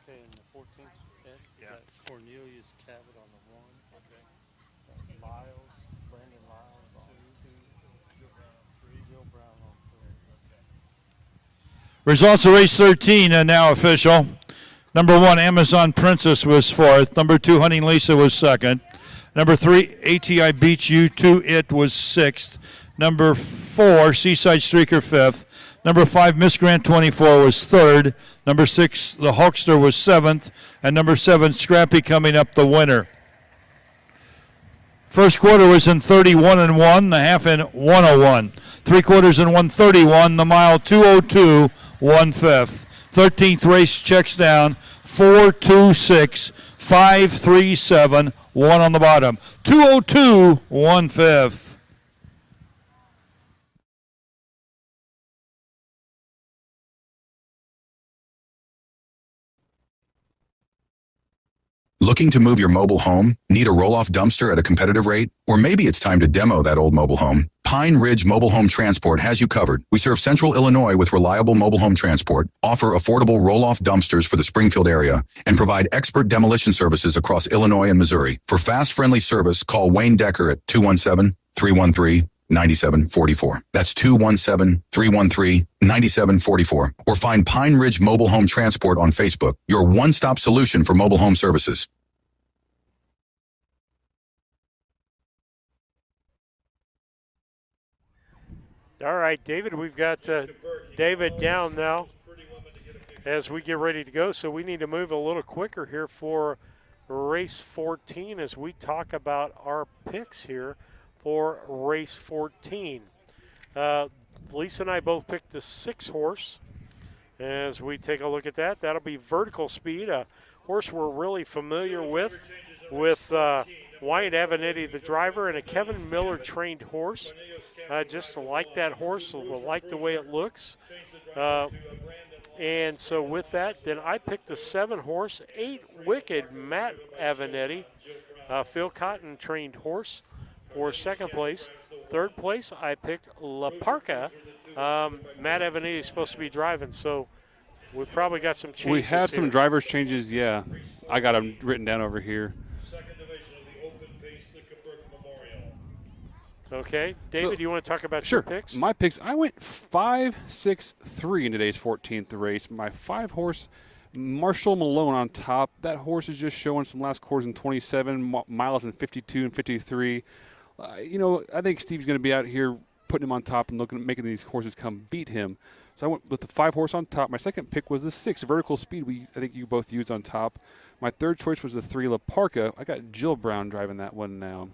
Speaker 8: and the 14th, yeah. Cornelius Cabot on the 1. Okay. Lyles, Brandon Lyles on 2. Jill Brown on 3. Okay.
Speaker 6: Results of race 13 are now official. Number 1, Amazon Princess was 4th. Number 2, Hunting Lisa was 2nd. Number 3, ATI Beach U2 It was 6th. Number 4, Seaside Streaker 5th. Number 5, Miss Grant 24 was 3rd. Number 6, the Hulkster was 7th. And number 7, Scrappy coming up the winner. First quarter was in 31-1, the half in 101. 3 quarters in 131, the mile 2:02.15. 13th race checks down, 4:26, 5:37, 1 on the bottom. 2:02.15.
Speaker 5: Looking to move your mobile home? Need a roll-off dumpster at a competitive rate? Or maybe it's time to demo that old mobile home. Pine Ridge Mobile Home Transport has you covered. We serve Central Illinois with reliable mobile home transport, offer affordable roll-off dumpsters for the Springfield area, and provide expert demolition services across Illinois and Missouri. For fast, friendly service, call Wayne Decker at 217-313-9744. That's 217-313-9744. Or find Pine Ridge Mobile Home Transport on Facebook, your one-stop solution for mobile home services.
Speaker 1: All right, David, we've got David down now as we get ready to go. So we need to move a little quicker here for race 14 as we talk about our picks here for race 14. Lisa and I both picked the 6-horse. As we take a look at that, that'll be Vertical Speed, a horse we're really familiar with Wyatt Avenatti, the driver, and a Kevin Miller trained horse. Just like that horse, like the way it looks. And so with that, then I picked the 7-horse, 8-wicked Matt Avenatti, Phil Cotton trained horse for second place. Third place, I picked La Parca. Matt Avenatti is supposed to be driving, so we've probably got some changes.
Speaker 2: We have some
Speaker 1: here.
Speaker 2: driver's changes, yeah. I got them written down over here.
Speaker 1: Okay. David,
Speaker 2: So-
Speaker 1: you want to talk about
Speaker 2: Sure.
Speaker 1: your picks?
Speaker 2: My picks, I went 5, 6, 3 in today's 14th race. My 5-horse, Marshall Malone on top. That horse is just showing some last quarters in 27 miles in 52 and 53. I think Steve's going to be out here putting him on top and making these horses come beat him. So I went with the 5-horse on top. My second pick was the 6, Vertical Speed. I think you both used on top. My third choice was the 3, La Parca. I got Jill Brown driving that one now.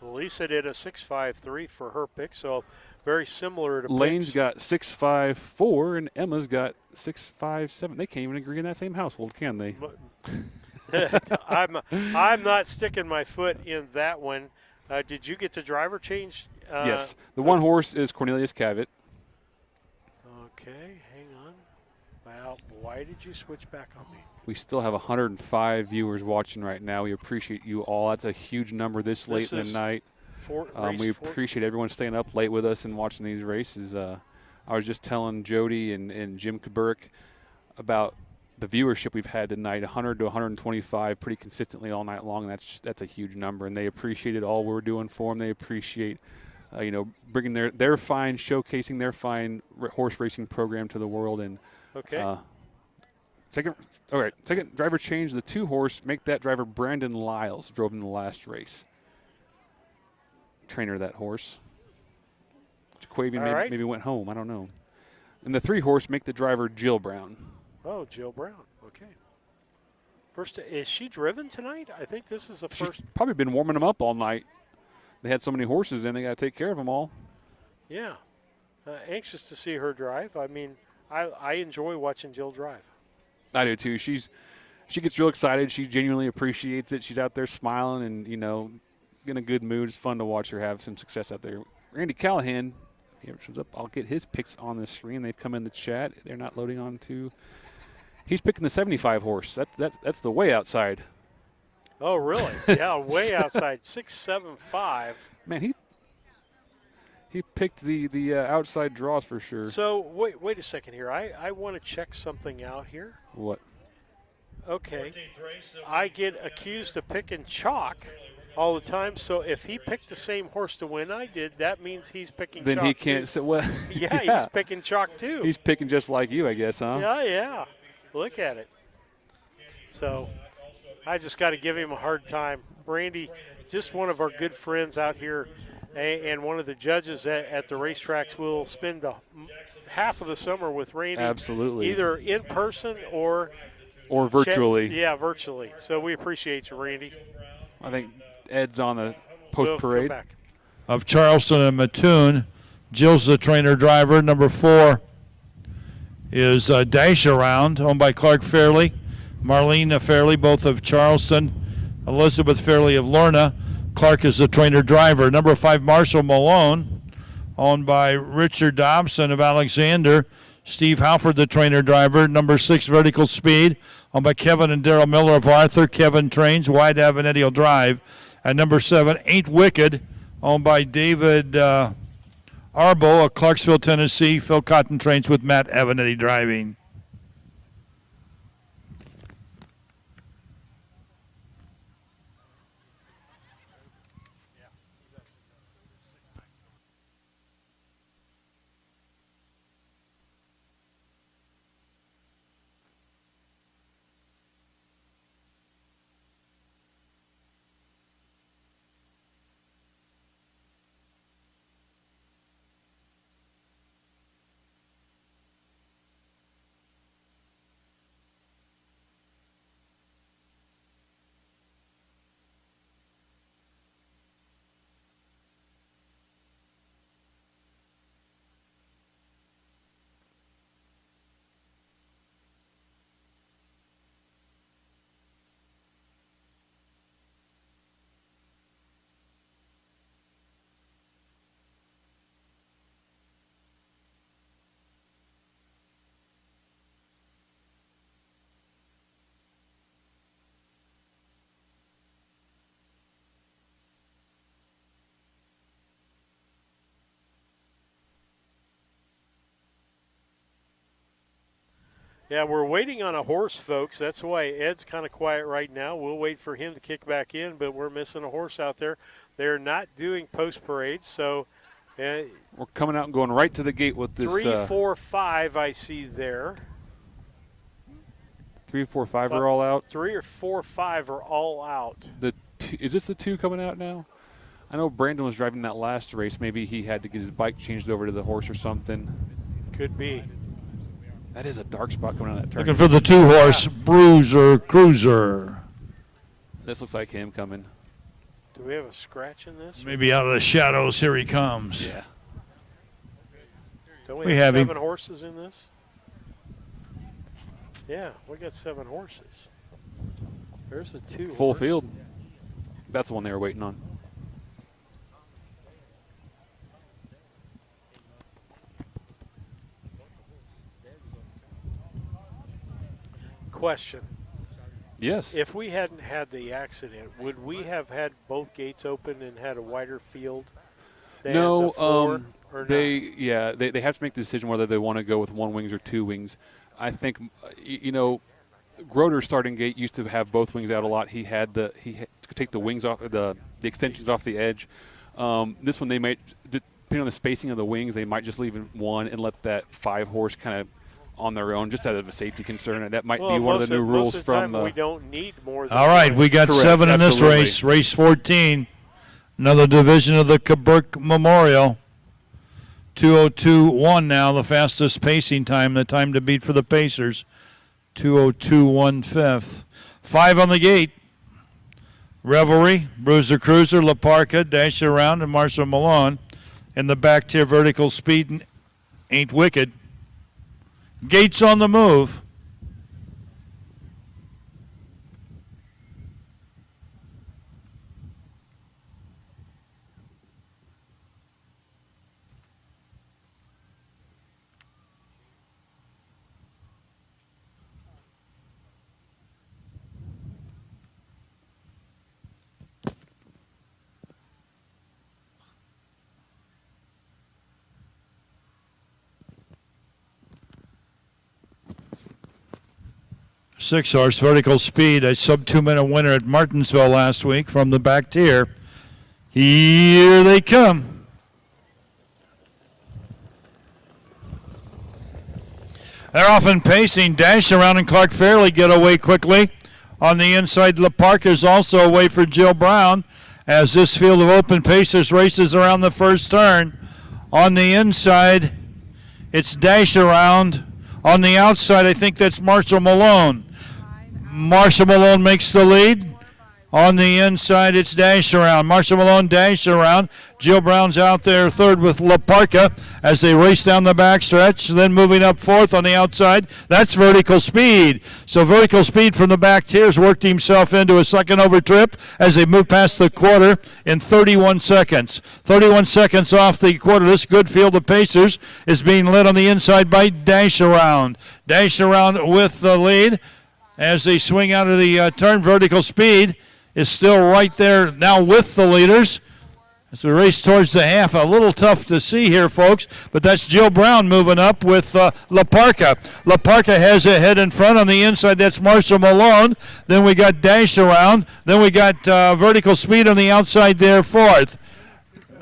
Speaker 1: Lisa did a 6.53 for her pick, so very similar to
Speaker 2: Lane's
Speaker 1: picks.
Speaker 2: got 6.54 and Emma's got 6.57. They can't even agree in that same household, can they?
Speaker 1: I'm not sticking my foot in that one. Did you get the driver change?
Speaker 2: Yes. The 1-horse is Cornelius Cavett.
Speaker 1: Okay, hang on. Well, why did you switch back on me?
Speaker 2: We still have 105 viewers watching right now. We appreciate you all. That's a huge number this late in the night. We appreciate everyone staying up late with us and watching these races. I was just telling Jody and Jim Kuburk about the viewership we've had tonight, 100 to 125 pretty consistently all night long. And that's a huge number, and they appreciated all we're doing for them. They appreciate bringing their fine, showcasing their fine horse racing program to the world. And
Speaker 1: okay.
Speaker 2: Second driver change, the 2-horse, make that driver Brandon Lyles, drove in the last race. Trainer of that horse. Jaquavian maybe went home, I don't know. And the 3-horse, make the driver Jill Brown.
Speaker 1: Oh, Jill Brown, okay. First, is she driven tonight? I think this is the
Speaker 2: She's
Speaker 1: first.
Speaker 2: probably been warming them up all night. They had so many horses in, they got to take care of them all.
Speaker 1: Yeah. Anxious to see her drive. I mean, I enjoy watching Jill drive.
Speaker 2: I do too. She gets real excited. She genuinely appreciates it. She's out there smiling and, in a good mood. It's fun to watch her have some success out there. Randy Callahan, if he ever shows up, I'll get his picks on the screen. They've come in the chat. They're not loading on to. He's picking the 75-horse. That's the way outside.
Speaker 1: Oh, really? Yeah, way outside. 6.75.
Speaker 2: Man, he picked the outside draws for sure.
Speaker 1: So wait a second here. I want to check something out here.
Speaker 2: What?
Speaker 1: Okay. I get accused of picking chalk all the time. So if he picked the same horse to win I did, that means he's picking
Speaker 2: then
Speaker 1: chalk.
Speaker 2: He can't
Speaker 1: too.
Speaker 2: say, well,
Speaker 1: Yeah, he's picking chalk too.
Speaker 2: He's picking just like you, I guess, huh?
Speaker 1: Yeah. Look at it. So I just got to give him a hard time. Randy, just one of our good friends out here and one of the judges at the racetracks. Will spend half of the summer with Randy.
Speaker 2: Absolutely.
Speaker 1: Either in person or
Speaker 2: virtually.
Speaker 1: Yeah, virtually. So we appreciate you, Randy.
Speaker 2: I think Ed's on the post parade.
Speaker 6: Of Charleston and Mattoon, Jill's the trainer driver. Number 4 is Dash Around, owned by Clark Fairley, Marlene Fairley, both of Charleston, Elizabeth Fairley of Lorna. Clark is the trainer driver. Number 5, Marshall Malone, owned by Richard Dobson of Alexander. Steve Halford, the trainer driver. Number 6, Vertical Speed, owned by Kevin and Daryl Miller of Arthur. Kevin trains. Wyatt Avenatti will drive. And number 7, 8-Wicked, owned by David Arbo of Clarksville, Tennessee. Phil Cotton trains with Matt Avenatti driving.
Speaker 1: Yeah, we're waiting on a horse, folks. That's why Ed's kind of quiet right now. We'll wait for him to kick back in, but we're missing a horse out there. They're not doing post parades, so
Speaker 2: we're coming out and going right to the gate with this.
Speaker 1: 3, 4, 5 I see there.
Speaker 2: 3, 4, 5 are all out.
Speaker 1: 3 or 4, 5 are all out.
Speaker 2: Is this the 2 coming out now? I know Brandon was driving that last race. Maybe he had to get his bike changed over to the horse or something.
Speaker 1: Could be.
Speaker 2: That is a dark spot coming out of that turn.
Speaker 6: Looking for the 2-horse Bruiser Cruiser.
Speaker 2: This looks like him coming.
Speaker 1: Do we have a scratch in this?
Speaker 6: Maybe out of the shadows, here he comes.
Speaker 2: Yeah.
Speaker 1: Don't
Speaker 6: We
Speaker 1: we
Speaker 6: have
Speaker 1: have
Speaker 6: him.
Speaker 1: 7 horses in this? Yeah, we got 7 horses. There's the 2.
Speaker 2: Full
Speaker 1: horse.
Speaker 2: field. That's the one they were waiting on.
Speaker 1: Question.
Speaker 2: Yes.
Speaker 1: If we hadn't had the accident, would we have had both gates open and had a wider field than
Speaker 2: No,
Speaker 1: the 4 or
Speaker 2: they have to make the decision whether they want to go with 1 wings or 2 wings. I think, Groder's starting gate used to have both wings out a lot. He could take the wings off, the extensions off the edge. This one they might, depending on the spacing of the wings, they might just leave in 1 and let that 5-horse kind of on their own, just out of a safety concern. And that might be one of the new rules
Speaker 1: most of
Speaker 2: from
Speaker 1: the time we don't need more than
Speaker 6: All right,
Speaker 1: one.
Speaker 6: we got
Speaker 2: Correct,
Speaker 6: 7 in this
Speaker 2: absolutely.
Speaker 6: race, race 14. Another division of the Burke Memorial. 2:02.1 now, the fastest pacing time, the time to beat for the Pacers. 2:02.1 fifth. 5 on the gate. Revelry, Bruiser Cruiser, La Parca, Dash Around, and Marshall Malone. In the back tier, Vertical Speed, Ain't Wicked. Gates on the move. Six-horse Vertical Speed, a sub-2-minute winner at Martinsville last week from the back tier. Here they come. They're off and pacing. Dash Around and Clark Fairley get away quickly. On the inside, La Park is also away for Jill Brown as this field of open pacers races around the first turn. On the inside, it's Dash Around. On the outside, I think that's Marshall Malone. Marshall Malone makes the lead. On the inside, it's Dash Around. Marshall Malone, Dash Around. Jill Brown's out there third with La Parca as they race down the backstretch. Then moving up fourth on the outside, that's Vertical Speed. So Vertical Speed from the back tiers worked himself into a second over trip as they move past the quarter in 31 seconds. 31 seconds off the quarter. This good field of pacers is being led on the inside by Dash Around. Dash Around with the lead as they swing out of the turn. Vertical Speed is still right there now with the leaders. As we race towards the half, a little tough to see here, folks, but that's Jill Brown moving up with La Parca. La Parca has a head in front. On the inside, that's Marshall Malone. Then we got Dash Around. Then we got Vertical Speed on the outside there, fourth.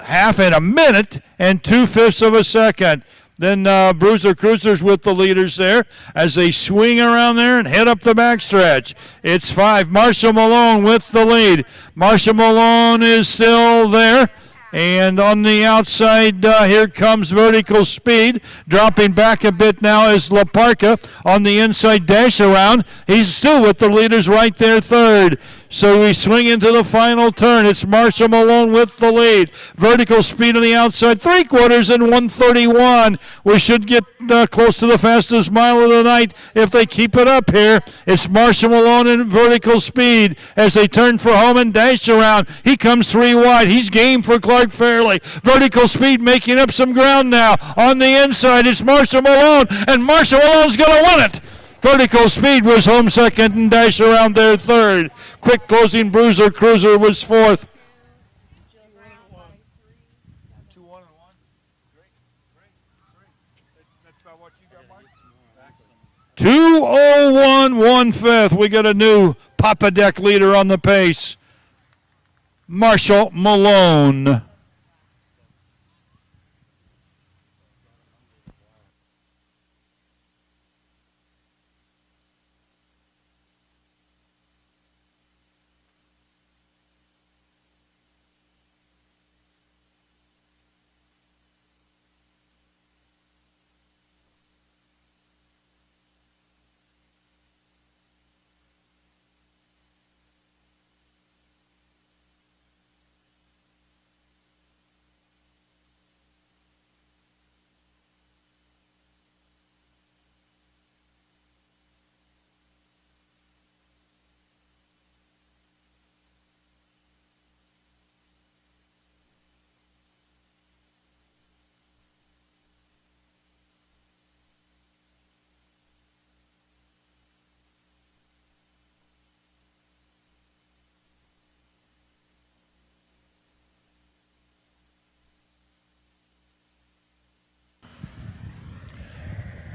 Speaker 6: Half in a minute and 2/5 of a second. Then Bruiser Cruisers with the leaders there as they swing around there and head up the backstretch. It's 5. Marshall Malone with the lead. Marshall Malone is still there. And on the outside, here comes Vertical Speed. Dropping back a bit now is La Parca. On the inside, Dash Around. He's still with the leaders right there, third. So we swing into the final turn. It's Marshall Malone with the lead. Vertical Speed on the outside, 3/4 and 1:31. We should get close to the fastest mile of the night if they keep it up here. It's Marshall Malone and Vertical Speed as they turn for home and Dash Around. He comes 3 wide. He's game for Clark Fairley. Vertical Speed making up some ground now. On the inside, it's Marshall Malone, and Marshall Malone's going to win it. Vertical Speed was home second and Dash Around there third. Quick closing Bruiser Cruiser was fourth. 2:01 1/5. We got a new Papa Deck leader on the pace. Marshall Malone.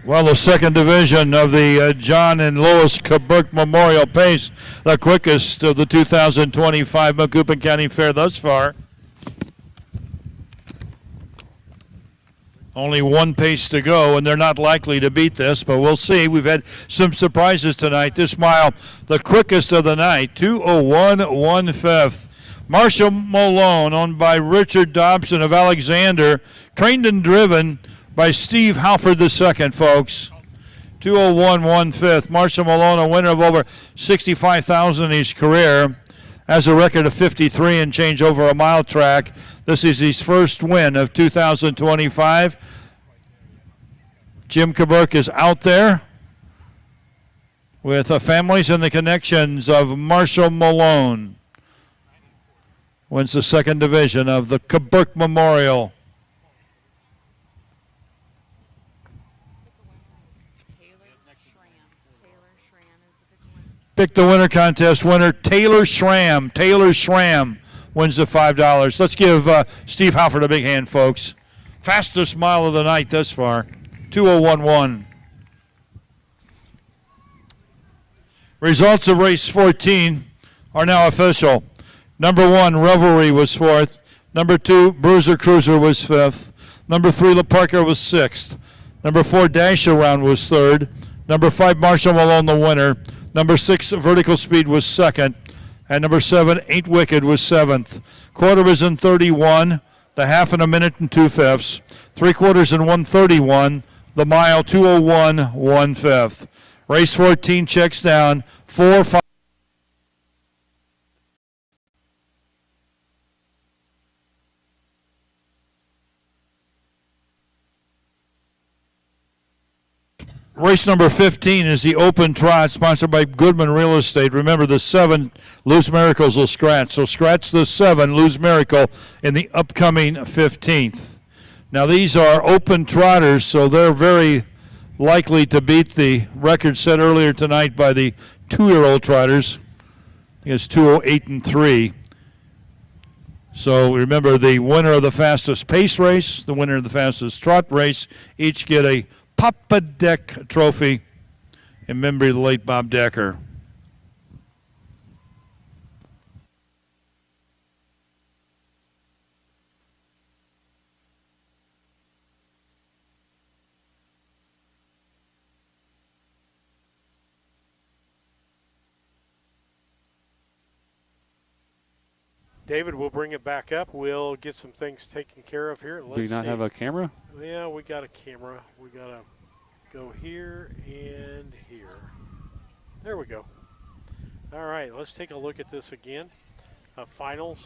Speaker 6: Well, the second division of the John and Lois Burke Memorial Pace, the quickest of the 2025 Macoupin County Fair thus far. Only one pace to go, and they're not likely to beat this, but we'll see. We've had some surprises tonight. This mile, the quickest of the night, 2:01 1/5. Marshall Malone, owned by Richard Dobson of Alexander, trained and driven by Steve Halford II, folks. 2:01 1/5. Marshall Malone, a winner of over $65,000 in his career, has a record of 53 and change over a mile track. This is his first win of 2025. Jim Kaburk is out there with the families and the connections of Marshall Malone. Wins the second division of the Kaburk Memorial. Pick the winner contest winner, Taylor Schramm. Taylor Schramm wins the $5. Let's give Steve Halford a big hand, folks. Fastest mile of the night thus far, 2:01.1. Results of race 14 are now official. Number 1, Revelry was 4th. Number 2, Bruiser Cruiser was 5th. Number 3, La Parker was 6th. Number 4, Dash Around was 3rd. Number 5, Marshall Malone, the winner. Number 6, Vertical Speed was 2nd. And number 7, Ain't Wicked was 7th. Quarter was in 31. The half in a minute and 2/5. 3/4 in 1:31. The mile 2:01 1/5. Race 14 checks down 4-5. Race number 15 is the Open Trot, sponsored by Goodman Real Estate. Remember, the 7 Loose Miracles will scratch. So scratch the 7 Loose Miracle in the upcoming 15th. Now, these are open trotters, so they're very likely to beat the record set earlier tonight by the 2-year-old trotters. I think it's 2:08 and 3. So remember, the winner of the fastest pace race, the winner of the fastest trot race, each get a Papa Deck trophy in memory of the late Bob Decker.
Speaker 1: David, we'll bring it back up. We'll get some things taken care of here. Let's
Speaker 2: Do you not
Speaker 1: see.
Speaker 2: have a camera?
Speaker 1: Yeah, we got a camera. We got to go here and here. There we go. All right, let's take a look at this again. Finals.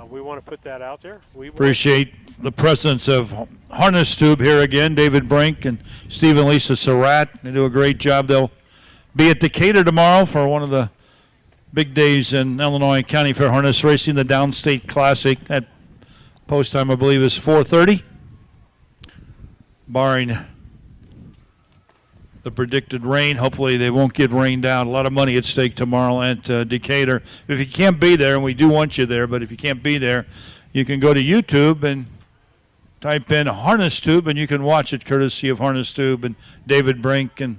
Speaker 1: We want to put that out there. We
Speaker 6: appreciate the presence of Harness Tube here again. David Brink and Steve and Lisa Surratt. They do a great job. They'll be at Decatur tomorrow for one of the big days in Illinois County Fair Harness Racing, the Downstate Classic. That post time, I believe, is 4:30, barring the predicted rain. Hopefully they won't get rained out. A lot of money at stake tomorrow at Decatur. If you can't be there, and we do want you there, but if you can't be there, you can go to YouTube and type in Harness Tube, and you can watch it courtesy of Harness Tube and David Brink and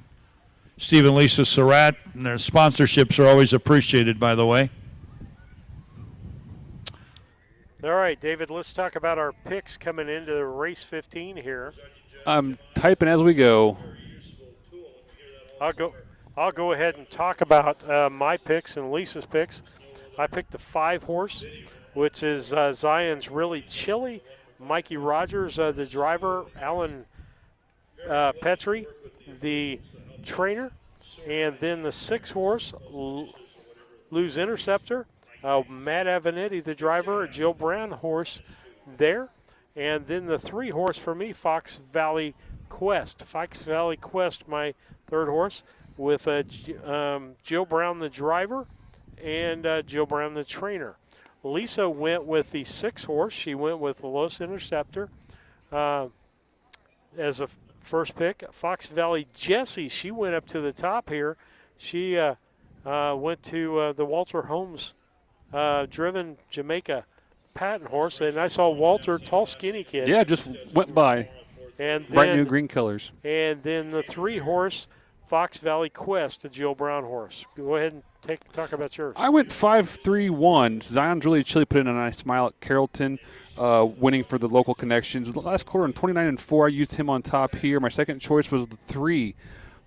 Speaker 6: Steve and Lisa Surratt, and their sponsorships are always appreciated, by the way.
Speaker 1: All right, David, let's talk about our picks coming into race 15 here.
Speaker 2: I'm typing as we go.
Speaker 1: I'll go ahead and talk about my picks and Lisa's picks. I picked the 5-horse, which is Zion's Really Chilly. Mikey Rogers, the driver. Alan Petrie, the trainer. And then the 6-horse, Lou's Interceptor. Matt Avenatti, the driver. Jill Brown horse there. And then the 3-horse for me, Fox Valley Quest. Fox Valley Quest, my 3rd horse, with Jill Brown, the driver, and Jill Brown, the trainer. Lisa went with the 6-horse. She went with Los Interceptor as a first pick. Fox Valley Jessie, she went up to the top here. She went to the Walter Holmes driven Jamaica patent horse, and I saw Walter, tall, skinny kid.
Speaker 2: Yeah, just went by.
Speaker 1: And then,
Speaker 2: bright new green colors.
Speaker 1: And then the 3-horse Fox Valley Quest, the Jill Brown horse. Go ahead and talk about yours.
Speaker 2: I went 5-3-1. Zion's Really Chilly put in a nice smile at Carrollton, winning for the local connections. The last quarter in 29-4, I used him on top here. My second choice was the 3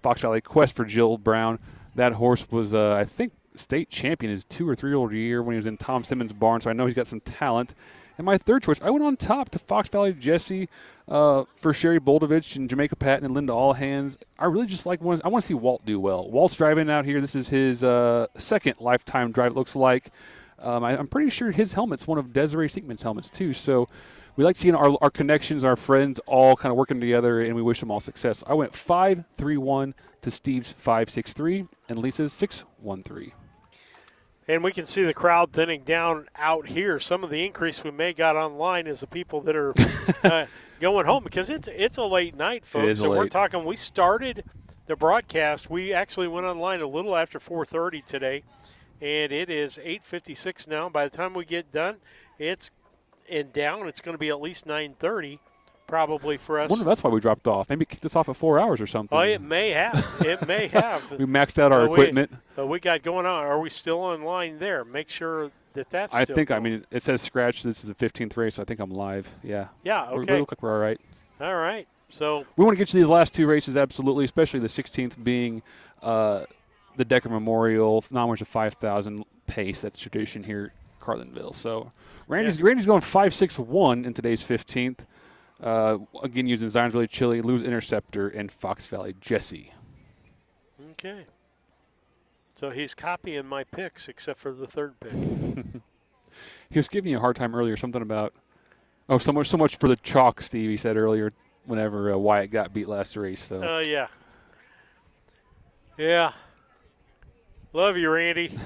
Speaker 2: Fox Valley Quest for Jill Brown. That horse was, I think, state champion his 2 or 3 old year when he was in Tom Simmons' barn, so I know he's got some talent. And my third choice, I went on top to Fox Valley Jessie for Sherry Boldovich and Jamaica Patton and Linda Allhands. I really just I want to see Walt do well. Walt's driving out here. This is his second lifetime drive, it looks like. I'm pretty sure his helmet's one of Desiree Siegman's helmets, too. So we like seeing our connections, our friends all kind of working together, and we wish them all success. I went 5-3-1 to Steve's 5-6-3 and Lisa's 6-1-3.
Speaker 1: And we can see the crowd thinning down out here. Some of the increase we may got online is the people that are going home, because it's a late night, folks.
Speaker 2: It is
Speaker 1: so
Speaker 2: late.
Speaker 1: We're talking, we started the broadcast. We actually went online a little after 4:30 today, and it is 8:56 now. By the time we get done, it's going to be at least 9:30. Probably for us.
Speaker 2: I wonder if that's why we dropped off. Maybe it kicked us off at 4 hours or something.
Speaker 1: Oh, it may have. It may have.
Speaker 2: We maxed out our equipment.
Speaker 1: We got going on. Are we still online there? Make sure that's
Speaker 2: I
Speaker 1: still
Speaker 2: think,
Speaker 1: going.
Speaker 2: I mean, it says scratch. This is the 15th race. I think I'm live. Yeah.
Speaker 1: Yeah, okay.
Speaker 2: We look like we're all right.
Speaker 1: All right. So
Speaker 2: we want to get to these last 2 races, absolutely, especially the 16th being the Decker Memorial, non-winners of 5,000 pace. That's tradition here at Carlinville. So Randy's going 5-6-1 in today's 15th. Again, using Zion's Really Chilly, Lou's Interceptor, and Fox Valley Jessie.
Speaker 1: Okay. So he's copying my picks except for the 3rd pick.
Speaker 2: He was giving you a hard time earlier, something about, so much for the chalk, Steve, he said earlier, whenever Wyatt got beat last race. So.
Speaker 1: Yeah. Yeah. Love you, Randy.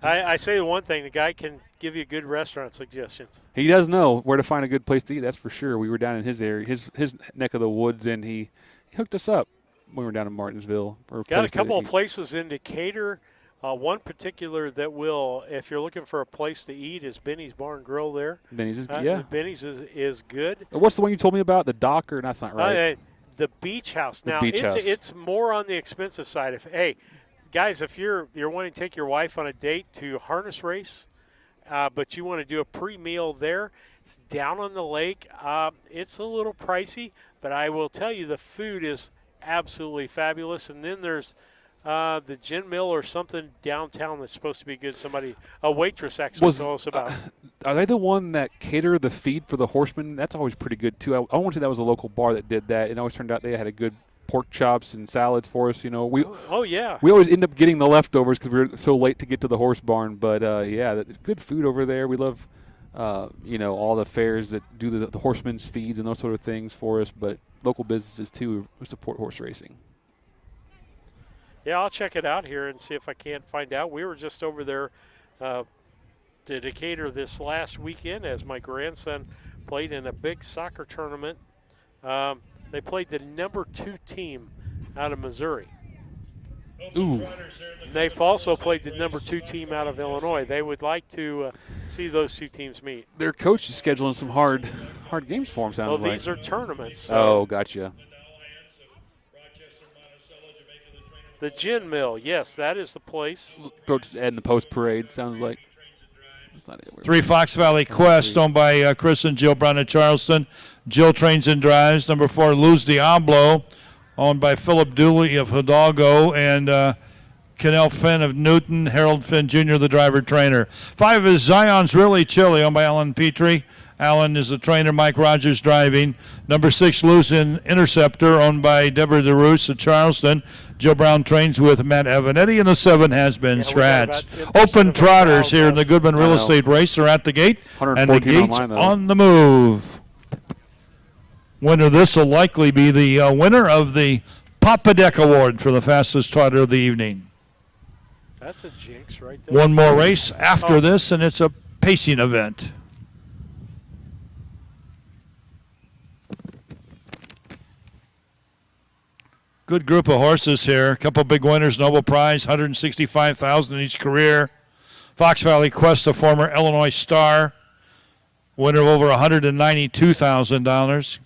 Speaker 1: I say the one thing, the guy can give you good restaurant suggestions.
Speaker 2: He does know where to find a good place to eat, that's for sure. We were down in his area, his neck of the woods, and he hooked us up when we were down in Martinsville.
Speaker 1: Got a couple of places in Decatur. One particular that will, if you're looking for a place to eat, is Benny's Bar and Grill there.
Speaker 2: Benny's is good, yeah.
Speaker 1: Benny's is good.
Speaker 2: What's the one you told me about? The Docker? That's not right.
Speaker 1: The Beach House. Now,
Speaker 2: Beach House.
Speaker 1: It's more on the expensive side. Guys, if you're wanting to take your wife on a date to harness race, but you want to do a pre-meal there, it's down on the lake. It's a little pricey, but I will tell you the food is absolutely fabulous. And then there's the gin mill or something downtown that's supposed to be good. A waitress actually told us about.
Speaker 2: Are they the one that cater the feed for the horsemen? That's always pretty good too. I want to say that was a local bar that did that. It always turned out they had a good pork chops and salads for us. We always end up getting the leftovers because we were so late to get to the horse barn. But good food over there. We love all the fairs that do the horsemen's feeds and those sort of things for us. But local businesses too who support horse racing.
Speaker 1: Yeah, I'll check it out here and see if I can't find out. We were just over there to Decatur this last weekend as my grandson played in a big soccer tournament. They played the number 2 team out of Missouri.
Speaker 2: Ooh.
Speaker 1: They've also played the number 2 team out of Illinois. They would like to see those 2 teams meet.
Speaker 2: Their coach is scheduling some hard games for them, sounds like.
Speaker 1: These are tournaments. So.
Speaker 2: Oh, gotcha.
Speaker 1: The Gin Mill, yes, that is the place.
Speaker 2: And the post parade sounds like. That's not it.
Speaker 6: 3 Fox Valley Quest, owned by Chris and Jill Brown of Charleston. Jill trains and drives. Number 4, Luz Diablo, owned by Philip Dooley of Hidalgo and Kennel Finn of Newton. Harold Finn Jr., the driver trainer. 5 is Zion's Really Chilly, owned by Alan Petrie. Alan is the trainer. Mike Rogers driving. Number 6, Luz Interceptor, owned by Deborah DeRoos of Charleston. Joe Brown trains with Matt Avanetti, and the 7 has been scratched. Open trotters here in the Goodman Real Estate Race are at the gate, and the gates on the move. Winner, this will likely be the winner of the Papa Deck Award for the fastest trotter of the evening.
Speaker 1: That's a jinx right there.
Speaker 6: One more race after this, and it's a pacing event. Good group of horses here. A couple big winners, Nobel Prize, $165,000 in each career. Fox Valley Quest, a former Illinois star, winner of over $192,000.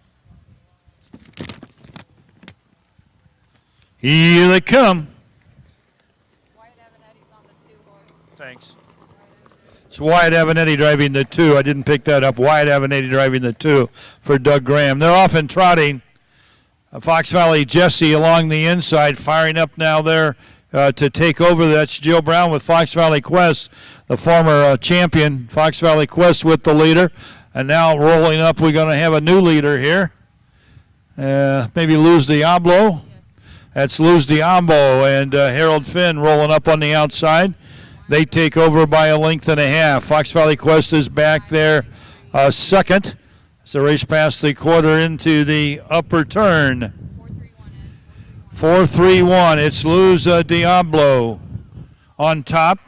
Speaker 6: Here they come. Thanks. It's Wyatt Avanetti driving the 2. I didn't pick that up. Wyatt Avanetti driving the 2 for Doug Graham. They're off and trotting. Fox Valley Jesse along the inside, firing up now there to take over. That's Jill Brown with Fox Valley Quest, the former champion. Fox Valley Quest with the leader. And now rolling up, we're going to have a new leader here. Maybe Luz Diablo. That's Luz Diablo and Harold Finn rolling up on the outside. They take over by a length and a half. Fox Valley Quest is back there second. As the race past the quarter into the upper turn. 4-3-1. It's Luz Diablo on top.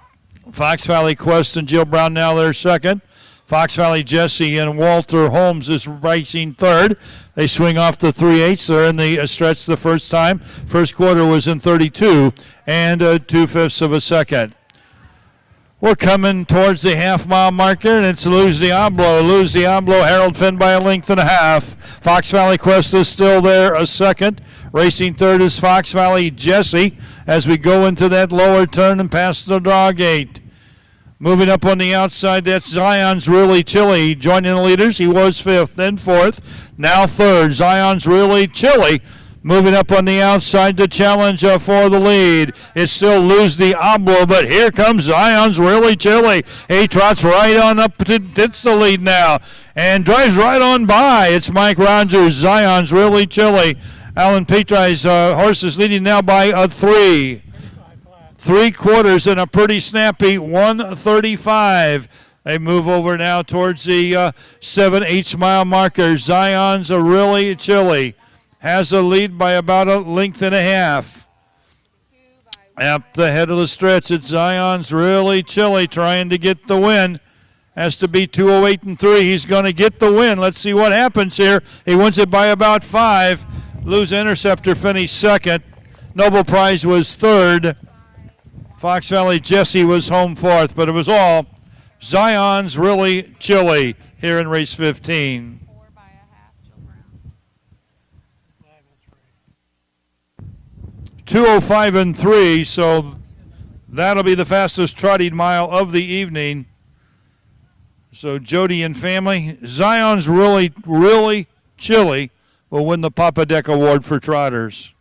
Speaker 6: Fox Valley Quest and Jill Brown now there second. Fox Valley Jesse and Walter Holmes is racing third. They swing off the 3/8. They're in the stretch the first time. First quarter was in 32 and 2/5 of a second. We're coming towards the half-mile marker, and it's Luz Diablo. Luz Diablo, Harold Finn by a length and a half. Fox Valley Quest is still there, a second. Racing third is Fox Valley Jesse as we go into that lower turn and past the draw gate. Moving up on the outside, that's Zion's Really Chilly. Joining the leaders, he was 5th, then 4th, now 3rd. Zion's Really Chilly. Moving up on the outside to challenge for the lead. It's still Luz Diablo, but here comes Zion's Really Chilly. He trots right on up to hits the lead now and drives right on by. It's Mike Rogers, Zion's Really Chilly. Alan Petrie's horse is leading now by a 3. 3/4 and a pretty snappy 1:35. They move over now towards the 7/8 mile marker. Zion's Really Chilly has a lead by about a length and a half. Up the head of the stretch, it's Zion's Really Chilly trying to get the win. Has to be 2:08 and 3. He's going to get the win. Let's see what happens here. He wins it by about 5. Luz Interceptor finished second. Nobel Prize was third. Fox Valley Jesse was home fourth, but it was all Zion's Really Chilly here in race 15. 2:05 and 3, so that'll be the fastest trotting mile of the evening. So Jody and family, Zion's Really Chilly will win the Papa Deck Award for trotters.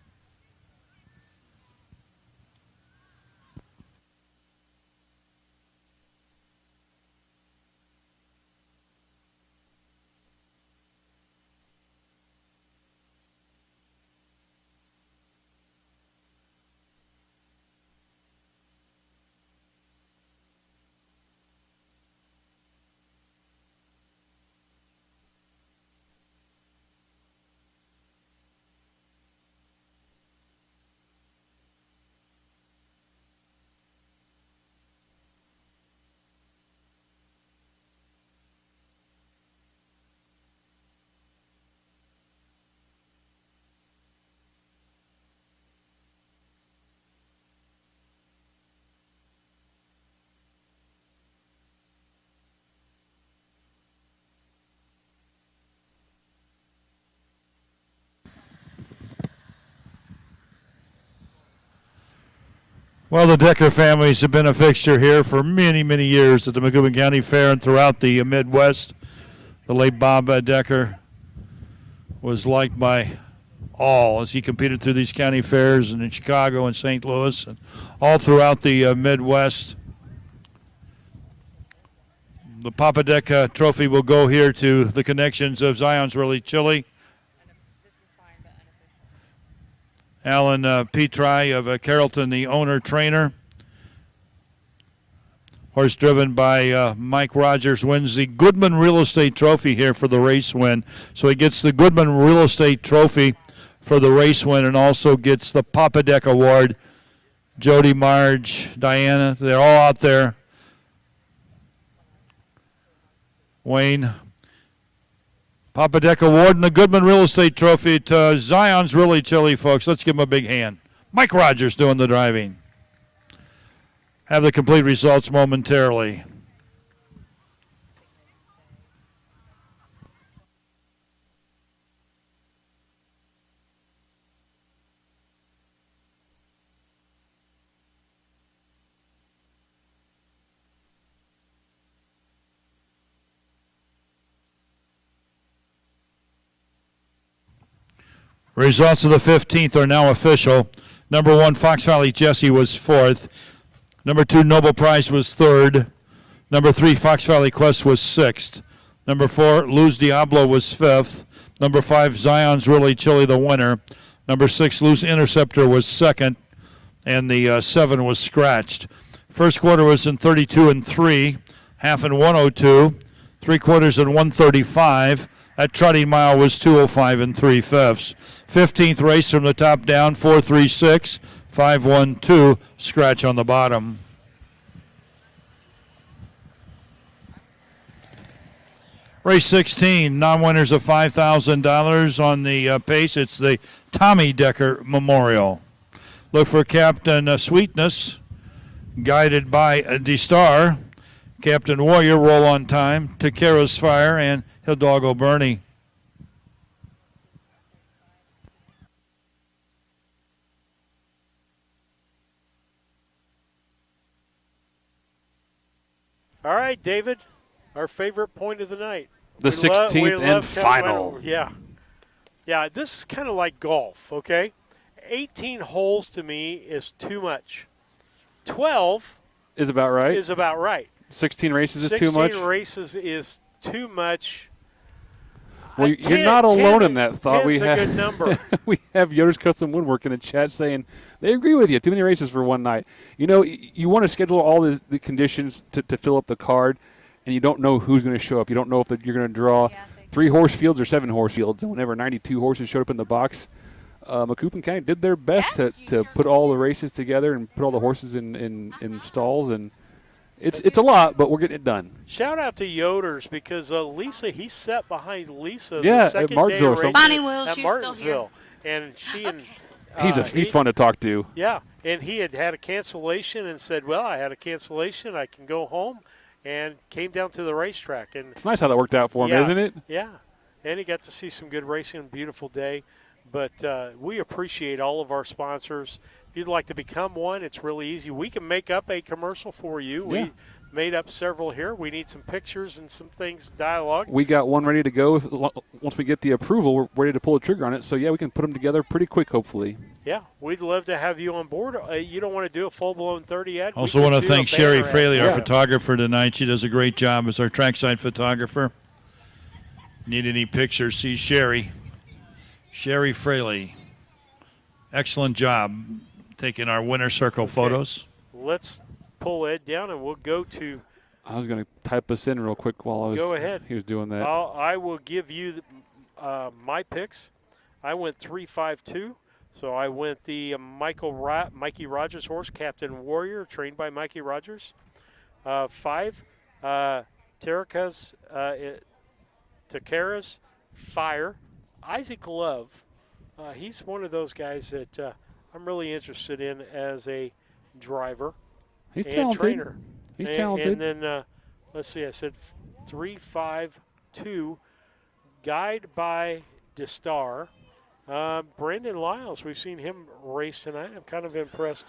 Speaker 6: Well, the Decker families have been a fixture here for many, many years at the Macoupin County Fair and throughout the Midwest. The late Bob Decker was liked by all as he competed through these county fairs and in Chicago and St. Louis and all throughout the Midwest. The Papa Deck trophy will go here to the connections of Zion's Really Chili. Alan Petri of Carrollton, the owner-trainer. Horse driven by Mike Rogers, wins the Goodman Real Estate Trophy here for the race win. So he gets the Goodman Real Estate Trophy for the race win and also gets the Papa Deck Award. Jody, Marge, Diana, they're all out there. Wayne. Papa Deck Award and the Goodman Real Estate Trophy to Zion's Really Chili, folks. Let's give him a big hand. Mike Rogers doing the driving. Have the complete results momentarily. Results of the 15th are now official. Number 1, Fox Valley Jesse was 4th. Number 2, Noble Prize was 3rd. Number 3, Fox Valley Quest was 6th. Number 4, Luz Diablo was 5th. Number 5, Zion's Really Chili, the winner. Number 6, Luz Interceptor was 2nd. And the 7 was scratched. First quarter was in 32 and 3. Half in 102. 3 quarters in 135. That trotting mile was 205 and 3/5. 15th race from the top down, 436, 512, scratch on the bottom. Race 16, non-winners of $5,000 on the pace. It's the Tommy Decker Memorial. Look for Captain Sweetness, guided by D-Star. Captain Warrior, Roll on Time, Takara's Fire, and Hidalgo Bernie.
Speaker 1: All right, David, our favorite point of the night.
Speaker 2: The 16th and final.
Speaker 1: Yeah. Yeah, this is kind of like golf, okay? 18 holes to me is too much. 12
Speaker 2: is about right. 16 races is too much?
Speaker 1: 16 races is too much.
Speaker 2: Well, you're not alone in that thought.
Speaker 1: We have a good number.
Speaker 2: We have Yoder's Custom Woodwork in the chat saying they agree with you. Too many races for one night. You know, you want to schedule all the conditions to fill up the card, and you don't know who's going to show up. You don't know if you're going to draw 3 horse fields or 7 horse fields. And whenever 92 horses showed up in the box, Macoupin County did their best to put all the races together and put all the horses in stalls, and it's a lot, but we're getting it done.
Speaker 1: Shout out to Yoder's because Lisa, he sat behind Lisa.
Speaker 2: Yeah,
Speaker 1: the second
Speaker 2: at Martinsville.
Speaker 1: Day of
Speaker 7: Bonnie Will,
Speaker 1: at
Speaker 7: she's
Speaker 1: Martinsville.
Speaker 7: still here.
Speaker 1: And she and
Speaker 2: He's fun to talk to.
Speaker 1: Yeah, and he had a cancellation and said, "Well, I had a cancellation. I can go home," and came down to the racetrack. And
Speaker 2: it's nice how that worked out for him, isn't it?
Speaker 1: Yeah, and he got to see some good racing. Beautiful day. But we appreciate all of our sponsors. If you'd like to become one, it's really easy. We can make up a commercial for you.
Speaker 2: Yeah.
Speaker 1: We made up several here. We need some pictures and some things, dialogue.
Speaker 2: We got one ready to go. Once we get the approval, we're ready to pull the trigger on it. So, yeah, we can put them together pretty quick, hopefully.
Speaker 1: Yeah, we'd love to have you on board. You don't want to do a full-blown 30 ad?
Speaker 6: Also want to thank Sherry Fraley, our photographer tonight. She does a great job as our trackside photographer. Need any pictures, see Sherry. Sherry Fraley. Excellent job taking our winner circle photos.
Speaker 1: Let's pull Ed down, and we'll go to.
Speaker 2: I was going to type us in real quick while he was doing that.
Speaker 1: I will give you my picks. I went 3-5-2, so I went the Mikey Rogers horse, Captain Warrior, trained by Mikey Rogers. 5, Takara's Fire. Isaac Love, he's one of those guys that I'm really interested in as a driver.
Speaker 2: He's
Speaker 1: and
Speaker 2: talented.
Speaker 1: Trainer.
Speaker 2: He's talented.
Speaker 1: And then, let's see, I said 3-5-2, guide by DeStar. Brandon Lyles, we've seen him race tonight. I'm kind of impressed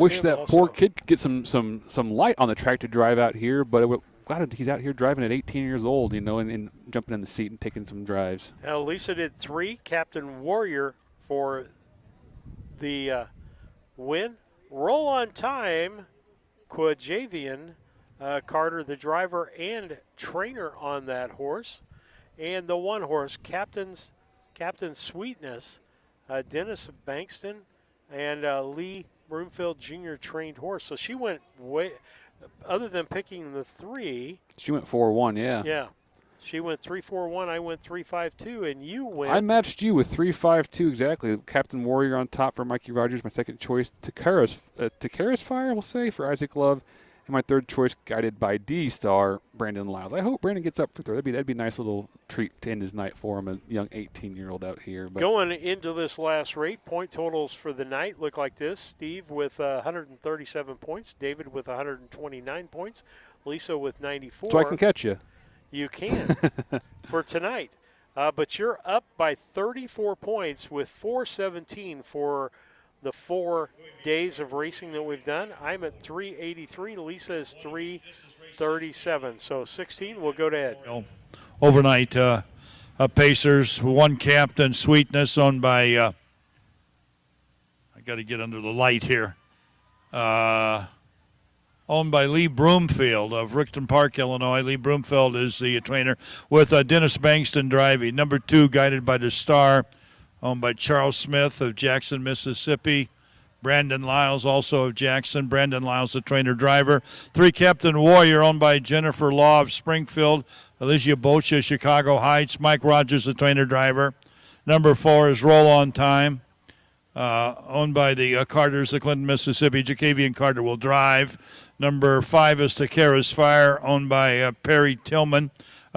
Speaker 2: Wish
Speaker 1: him
Speaker 2: that
Speaker 1: also.
Speaker 2: poor kid could get some light on the track to drive out here, but glad he's out here driving at 18 years old, and jumping in the seat and taking some drives.
Speaker 1: Now, Lisa did 3. Captain Warrior for the win. Roll on time, Quajavian Carter, the driver and trainer on that horse. And the 1 horse, Captain Sweetness, Dennis Bankston, and Lee Broomfield Jr. trained horse. So she went way, other than picking the 3.
Speaker 2: She went 4-1, yeah.
Speaker 1: Yeah. She went 3-4-1. I went 3-5-2, and you went.
Speaker 2: I matched you with 3-5-2 exactly. Captain Warrior on top for Mikey Rogers, my second choice. Takara's Fire, we'll say, for Isaac Love. And my third choice, guided by D-Star, Brandon Lyles. I hope Brandon gets up for third. That'd be a nice little treat to end his night for him, a young 18-year-old out here. But
Speaker 1: going into this last rate, point totals for the night look like this. Steve with 137 points. David with 129 points. Lisa with 94.
Speaker 2: So I can catch you.
Speaker 1: You can for tonight. But you're up by 34 points with 417 for the 4 days of racing that we've done. I'm at 383. Lisa is 337. So 16, we'll go to Ed.
Speaker 6: Overnight Pacers, 1 Captain Sweetness, owned by, I got to get under the light here, owned by Lee Broomfield of Rickton Park, Illinois. Lee Broomfield is the trainer, with Dennis Bankston driving. Number 2, guided by the Star, owned by Charles Smith of Jackson, Mississippi. Brandon Lyles, also of Jackson. Brandon Lyles, the trainer-driver. 3, Captain Warrior, owned by Jennifer Law of Springfield. Alicia Bocha, Chicago Heights. Mike Rogers, the trainer-driver. Number 4 is Roll On Time, owned by the Carters of Clinton, Mississippi. Jacavian Carter will drive. Number 5 is Takara's Fire, owned by Perry Tillman,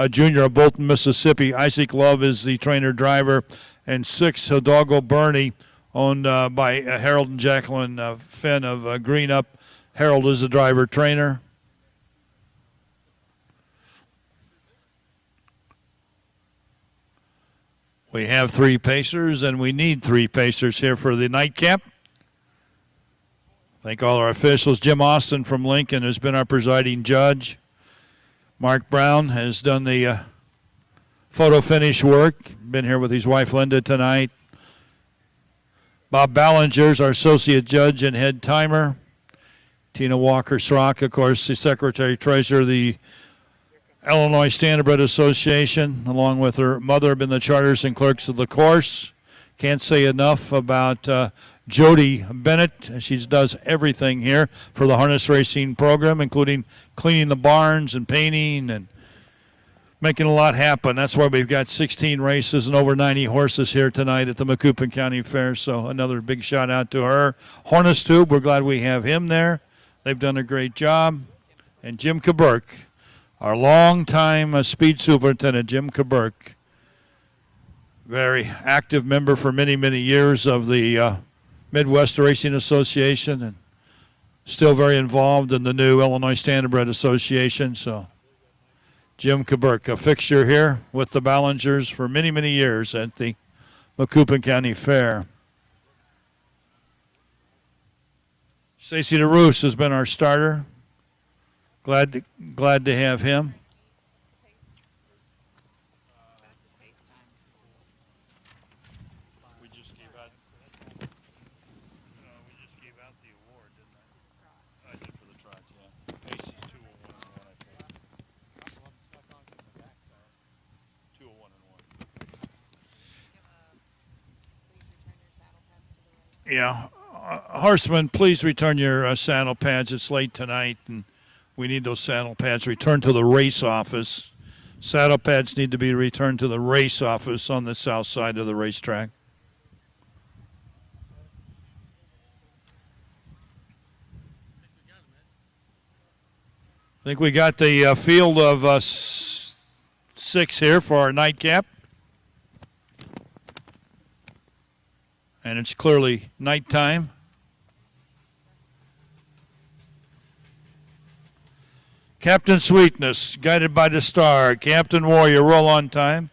Speaker 6: Jr. of Bolton, Mississippi. Isaac Love is the trainer-driver. And 6, Hidalgo Bernie, owned by Harold and Jacqueline Finn of Greenup. Harold is the driver-trainer. We have 3 Pacers, and we need 3 Pacers here for the nightcap. Thank all our officials. Jim Austin from Lincoln has been our presiding judge. Mark Brown has done the photo finish work. Been here with his wife Linda tonight. Bob Ballinger's our associate judge and head timer. Tina Walker-Schrock, of course, the secretary-treasurer of the Illinois Standardbred Association, along with her mother, have been the charters and clerks of the course. Can't say enough about Jody Bennett. She does everything here for the harness racing program, including cleaning the barns and painting and making a lot happen. That's why we've got 16 races and over 90 horses here tonight at the Macoupin County Fair. So another big shout out to her. Harness Tube, we're glad we have him there. They've done a great job. And Jim Kaburk, our longtime speed superintendent, Jim Kaburk, very active member for many, many years of the Midwest Racing Association, and still very involved in the new Illinois Standardbred Association. So Jim Kaburk, a fixture here with the Ballingers for many, many years at the Macoupin County Fair. Stacy DeRoos has been our starter. Glad to have him. We just gave out the award, didn't I? I did for the trot, yeah. Macy's 201 and 1, I think. 201 and 1. Yeah. Horsemen, please return your saddle pads. It's late tonight, and we need those saddle pads returned to the race office. Saddle pads need to be returned to the race office on the south side of the racetrack. I think we got the field of 6 here for our nightcap. And it's clearly nighttime. Captain Sweetness, guided by the Star. Captain Warrior, Roll On Time.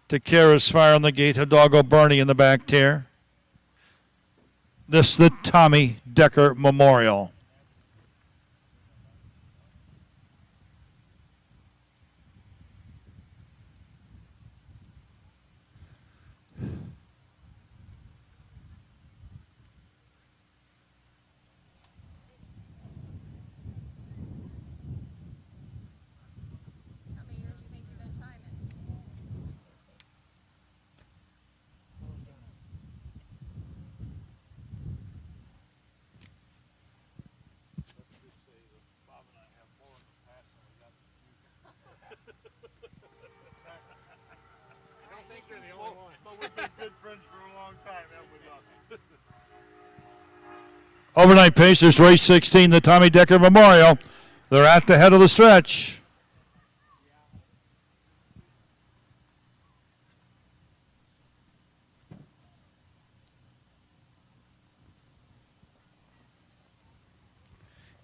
Speaker 6: Takara's Fire on the gate. Hidalgo Bernie in the back tier. This is the Tommy Decker Memorial.
Speaker 10: But we've been good friends for a long time, haven't we, Bob?
Speaker 6: Overnight Pacers, race 16, the Tommy Decker Memorial. They're at the head of the stretch.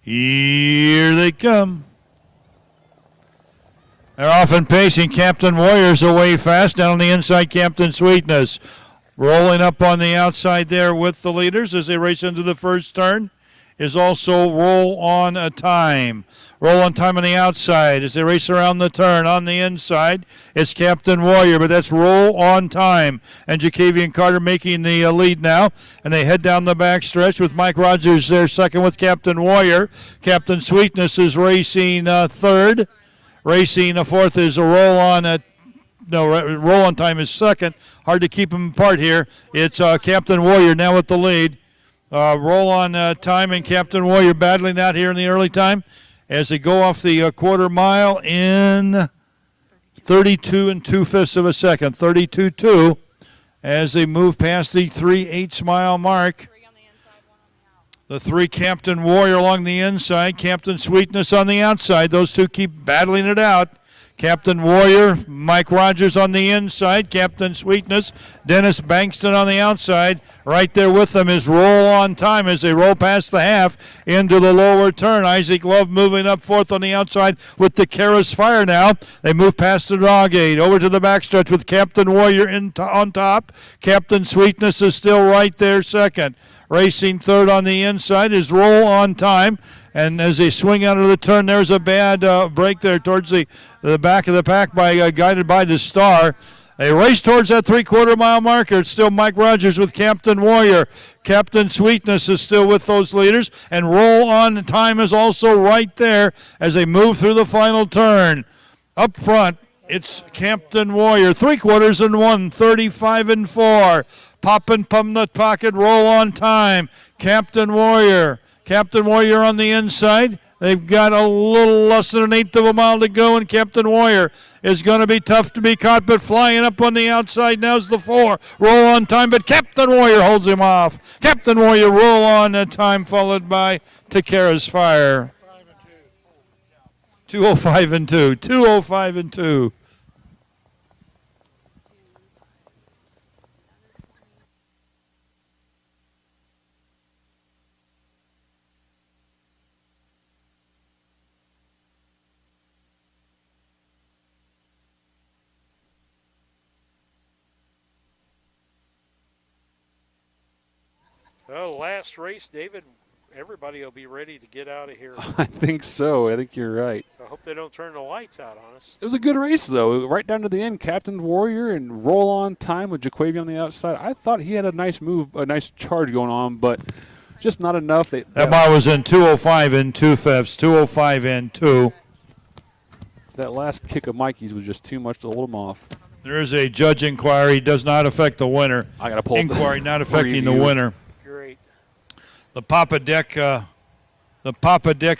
Speaker 6: Here they come. They're often pacing. Captain Warriors away fast. Down on the inside, Captain Sweetness. Rolling up on the outside there with the leaders as they race into the first turn is also Roll On a Time. Roll On Time on the outside as they race around the turn. On the inside, it's Captain Warrior, but that's Roll On Time. And Jacavian Carter making the lead now. And they head down the back stretch with Mike Rogers there second with Captain Warrior. Captain Sweetness is racing third. Racing fourth is a Roll On Roll On Time is second. Hard to keep them apart here. It's Captain Warrior now with the lead. Roll On Time and Captain Warrior battling out here in the early time as they go off the quarter mile in 32 2/5 of a second. 32.2 as they move past the 3/8 mile mark. The three Captain Warrior along the inside, Captain Sweetness on the outside. Those two keep battling it out. Captain Warrior, Mike Rogers on the inside. Captain Sweetness, Dennis Bankston on the outside. Right there with them is Roll On Time as they roll past the half into the lower turn. Isaac Love moving up fourth on the outside with the Karas Fire now. They move past the draw gate over to the backstretch with Captain Warrior on top. Captain Sweetness is still right there second. Racing third on the inside is Roll On Time. And as they swing out of the turn, there's a bad break there towards the back of the pack by guided by the Star. They race towards that three-quarter mile marker. It's still Mike Rogers with Captain Warrior. Captain Sweetness is still with those leaders. And Roll On Time is also right there as they move through the final turn. Up front, it's Captain Warrior. 3/4 and 1, 35 and 4. Poppin' Pumnut Pocket, Roll On Time. Captain Warrior. Captain Warrior on the inside. They've got a little less than an eighth of a mile to go, and Captain Warrior is going to be tough to be caught, but flying up on the outside now's the 4. Roll On Time, but Captain Warrior holds him off. Captain Warrior, Roll On Time, followed by Takara's Fire. 2:05 and 2. 2:05 and 2.
Speaker 1: Well, last race, David, everybody will be ready to get out of here.
Speaker 2: I think so. I think you're right.
Speaker 1: I hope they don't turn the lights out on us.
Speaker 2: It was a good race, though. Right down to the end, Captain Warrior and Roll On Time with Jaquavian on the outside. I thought he had a nice move, a nice charge going on, but just not enough.
Speaker 6: That mile was in 2:05 and 2/5, 2:05 and 2.
Speaker 2: That last kick of Mikey's was just too much to hold him off.
Speaker 6: There is a judge inquiry. Does not affect the winner.
Speaker 2: I got to pull
Speaker 6: inquiry not affecting the
Speaker 2: review.
Speaker 6: winner.
Speaker 1: Great.
Speaker 6: The Papa Deck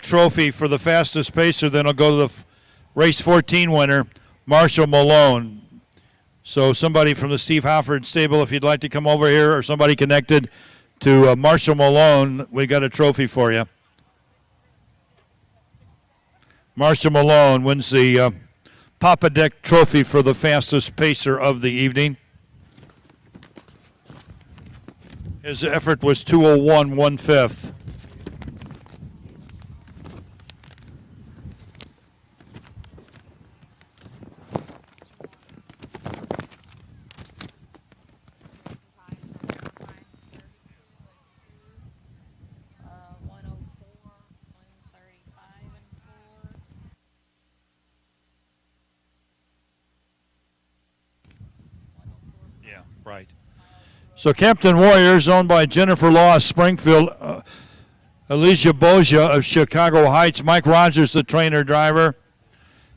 Speaker 6: trophy for the fastest pacer then will go to the race 14 winner, Marshall Malone. So somebody from the Steve Hofford stable, if you'd like to come over here, or somebody connected to Marshall Malone, we got a trophy for you. Marshall Malone wins the Papa Deck trophy for the fastest pacer of the evening. His effort was 2:01 1/5. Right. So Captain Warrior is owned by Jennifer Law of Springfield, Alicia Boja of Chicago Heights, Mike Rogers, the trainer driver,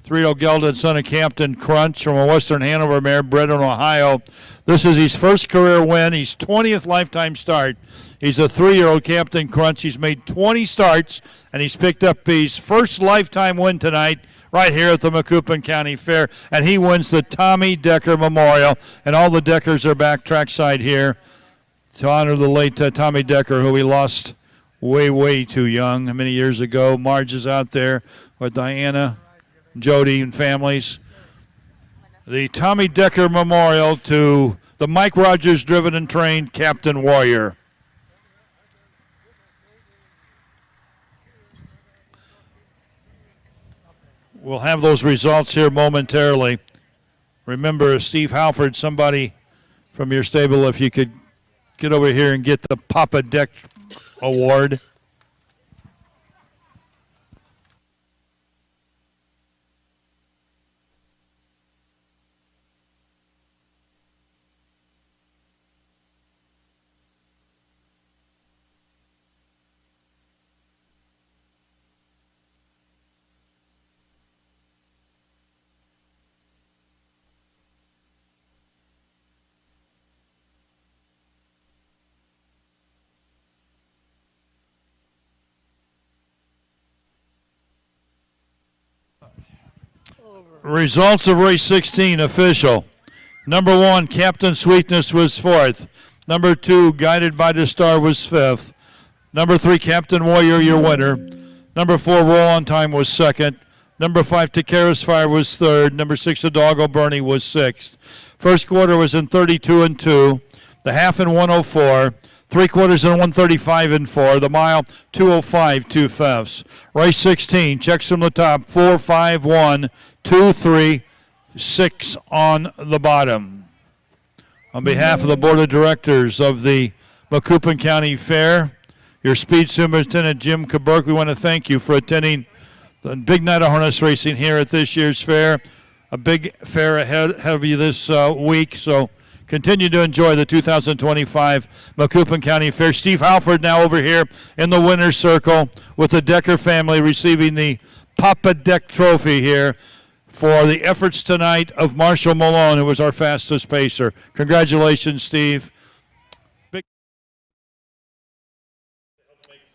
Speaker 6: 3-year-old gelded son of Captain Crunch from a Western Hanover mare bred in Ohio. This is his first career win. He's 20th lifetime start. He's a 3-year-old Captain Crunch. He's made 20 starts, and he's picked up his first lifetime win tonight right here at the Macoupin County Fair, and he wins the Tommy Decker Memorial. And all the Deckers are back trackside here to honor the late Tommy Decker, who we lost way, way too young many years ago. Marge is out there with Diana, Jody, and families. The Tommy Decker Memorial to the Mike Rogers driven and trained Captain Warrior. We'll have those results here momentarily. Remember, Steve Halford, somebody from your stable, if you could get over here and get the Papa Deck Award. Results of race 16 official. Number 1, Captain Sweetness was 4th. Number 2, Guided by the Star was 5th. Number 3, Captain Warrior, your winner. Number 4, Roll on Time was 2nd. Number 5, Takara's Fire was 3rd. Number 6, Adagio Bernie was 6th. First quarter was in 32 and 2. The half in 104. 3/4 in 135 and 4. The mile 205 2/5. Race 16. Checks from the top. 4, 5, 1, 2, 3, 6 on the bottom. On behalf of the board of directors of the Macoupin County Fair, your speed superintendent Jim Kaburk, we want to thank you for attending the big night of harness racing here at this year's fair. A big fair ahead of you this week, so continue to enjoy the 2025 Macoupin County Fair. Steve Halford now over here in the winner's circle with the Decker family receiving the Papa Deck Trophy here for the efforts tonight of Marshall Malone, who was our fastest pacer. Congratulations, Steve.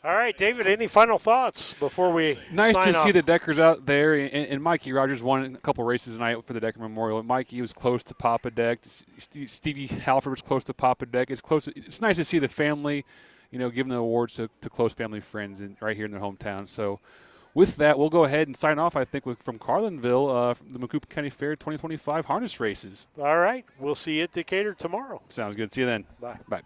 Speaker 1: All right, David, any final thoughts before we
Speaker 2: Nice
Speaker 1: sign
Speaker 2: to
Speaker 1: off?
Speaker 2: see the Deckers out there, and Mikey Rogers won a couple races tonight for the Decker Memorial. Mikey was close to Papa Deck. Stevie Halford was close to Papa Deck. It's nice to see the family, giving the awards to close family friends right here in their hometown. So with that, we'll go ahead and sign off, I think, from Carlinville, from the Macoupin County Fair 2025 harness races.
Speaker 1: All right, we'll see you at Decatur tomorrow.
Speaker 2: Sounds good. See you then.
Speaker 1: Bye.
Speaker 2: Bye.